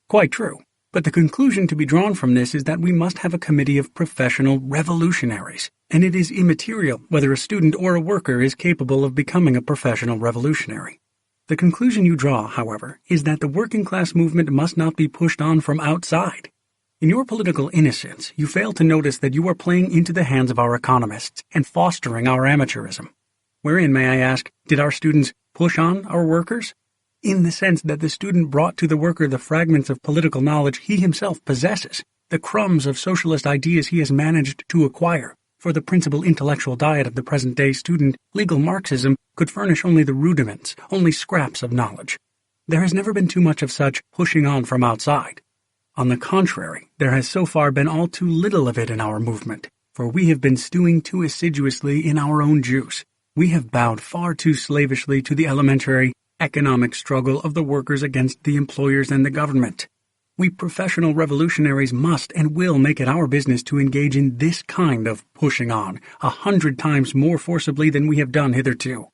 Quite true. But the conclusion to be drawn from this is that we must have a committee of professional revolutionaries, and it is immaterial whether a student or a worker is capable of becoming a professional revolutionary. The conclusion you draw, however, is that the working class movement must not be pushed on from outside. In your political innocence, you fail to notice that you are playing into the hands of our economists and fostering our amateurism. Wherein, may I ask, did our students push on our workers? In the sense that the student brought to the worker the fragments of political knowledge he himself possesses, the crumbs of socialist ideas he has managed to acquire. For the principal intellectual diet of the present-day student, legal Marxism could furnish only the rudiments, only scraps of knowledge. There has never been too much of such pushing on from outside. On the contrary, there has so far been all too little of it in our movement, for we have been stewing too assiduously in our own juice. We have bowed far too slavishly to the elementary economic struggle of the workers against the employers and the government. We professional revolutionaries must and will make it our business to engage in this kind of pushing on 100 times more forcibly than we have done hitherto.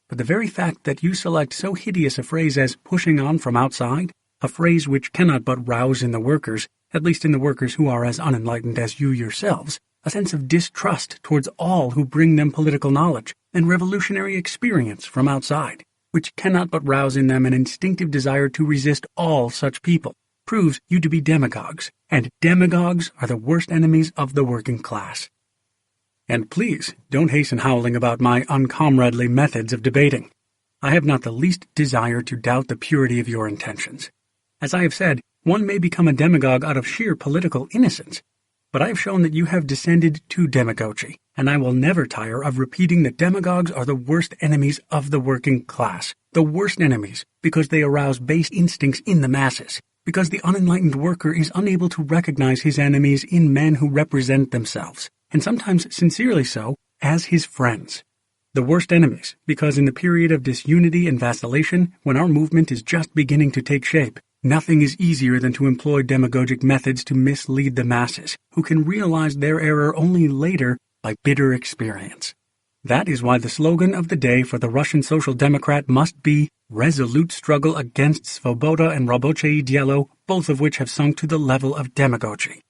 But the very fact that you select so hideous a phrase as pushing on from outside, a phrase which cannot but rouse in the workers, at least in the workers who are as unenlightened as you yourselves, a sense of distrust towards all who bring them political knowledge and revolutionary experience from outside, which cannot but rouse in them an instinctive desire to resist all such people, proves you to be demagogues, and demagogues are the worst enemies of the working class. And please, don't hasten howling about my uncomradely methods of debating. I have not the least desire to doubt the purity of your intentions. As I have said, one may become a demagogue out of sheer political innocence, but I have shown that you have descended to demagogy, and I will never tire of repeating that demagogues are the worst enemies of the working class, the worst enemies because they arouse base instincts in the masses, because the unenlightened worker is unable to recognize his enemies in men who represent themselves, and sometimes sincerely so, as his friends. The worst enemies, because in the period of disunity and vacillation, when our movement is just beginning to take shape, nothing is easier than to employ demagogic methods to mislead the masses, who can realize their error only later by bitter experience. That is why the slogan of the day for the Russian Social Democrat must be resolute struggle against Svoboda and Rabocheye Dielo, both of which have sunk to the level of demagogy.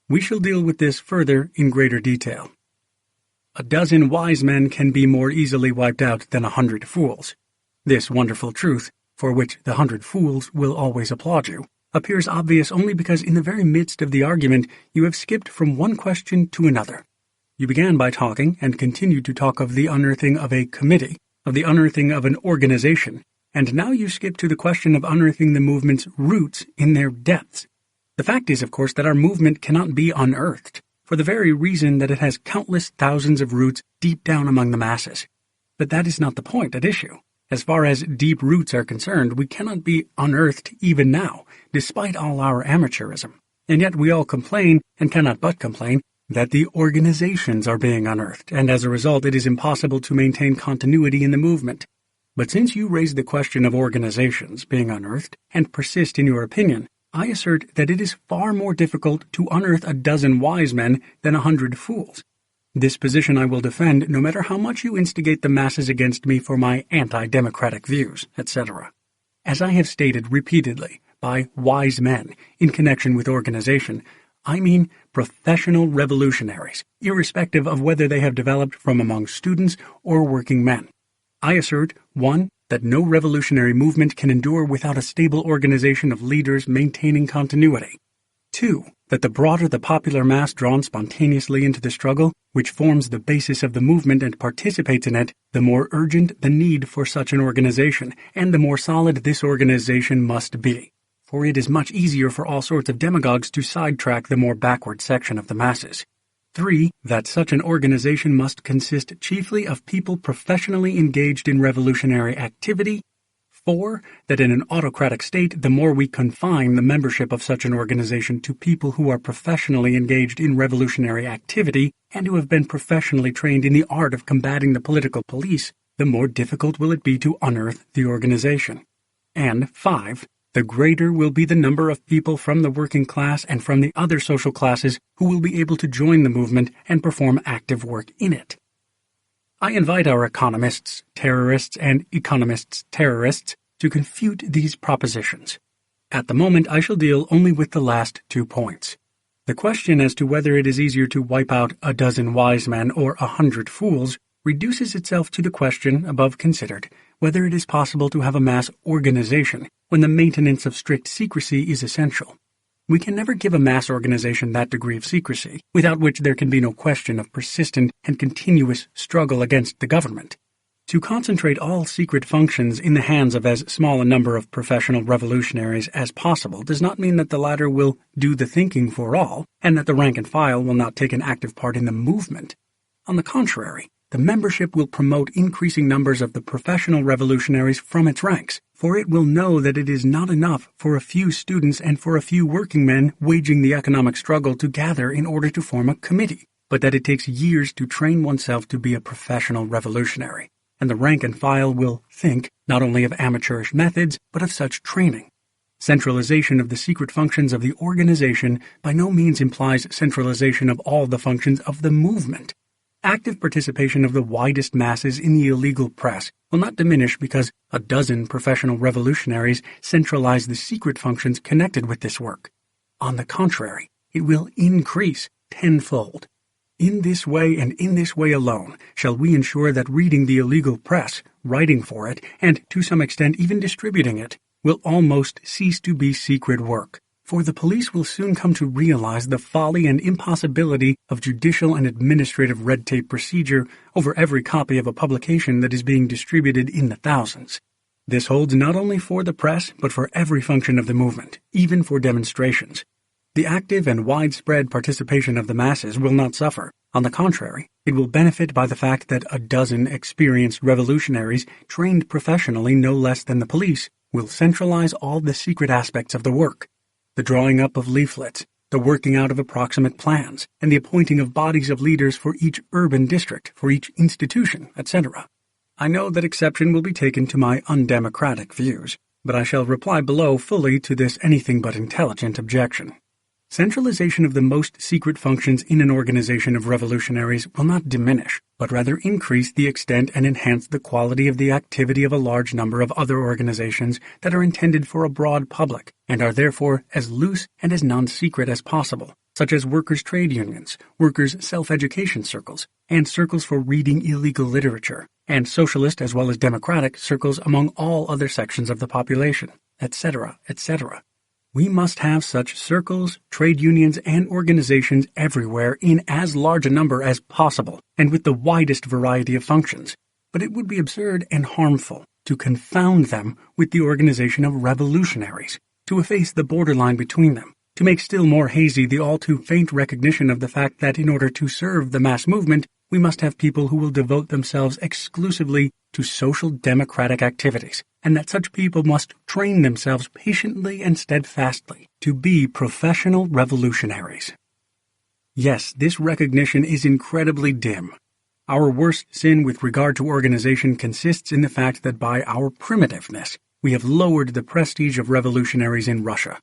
We shall deal with this further in greater detail. A dozen wise men can be more easily wiped out than 100 fools. This wonderful truth, for which the 100 fools will always applaud you, appears obvious only because in the very midst of the argument you have skipped from one question to another. You began by talking and continued to talk of the unearthing of a committee, of the unearthing of an organization, and now you skip to the question of unearthing the movement's roots in their depths. The fact is, of course, that our movement cannot be unearthed, for the very reason that it has countless thousands of roots deep down among the masses. But that is not the point at issue. As far as deep roots are concerned, we cannot be unearthed even now, despite all our amateurism. And yet we all complain, and cannot but complain, that the organizations are being unearthed, and as a result it is impossible to maintain continuity in the movement. But since you raise the question of organizations being unearthed, and persist in your opinion, I assert that it is far more difficult to unearth a dozen wise men than 100 fools. This position I will defend no matter how much you instigate the masses against me for my anti-democratic views, etc. As I have stated repeatedly, by wise men, in connection with organization, I mean professional revolutionaries, irrespective of whether they have developed from among students or working men. I assert, 1. That no revolutionary movement can endure without a stable organization of leaders maintaining continuity. 2. That the broader the popular mass drawn spontaneously into the struggle, which forms the basis of the movement and participates in it, the more urgent the need for such an organization, and the more solid this organization must be. For it is much easier for all sorts of demagogues to sidetrack the more backward section of the masses. 3. That such an organization must consist chiefly of people professionally engaged in revolutionary activity. 4. That in an autocratic state, the more we confine the membership of such an organization to people who are professionally engaged in revolutionary activity and who have been professionally trained in the art of combating the political police, the more difficult will it be to unearth the organization. And 5. The greater will be the number of people from the working class and from the other social classes who will be able to join the movement and perform active work in it. I invite our economists, terrorists, and economists-terrorists to confute these propositions. At the moment, I shall deal only with the last 2 points. The question as to whether it is easier to wipe out a dozen wise men or 100 fools reduces itself to the question above considered, whether it is possible to have a mass organization when the maintenance of strict secrecy is essential. We can never give a mass organization that degree of secrecy, without which there can be no question of persistent and continuous struggle against the government. To concentrate all secret functions in the hands of as small a number of professional revolutionaries as possible does not mean that the latter will do the thinking for all, and that the rank and file will not take an active part in the movement. On the contrary, the membership will promote increasing numbers of the professional revolutionaries from its ranks, for it will know that it is not enough for a few students and for a few working men waging the economic struggle to gather in order to form a committee, but that it takes years to train oneself to be a professional revolutionary, and the rank and file will think not only of amateurish methods, but of such training. Centralization of the secret functions of the organization by no means implies centralization of all the functions of the movement. Active participation of the widest masses in the illegal press will not diminish because a dozen professional revolutionaries centralize the secret functions connected with this work. On the contrary, it will increase tenfold. In this way and in this way alone shall we ensure that reading the illegal press, writing for it, and to some extent even distributing it, will almost cease to be secret work. For the police will soon come to realize the folly and impossibility of judicial and administrative red tape procedure over every copy of a publication that is being distributed in the thousands. This holds not only for the press, but for every function of the movement, even for demonstrations. The active and widespread participation of the masses will not suffer. On the contrary, it will benefit by the fact that a dozen experienced revolutionaries, trained professionally no less than the police, will centralize all the secret aspects of the work. The drawing up of leaflets, the working out of approximate plans, and the appointing of bodies of leaders for each urban district, for each institution, etc. I know that exception will be taken to my undemocratic views, but I shall reply below fully to this anything but intelligent objection. Centralization of the most secret functions in an organization of revolutionaries will not diminish, but rather increase the extent and enhance the quality of the activity of a large number of other organizations that are intended for a broad public, and are therefore as loose and as non-secret as possible, such as workers' trade unions, workers' self-education circles, and circles for reading illegal literature, and socialist as well as democratic circles among all other sections of the population, etc., etc. We must have such circles, trade unions, and organizations everywhere in as large a number as possible, and with the widest variety of functions. But it would be absurd and harmful to confound them with the organization of revolutionaries, to efface the borderline between them, to make still more hazy the all too faint recognition of the fact that in order to serve the mass movement, we must have people who will devote themselves exclusively to social democratic activities, and that such people must train themselves patiently and steadfastly to be professional revolutionaries. Yes, this recognition is incredibly dim. Our worst sin with regard to organization consists in the fact that by our primitiveness, we have lowered the prestige of revolutionaries in Russia.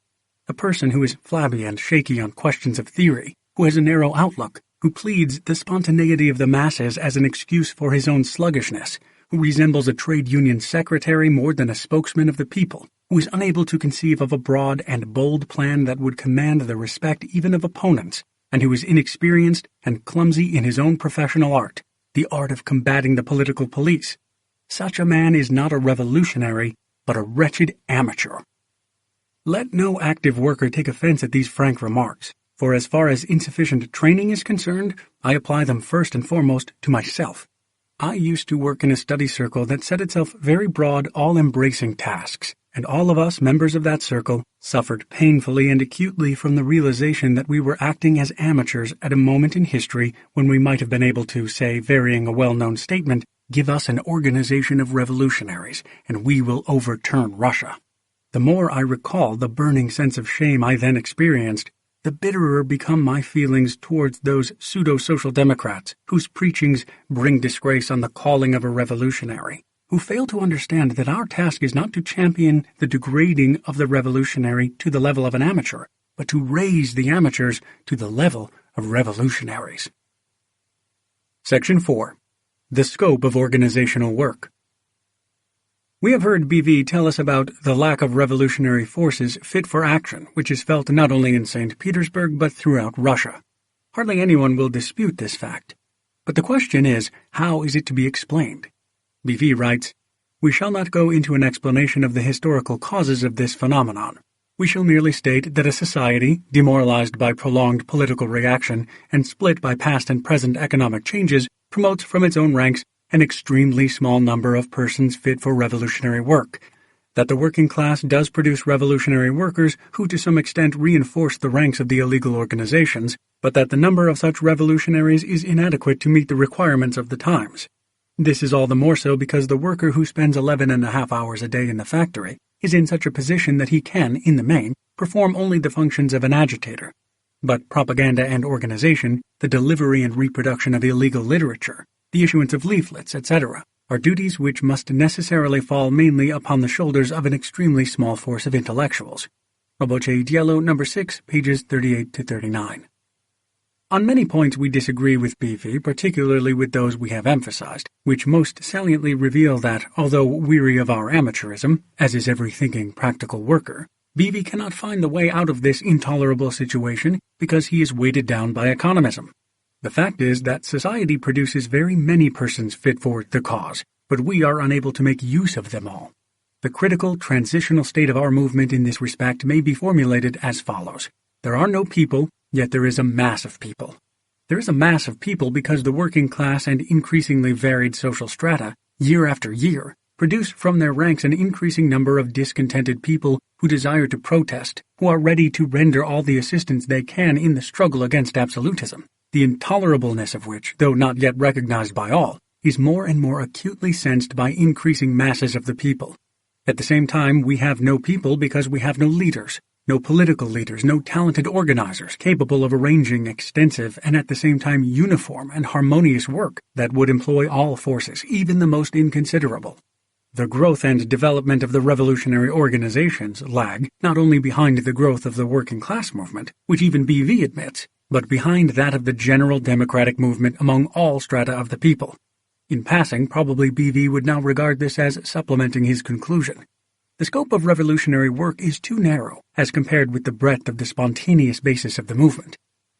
A person who is flabby and shaky on questions of theory, who has a narrow outlook, who pleads the spontaneity of the masses as an excuse for his own sluggishness, who resembles a trade union secretary more than a spokesman of the people, who is unable to conceive of a broad and bold plan that would command the respect even of opponents, and who is inexperienced and clumsy in his own professional art, the art of combating the political police. Such a man is not a revolutionary, but a wretched amateur. Let no active worker take offense at these frank remarks, for as far as insufficient training is concerned, I apply them first and foremost to myself. I used to work in a study circle that set itself very broad, all-embracing tasks, and all of us members of that circle suffered painfully and acutely from the realization that we were acting as amateurs at a moment in history when we might have been able to say, varying a well-known statement, Give us an organization of revolutionaries, and we will overturn Russia. The more I recall the burning sense of shame I then experienced, the bitterer become my feelings towards those pseudo-social democrats whose preachings bring disgrace on the calling of a revolutionary, who fail to understand that our task is not to champion the degrading of the revolutionary to the level of an amateur, but to raise the amateurs to the level of revolutionaries. Section 4. The scope of organizational work. We have heard BV tell us about the lack of revolutionary forces fit for action, which is felt not only in St. Petersburg but throughout Russia. Hardly anyone will dispute this fact. But the question is, how is it to be explained? BV writes, "We shall not go into an explanation of the historical causes of this phenomenon. We shall merely state that a society, demoralized by prolonged political reaction and split by past and present economic changes, promotes from its own ranks an extremely small number of persons fit for revolutionary work, that the working class does produce revolutionary workers who to some extent reinforce the ranks of the illegal organizations, but that the number of such revolutionaries is inadequate to meet the requirements of the times. This is all the more so because the worker who spends 11.5 hours a day in the factory is in such a position that he can, in the main, perform only the functions of an agitator. But propaganda and organization, the delivery and reproduction of illegal literature, the issuance of leaflets, etc., are duties which must necessarily fall mainly upon the shoulders of an extremely small force of intellectuals." Roboche Dielo, No. 6, pages 38 to 39. On many points we disagree with BV, particularly with those we have emphasized, which most saliently reveal that, although weary of our amateurism, as is every thinking practical worker, BV cannot find the way out of this intolerable situation because he is weighted down by economism. The fact is that society produces very many persons fit for the cause, but we are unable to make use of them all. The critical transitional state of our movement in this respect may be formulated as follows. There are no people, yet there is a mass of people. There is a mass of people because the working class and increasingly varied social strata, year after year, produce from their ranks an increasing number of discontented people who desire to protest, who are ready to render all the assistance they can in the struggle against absolutism, the intolerableness of which, though not yet recognized by all, is more and more acutely sensed by increasing masses of the people. At the same time, we have no people because we have no leaders, no political leaders, no talented organizers capable of arranging extensive and at the same time uniform and harmonious work that would employ all forces, even the most inconsiderable. The growth and development of the revolutionary organizations lag not only behind the growth of the working class movement, which even BV admits, but behind that of the general democratic movement among all strata of the people. In passing, probably BV would now regard this as supplementing his conclusion. The scope of revolutionary work is too narrow as compared with the breadth of the spontaneous basis of the movement.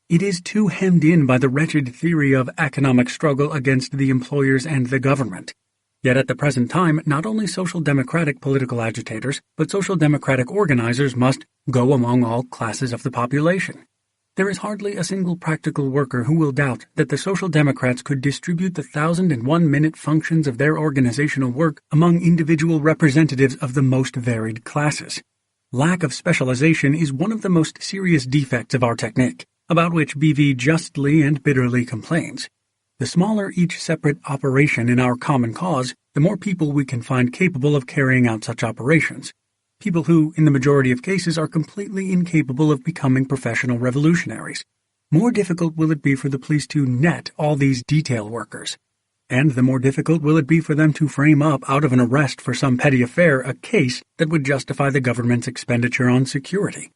It is too hemmed in by the wretched theory of economic struggle against the employers and the government. Yet at the present time, not only social democratic political agitators, but social democratic organizers must go among all classes of the population. There is hardly a single practical worker who will doubt that the Social Democrats could distribute the 1,001-minute functions of their organizational work among individual representatives of the most varied classes. Lack of specialization is one of the most serious defects of our technique, about which BV justly and bitterly complains. The smaller each separate operation in our common cause, the more people we can find capable of carrying out such operations. People who, in the majority of cases, are completely incapable of becoming professional revolutionaries. More difficult will it be for the police to net all these detail workers. And the more difficult will it be for them to frame up out of an arrest for some petty affair a case that would justify the government's expenditure on security.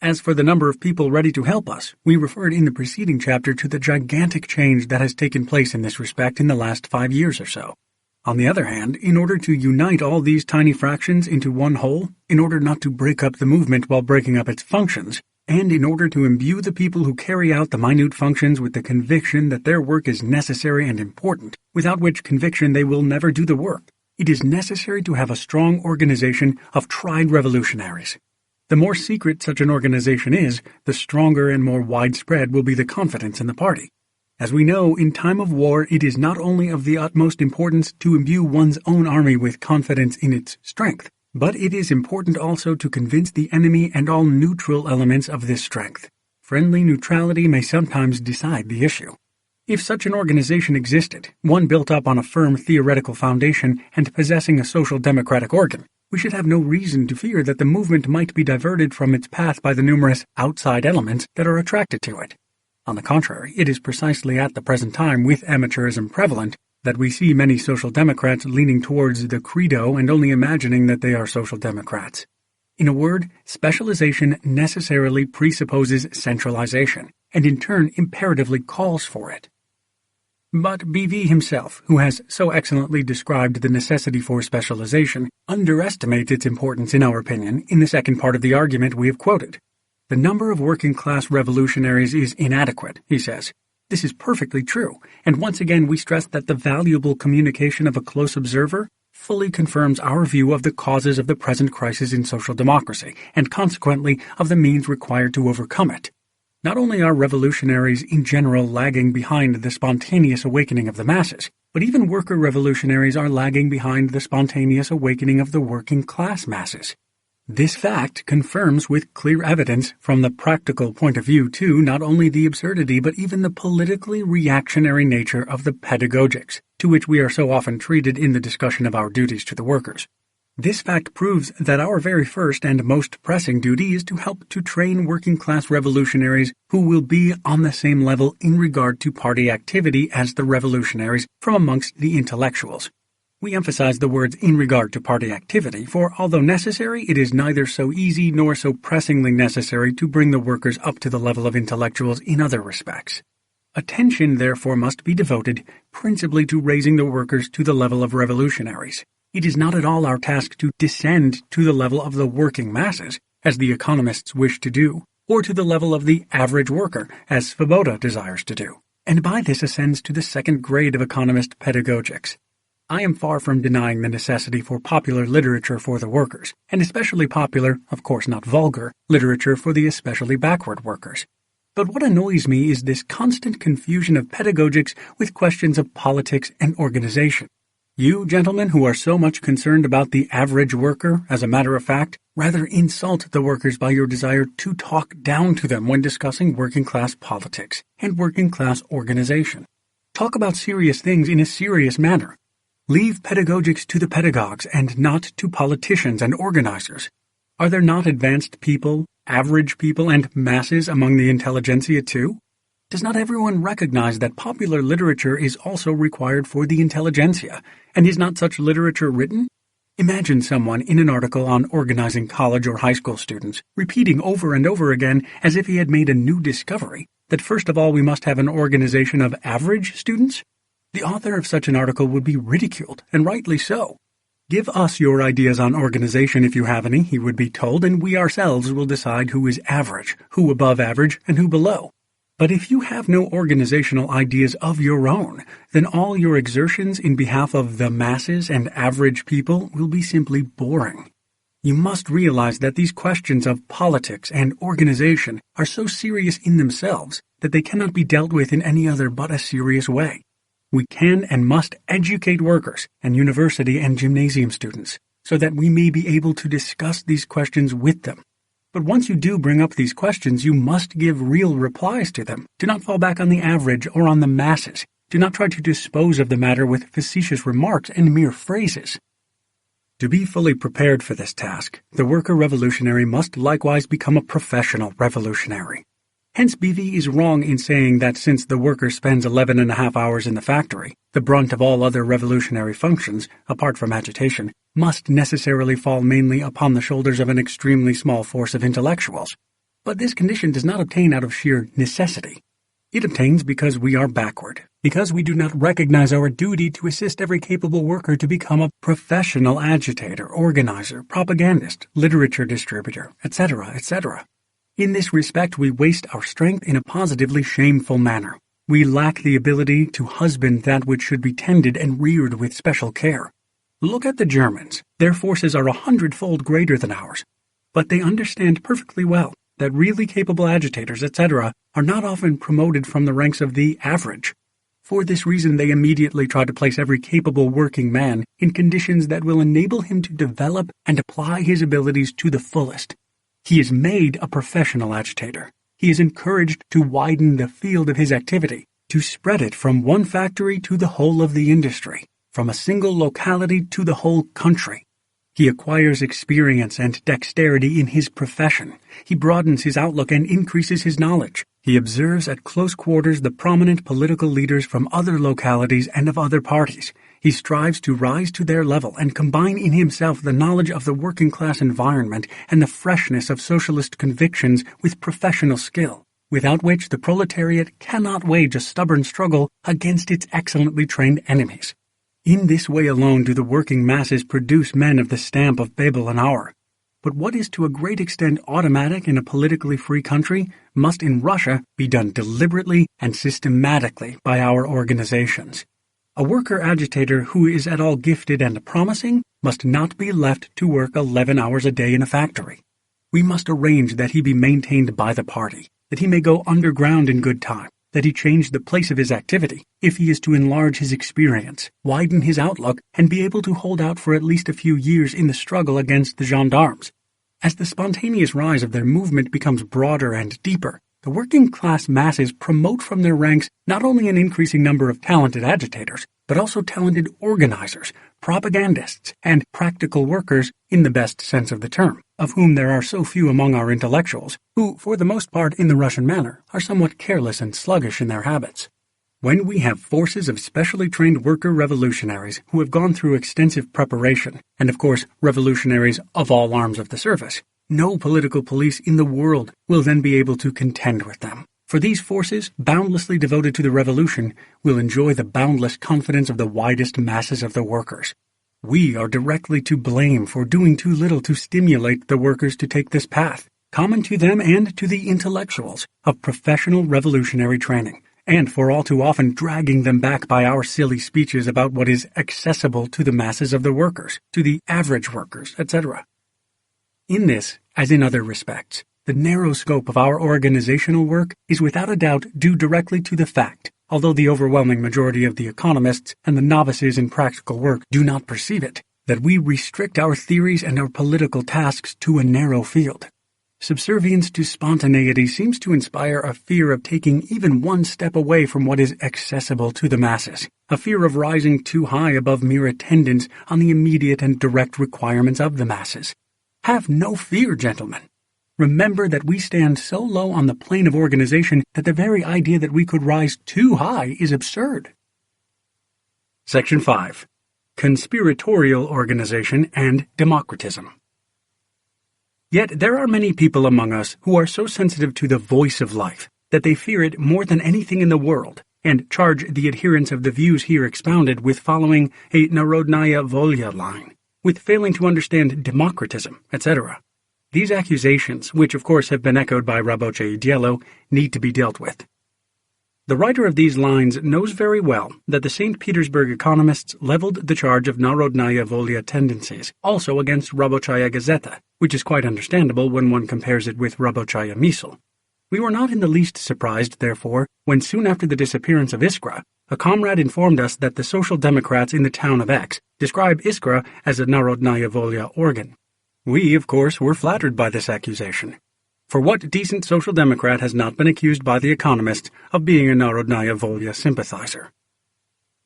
As for the number of people ready to help us, we referred in the preceding chapter to the gigantic change that has taken place in this respect in the last 5 years or so. On the other hand, in order to unite all these tiny fractions into one whole, in order not to break up the movement while breaking up its functions, and in order to imbue the people who carry out the minute functions with the conviction that their work is necessary and important, without which conviction they will never do the work, it is necessary to have a strong organization of tried revolutionaries. The more secret such an organization is, the stronger and more widespread will be the confidence in the party. As we know, in time of war it is not only of the utmost importance to imbue one's own army with confidence in its strength, but it is important also to convince the enemy and all neutral elements of this strength. Friendly neutrality may sometimes decide the issue. If such an organization existed, one built up on a firm theoretical foundation and possessing a social democratic organ, we should have no reason to fear that the movement might be diverted from its path by the numerous outside elements that are attracted to it. On the contrary, it is precisely at the present time, with amateurism prevalent, that we see many social democrats leaning towards the credo and only imagining that they are social democrats. In a word, specialization necessarily presupposes centralization, and in turn imperatively calls for it. But BV himself, who has so excellently described the necessity for specialization, underestimates its importance, in our opinion, in the second part of the argument we have quoted. The number of working-class revolutionaries is inadequate, he says. This is perfectly true, and once again we stress that the valuable communication of a close observer fully confirms our view of the causes of the present crisis in social democracy, and consequently of the means required to overcome it. Not only are revolutionaries in general lagging behind the spontaneous awakening of the masses, but even worker revolutionaries are lagging behind the spontaneous awakening of the working-class masses. This fact confirms with clear evidence, from the practical point of view too, not only the absurdity but even the politically reactionary nature of the pedagogics, to which we are so often treated in the discussion of our duties to the workers. This fact proves that our very first and most pressing duty is to help to train working-class revolutionaries who will be on the same level in regard to party activity as the revolutionaries from amongst the intellectuals. We emphasize the words "in regard to party activity," for although necessary, it is neither so easy nor so pressingly necessary to bring the workers up to the level of intellectuals in other respects. Attention, therefore, must be devoted principally to raising the workers to the level of revolutionaries. It is not at all our task to descend to the level of the working masses, as the economists wish to do, or to the level of the average worker, as Svoboda desires to do, and by this ascends to the second grade of economist pedagogics. I am far from denying the necessity for popular literature for the workers, and especially popular, of course not vulgar, literature for the especially backward workers. But what annoys me is this constant confusion of pedagogics with questions of politics and organization. You, gentlemen, who are so much concerned about the average worker, as a matter of fact, rather insult the workers by your desire to talk down to them when discussing working-class politics and working-class organization. Talk about serious things in a serious manner. Leave pedagogics to the pedagogues and not to politicians and organizers. Are there not advanced people, average people, and masses among the intelligentsia too? Does not everyone recognize that popular literature is also required for the intelligentsia, and is not such literature written? Imagine someone in an article on organizing college or high school students, repeating over and over again, as if he had made a new discovery, that first of all we must have an organization of average students? The author of such an article would be ridiculed, and rightly so. Give us your ideas on organization if you have any, he would be told, and we ourselves will decide who is average, who above average, and who below. But if you have no organizational ideas of your own, then all your exertions in behalf of the masses and average people will be simply boring. You must realize that these questions of politics and organization are so serious in themselves that they cannot be dealt with in any other but a serious way. We can and must educate workers and university and gymnasium students so that we may be able to discuss these questions with them. But once you do bring up these questions, you must give real replies to them. Do not fall back on the average or on the masses. Do not try to dispose of the matter with facetious remarks and mere phrases. To be fully prepared for this task, the worker revolutionary must likewise become a professional revolutionary. Hence BV is wrong in saying that since the worker spends 11.5 hours in the factory, the brunt of all other revolutionary functions, apart from agitation, must necessarily fall mainly upon the shoulders of an extremely small force of intellectuals. But this condition does not obtain out of sheer necessity. It obtains because we are backward, because we do not recognize our duty to assist every capable worker to become a professional agitator, organizer, propagandist, literature distributor, etc., etc. In this respect, we waste our strength in a positively shameful manner. We lack the ability to husband that which should be tended and reared with special care. Look at the Germans. Their forces are 100-fold greater than ours, but they understand perfectly well that really capable agitators, etc., are not often promoted from the ranks of the average. For this reason, they immediately try to place every capable working man in conditions that will enable him to develop and apply his abilities to the fullest. He is made a professional agitator. He is encouraged to widen the field of his activity, to spread it from one factory to the whole of the industry, from a single locality to the whole country. He acquires experience and dexterity in his profession. He broadens his outlook and increases his knowledge. He observes at close quarters the prominent political leaders from other localities and of other parties. He strives to rise to their level and combine in himself the knowledge of the working-class environment and the freshness of socialist convictions with professional skill, without which the proletariat cannot wage a stubborn struggle against its excellently trained enemies. In this way alone do the working masses produce men of the stamp of Bebel and Auer. But what is to a great extent automatic in a politically free country must in Russia be done deliberately and systematically by our organizations. A worker agitator who is at all gifted and promising must not be left to work 11 hours a day in a factory. We must arrange that he be maintained by the party, that he may go underground in good time, that he change the place of his activity, if he is to enlarge his experience, widen his outlook, and be able to hold out for at least a few years in the struggle against the gendarmes. As the spontaneous rise of their movement becomes broader and deeper, the working-class masses promote from their ranks not only an increasing number of talented agitators, but also talented organizers, propagandists, and practical workers in the best sense of the term, of whom there are so few among our intellectuals, who, for the most part in the Russian manner, are somewhat careless and sluggish in their habits. When we have forces of specially trained worker revolutionaries who have gone through extensive preparation, and of course revolutionaries of all arms of the service, no political police in the world will then be able to contend with them. For these forces, boundlessly devoted to the revolution, will enjoy the boundless confidence of the widest masses of the workers. We are directly to blame for doing too little to stimulate the workers to take this path, common to them and to the intellectuals, of professional revolutionary training, and for all too often dragging them back by our silly speeches about what is accessible to the masses of the workers, to the average workers, etc. In this, as in other respects, the narrow scope of our organizational work is without a doubt due directly to the fact, although the overwhelming majority of the economists and the novices in practical work do not perceive it, that we restrict our theories and our political tasks to a narrow field. Subservience to spontaneity seems to inspire a fear of taking even one step away from what is accessible to the masses, a fear of rising too high above mere attendance on the immediate and direct requirements of the masses. Have no fear, gentlemen. Remember that we stand so low on the plane of organization that the very idea that we could rise too high is absurd. Section 5. Conspiratorial Organization and Democratism. Yet there are many people among us who are so sensitive to the voice of life that they fear it more than anything in the world, and charge the adherents of the views here expounded with following a Narodnaya Volya line, with failing to understand democratism, etc. These accusations, which of course have been echoed by Raboche Dielo, need to be dealt with. The writer of these lines knows very well that the St. Petersburg economists leveled the charge of Narodnaya Volya tendencies also against Rabochaya Gazeta, which is quite understandable when one compares it with Rabochaya Misl. We were not in the least surprised, therefore, when soon after the disappearance of Iskra, a comrade informed us that the Social Democrats in the town of X describe Iskra as a Narodnaya Volya organ. We, of course, were flattered by this accusation. For what decent Social Democrat has not been accused by the economists of being a Narodnaya Volya sympathizer?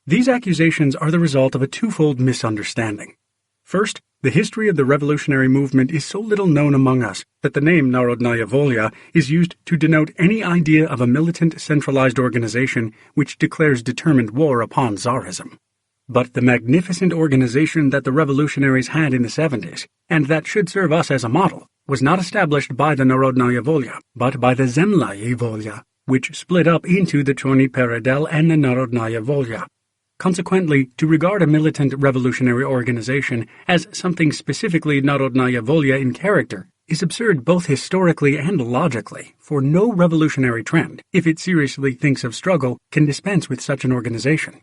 These accusations are the result of a twofold misunderstanding. First, the history of the revolutionary movement is so little known among us that the name Narodnaya Volya is used to denote any idea of a militant centralized organization which declares determined war upon Tsarism. But the magnificent organization that the revolutionaries had in the 70s, and that should serve us as a model, was not established by the Narodnaya Volya, but by the Zemlyae Volya, which split up into the Chorny Peredel and the Narodnaya Volya. Consequently, to regard a militant revolutionary organization as something specifically Narodnaya Volya in character is absurd both historically and logically, for no revolutionary trend, if it seriously thinks of struggle, can dispense with such an organization.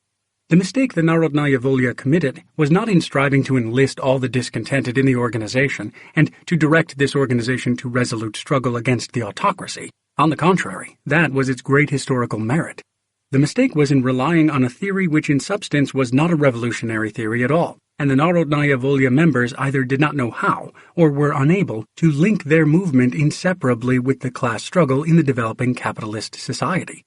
The mistake the Narodnaya Volya committed was not in striving to enlist all the discontented in the organization and to direct this organization to resolute struggle against the autocracy. On the contrary, that was its great historical merit. The mistake was in relying on a theory which in substance was not a revolutionary theory at all, and the Narodnaya Volya members either did not know how or were unable to link their movement inseparably with the class struggle in the developing capitalist society.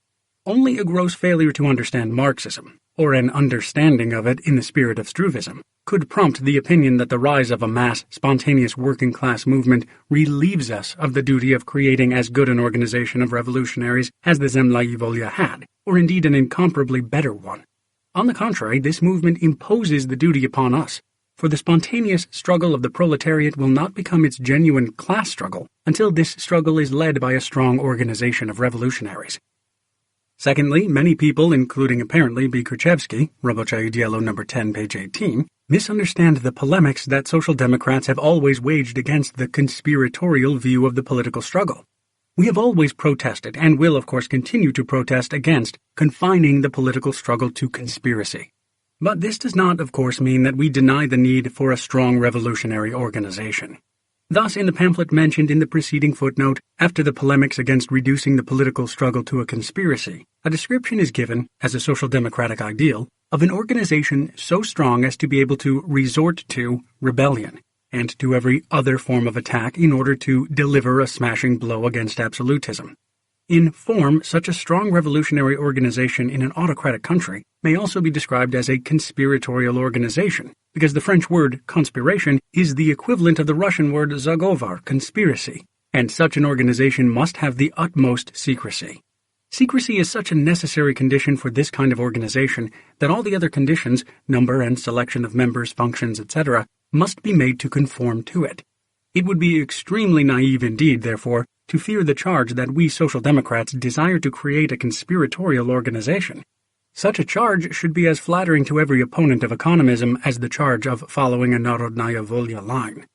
Only a gross failure to understand Marxism, or an understanding of it in the spirit of Struvism, could prompt the opinion that the rise of a mass, spontaneous working-class movement relieves us of the duty of creating as good an organization of revolutionaries as the Zemlya Volya had, or indeed an incomparably better one. On the contrary, this movement imposes the duty upon us, for the spontaneous struggle of the proletariat will not become its genuine class struggle until this struggle is led by a strong organization of revolutionaries. Secondly, many people, including apparently B. Khrushchevsky, Рабочее дело number 10, page 18, misunderstand the polemics that Social Democrats have always waged against the conspiratorial view of the political struggle. We have always protested, and will of course continue to protest against, confining the political struggle to conspiracy. But this does not, of course, mean that we deny the need for a strong revolutionary organization. Thus, in the pamphlet mentioned in the preceding footnote, after the polemics against reducing the political struggle to a conspiracy, a description is given, as a social democratic ideal, of an organization so strong as to be able to resort to rebellion, and to every other form of attack in order to deliver a smashing blow against absolutism. In form, such a strong revolutionary organization in an autocratic country may also be described as a conspiratorial organization, because the French word conspiration is the equivalent of the Russian word zagovar, conspiracy, and such an organization must have the utmost secrecy. Secrecy is such a necessary condition for this kind of organization that all the other conditions, number and selection of members, functions, etc., must be made to conform to it. It would be extremely naive indeed, therefore, to fear the charge that we Social Democrats desire to create a conspiratorial organization. Such a charge should be as flattering to every opponent of economism as the charge of following a Narodnaya Volya line.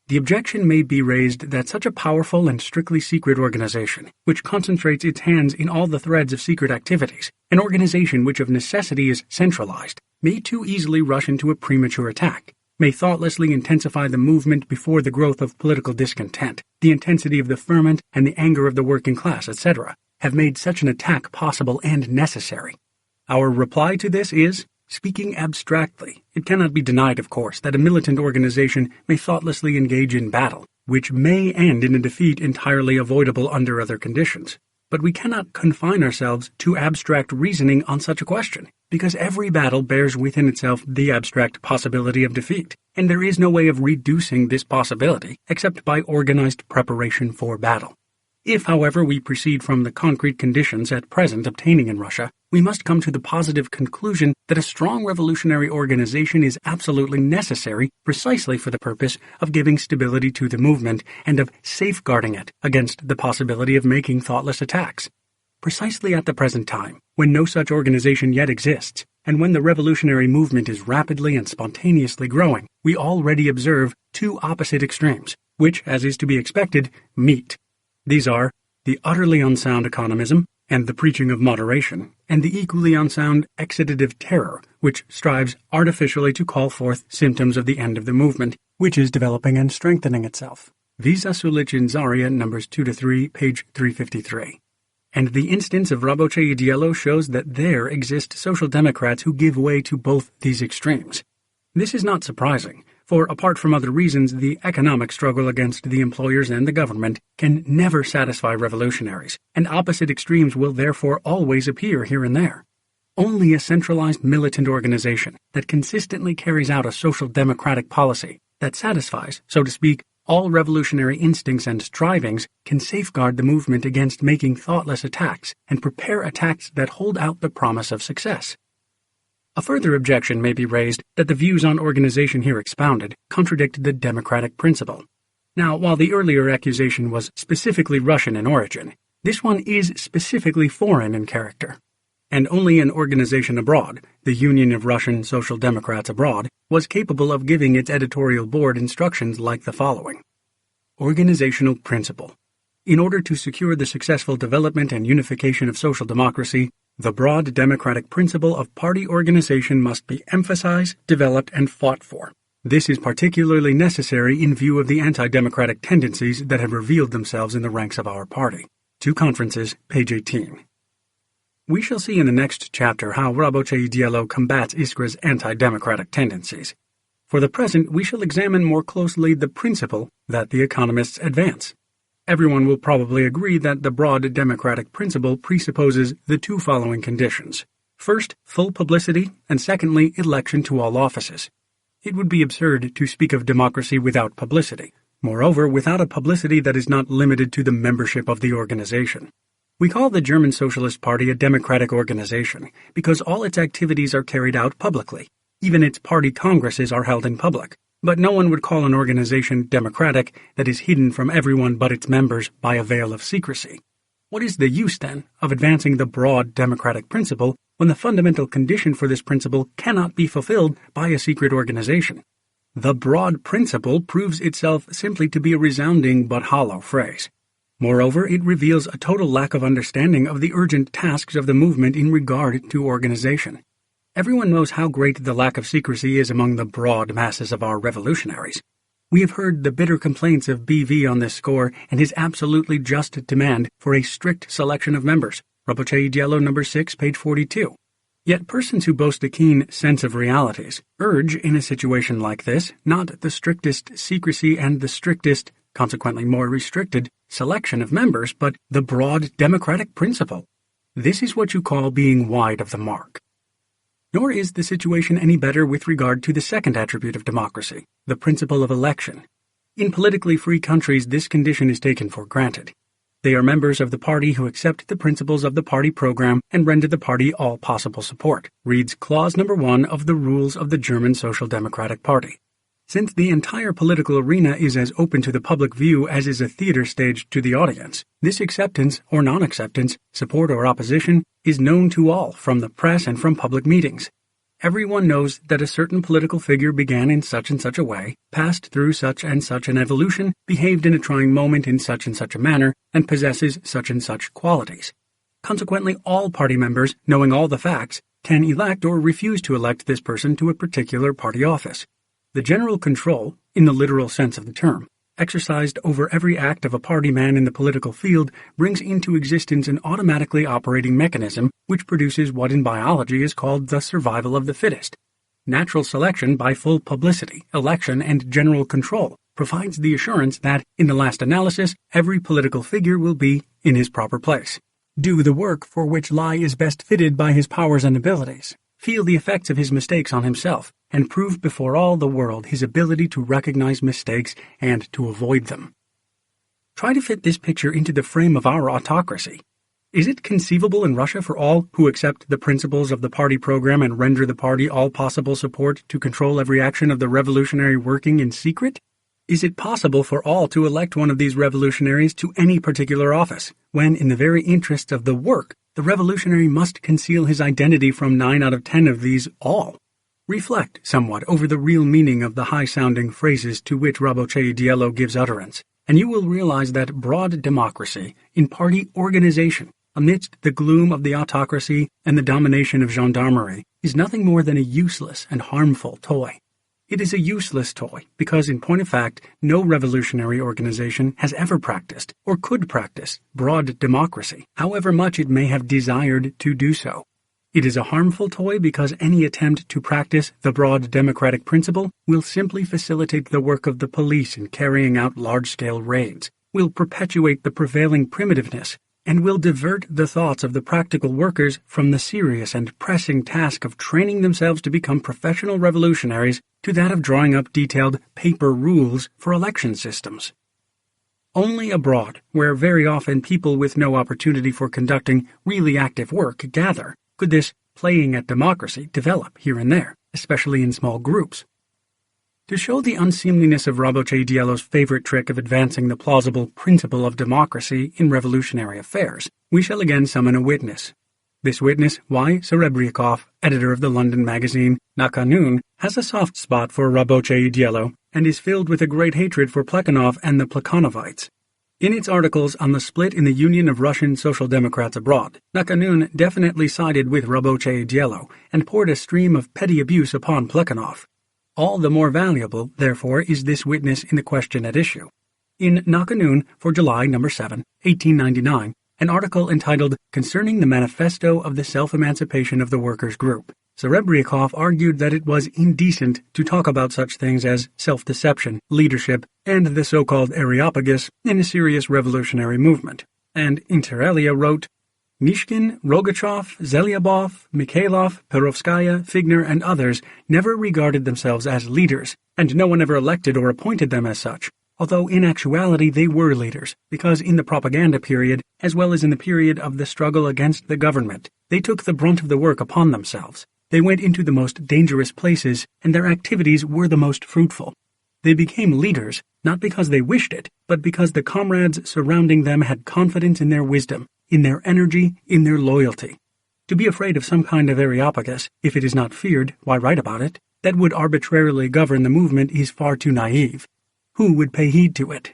The objection may be raised that such a powerful and strictly secret organization, which concentrates its hands in all the threads of secret activities, an organization which of necessity is centralized, may too easily rush into a premature attack, may thoughtlessly intensify the movement before the growth of political discontent, the intensity of the ferment and the anger of the working class, etc., have made such an attack possible and necessary. Our reply to this is, speaking abstractly, it cannot be denied, of course, that a militant organization may thoughtlessly engage in battle, which may end in a defeat entirely avoidable under other conditions. But we cannot confine ourselves to abstract reasoning on such a question, because every battle bears within itself the abstract possibility of defeat, and there is no way of reducing this possibility except by organized preparation for battle. If, however, we proceed from the concrete conditions at present obtaining in Russia, we must come to the positive conclusion that a strong revolutionary organization is absolutely necessary precisely for the purpose of giving stability to the movement and of safeguarding it against the possibility of making thoughtless attacks. Precisely at the present time, when no such organization yet exists, and when the revolutionary movement is rapidly and spontaneously growing, we already observe two opposite extremes, which, as is to be expected, meet. These are the utterly unsound economism and the preaching of moderation, and the equally unsound excitative terror, which strives artificially to call forth symptoms of the end of the movement, which is developing and strengthening itself. Visa Sulich in Zaria, numbers 2-3, page 353. And the instance of Рабочее дело shows that there exist social democrats who give way to both these extremes. This is not surprising, for apart from other reasons, the economic struggle against the employers and the government can never satisfy revolutionaries, and opposite extremes will therefore always appear here and there. Only a centralized militant organization that consistently carries out a social democratic policy that satisfies, so to speak, all revolutionary instincts and strivings can safeguard the movement against making thoughtless attacks and prepare attacks that hold out the promise of success. A further objection may be raised that the views on organization here expounded contradict the democratic principle. Now, while the earlier accusation was specifically Russian in origin, this one is specifically foreign in character. And only an organization abroad, the Union of Russian Social Democrats Abroad, was capable of giving its editorial board instructions like the following. Organizational principle. In order to secure the successful development and unification of social democracy, the broad democratic principle of party organization must be emphasized, developed, and fought for. This is particularly necessary in view of the anti-democratic tendencies that have revealed themselves in the ranks of our party. 2 Conferences, page 18. We shall see in the next chapter how Рабочее дело combats Iskra's anti-democratic tendencies. For the present, we shall examine more closely the principle that the economists advance. Everyone will probably agree that the broad democratic principle presupposes the two following conditions. First, full publicity, and secondly, election to all offices. It would be absurd to speak of democracy without publicity. Moreover, without a publicity that is not limited to the membership of the organization. We call the German Socialist Party a democratic organization because all its activities are carried out publicly. Even its party congresses are held in public. But no one would call an organization democratic that is hidden from everyone but its members by a veil of secrecy. What is the use, then, of advancing the broad democratic principle when the fundamental condition for this principle cannot be fulfilled by a secret organization? The broad principle proves itself simply to be a resounding but hollow phrase. Moreover, it reveals a total lack of understanding of the urgent tasks of the movement in regard to organization. Everyone knows how great the lack of secrecy is among the broad masses of our revolutionaries. We have heard the bitter complaints of BV on this score and his absolutely just demand for a strict selection of members. Rabotei Diallo number 6, page 42. Yet persons who boast a keen sense of realities urge, in a situation like this, not the strictest secrecy and the strictest, consequently more restricted, selection of members, but the broad democratic principle. This is what you call being wide of the mark. Nor is the situation any better with regard to the second attribute of democracy, the principle of election. In politically free countries, this condition is taken for granted. They are members of the party who accept the principles of the party program and render the party all possible support, reads clause number 1 of the rules of the German Social Democratic Party. Since the entire political arena is as open to the public view as is a theater stage to the audience, this acceptance or non-acceptance, support or opposition, is known to all from the press and from public meetings. Everyone knows that a certain political figure began in such and such a way, passed through such and such an evolution, behaved in a trying moment in such and such a manner, and possesses such and such qualities. Consequently, all party members, knowing all the facts, can elect or refuse to elect this person to a particular party office. The general control, in the literal sense of the term, exercised over every act of a party man in the political field brings into existence an automatically operating mechanism which produces what in biology is called the survival of the fittest. Natural selection by full publicity, election, and general control provides the assurance that, in the last analysis, every political figure will be in his proper place, do the work for which lie is best fitted by his powers and abilities, feel the effects of his mistakes on himself, and prove before all the world his ability to recognize mistakes and to avoid them. Try to fit this picture into the frame of our autocracy. Is it conceivable in Russia for all who accept the principles of the party program and render the party all possible support to control every action of the revolutionary working in secret? Is it possible for all to elect one of these revolutionaries to any particular office, when in the very interests of the work, the revolutionary must conceal his identity from 9 out of 10 of these all? Reflect somewhat over the real meaning of the high-sounding phrases to which Rabotei Diallo gives utterance, and you will realize that broad democracy in party organization, amidst the gloom of the autocracy and the domination of gendarmerie, is nothing more than a useless and harmful toy. It is a useless toy because, in point of fact, no revolutionary organization has ever practiced or could practice broad democracy, however much it may have desired to do so. It is a harmful toy because any attempt to practice the broad democratic principle will simply facilitate the work of the police in carrying out large-scale raids, will perpetuate the prevailing primitiveness, and will divert the thoughts of the practical workers from the serious and pressing task of training themselves to become professional revolutionaries to that of drawing up detailed paper rules for election systems. Only abroad, where very often people with no opportunity for conducting really active work gather, could this playing at democracy develop here and there, especially in small groups. To show the unseemliness of Rabotei Diallo's favorite trick of advancing the plausible principle of democracy in revolutionary affairs, we shall again summon a witness. This witness, Y. Serebriakov, editor of the London magazine Na Kanun, has a soft spot for Rabotei Diallo and is filled with a great hatred for Plekhanov and the Plekhanovites. In its articles on the split in the Union of Russian Social Democrats abroad, Na Kanun definitely sided with Rabotei Diallo and poured a stream of petty abuse upon Plekhanov. All the more valuable, therefore, is this witness in the question at issue. In Na Kanun for July number 7, 1899, an article entitled Concerning the Manifesto of the Self-Emancipation of the Workers' Group. Serebrikov argued that it was indecent to talk about such things as self-deception, leadership, and the so-called Areopagus in a serious revolutionary movement. And Inter alia wrote, Mishkin, Rogachev, Zelyabov, Mikhailov, Perovskaya, Figner, and others never regarded themselves as leaders, and no one ever elected or appointed them as such, although in actuality they were leaders, because in the propaganda period, as well as in the period of the struggle against the government, they took the brunt of the work upon themselves. They went into the most dangerous places, and their activities were the most fruitful. They became leaders, not because they wished it, but because the comrades surrounding them had confidence in their wisdom, in their energy, in their loyalty. To be afraid of some kind of Areopagus, if it is not feared, why write about it? That would arbitrarily govern the movement is far too naive. Who would pay heed to it?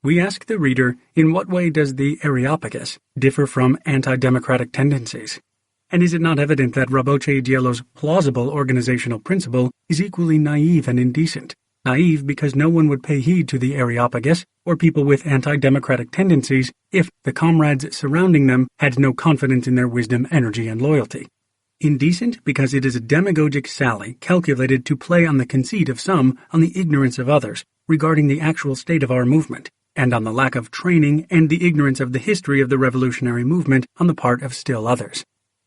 We ask the reader, in what way does the Areopagus differ from anti-democratic tendencies? And is it not evident that Raboche Diello's plausible organizational principle is equally naive and indecent? Naive because no one would pay heed to the Areopagus or people with anti-democratic tendencies if the comrades surrounding them had no confidence in their wisdom, energy, and loyalty. Indecent because it is a demagogic sally calculated to play on the conceit of some, on the ignorance of others, regarding the actual state of our movement, and on the lack of training and the ignorance of the history of the revolutionary movement on the part of still others.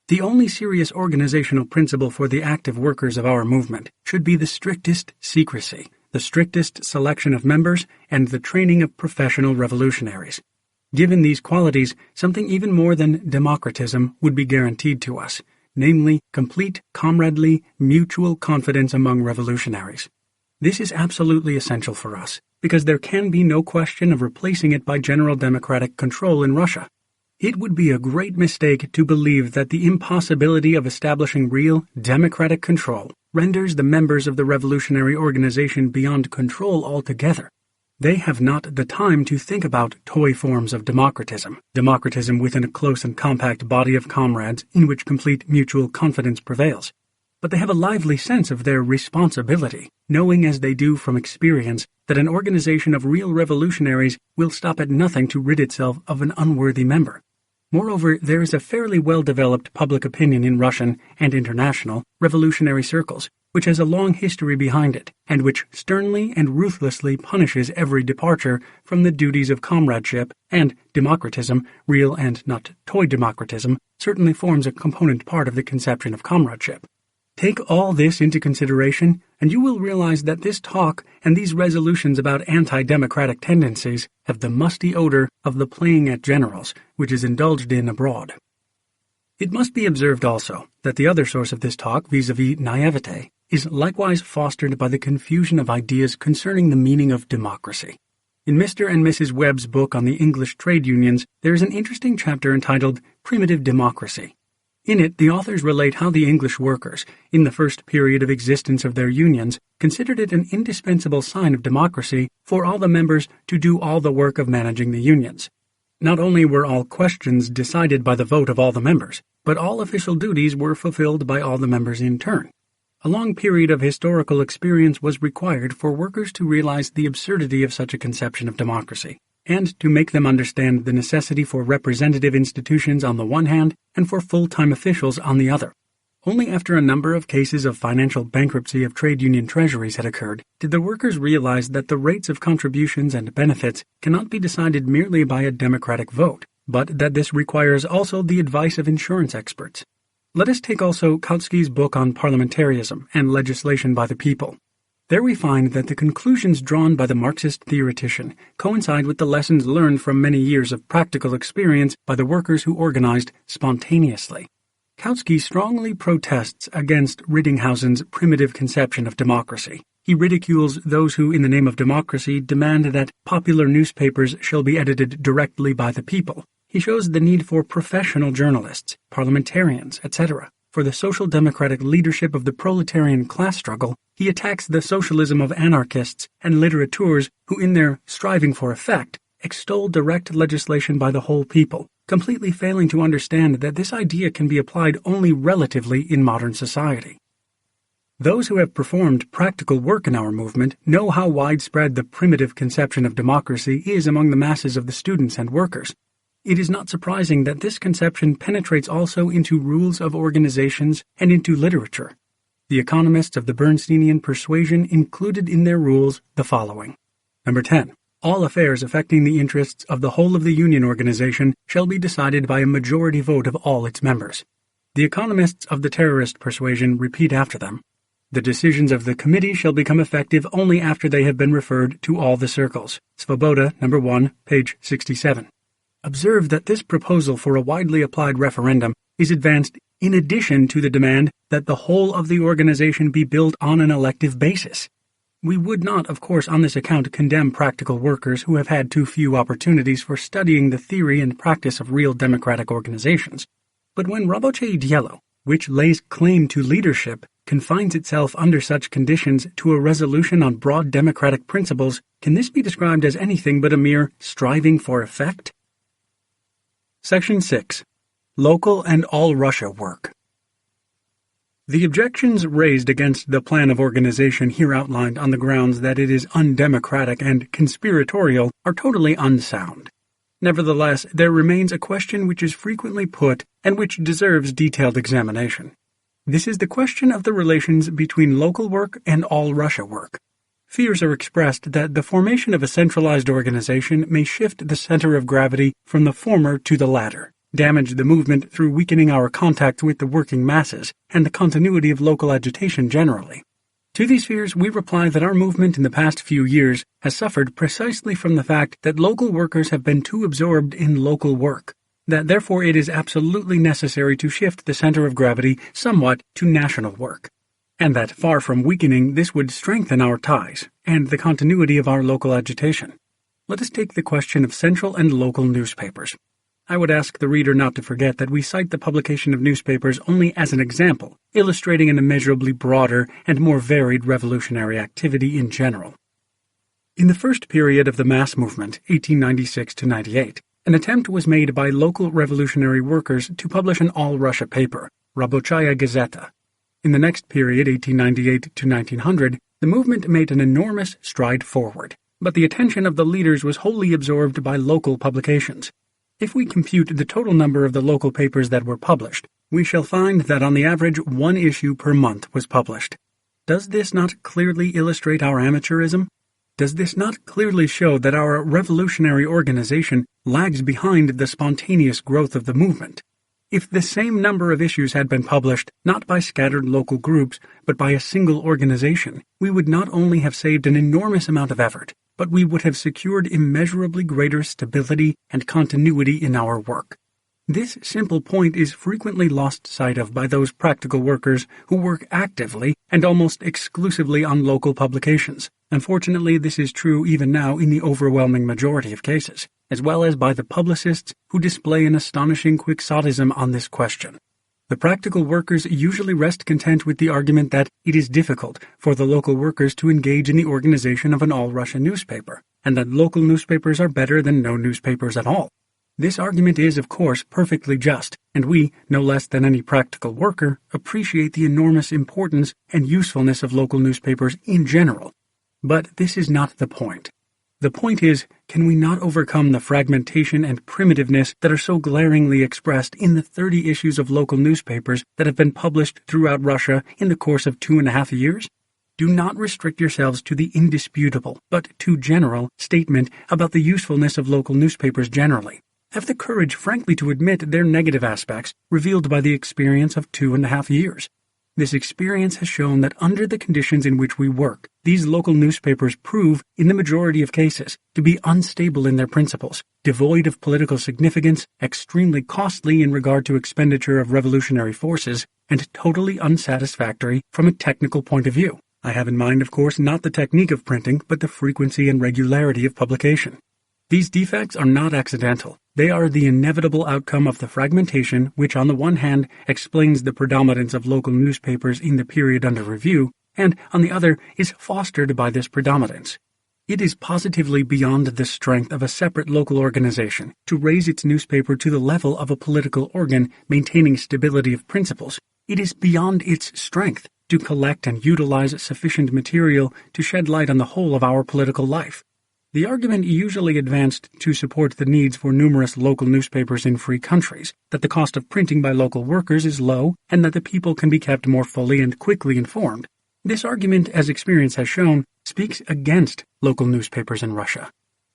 The only serious organizational principle for the active workers of our movement should be the strictest secrecy, the strictest selection of members, and the training of professional revolutionaries. Given these qualities, something even more than democratism would be guaranteed to us, namely, complete, comradely, mutual confidence among revolutionaries. This is absolutely essential for us, because there can be no question of replacing it by general democratic control in Russia. It would be a great mistake to believe that the impossibility of establishing real democratic control renders the members of the revolutionary organization beyond control altogether. They have not the time to think about toy forms of democratism within a close and compact body of comrades in which complete mutual confidence prevails. But they have a lively sense of their responsibility, knowing as they do from experience that an organization of real revolutionaries will stop at nothing to rid itself of an unworthy member. Moreover, there is a fairly well-developed public opinion in Russian and international revolutionary circles, which has a long history behind it, and which sternly and ruthlessly punishes every departure from the duties of comradeship, and democratism, real and not toy democratism, certainly forms a component part of the conception of comradeship. Take all this into consideration, and you will realize that this talk and these resolutions about anti-democratic tendencies have the musty odor of the playing at generals, which is indulged in abroad. It must be observed also that the other source of this talk, vis-à-vis naivete, is likewise fostered by the confusion of ideas concerning the meaning of democracy. In Mr. and Mrs. Webb's book on the English trade unions, there is an interesting chapter entitled Primitive Democracy. In it, the authors relate how the English workers, in the first period of existence of their unions, considered it an indispensable sign of democracy for all the members to do all the work of managing the unions. Not only were all questions decided by the vote of all the members, but all official duties were fulfilled by all the members in turn. A long period of historical experience was required for workers to realize the absurdity of such a conception of democracy, and to make them understand the necessity for representative institutions on the one hand and for full-time officials on the other. Only after a number of cases of financial bankruptcy of trade union treasuries had occurred did the workers realize that the rates of contributions and benefits cannot be decided merely by a democratic vote, but that this requires also the advice of insurance experts. Let us take also Kautsky's book on parliamentarism and legislation by the people. There we find that the conclusions drawn by the Marxist theoretician coincide with the lessons learned from many years of practical experience by the workers who organized spontaneously. Kautsky strongly protests against Rittinghausen's primitive conception of democracy. He ridicules those who, in the name of democracy, demand that popular newspapers shall be edited directly by the people. He shows the need for professional journalists, parliamentarians, etc. For the social democratic leadership of the proletarian class struggle, he attacks the socialism of anarchists and littérateurs who, in their striving for effect, extol direct legislation by the whole people, completely failing to understand that this idea can be applied only relatively in modern society. Those who have performed practical work in our movement know how widespread the primitive conception of democracy is among the masses of the students and workers. It is not surprising that this conception penetrates also into rules of organizations and into literature. The economists of the Bernsteinian persuasion included in their rules the following. Number 10. All affairs affecting the interests of the whole of the union organization shall be decided by a majority vote of all its members. The economists of the terrorist persuasion repeat after them. The decisions of the committee shall become effective only after they have been referred to all the circles. Svoboda, number 1, page 67. Observe that this proposal for a widely applied referendum is advanced in addition to the demand that the whole of the organization be built on an elective basis. We would not, of course, on this account condemn practical workers who have had too few opportunities for studying the theory and practice of real democratic organizations. But when Robocze Dielo, which lays claim to leadership, confines itself under such conditions to a resolution on broad democratic principles, can this be described as anything but a mere striving for effect? Section 6. Local and All-Russia Work. The objections raised against the plan of organization here outlined on the grounds that it is undemocratic and conspiratorial are totally unsound. Nevertheless, there remains a question which is frequently put and which deserves detailed examination. This is the question of the relations between local work and all-Russia work. Fears are expressed that the formation of a centralized organization may shift the center of gravity from the former to the latter, damage the movement through weakening our contact with the working masses and the continuity of local agitation generally. To these fears, we reply that our movement in the past few years has suffered precisely from the fact that local workers have been too absorbed in local work, that therefore it is absolutely necessary to shift the center of gravity somewhat to national work, and that far from weakening, this would strengthen our ties and the continuity of our local agitation. Let us take the question of central and local newspapers. I would ask the reader not to forget that we cite the publication of newspapers only as an example, illustrating an immeasurably broader and more varied revolutionary activity in general. In the first period of the mass movement, 1896 to 98, an attempt was made by local revolutionary workers to publish an all-Russia paper, Rabochaya Gazeta. In the next period, 1898 to 1900, the movement made an enormous stride forward, but the attention of the leaders was wholly absorbed by local publications. If we compute the total number of the local papers that were published, we shall find that on the average one issue per month was published. Does this not clearly illustrate our amateurism? Does this not clearly show that our revolutionary organization lags behind the spontaneous growth of the movement? If the same number of issues had been published, not by scattered local groups, but by a single organization, we would not only have saved an enormous amount of effort, but we would have secured immeasurably greater stability and continuity in our work. This simple point is frequently lost sight of by those practical workers who work actively and almost exclusively on local publications. Unfortunately, this is true even now in the overwhelming majority of cases, as well as by the publicists who display an astonishing quixotism on this question. The practical workers usually rest content with the argument that it is difficult for the local workers to engage in the organization of an all-Russia newspaper, and that local newspapers are better than no newspapers at all. This argument is, of course, perfectly just, and we, no less than any practical worker, appreciate the enormous importance and usefulness of local newspapers in general. But this is not the point. The point is, can we not overcome the fragmentation and primitiveness that are so glaringly expressed in the 30 issues of local newspapers that have been published throughout Russia in the course of 2.5 years? Do not restrict yourselves to the indisputable, but too general, statement about the usefulness of local newspapers generally. Have the courage frankly to admit their negative aspects revealed by the experience of 2.5 years. This experience has shown that under the conditions in which we work, these local newspapers prove, in the majority of cases, to be unstable in their principles, devoid of political significance, extremely costly in regard to expenditure of revolutionary forces, and totally unsatisfactory from a technical point of view. I have in mind, of course, not the technique of printing, but the frequency and regularity of publication. These defects are not accidental. They are the inevitable outcome of the fragmentation which, on the one hand, explains the predominance of local newspapers in the period under review, and, on the other, is fostered by this predominance. It is positively beyond the strength of a separate local organization to raise its newspaper to the level of a political organ maintaining stability of principles. It is beyond its strength to collect and utilize sufficient material to shed light on the whole of our political life. The argument usually advanced to support the needs for numerous local newspapers in free countries, that the cost of printing by local workers is low and that the people can be kept more fully and quickly informed. This argument, as experience has shown, speaks against local newspapers in Russia.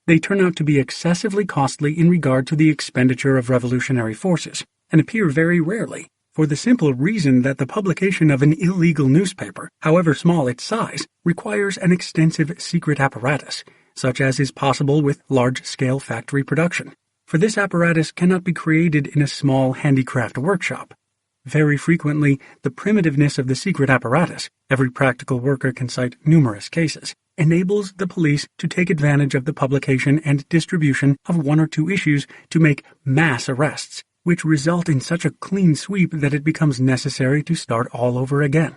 They turn out to be excessively costly in regard to the expenditure of revolutionary forces, and appear very rarely, for the simple reason that the publication of an illegal newspaper, however small its size, requires an extensive secret apparatus, such as is possible with large-scale factory production, for this apparatus cannot be created in a small handicraft workshop. Very frequently, the primitiveness of the secret apparatus, every practical worker can cite numerous cases, enables the police to take advantage of the publication and distribution of one or two issues to make mass arrests, which result in such a clean sweep that it becomes necessary to start all over again.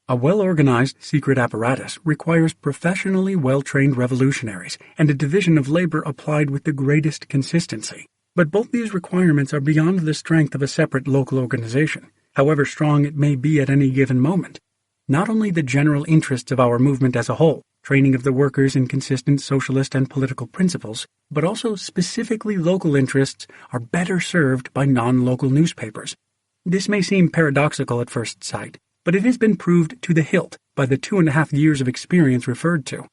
A well-organized secret apparatus requires professionally well-trained revolutionaries and a division of labor applied with the greatest consistency. But both these requirements are beyond the strength of a separate local organization, however strong it may be at any given moment. Not only the general interests of our movement as a whole, training of the workers in consistent socialist and political principles, but also specifically local interests are better served by non-local newspapers. This may seem paradoxical at first sight, but it has been proved to the hilt by the 2.5 years of experience referred to.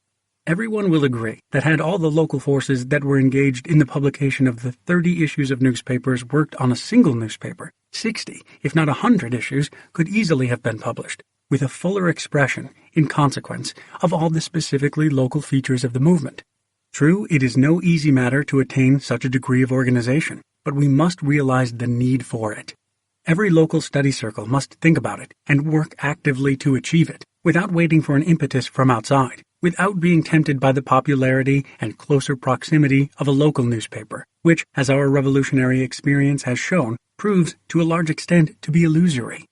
Everyone will agree that had all the local forces that were engaged in the publication of the 30 issues of newspapers worked on a single newspaper, 60, if not 100 issues could easily have been published, with a fuller expression, in consequence, of all the specifically local features of the movement. True, it is no easy matter to attain such a degree of organization, but we must realize the need for it. Every local study circle must think about it and work actively to achieve it, without waiting for an impetus from outside, without being tempted by the popularity and closer proximity of a local newspaper, which, as our revolutionary experience has shown, proves to a large extent to be illusory.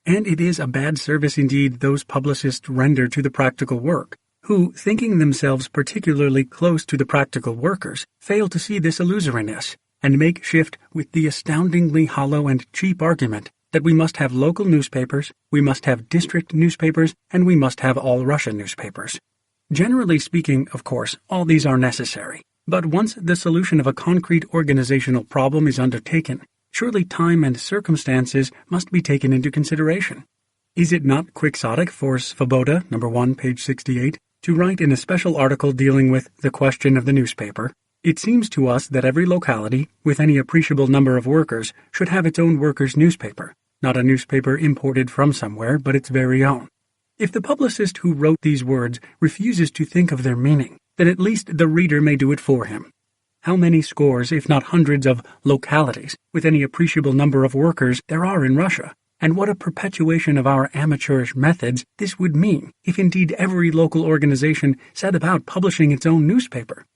And it is a bad service indeed those publicists render to the practical work, who, thinking themselves particularly close to the practical workers, fail to see this illusoriness, and make shift with the astoundingly hollow and cheap argument that we must have local newspapers, we must have district newspapers, and we must have all Russian newspapers. Generally speaking, of course, all these are necessary, but once the solution of a concrete organizational problem is undertaken, surely time and circumstances must be taken into consideration. Is it not quixotic for Svoboda, No. 1, page 68, to write in a special article dealing with the question of the newspaper? It seems to us that every locality, with any appreciable number of workers, should have its own workers' newspaper, not a newspaper imported from somewhere, but its very own. If the publicist who wrote these words refuses to think of their meaning, then at least the reader may do it for him. How many scores, if not hundreds, of localities, with any appreciable number of workers, there are in Russia? And what a perpetuation of our amateurish methods this would mean, if indeed every local organization set about publishing its own newspaper.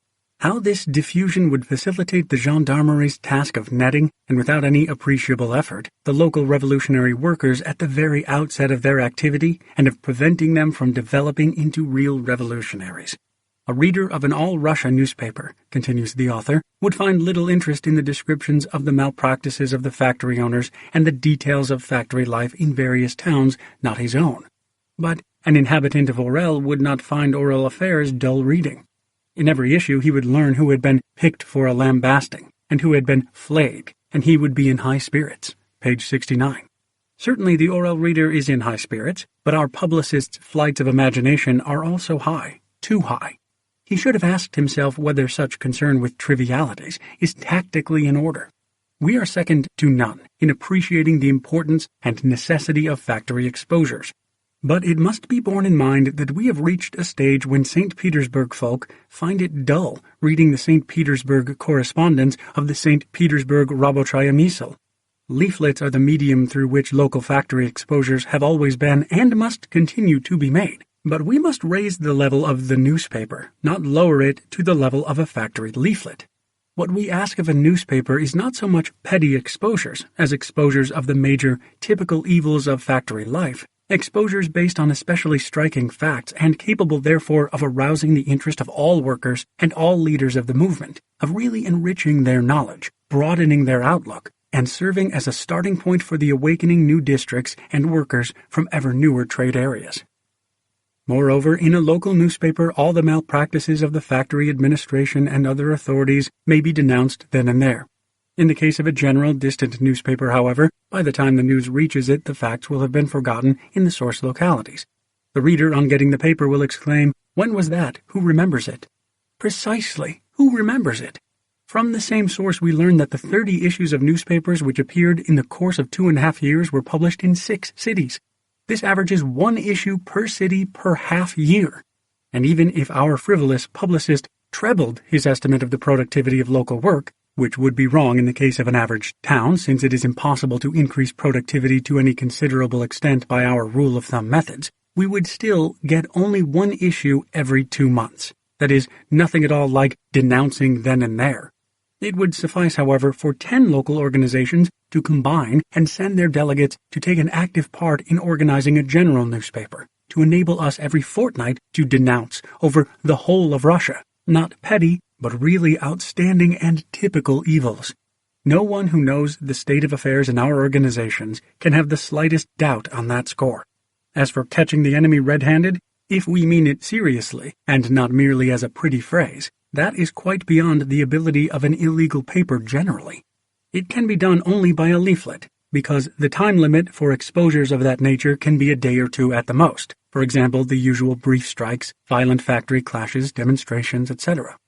How this diffusion would facilitate the gendarmerie's task of netting, and without any appreciable effort, the local revolutionary workers at the very outset of their activity, and of preventing them from developing into real revolutionaries. A reader of an all-Russia newspaper, continues the author, would find little interest in the descriptions of the malpractices of the factory owners and the details of factory life in various towns not his own. But an inhabitant of Orel would not find Orel affairs dull reading. In every issue he would learn who had been picked for a lambasting, and who had been flayed, and he would be in high spirits. Page 69. Certainly the Orel reader is in high spirits, but our publicist's flights of imagination are also high, too high. He should have asked himself whether such concern with trivialities is tactically in order. We are second to none in appreciating the importance and necessity of factory exposures. But it must be borne in mind that we have reached a stage when St. Petersburg folk find it dull reading the St. Petersburg correspondence of the St. Petersburg Rabochaya Misl. Leaflets are the medium through which local factory exposures have always been and must continue to be made. But we must raise the level of the newspaper, not lower it to the level of a factory leaflet. What we ask of a newspaper is not so much petty exposures as exposures of the major, typical evils of factory life, exposures based on especially striking facts and capable therefore of arousing the interest of all workers and all leaders of the movement, of really enriching their knowledge, broadening their outlook, and serving as a starting point for the awakening new districts and workers from ever newer trade areas. Moreover, in a local newspaper, all the malpractices of the factory administration and other authorities may be denounced then and there. In the case of a general, distant newspaper, however, by the time the news reaches it, the facts will have been forgotten in the source localities. The reader, on getting the paper, will exclaim, "When was that? Who remembers it?" Precisely, who remembers it? From the same source we learn that the 30 issues of newspapers which appeared in the course of 2.5 years were published in 6 cities. This averages 1 issue per city per half year. And even if our frivolous publicist trebled his estimate of the productivity of local work, which would be wrong in the case of an average town, since it is impossible to increase productivity to any considerable extent by our rule-of-thumb methods, we would still get only 1 issue every 2 months. That is, nothing at all like denouncing then and there. It would suffice, however, for 10 local organizations to combine and send their delegates to take an active part in organizing a general newspaper, to enable us every fortnight to denounce over the whole of Russia, not petty, but really outstanding and typical evils. No one who knows the state of affairs in our organizations can have the slightest doubt on that score. As for catching the enemy red-handed, if we mean it seriously, and not merely as a pretty phrase, that is quite beyond the ability of an illegal paper generally. It can be done only by a leaflet, because the time limit for exposures of that nature can be a day or 2 at the most. For example, the usual brief strikes, violent factory clashes, demonstrations, etc.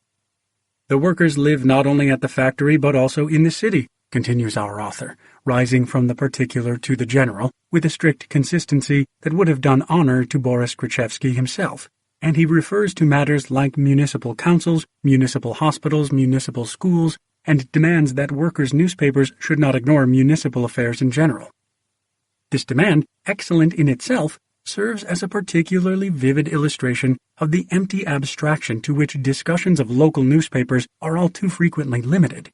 The workers live not only at the factory but also in the city, continues our author, rising from the particular to the general, with a strict consistency that would have done honor to Boris Krichevsky himself. And he refers to matters like municipal councils, municipal hospitals, municipal schools, and demands that workers' newspapers should not ignore municipal affairs in general. This demand, excellent in itself, serves as a particularly vivid illustration of the empty abstraction to which discussions of local newspapers are all too frequently limited.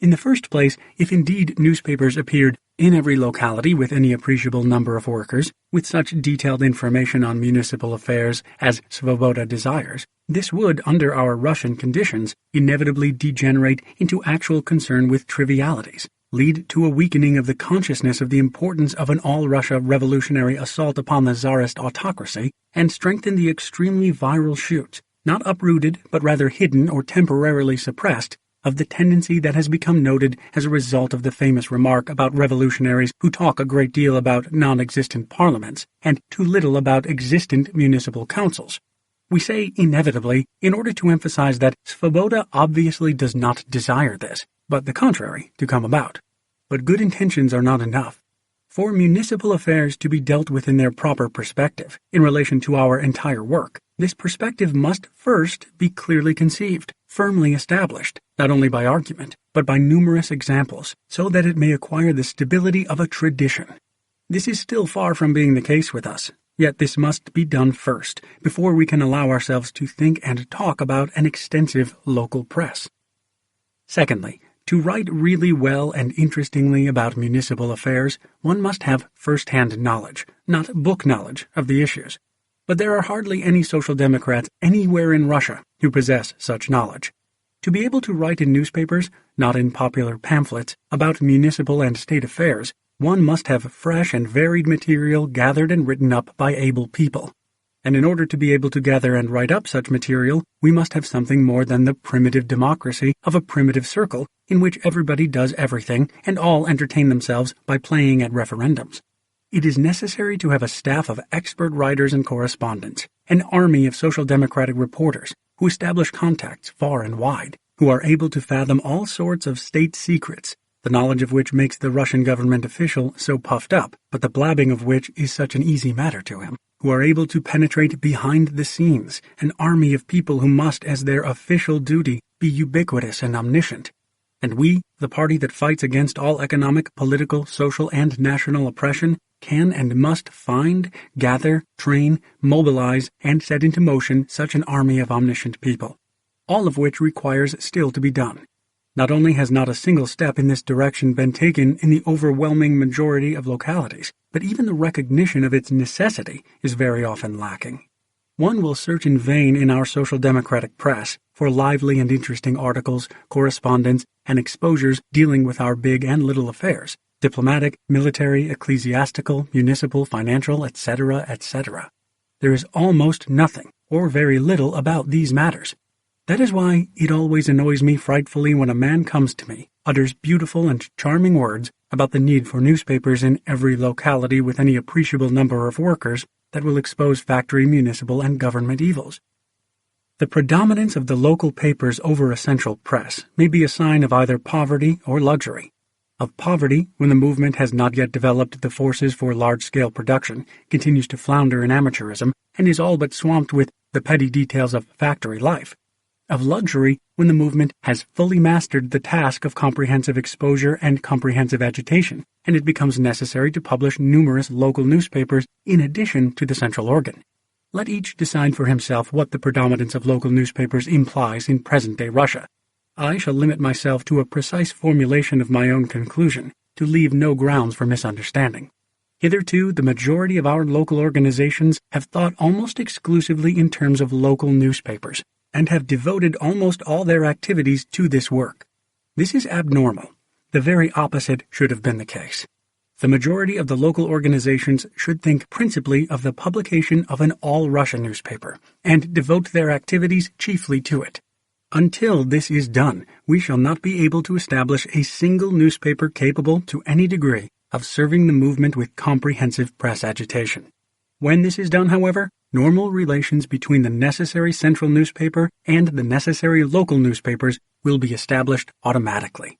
In the first place, if indeed newspapers appeared in every locality with any appreciable number of workers, with such detailed information on municipal affairs as Svoboda desires, this would, under our Russian conditions, inevitably degenerate into actual concern with trivialities, lead to a weakening of the consciousness of the importance of an all-Russia revolutionary assault upon the Tsarist autocracy, and strengthen the extremely viral shoots, not uprooted but rather hidden or temporarily suppressed, of the tendency that has become noted as a result of the famous remark about revolutionaries who talk a great deal about non-existent parliaments and too little about existent municipal councils. We say inevitably in order to emphasize that Svoboda obviously does not desire this, but the contrary to come about. But good intentions are not enough. For municipal affairs to be dealt with in their proper perspective, in relation to our entire work, this perspective must first be clearly conceived, firmly established, not only by argument, but by numerous examples, so that it may acquire the stability of a tradition. This is still far from being the case with us, yet this must be done first, before we can allow ourselves to think and talk about an extensive local press. Secondly, to write really well and interestingly about municipal affairs, one must have first-hand knowledge, not book knowledge, of the issues. But there are hardly any social democrats anywhere in Russia who possess such knowledge. To be able to write in newspapers, not in popular pamphlets, about municipal and state affairs, one must have fresh and varied material gathered and written up by able people. And in order to be able to gather and write up such material, we must have something more than the primitive democracy of a primitive circle in which everybody does everything and all entertain themselves by playing at referendums. It is necessary to have a staff of expert writers and correspondents, an army of social democratic reporters who establish contacts far and wide, who are able to fathom all sorts of state secrets, the knowledge of which makes the Russian government official so puffed up, but the blabbing of which is such an easy matter to him, who are able to penetrate behind the scenes, an army of people who must, as their official duty, be ubiquitous and omniscient. And we, the party that fights against all economic, political, social, and national oppression, can and must find, gather, train, mobilize, and set into motion such an army of omniscient people, all of which requires still to be done. Not only has not a single step in this direction been taken in the overwhelming majority of localities, but even the recognition of its necessity is very often lacking. One will search in vain in our social democratic press for lively and interesting articles, correspondence, and exposures dealing with our big and little affairs, diplomatic, military, ecclesiastical, municipal, financial, etc., etc. there is almost nothing, or very little, about these matters. That is why it always annoys me frightfully when a man comes to me, utters beautiful and charming words about the need for newspapers in every locality with any appreciable number of workers that will expose factory, municipal, and government evils. The predominance of the local papers over a central press may be a sign of either poverty or luxury. Of poverty, when the movement has not yet developed the forces for large-scale production, continues to flounder in amateurism, and is all but swamped with the petty details of factory life. Of luxury, when the movement has fully mastered the task of comprehensive exposure and comprehensive agitation, and it becomes necessary to publish numerous local newspapers in addition to the central organ. Let each decide for himself what the predominance of local newspapers implies in present-day Russia. I shall limit myself to a precise formulation of my own conclusion, to leave no grounds for misunderstanding. Hitherto, the majority of our local organizations have thought almost exclusively in terms of local newspapers, and have devoted almost all their activities to this work. This is abnormal. The very opposite should have been the case. The majority of the local organizations should think principally of the publication of an all-Russia newspaper, and devote their activities chiefly to it. Until this is done, we shall not be able to establish a single newspaper capable to any degree of serving the movement with comprehensive press agitation. When this is done, however, normal relations between the necessary central newspaper and the necessary local newspapers will be established automatically.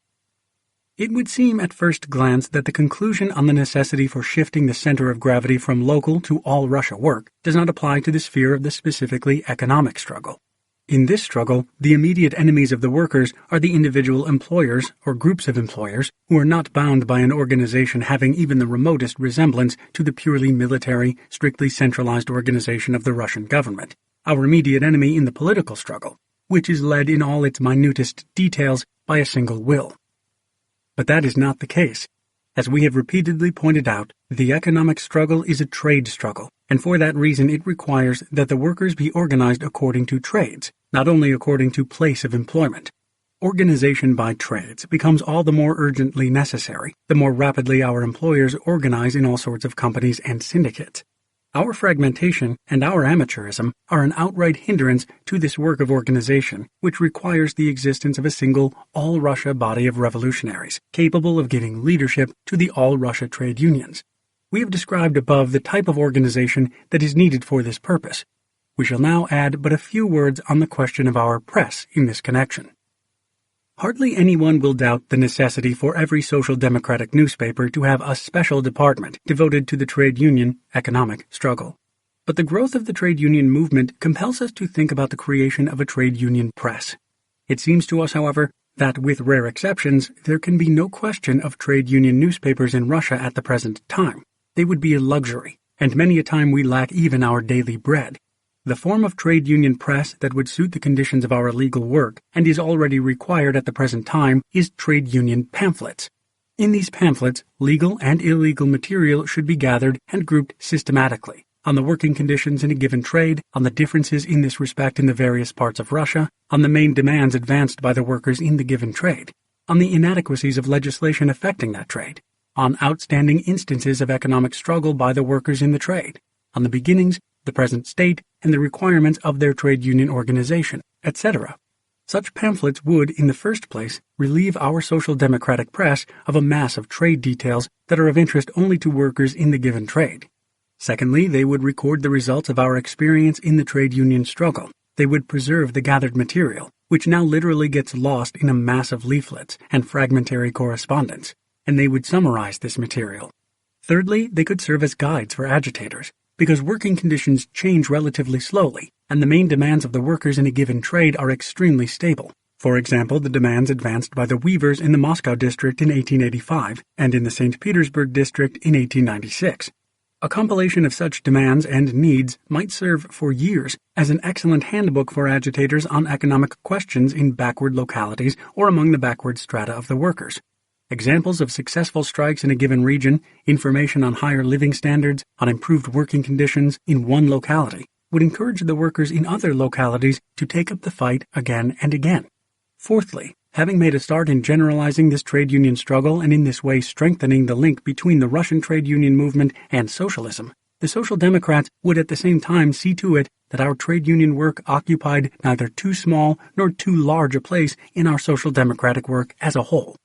It would seem at first glance that the conclusion on the necessity for shifting the center of gravity from local to all-Russia work does not apply to the sphere of the specifically economic struggle. In this struggle, the immediate enemies of the workers are the individual employers or groups of employers who are not bound by an organization having even the remotest resemblance to the purely military, strictly centralized organization of the Russian government. Our immediate enemy in the political struggle, which is led in all its minutest details by a single will. But that is not the case. As we have repeatedly pointed out, the economic struggle is a trade struggle, and for that reason it requires that the workers be organized according to trades, not only according to place of employment. Organization by trades becomes all the more urgently necessary, the more rapidly our employers organize in all sorts of companies and syndicates. Our fragmentation and our amateurism are an outright hindrance to this work of organization, which requires the existence of a single all-Russia body of revolutionaries, capable of giving leadership to the all-Russia trade unions. We have described above the type of organization that is needed for this purpose. We shall now add but a few words on the question of our press in this connection. Hardly anyone will doubt the necessity for every social democratic newspaper to have a special department devoted to the trade union economic struggle. But the growth of the trade union movement compels us to think about the creation of a trade union press. It seems to us, however, that with rare exceptions, there can be no question of trade union newspapers in Russia at the present time. They would be a luxury, and many a time we lack even our daily bread. The form of trade union press that would suit the conditions of our legal work and is already required at the present time is trade union pamphlets. In these pamphlets, legal and illegal material should be gathered and grouped systematically on the working conditions in a given trade, on the differences in this respect in the various parts of Russia, on the main demands advanced by the workers in the given trade, on the inadequacies of legislation affecting that trade, on outstanding instances of economic struggle by the workers in the trade, on the beginnings, the present state, and the requirements of their trade union organization, etc. Such pamphlets would, in the first place, relieve our social democratic press of a mass of trade details that are of interest only to workers in the given trade. Secondly, they would record the results of our experience in the trade union struggle. They would preserve the gathered material, which now literally gets lost in a mass of leaflets and fragmentary correspondence, and they would summarize this material. Thirdly, they could serve as guides for agitators, because working conditions change relatively slowly, and the main demands of the workers in a given trade are extremely stable. For example, the demands advanced by the weavers in the Moscow district in 1885 and in the St. Petersburg district in 1896. A compilation of such demands and needs might serve for years as an excellent handbook for agitators on economic questions in backward localities or among the backward strata of the workers. Examples of successful strikes in a given region, information on higher living standards, on improved working conditions in one locality, would encourage the workers in other localities to take up the fight again and again. Fourthly, having made a start in generalizing this trade union struggle and in this way strengthening the link between the Russian trade union movement and socialism, the Social Democrats would at the same time see to it that our trade union work occupied neither too small nor too large a place in our social democratic work as a whole.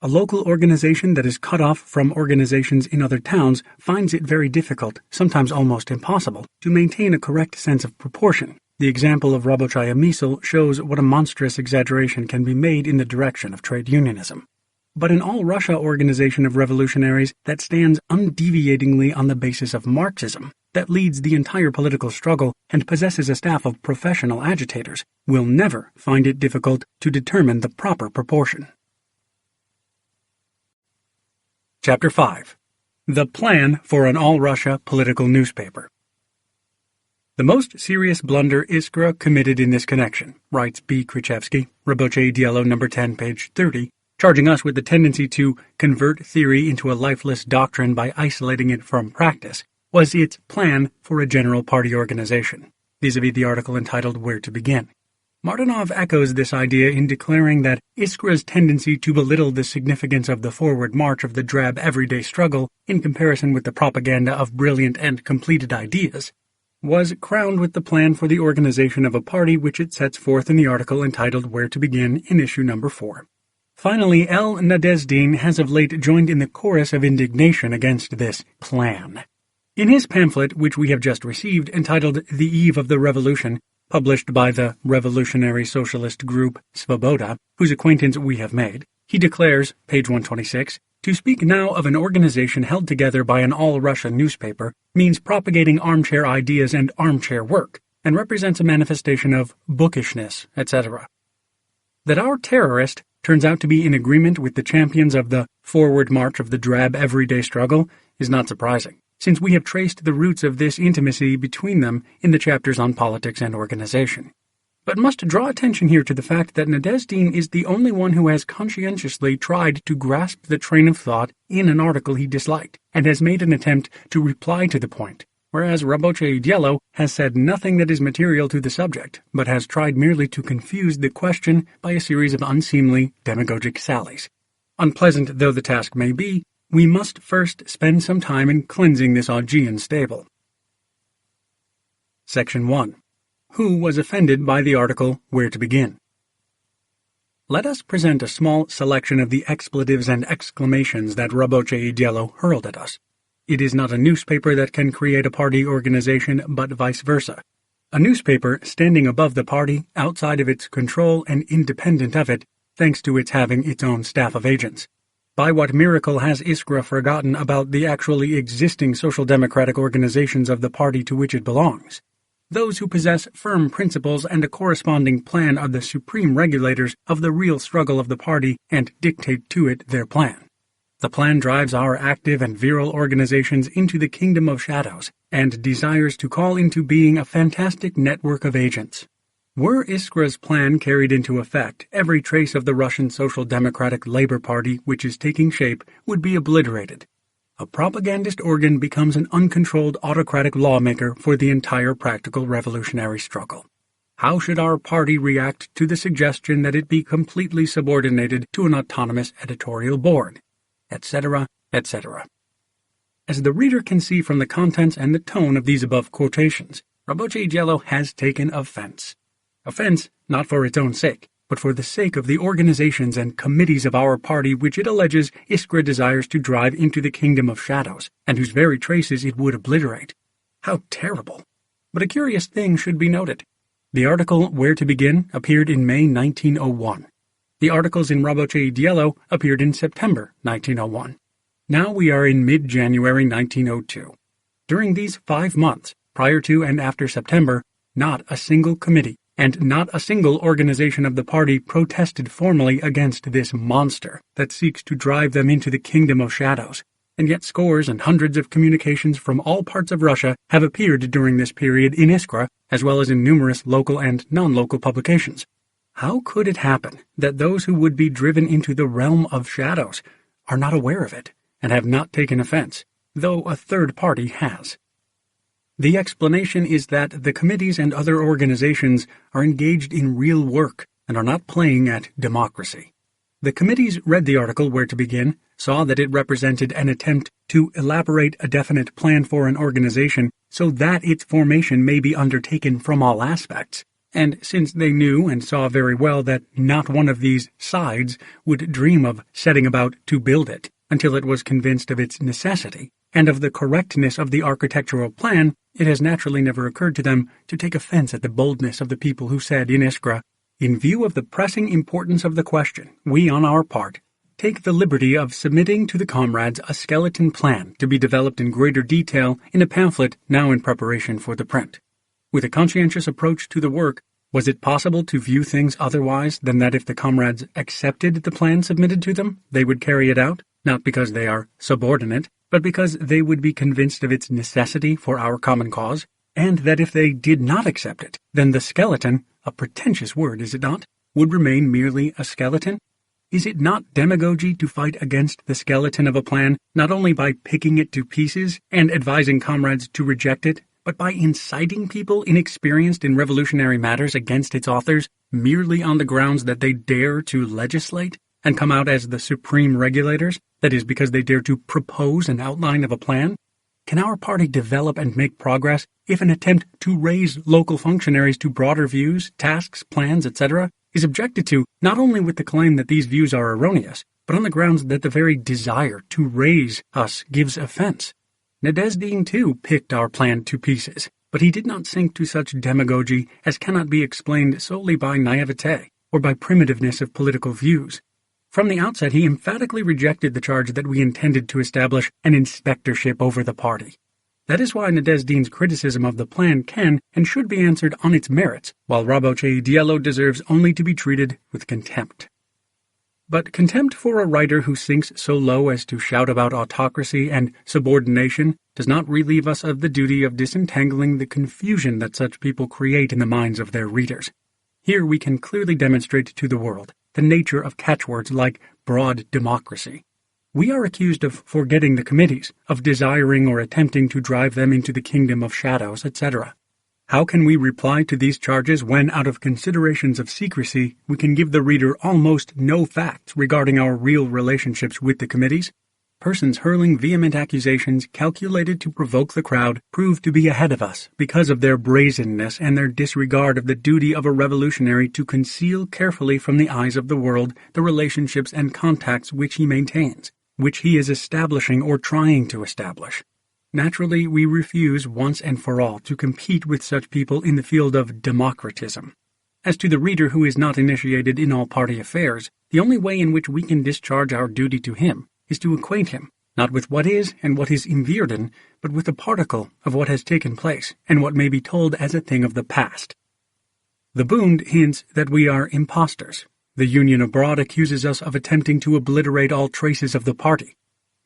A local organization that is cut off from organizations in other towns finds it very difficult, sometimes almost impossible, to maintain a correct sense of proportion. The example of Rabochaya Mysl shows what a monstrous exaggeration can be made in the direction of trade unionism. But an all-Russia organization of revolutionaries that stands undeviatingly on the basis of Marxism, that leads the entire political struggle and possesses a staff of professional agitators, will never find it difficult to determine the proper proportion. Chapter 5. The Plan for an All-Russia Political Newspaper. The most serious blunder Iskra committed in this connection, writes B. Krichevsky, Rabocheye Dielo No. 10, page 30, charging us with the tendency to convert theory into a lifeless doctrine by isolating it from practice, was its plan for a general party organization, vis-à-vis the article entitled Where to Begin. Martinov echoes this idea in declaring that Iskra's tendency to belittle the significance of the forward march of the drab everyday struggle in comparison with the propaganda of brilliant and completed ideas was crowned with the plan for the organization of a party which it sets forth in the article entitled Where to Begin in issue number 4. Finally, L. Nadezdin has of late joined in the chorus of indignation against this plan. In his pamphlet, which we have just received, entitled The Eve of the Revolution, published by the revolutionary socialist group Svoboda, whose acquaintance we have made, he declares, page 126, to speak now of an organization held together by an all-Russia newspaper means propagating armchair ideas and armchair work, and represents a manifestation of bookishness, etc. That our terrorist turns out to be in agreement with the champions of the forward march of the drab everyday struggle is not surprising, since we have traced the roots of this intimacy between them in the chapters on politics and organization. But must draw attention here to the fact that Nadezdin is the only one who has conscientiously tried to grasp the train of thought in an article he disliked, and has made an attempt to reply to the point, whereas Rabocheye Dielo has said nothing that is material to the subject, but has tried merely to confuse the question by a series of unseemly demagogic sallies. Unpleasant though the task may be, we must first spend some time in cleansing this Augean stable. Section 1. Who was offended by the article Where to Begin? Let us present a small selection of the expletives and exclamations that Rabocheye Dielo hurled at us. It is not a newspaper that can create a party organization, but vice versa. A newspaper standing above the party, outside of its control and independent of it, thanks to its having its own staff of agents. By what miracle has Iskra forgotten about the actually existing social democratic organizations of the party to which it belongs? Those who possess firm principles and a corresponding plan are the supreme regulators of the real struggle of the party and dictate to it their plan. The plan drives our active and virile organizations into the kingdom of shadows and desires to call into being a fantastic network of agents. Were Iskra's plan carried into effect, every trace of the Russian Social Democratic Labor Party which is taking shape would be obliterated. A propagandist organ becomes an uncontrolled autocratic lawmaker for the entire practical revolutionary struggle. How should our party react to the suggestion that it be completely subordinated to an autonomous editorial board, etc., etc.? As the reader can see from the contents and the tone of these above quotations, Rabocheye Dielo has taken offense. Offense not for its own sake, but for the sake of the organizations and committees of our party which it alleges Iskra desires to drive into the kingdom of shadows, and whose very traces it would obliterate. How terrible! But a curious thing should be noted. The article Where to Begin appeared in May 1901. The articles in Rabocheye Dielo appeared in September 1901. Now we are in mid-January 1902. During these 5 months, prior to and after September, not a single committee and not a single organization of the party protested formally against this monster that seeks to drive them into the kingdom of shadows, and yet scores and hundreds of communications from all parts of Russia have appeared during this period in Iskra, as well as in numerous local and non-local publications. How could it happen that those who would be driven into the realm of shadows are not aware of it, and have not taken offense, though a third party has? The explanation is that the committees and other organizations are engaged in real work and are not playing at democracy. The committees read the article Where to Begin, saw that it represented an attempt to elaborate a definite plan for an organization so that its formation may be undertaken from all aspects, and since they knew and saw very well that not one of these sides would dream of setting about to build it until it was convinced of its necessity and of the correctness of the architectural plan, it has naturally never occurred to them to take offense at the boldness of the people who said in Iskra, "In view of the pressing importance of the question, we, on our part, take the liberty of submitting to the comrades a skeleton plan to be developed in greater detail in a pamphlet now in preparation for the print." With a conscientious approach to the work, was it possible to view things otherwise than that if the comrades accepted the plan submitted to them, they would carry it out, not because they are subordinate, but because they would be convinced of its necessity for our common cause, and that if they did not accept it, then the skeleton, a pretentious word, is it not, would remain merely a skeleton? Is it not demagogy to fight against the skeleton of a plan, not only by picking it to pieces and advising comrades to reject it, but by inciting people inexperienced in revolutionary matters against its authors merely on the grounds that they dare to legislate and come out as the supreme regulators, that is, because they dare to propose an outline of a plan? Can our party develop and make progress if an attempt to raise local functionaries to broader views, tasks, plans, etc., is objected to not only with the claim that these views are erroneous, but on the grounds that the very desire to raise us gives offense? Nadezhdin, too, picked our plan to pieces, but he did not sink to such demagogy as cannot be explained solely by naivete or by primitiveness of political views. From the outset, he emphatically rejected the charge that we intended to establish an inspectorship over the party. That is why Nadezhdin's criticism of the plan can and should be answered on its merits, while Raboche Diallo deserves only to be treated with contempt. But contempt for a writer who sinks so low as to shout about autocracy and subordination does not relieve us of the duty of disentangling the confusion that such people create in the minds of their readers. Here we can clearly demonstrate to the world the nature of catchwords like broad democracy. We are accused of forgetting the committees, of desiring or attempting to drive them into the kingdom of shadows, etc. How can we reply to these charges when, out of considerations of secrecy, we can give the reader almost no facts regarding our real relationships with the committees? Persons hurling vehement accusations calculated to provoke the crowd prove to be ahead of us because of their brazenness and their disregard of the duty of a revolutionary to conceal carefully from the eyes of the world the relationships and contacts which he maintains, which he is establishing or trying to establish. Naturally, we refuse once and for all to compete with such people in the field of democratism. As to the reader who is not initiated in all party affairs, the only way in which we can discharge our duty to him is to acquaint him, not with what is and what is in Virden, but with a particle of what has taken place, and what may be told as a thing of the past. The Bund hints that we are impostors. The Union abroad accuses us of attempting to obliterate all traces of the party.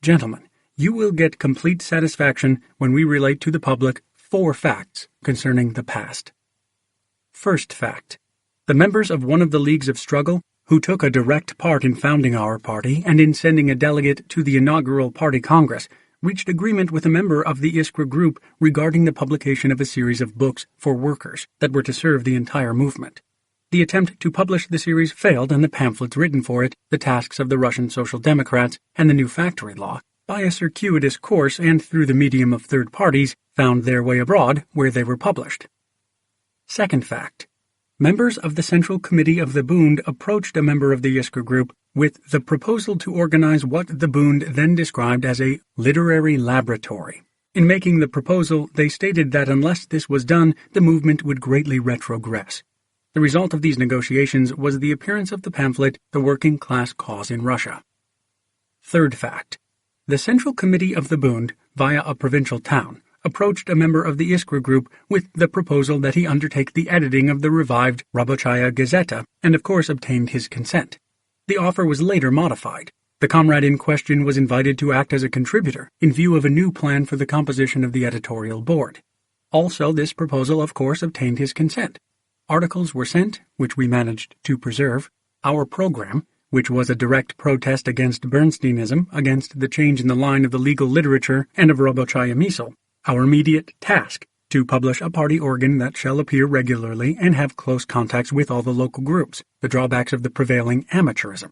Gentlemen, you will get complete satisfaction when we relate to the public 4 facts concerning the past. First fact. The members of one of the leagues of struggle, who took a direct part in founding our party and in sending a delegate to the inaugural party congress, reached agreement with a member of the Iskra group regarding the publication of a series of books for workers that were to serve the entire movement. The attempt to publish the series failed, and the pamphlets written for it, The Tasks of the Russian Social Democrats and the New Factory Law, by a circuitous course and through the medium of third parties, found their way abroad, where they were published. Second fact. Members of the Central Committee of the Bund approached a member of the Iskra group with the proposal to organize what the Bund then described as a literary laboratory. In making the proposal, they stated that unless this was done, the movement would greatly retrogress. The result of these negotiations was the appearance of the pamphlet The Working Class Cause in Russia. Third fact. The Central Committee of the Bund, via a provincial town, approached a member of the Iskra group with the proposal that he undertake the editing of the revived Rabochaya Gazeta, and of course obtained his consent. The offer was later modified. The comrade in question was invited to act as a contributor in view of a new plan for the composition of the editorial board. Also, this proposal of course obtained his consent. Articles were sent, which we managed to preserve. Our program, which was a direct protest against Bernsteinism, against the change in the line of the legal literature and of Rabochaya Misl. Our immediate task, to publish a party organ that shall appear regularly and have close contacts with all the local groups, the drawbacks of the prevailing amateurism.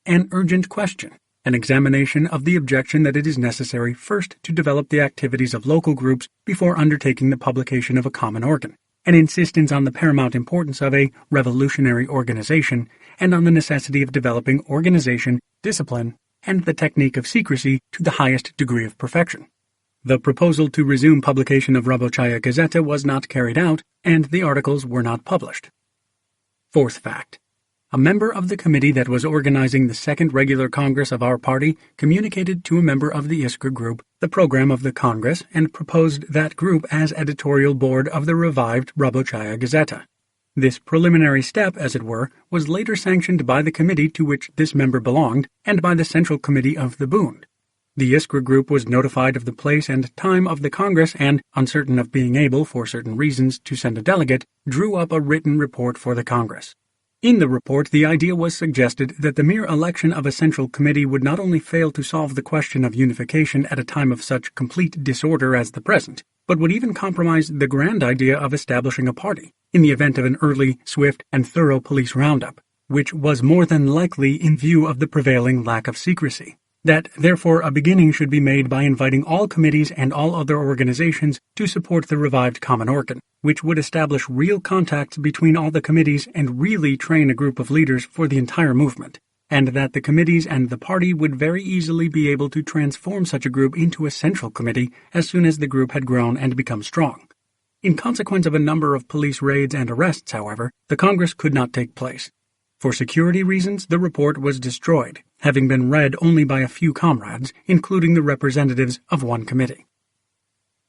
an urgent question, an examination of the objection that it is necessary first to develop the activities of local groups before undertaking the publication of a common organ, an insistence on the paramount importance of a revolutionary organization, and on the necessity of developing organization, discipline, and the technique of secrecy to the highest degree of perfection. The proposal to resume publication of Rabochaya Gazeta was not carried out, and the articles were not published. Fourth fact. A member of the committee that was organizing the second regular Congress of our party communicated to a member of the Iskra group the program of the Congress and proposed that group as editorial board of the revived Rabochaya Gazeta. This preliminary step, as it were, was later sanctioned by the committee to which this member belonged and by the Central Committee of the Bund. The Iskra group was notified of the place and time of the Congress and, uncertain of being able, for certain reasons, to send a delegate, drew up a written report for the Congress. In the report, the idea was suggested that the mere election of a central committee would not only fail to solve the question of unification at a time of such complete disorder as the present, but would even compromise the grand idea of establishing a party, in the event of an early, swift, and thorough police roundup, which was more than likely in view of the prevailing lack of secrecy. That, therefore, a beginning should be made by inviting all committees and all other organizations to support the revived common organ, which would establish real contacts between all the committees and really train a group of leaders for the entire movement, and that the committees and the party would very easily be able to transform such a group into a central committee as soon as the group had grown and become strong. In consequence of a number of police raids and arrests, however, the Congress could not take place. For security reasons, the report was destroyed, having been read only by a few comrades, including the representatives of one committee.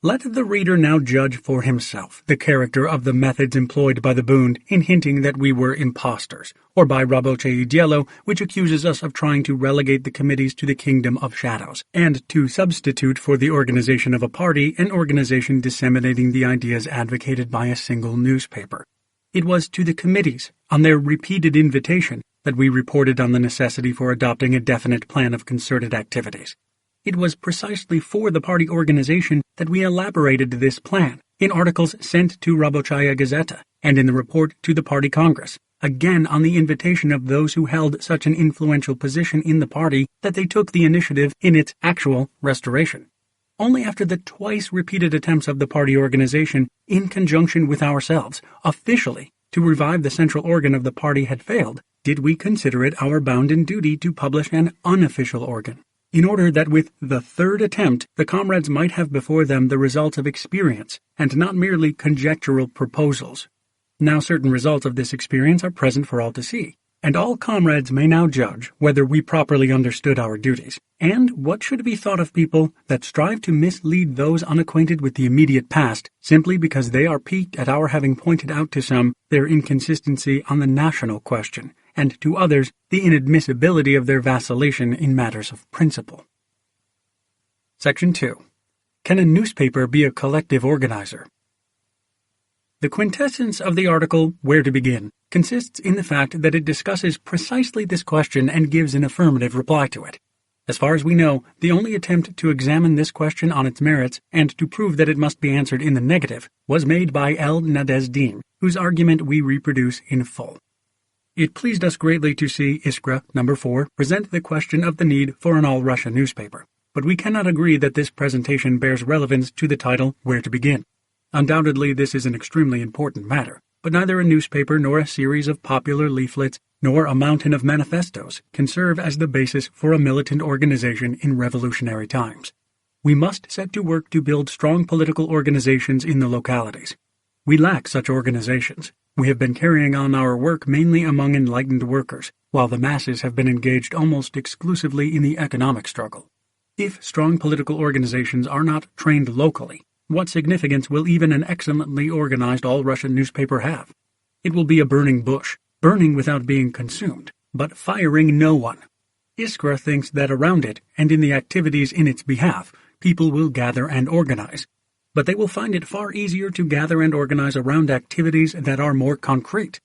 Let the reader now judge for himself the character of the methods employed by the Bund in hinting that we were impostors, or by Rabocheye Dielo, which accuses us of trying to relegate the committees to the kingdom of shadows, and to substitute for the organization of a party an organization disseminating the ideas advocated by a single newspaper. It was to the committees, on their repeated invitation, that we reported on the necessity for adopting a definite plan of concerted activities. It was precisely for the party organization that we elaborated this plan, in articles sent to Rabochaya Gazeta, and in the report to the party congress, again on the invitation of those who held such an influential position in the party that they took the initiative in its actual restoration. Only after the twice repeated attempts of the party organization, in conjunction with ourselves, officially, to revive the central organ of the party had failed, did we consider it our bounden duty to publish an unofficial organ, in order that with the third attempt the comrades might have before them the results of experience, and not merely conjectural proposals. Now certain results of this experience are present for all to see, and all comrades may now judge whether we properly understood our duties, and what should be thought of people that strive to mislead those unacquainted with the immediate past simply because they are piqued at our having pointed out to some their inconsistency on the national question, and to others the inadmissibility of their vacillation in matters of principle. Section 2. Can a newspaper be a collective organizer? The quintessence of the article, Where to Begin, consists in the fact that it discusses precisely this question and gives an affirmative reply to it. As far as we know, the only attempt to examine this question on its merits and to prove that it must be answered in the negative was made by L. Nadez-Din, whose argument we reproduce in full. It pleased us greatly to see Iskra, No. 4, present the question of the need for an all-Russia newspaper, but we cannot agree that this presentation bears relevance to the title, Where to Begin. Undoubtedly, this is an extremely important matter, but neither a newspaper nor a series of popular leaflets nor a mountain of manifestos can serve as the basis for a militant organization in revolutionary times. We must set to work to build strong political organizations in the localities. We lack such organizations. We have been carrying on our work mainly among enlightened workers, while the masses have been engaged almost exclusively in the economic struggle. If strong political organizations are not trained locally, what significance will even an excellently organized all-Russian newspaper have? It will be a burning bush, burning without being consumed, but firing no one. Iskra thinks that around it, and in the activities in its behalf, people will gather and organize. But they will find it far easier to gather and organize around activities that are more concrete.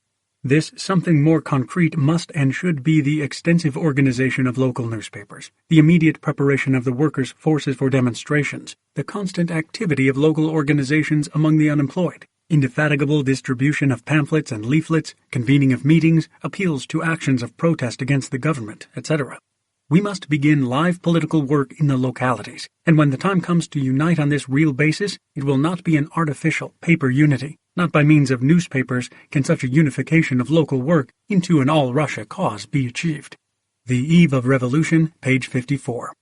This something more concrete must and should be the extensive organization of local newspapers, the immediate preparation of the workers' forces for demonstrations, the constant activity of local organizations among the unemployed, indefatigable distribution of pamphlets and leaflets, convening of meetings, appeals to actions of protest against the government, etc. We must begin live political work in the localities, and when the time comes to unite on this real basis, it will not be an artificial paper unity. Not by means of newspapers can such a unification of local work into an all-Russia cause be achieved. The Eve of Revolution, page 54.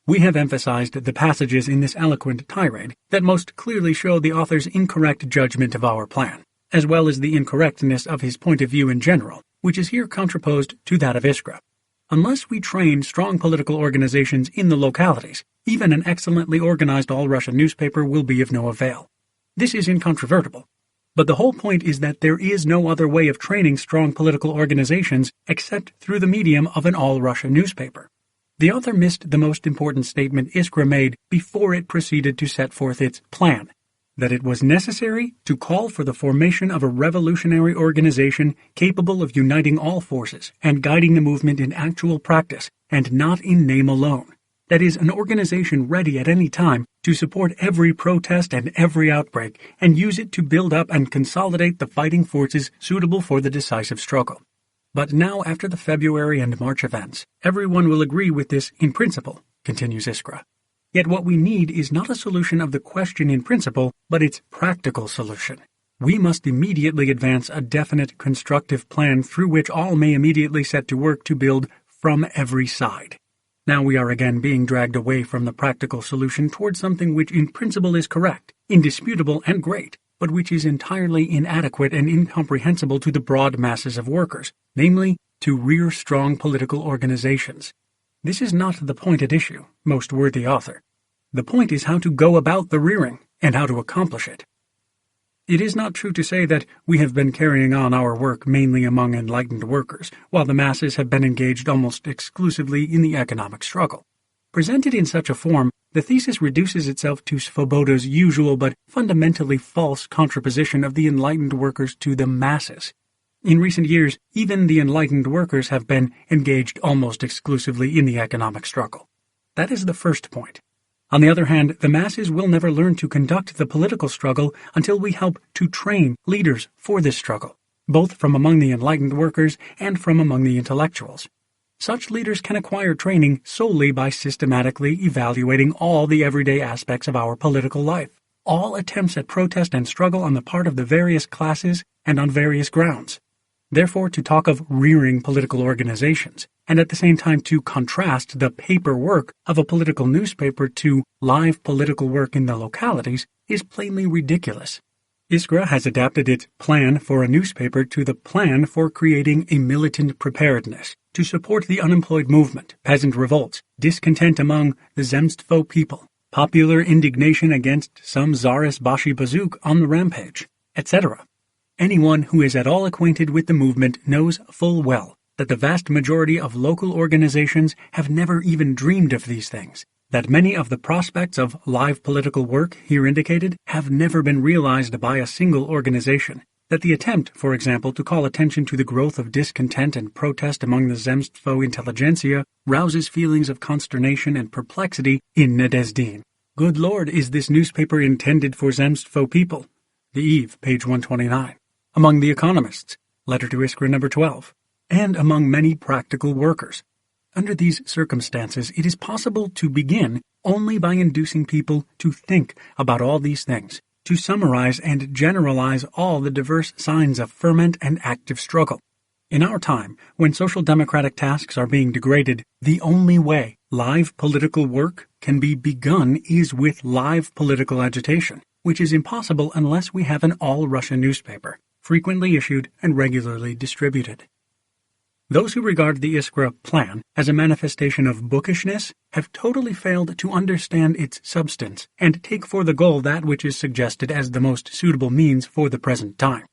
We have emphasized the passages in this eloquent tirade that most clearly show the author's incorrect judgment of our plan, as well as the incorrectness of his point of view in general, which is here contraposed to that of Iskra. Unless we train strong political organizations in the localities, even an excellently organized all-Russian newspaper will be of no avail. This is incontrovertible. But the whole point is that there is no other way of training strong political organizations except through the medium of an all-Russian newspaper. The author missed the most important statement Iskra made before it proceeded to set forth its plan, that it was necessary to call for the formation of a revolutionary organization capable of uniting all forces and guiding the movement in actual practice and not in name alone. That is, an organization ready at any time to support every protest and every outbreak and use it to build up and consolidate the fighting forces suitable for the decisive struggle. But now, after the February and March events, everyone will agree with this in principle, continues Iskra. Yet what we need is not a solution of the question in principle, but its practical solution. We must immediately advance a definite constructive plan through which all may immediately set to work to build from every side. Now we are again being dragged away from the practical solution toward something which in principle is correct, indisputable and great, but which is entirely inadequate and incomprehensible to the broad masses of workers, namely, to rear strong political organizations. This is not the point at issue, most worthy author. The point is how to go about the rearing, and how to accomplish it. It is not true to say that we have been carrying on our work mainly among enlightened workers, while the masses have been engaged almost exclusively in the economic struggle. Presented in such a form, the thesis reduces itself to Svoboda's usual but fundamentally false contraposition of the enlightened workers to the masses. In recent years, even the enlightened workers have been engaged almost exclusively in the economic struggle. That is the first point. On the other hand, the masses will never learn to conduct the political struggle until we help to train leaders for this struggle, both from among the enlightened workers and from among the intellectuals. Such leaders can acquire training solely by systematically evaluating all the everyday aspects of our political life, all attempts at protest and struggle on the part of the various classes and on various grounds. Therefore, to talk of rearing political organizations, and at the same time to contrast the paper work of a political newspaper to live political work in the localities, is plainly ridiculous. Iskra has adapted its plan for a newspaper to the plan for creating a militant preparedness to support the unemployed movement, peasant revolts, discontent among the Zemstvo people, popular indignation against some Tsarist Bashi Bazouk on the rampage, etc. Anyone who is at all acquainted with the movement knows full well that the vast majority of local organizations have never even dreamed of these things, that many of the prospects of live political work here indicated have never been realized by a single organization, that the attempt, for example, to call attention to the growth of discontent and protest among the Zemstvo intelligentsia rouses feelings of consternation and perplexity in Nadezhdin. Good Lord, is this newspaper intended for Zemstvo people? The Eve, page 129. Among the economists, letter to Iskra number 12, and among many practical workers. Under these circumstances, it is possible to begin only by inducing people to think about all these things, to summarize and generalize all the diverse signs of ferment and active struggle. In our time, when social democratic tasks are being degraded, the only way live political work can be begun is with live political agitation, which is impossible unless we have an all-Russian newspaper, frequently issued and regularly distributed. Those who regard the Iskra plan as a manifestation of bookishness have totally failed to understand its substance and take for the goal that which is suggested as the most suitable means for the present time.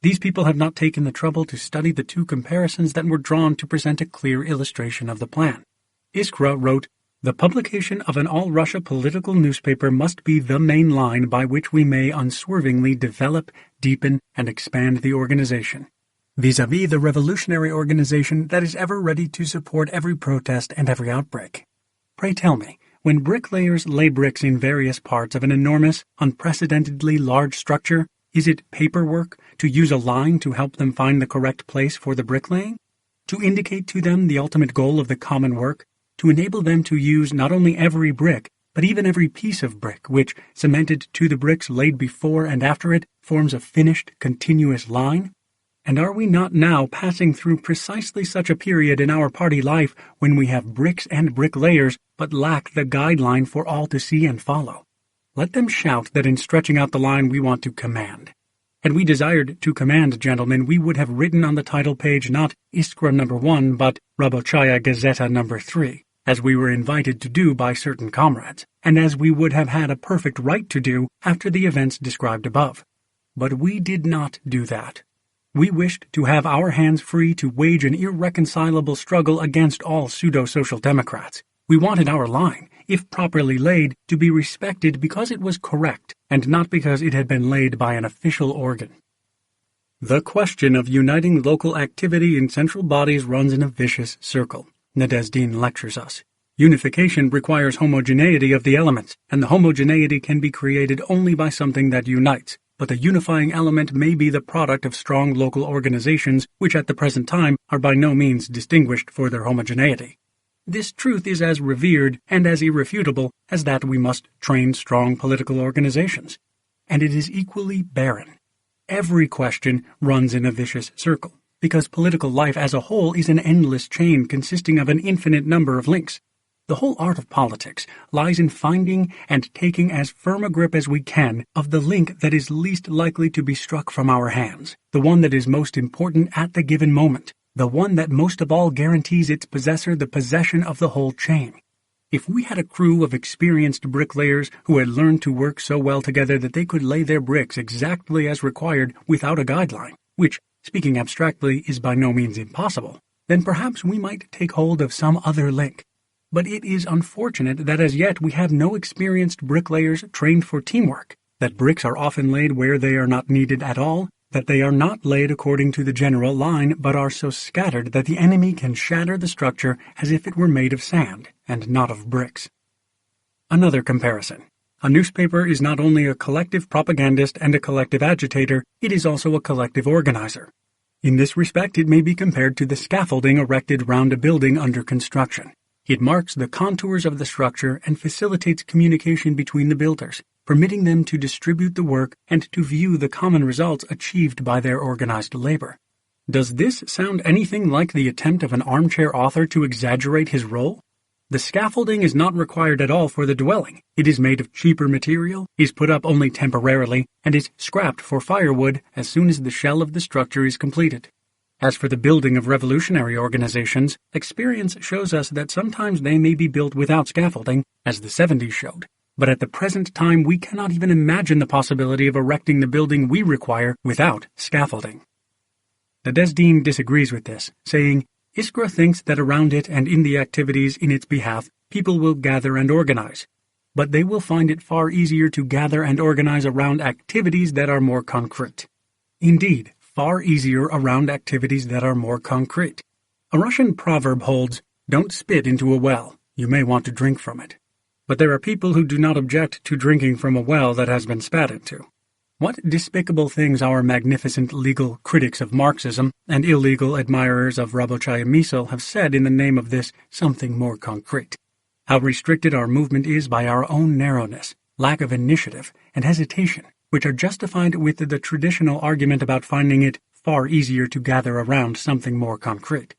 These people have not taken the trouble to study the two comparisons that were drawn to present a clear illustration of the plan. Iskra wrote, "The publication of an all-Russia political newspaper must be the main line by which we may unswervingly develop, deepen, and expand the organization, vis-à-vis the revolutionary organization that is ever ready to support every protest and every outbreak. Pray tell me, when bricklayers lay bricks in various parts of an enormous, unprecedentedly large structure, Is it paperwork, to use a line to help them find the correct place for the bricklaying? To indicate to them the ultimate goal of the common work? To enable them to use not only every brick, but even every piece of brick, which, cemented to the bricks laid before and after it, forms a finished, continuous line? And are we not now passing through precisely such a period in our party life when we have bricks and bricklayers, but lack the guideline for all to see and follow? Let them shout that in stretching out the line we want to command. Had we desired to command, gentlemen, we would have written on the title page not Iskra No. 1, but Rabochaya Gazeta No. 3, as we were invited to do by certain comrades, and as we would have had a perfect right to do after the events described above. But we did not do that. We wished to have our hands free to wage an irreconcilable struggle against all pseudo-social democrats. We wanted our line, if properly laid, to be respected because it was correct, and not because it had been laid by an official organ. The question of uniting local activity in central bodies runs in a vicious circle, Nadezhdin lectures us. Unification requires homogeneity of the elements, and the homogeneity can be created only by something that unites. But the unifying element may be the product of strong local organizations, which at the present time are by no means distinguished for their homogeneity. This truth is as revered and as irrefutable as that we must train strong political organizations. And it is equally barren. Every question runs in a vicious circle, because political life as a whole is an endless chain consisting of an infinite number of links. The whole art of politics lies in finding and taking as firm a grip as we can of the link that is least likely to be struck from our hands, the one that is most important at the given moment, the one that most of all guarantees its possessor the possession of the whole chain. If we had a crew of experienced bricklayers who had learned to work so well together that they could lay their bricks exactly as required without a guideline, which, speaking abstractly, is by no means impossible, then perhaps we might take hold of some other link. But it is unfortunate that as yet we have no experienced bricklayers trained for teamwork, that bricks are often laid where they are not needed at all, that they are not laid according to the general line, but are so scattered that the enemy can shatter the structure as if it were made of sand, and not of bricks. Another comparison. A newspaper is not only a collective propagandist and a collective agitator, it is also a collective organizer. In this respect it may be compared to the scaffolding erected round a building under construction. It marks the contours of the structure and facilitates communication between the builders, permitting them to distribute the work and to view the common results achieved by their organized labor. Does this sound anything like the attempt of an armchair author to exaggerate his role? The scaffolding is not required at all for the dwelling. It is made of cheaper material, is put up only temporarily, and is scrapped for firewood as soon as the shell of the structure is completed. As for the building of revolutionary organizations, experience shows us that sometimes they may be built without scaffolding, as the 70s showed. But at the present time we cannot even imagine the possibility of erecting the building we require without scaffolding. Nadezhdin disagrees with this, saying, Iskra thinks that around it and in the activities in its behalf, people will gather and organize. But they will find it far easier to gather and organize around activities that are more concrete. Indeed, far easier around activities that are more concrete. A Russian proverb holds, "Don't spit into a well. You may want to drink from it." But there are people who do not object to drinking from a well that has been spat into. What despicable things our magnificent legal critics of Marxism and illegal admirers of Rabochaya Misl have said in the name of this something more concrete. How restricted our movement is by our own narrowness, lack of initiative, and hesitation, which are justified with the traditional argument about finding it far easier to gather around something more concrete.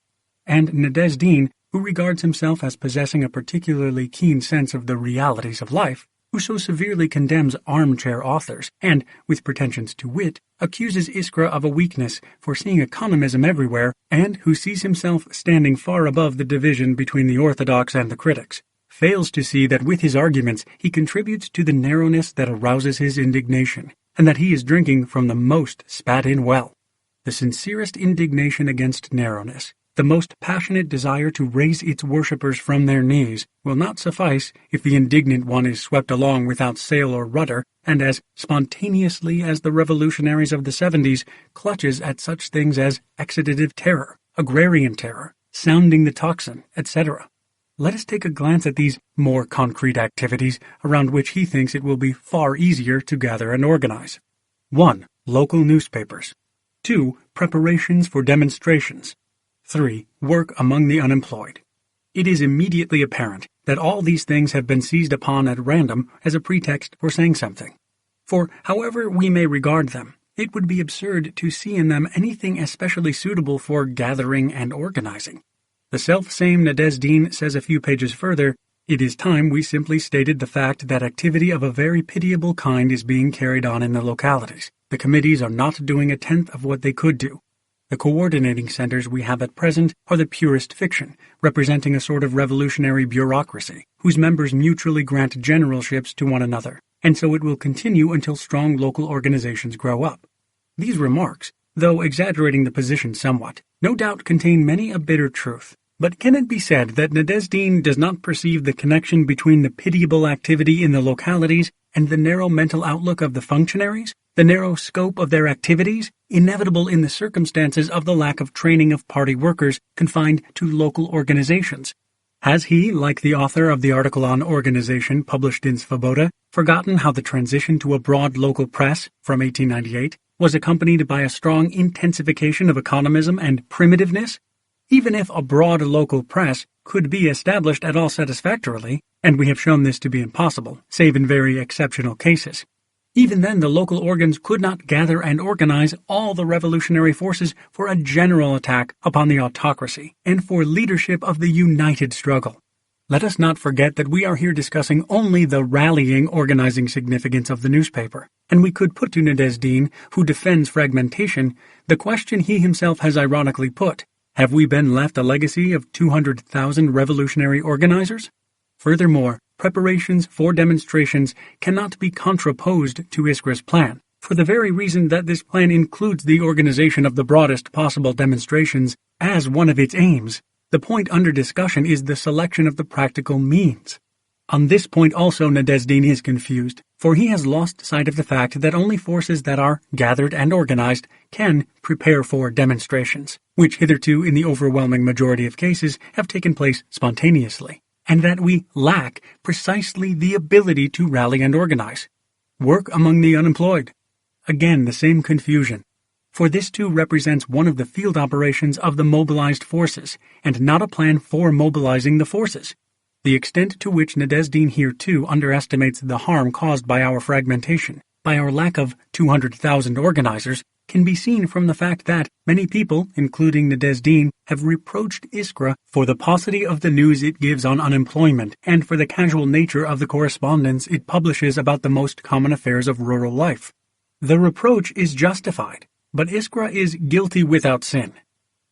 And Nadezhdin, who regards himself as possessing a particularly keen sense of the realities of life, who so severely condemns armchair authors, and, with pretensions to wit, accuses Iskra of a weakness for seeing economism everywhere, and who sees himself standing far above the division between the orthodox and the critics, fails to see that with his arguments he contributes to the narrowness that arouses his indignation, and that he is drinking from the most spat-in well. The sincerest indignation against narrowness, the most passionate desire to raise its worshippers from their knees, will not suffice if the indignant one is swept along without sail or rudder, and as spontaneously as the revolutionaries of the 70s clutches at such things as excidative terror, agrarian terror, sounding the tocsin, etc. Let us take a glance at these more concrete activities around which he thinks it will be far easier to gather and organize. 1. Local newspapers. 2. Preparations for demonstrations. 3. Work among the unemployed. It is immediately apparent that all these things have been seized upon at random as a pretext for saying something. For, however we may regard them, it would be absurd to see in them anything especially suitable for gathering and organizing. The self-same Nadezhdin says a few pages further, "It is time we simply stated the fact that activity of a very pitiable kind is being carried on in the localities. The committees are not doing a tenth of what they could do. The coordinating centers we have at present are the purest fiction, representing a sort of revolutionary bureaucracy, whose members mutually grant generalships to one another, and so it will continue until strong local organizations grow up." These remarks, though exaggerating the position somewhat, no doubt contain many a bitter truth. But can it be said that Nadezhdin does not perceive the connection between the pitiable activity in the localities and the narrow mental outlook of the functionaries, the narrow scope of their activities, inevitable in the circumstances of the lack of training of party workers confined to local organizations? Has he, like the author of the article on organization published in Svoboda, forgotten how the transition to a broad local press, from 1898, was accompanied by a strong intensification of economism and primitiveness? Even if a broad local press could be established at all satisfactorily, and we have shown this to be impossible, save in very exceptional cases, even then the local organs could not gather and organize all the revolutionary forces for a general attack upon the autocracy and for leadership of the united struggle. Let us not forget that we are here discussing only the rallying organizing significance of the newspaper, and we could put to Nadezhdin, who defends fragmentation, the question he himself has ironically put: have we been left a legacy of 200,000 revolutionary organizers? Furthermore, preparations for demonstrations cannot be contraposed to Iskra's plan, for the very reason that this plan includes the organization of the broadest possible demonstrations as one of its aims. The point under discussion is the selection of the practical means. On this point also Nadezhdin is confused, for he has lost sight of the fact that only forces that are gathered and organized can prepare for demonstrations, which hitherto in the overwhelming majority of cases have taken place spontaneously, and that we lack precisely the ability to rally and organize. Work among the unemployed. Again the same confusion, for this too represents one of the field operations of the mobilized forces, and not a plan for mobilizing the forces. The extent to which Nadezhdin here too underestimates the harm caused by our fragmentation, by our lack of 200,000 organizers, can be seen from the fact that many people, including Nadezhdin, have reproached Iskra for the paucity of the news it gives on unemployment and for the casual nature of the correspondence it publishes about the most common affairs of rural life. The reproach is justified, but Iskra is guilty without sin.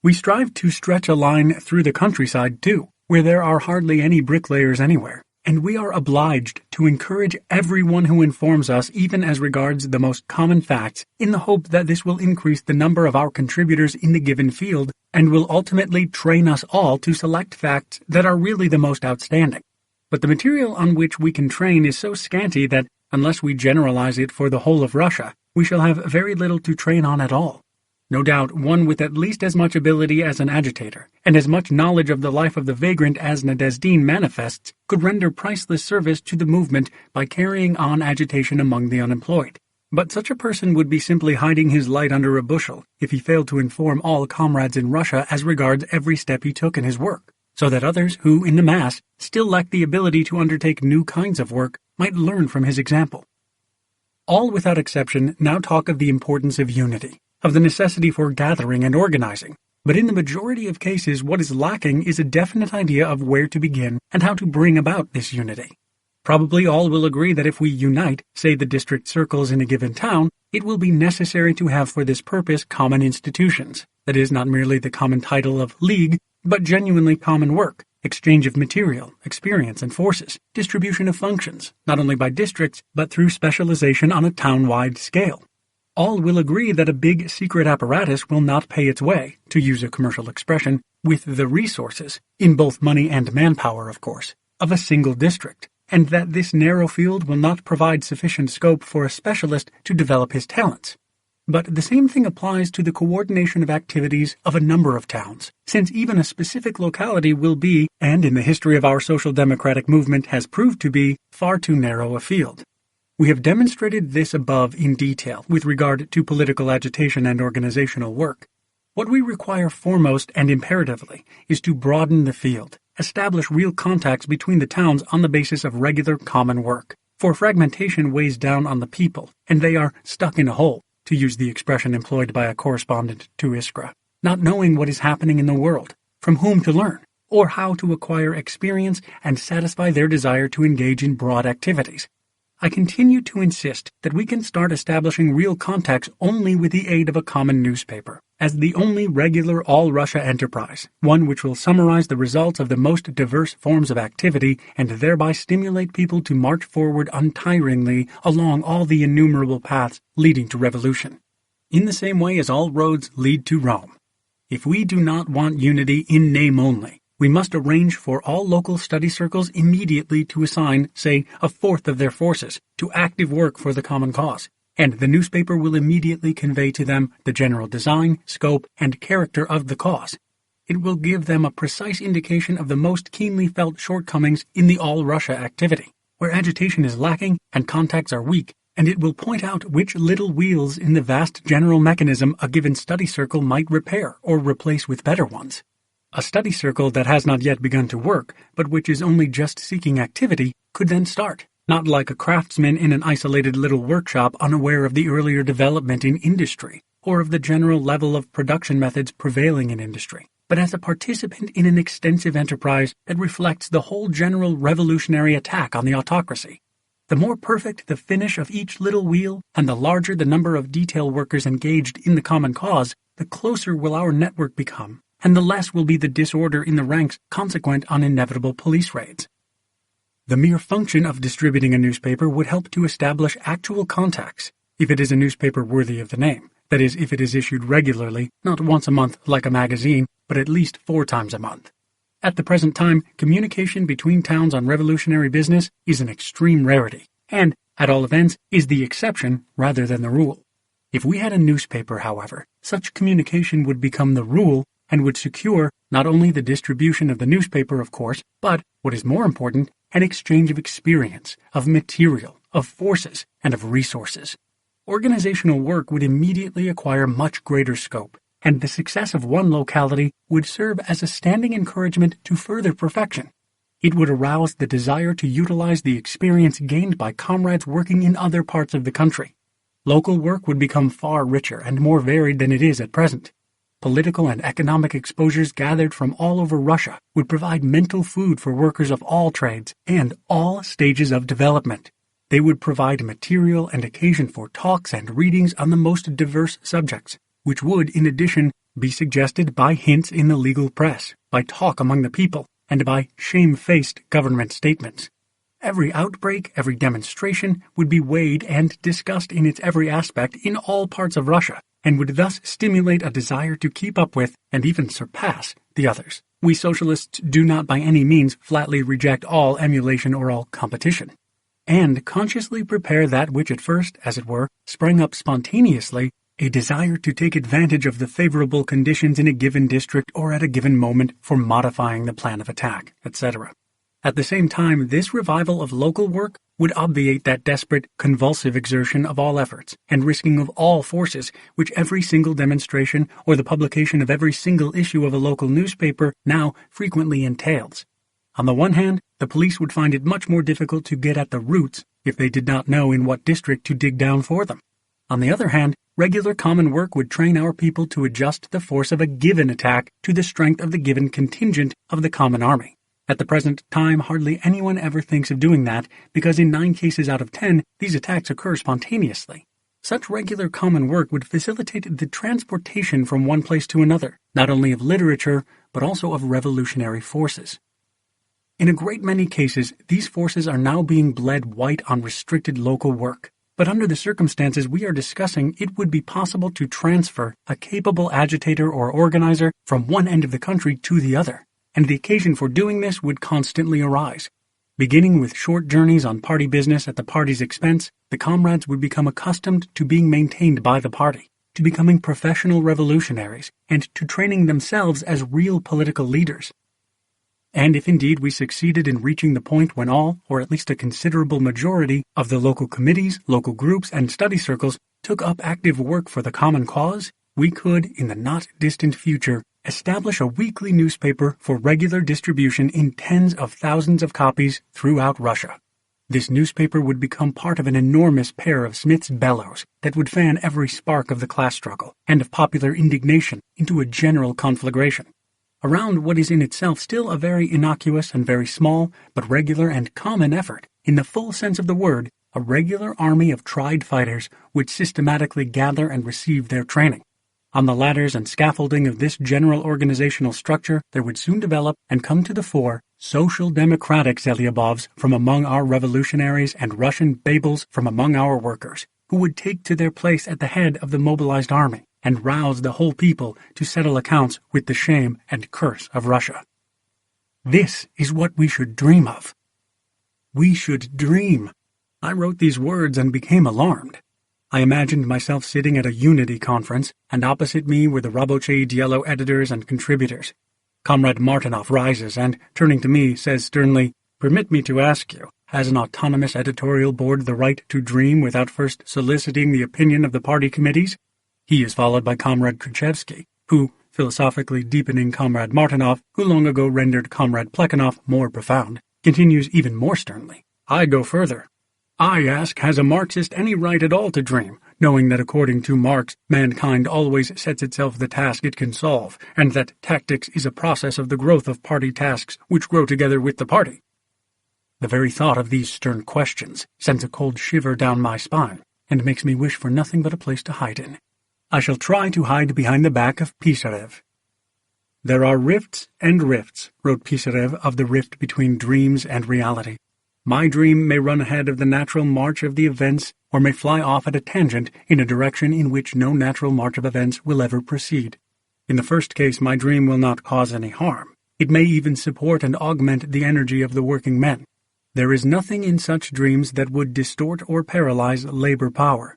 We strive to stretch a line through the countryside too, where there are hardly any bricklayers anywhere, and we are obliged to encourage everyone who informs us even as regards the most common facts, in the hope that this will increase the number of our contributors in the given field, and will ultimately train us all to select facts that are really the most outstanding. But the material on which we can train is so scanty that, unless we generalize it for the whole of Russia, we shall have very little to train on at all. No doubt one with at least as much ability as an agitator, and as much knowledge of the life of the vagrant as Nadezhdin manifests, could render priceless service to the movement by carrying on agitation among the unemployed. But such a person would be simply hiding his light under a bushel if he failed to inform all comrades in Russia as regards every step he took in his work, so that others who, in the mass, still lack the ability to undertake new kinds of work might learn from his example. All without exception now talk of the importance of unity, of the necessity for gathering and organizing, but in the majority of cases what is lacking is a definite idea of where to begin and how to bring about this unity. Probably all will agree that if we unite, say the district circles in a given town, it will be necessary to have for this purpose common institutions, that is, not merely the common title of league, but genuinely common work, exchange of material, experience and forces, distribution of functions, not only by districts, but through specialization on a town-wide scale. All will agree that a big secret apparatus will not pay its way, to use a commercial expression, with the resources, in both money and manpower of course, of a single district, and that this narrow field will not provide sufficient scope for a specialist to develop his talents. But the same thing applies to the coordination of activities of a number of towns, since even a specific locality will be, and in the history of our social democratic movement has proved to be, far too narrow a field. We have demonstrated this above in detail with regard to political agitation and organizational work. What we require foremost and imperatively is to broaden the field, establish real contacts between the towns on the basis of regular common work. For fragmentation weighs down on the people, and they are stuck in a hole, to use the expression employed by a correspondent to Iskra, not knowing what is happening in the world, from whom to learn, or how to acquire experience and satisfy their desire to engage in broad activities. I continue to insist that we can start establishing real contacts only with the aid of a common newspaper, as the only regular all-Russia enterprise, one which will summarize the results of the most diverse forms of activity and thereby stimulate people to march forward untiringly along all the innumerable paths leading to revolution. In the same way as all roads lead to Rome. If we do not want unity in name only, we must arrange for all local study circles immediately to assign, say, a fourth of their forces to active work for the common cause, and the newspaper will immediately convey to them the general design, scope, and character of the cause. It will give them a precise indication of the most keenly felt shortcomings in the all-Russia activity, where agitation is lacking and contacts are weak, and it will point out which little wheels in the vast general mechanism a given study circle might repair or replace with better ones. A study circle that has not yet begun to work, but which is only just seeking activity, could then start, not like a craftsman in an isolated little workshop unaware of the earlier development in industry, or of the general level of production methods prevailing in industry, but as a participant in an extensive enterprise that reflects the whole general revolutionary attack on the autocracy. The more perfect the finish of each little wheel, and the larger the number of detail workers engaged in the common cause, the closer will our network become, and the less will be the disorder in the ranks consequent on inevitable police raids. The mere function of distributing a newspaper would help to establish actual contacts, if it is a newspaper worthy of the name, that is, if it is issued regularly, not once a month like a magazine, but at least 4 times a month. At the present time, communication between towns on revolutionary business is an extreme rarity, and, at all events, is the exception rather than the rule. If we had a newspaper, however, such communication would become the rule and would secure not only the distribution of the newspaper, of course, but, what is more important, an exchange of experience, of material, of forces, and of resources. Organizational work would immediately acquire much greater scope, and the success of one locality would serve as a standing encouragement to further perfection. It would arouse the desire to utilize the experience gained by comrades working in other parts of the country. Local work would become far richer and more varied than it is at present. Political and economic exposures gathered from all over Russia would provide mental food for workers of all trades and all stages of development. They would provide material and occasion for talks and readings on the most diverse subjects, which would, in addition, be suggested by hints in the legal press, by talk among the people, and by shame-faced government statements. Every outbreak, every demonstration would be weighed and discussed in its every aspect in all parts of Russia, and would thus stimulate a desire to keep up with, and even surpass, the others. We socialists do not by any means flatly reject all emulation or all competition, and consciously prepare that which at first, as it were, sprang up spontaneously, a desire to take advantage of the favorable conditions in a given district or at a given moment for modifying the plan of attack, etc. At the same time, this revival of local work would obviate that desperate, convulsive exertion of all efforts and risking of all forces which every single demonstration or the publication of every single issue of a local newspaper now frequently entails. On the one hand, the police would find it much more difficult to get at the roots if they did not know in what district to dig down for them. On the other hand, regular common work would train our people to adjust the force of a given attack to the strength of the given contingent of the common army. At the present time, hardly anyone ever thinks of doing that, because in 9 cases out of 10, these attacks occur spontaneously. Such regular common work would facilitate the transportation from one place to another, not only of literature, but also of revolutionary forces. In a great many cases, these forces are now being bled white on restricted local work, but under the circumstances we are discussing, it would be possible to transfer a capable agitator or organizer from one end of the country to the other, and the occasion for doing this would constantly arise. Beginning with short journeys on party business at the party's expense, the comrades would become accustomed to being maintained by the party, to becoming professional revolutionaries, and to training themselves as real political leaders. And if indeed we succeeded in reaching the point when all, or at least a considerable majority, of the local committees, local groups, and study circles took up active work for the common cause, we could, in the not-distant future, establish a weekly newspaper for regular distribution in tens of thousands of copies throughout Russia. This newspaper would become part of an enormous pair of Smith's bellows that would fan every spark of the class struggle and of popular indignation into a general conflagration. Around what is in itself still a very innocuous and very small, but regular and common effort, in the full sense of the word, a regular army of tried fighters would systematically gather and receive their training. On the ladders and scaffolding of this general organizational structure, there would soon develop and come to the fore social democratic Zelyabovs from among our revolutionaries and Russian Babels from among our workers, who would take to their place at the head of the mobilized army and rouse the whole people to settle accounts with the shame and curse of Russia. This is what we should dream of. We should dream. I wrote these words and became alarmed. I imagined myself sitting at a unity conference, and opposite me were the Rabocheye Dielo editors and contributors. Comrade Martinov rises and, turning to me, says sternly, "Permit me to ask you, has an autonomous editorial board the right to dream without first soliciting the opinion of the party committees?" He is followed by Comrade Khrushchevsky, who, philosophically deepening Comrade Martinov, who long ago rendered Comrade Plekhanov more profound, continues even more sternly. I go further. I ask, has a Marxist any right at all to dream, knowing that according to Marx, mankind always sets itself the task it can solve, and that tactics is a process of the growth of party tasks which grow together with the party? The very thought of these stern questions sends a cold shiver down my spine, and makes me wish for nothing but a place to hide in. I shall try to hide behind the back of Pisarev. There are rifts and rifts, wrote Pisarev of the rift between dreams and reality. My dream may run ahead of the natural march of the events, or may fly off at a tangent in a direction in which no natural march of events will ever proceed. In the first case, my dream will not cause any harm. It may even support and augment the energy of the working men. There is nothing in such dreams that would distort or paralyze labor power.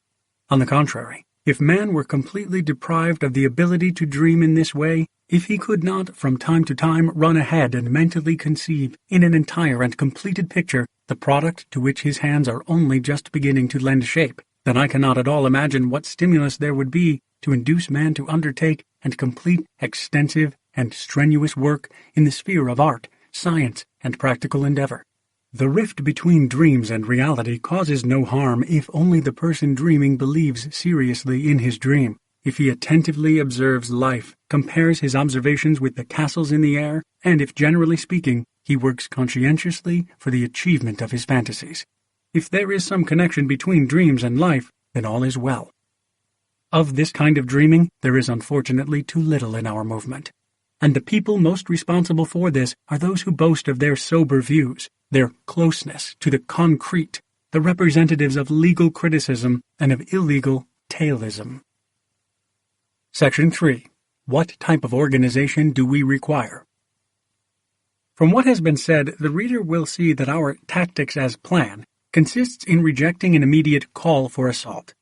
On the contrary, if man were completely deprived of the ability to dream in this way, if he could not from time to time run ahead and mentally conceive in an entire and completed picture the product to which his hands are only just beginning to lend shape, then I cannot at all imagine what stimulus there would be to induce man to undertake and complete extensive and strenuous work in the sphere of art, science, and practical endeavor. The rift between dreams and reality causes no harm if only the person dreaming believes seriously in his dream, if he attentively observes life, compares his observations with the castles in the air, and if, generally speaking, he works conscientiously for the achievement of his fantasies. If there is some connection between dreams and life, then all is well. Of this kind of dreaming, there is unfortunately too little in our movement. And the people most responsible for this are those who boast of their sober views, their closeness to the concrete, the representatives of legal criticism and of illegal tailism. Section 3. What type of organization do we require? From what has been said, the reader will see that our tactics as plan consists in rejecting an immediate call for assault,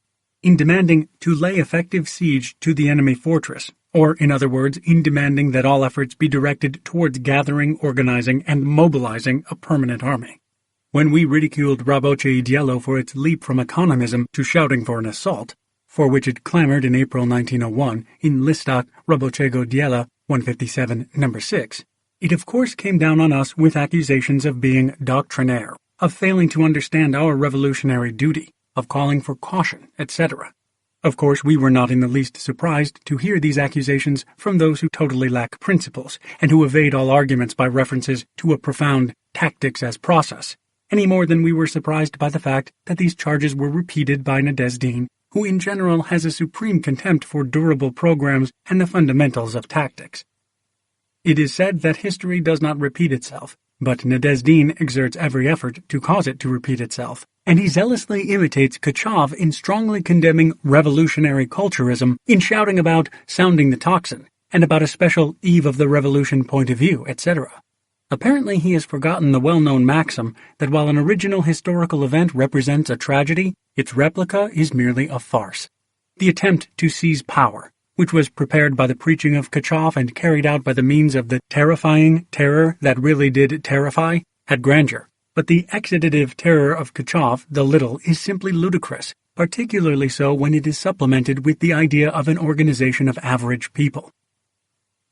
in demanding to lay effective siege to the enemy fortress, or, in other words, in demanding that all efforts be directed towards gathering, organizing, and mobilizing a permanent army. When we ridiculed Rabocheye Dielo for its leap from economism to shouting for an assault, for which it clamored in April 1901 in Listak Rabochego Diela 157, No. 6, it of course came down on us with accusations of being doctrinaire, of failing to understand our revolutionary duty, of calling for caution, etc. Of course, we were not in the least surprised to hear these accusations from those who totally lack principles, and who evade all arguments by references to a profound tactics as process, any more than we were surprised by the fact that these charges were repeated by Nadezhdin, who in general has a supreme contempt for durable programs and the fundamentals of tactics. It is said that history does not repeat itself, but Nadezhdin exerts every effort to cause it to repeat itself, and he zealously imitates Khrushchev in strongly condemning revolutionary culturism, in shouting about sounding the tocsin, and about a special eve of the revolution point of view, etc. Apparently he has forgotten the well-known maxim that while an original historical event represents a tragedy, its replica is merely a farce. The attempt to seize power, which was prepared by the preaching of Kachov and carried out by the means of the terrifying terror that really did terrify, had grandeur. But the exudative terror of Kachov, the little, is simply ludicrous, particularly so when it is supplemented with the idea of an organization of average people.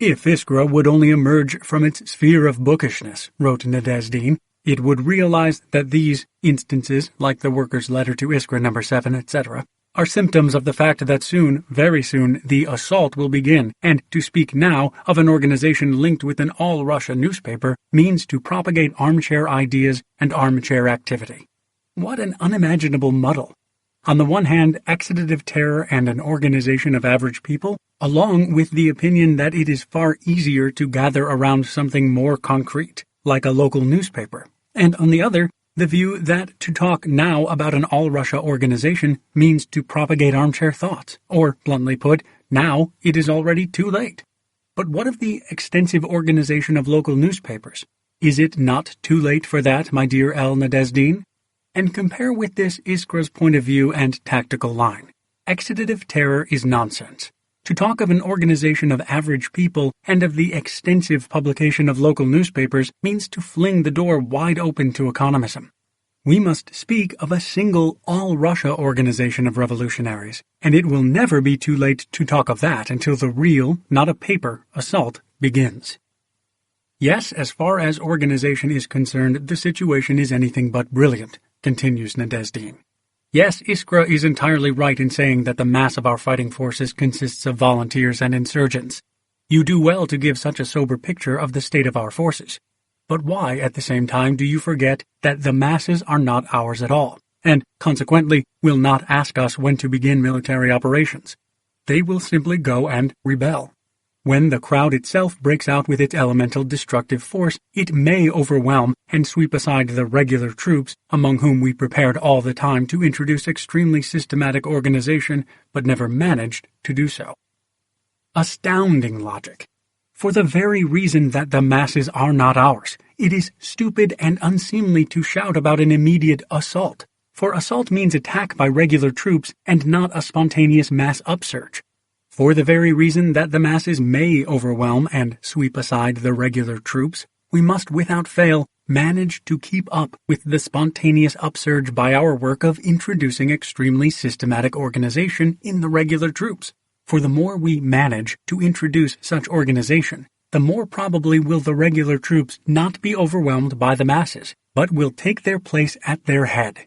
If Iskra would only emerge from its sphere of bookishness, wrote Nadezhdin, it would realize that these instances, like the worker's letter to Iskra No. 7, etc., are symptoms of the fact that soon, very soon, the assault will begin, and to speak now of an organization linked with an all-Russia newspaper means to propagate armchair ideas and armchair activity. What an unimaginable muddle! On the one hand, exudative terror and an organization of average people, along with the opinion that it is far easier to gather around something more concrete, like a local newspaper, and on the other, the view that to talk now about an all-Russia organization means to propagate armchair thoughts, or, bluntly put, now it is already too late. But what of the extensive organization of local newspapers? Is it not too late for that, my dear L. Nadezhdin? And compare with this Iskra's point of view and tactical line. Exudative terror is nonsense. To talk of an organization of average people and of the extensive publication of local newspapers means to fling the door wide open to economism. We must speak of a single all-Russia organization of revolutionaries, and it will never be too late to talk of that until the real, not a paper, assault begins. Yes, as far as organization is concerned, the situation is anything but brilliant, continues Nadezhdin. Yes, Iskra is entirely right in saying that the mass of our fighting forces consists of volunteers and insurgents. You do well to give such a sober picture of the state of our forces. But why, at the same time, do you forget that the masses are not ours at all, and, consequently, will not ask us when to begin military operations? They will simply go and rebel. When the crowd itself breaks out with its elemental destructive force, it may overwhelm and sweep aside the regular troops, among whom we prepared all the time to introduce extremely systematic organization, but never managed to do so. Astounding logic! For the very reason that the masses are not ours, it is stupid and unseemly to shout about an immediate assault, for assault means attack by regular troops and not a spontaneous mass upsurge. For the very reason that the masses may overwhelm and sweep aside the regular troops, we must without fail manage to keep up with the spontaneous upsurge by our work of introducing extremely systematic organization in the regular troops. For the more we manage to introduce such organization, the more probably will the regular troops not be overwhelmed by the masses, but will take their place at their head.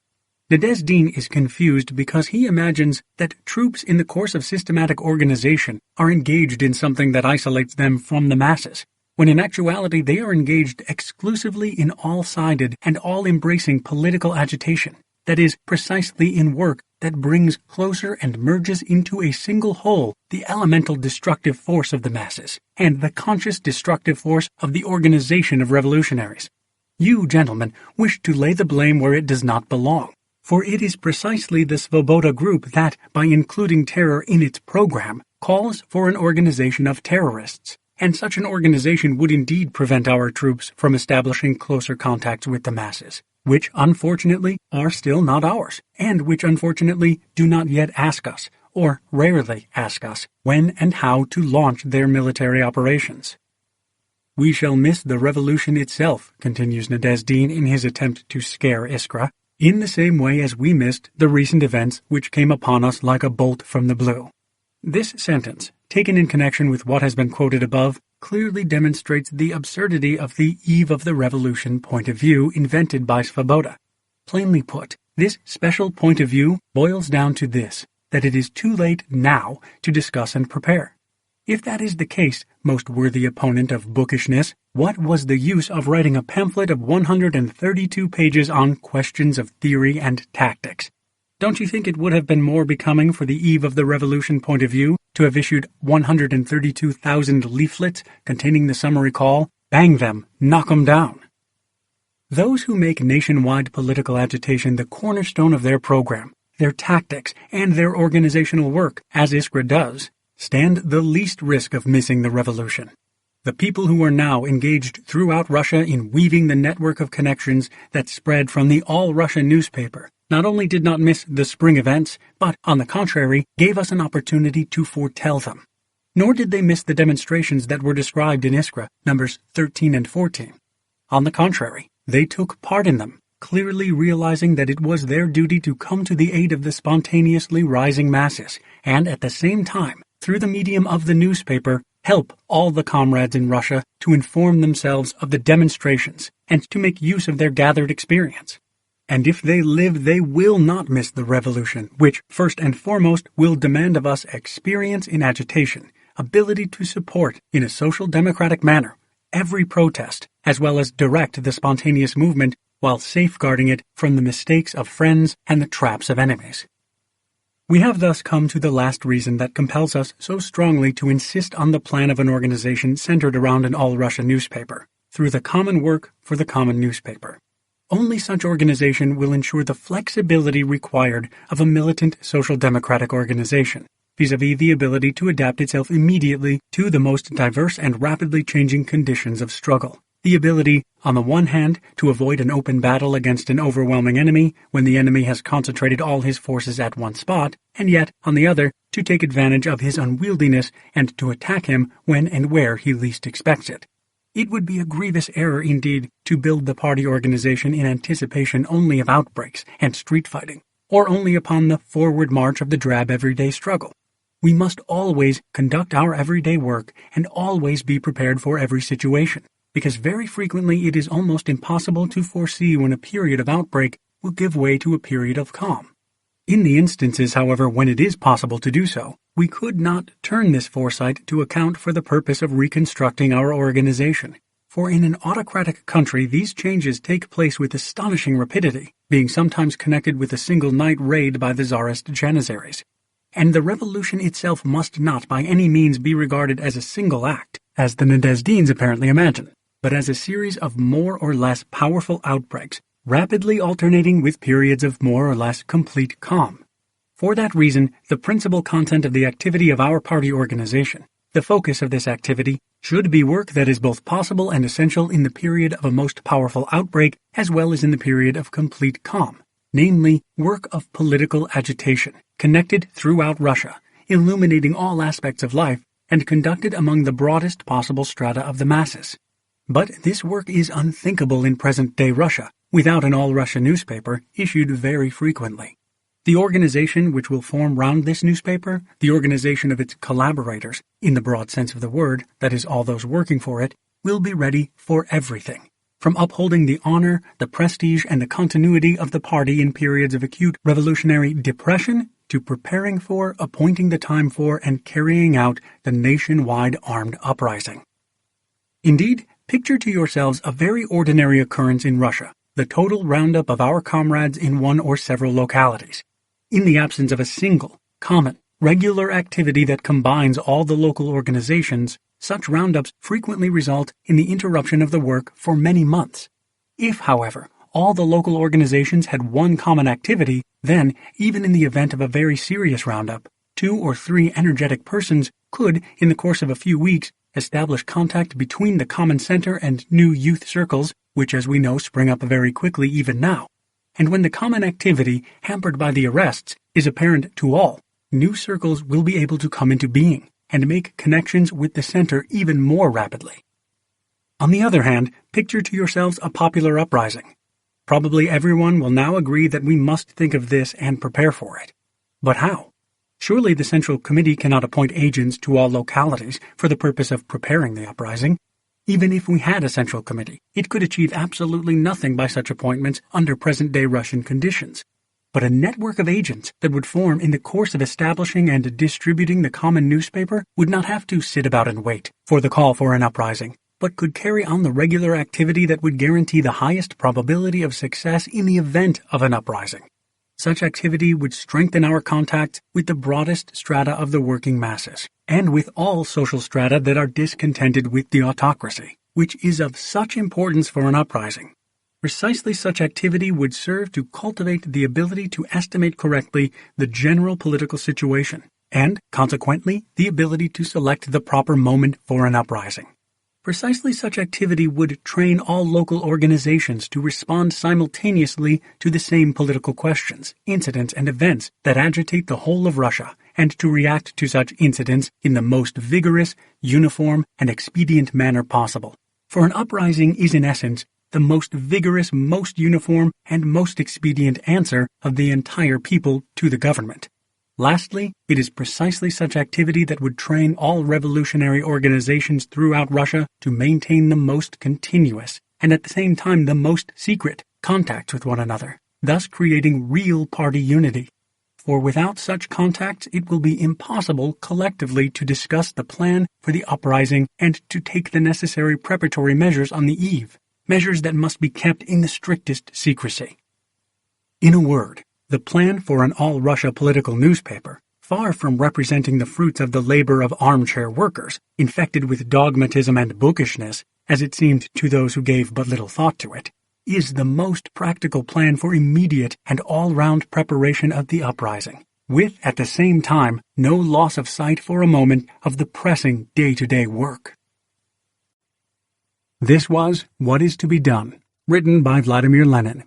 Nadezhdin is confused because he imagines that troops in the course of systematic organization are engaged in something that isolates them from the masses, when in actuality they are engaged exclusively in all-sided and all-embracing political agitation, that is, precisely in work that brings closer and merges into a single whole the elemental destructive force of the masses, and the conscious destructive force of the organization of revolutionaries. You, gentlemen, wish to lay the blame where it does not belong. For it is precisely the Svoboda group that, by including terror in its program, calls for an organization of terrorists, and such an organization would indeed prevent our troops from establishing closer contacts with the masses, which unfortunately are still not ours, and which unfortunately do not yet ask us, or rarely ask us, when and how to launch their military operations. We shall miss the revolution itself, continues Nadezhdin in his attempt to scare Iskra, in the same way as we missed the recent events which came upon us like a bolt from the blue. This sentence, taken in connection with what has been quoted above, clearly demonstrates the absurdity of the eve of the revolution point of view invented by Svoboda. Plainly put, this special point of view boils down to this, that it is too late now to discuss and prepare. If that is the case, most worthy opponent of bookishness, what was the use of writing a pamphlet of 132 pages on questions of theory and tactics? Don't you think it would have been more becoming for the eve of the revolution point of view to have issued 132,000 leaflets containing the summary call, "Bang them, knock 'em down"? Those who make nationwide political agitation the cornerstone of their program, their tactics, and their organizational work, as Iskra does, stand the least risk of missing the revolution. The people who are now engaged throughout Russia in weaving the network of connections that spread from the all-Russia newspaper not only did not miss the spring events, but, on the contrary, gave us an opportunity to foretell them. Nor did they miss the demonstrations that were described in Iskra, Numbers 13 and 14. On the contrary, they took part in them, clearly realizing that it was their duty to come to the aid of the spontaneously rising masses, and at the same time, through the medium of the newspaper, help all the comrades in Russia to inform themselves of the demonstrations and to make use of their gathered experience. And if they live, they will not miss the revolution, which, first and foremost, will demand of us experience in agitation, ability to support, in a social democratic manner, every protest, as well as direct the spontaneous movement while safeguarding it from the mistakes of friends and the traps of enemies. We have thus come to the last reason that compels us so strongly to insist on the plan of an organization centered around an all-Russia newspaper, through the common work for the common newspaper. Only such organization will ensure the flexibility required of a militant social democratic organization, vis-à-vis the ability to adapt itself immediately to the most diverse and rapidly changing conditions of struggle. The ability, on the one hand, to avoid an open battle against an overwhelming enemy when the enemy has concentrated all his forces at one spot, and yet, on the other, to take advantage of his unwieldiness and to attack him when and where he least expects it. It would be a grievous error indeed to build the party organization in anticipation only of outbreaks and street fighting, or only upon the forward march of the drab everyday struggle. We must always conduct our everyday work and always be prepared for every situation, because very frequently it is almost impossible to foresee when a period of outbreak will give way to a period of calm. In the instances, however, when it is possible to do so, we could not turn this foresight to account for the purpose of reconstructing our organization, for in an autocratic country these changes take place with astonishing rapidity, being sometimes connected with a single night raid by the Tsarist Janissaries. And the revolution itself must not by any means be regarded as a single act, as the Nadezdins apparently imagine, but as a series of more or less powerful outbreaks, rapidly alternating with periods of more or less complete calm. For that reason, the principal content of the activity of our party organization, the focus of this activity, should be work that is both possible and essential in the period of a most powerful outbreak as well as in the period of complete calm, namely, work of political agitation, connected throughout Russia, illuminating all aspects of life, and conducted among the broadest possible strata of the masses. But this work is unthinkable in present-day Russia, without an all-Russia newspaper issued very frequently. The organization which will form round this newspaper, the organization of its collaborators, in the broad sense of the word, that is, all those working for it, will be ready for everything, from upholding the honor, the prestige, and the continuity of the party in periods of acute revolutionary depression to preparing for, appointing the time for, and carrying out the nationwide armed uprising. Indeed, picture to yourselves a very ordinary occurrence in Russia, the total roundup of our comrades in one or several localities. In the absence of a single, common, regular activity that combines all the local organizations, such roundups frequently result in the interruption of the work for many months. If, however, all the local organizations had one common activity, then, even in the event of a very serious roundup, 2 or 3 energetic persons could, in the course of a few weeks, establish contact between the common center and new youth circles, which, as we know, spring up very quickly even now. And when the common activity, hampered by the arrests, is apparent to all, new circles will be able to come into being and make connections with the center even more rapidly. On the other hand, picture to yourselves a popular uprising. Probably everyone will now agree that we must think of this and prepare for it. But how? Surely the Central Committee cannot appoint agents to all localities for the purpose of preparing the uprising. Even if we had a Central Committee, it could achieve absolutely nothing by such appointments under present-day Russian conditions. But a network of agents that would form in the course of establishing and distributing the common newspaper would not have to sit about and wait for the call for an uprising, but could carry on the regular activity that would guarantee the highest probability of success in the event of an uprising. Such activity would strengthen our contacts with the broadest strata of the working masses, and with all social strata that are discontented with the autocracy, which is of such importance for an uprising. Precisely such activity would serve to cultivate the ability to estimate correctly the general political situation, and, consequently, the ability to select the proper moment for an uprising. Precisely such activity would train all local organizations to respond simultaneously to the same political questions, incidents, and events that agitate the whole of Russia, and to react to such incidents in the most vigorous, uniform, and expedient manner possible. For an uprising is in essence the most vigorous, most uniform, and most expedient answer of the entire people to the government. Lastly, it is precisely such activity that would train all revolutionary organizations throughout Russia to maintain the most continuous, and at the same time the most secret, contacts with one another, thus creating real party unity. For without such contacts it will be impossible collectively to discuss the plan for the uprising and to take the necessary preparatory measures on the eve, measures that must be kept in the strictest secrecy. In a word, the plan for an all-Russia political newspaper, far from representing the fruits of the labor of armchair workers, infected with dogmatism and bookishness, as it seemed to those who gave but little thought to it, is the most practical plan for immediate and all-round preparation of the uprising, with, at the same time, no loss of sight for a moment of the pressing day-to-day work. This was What is to be Done, written by Vladimir Lenin.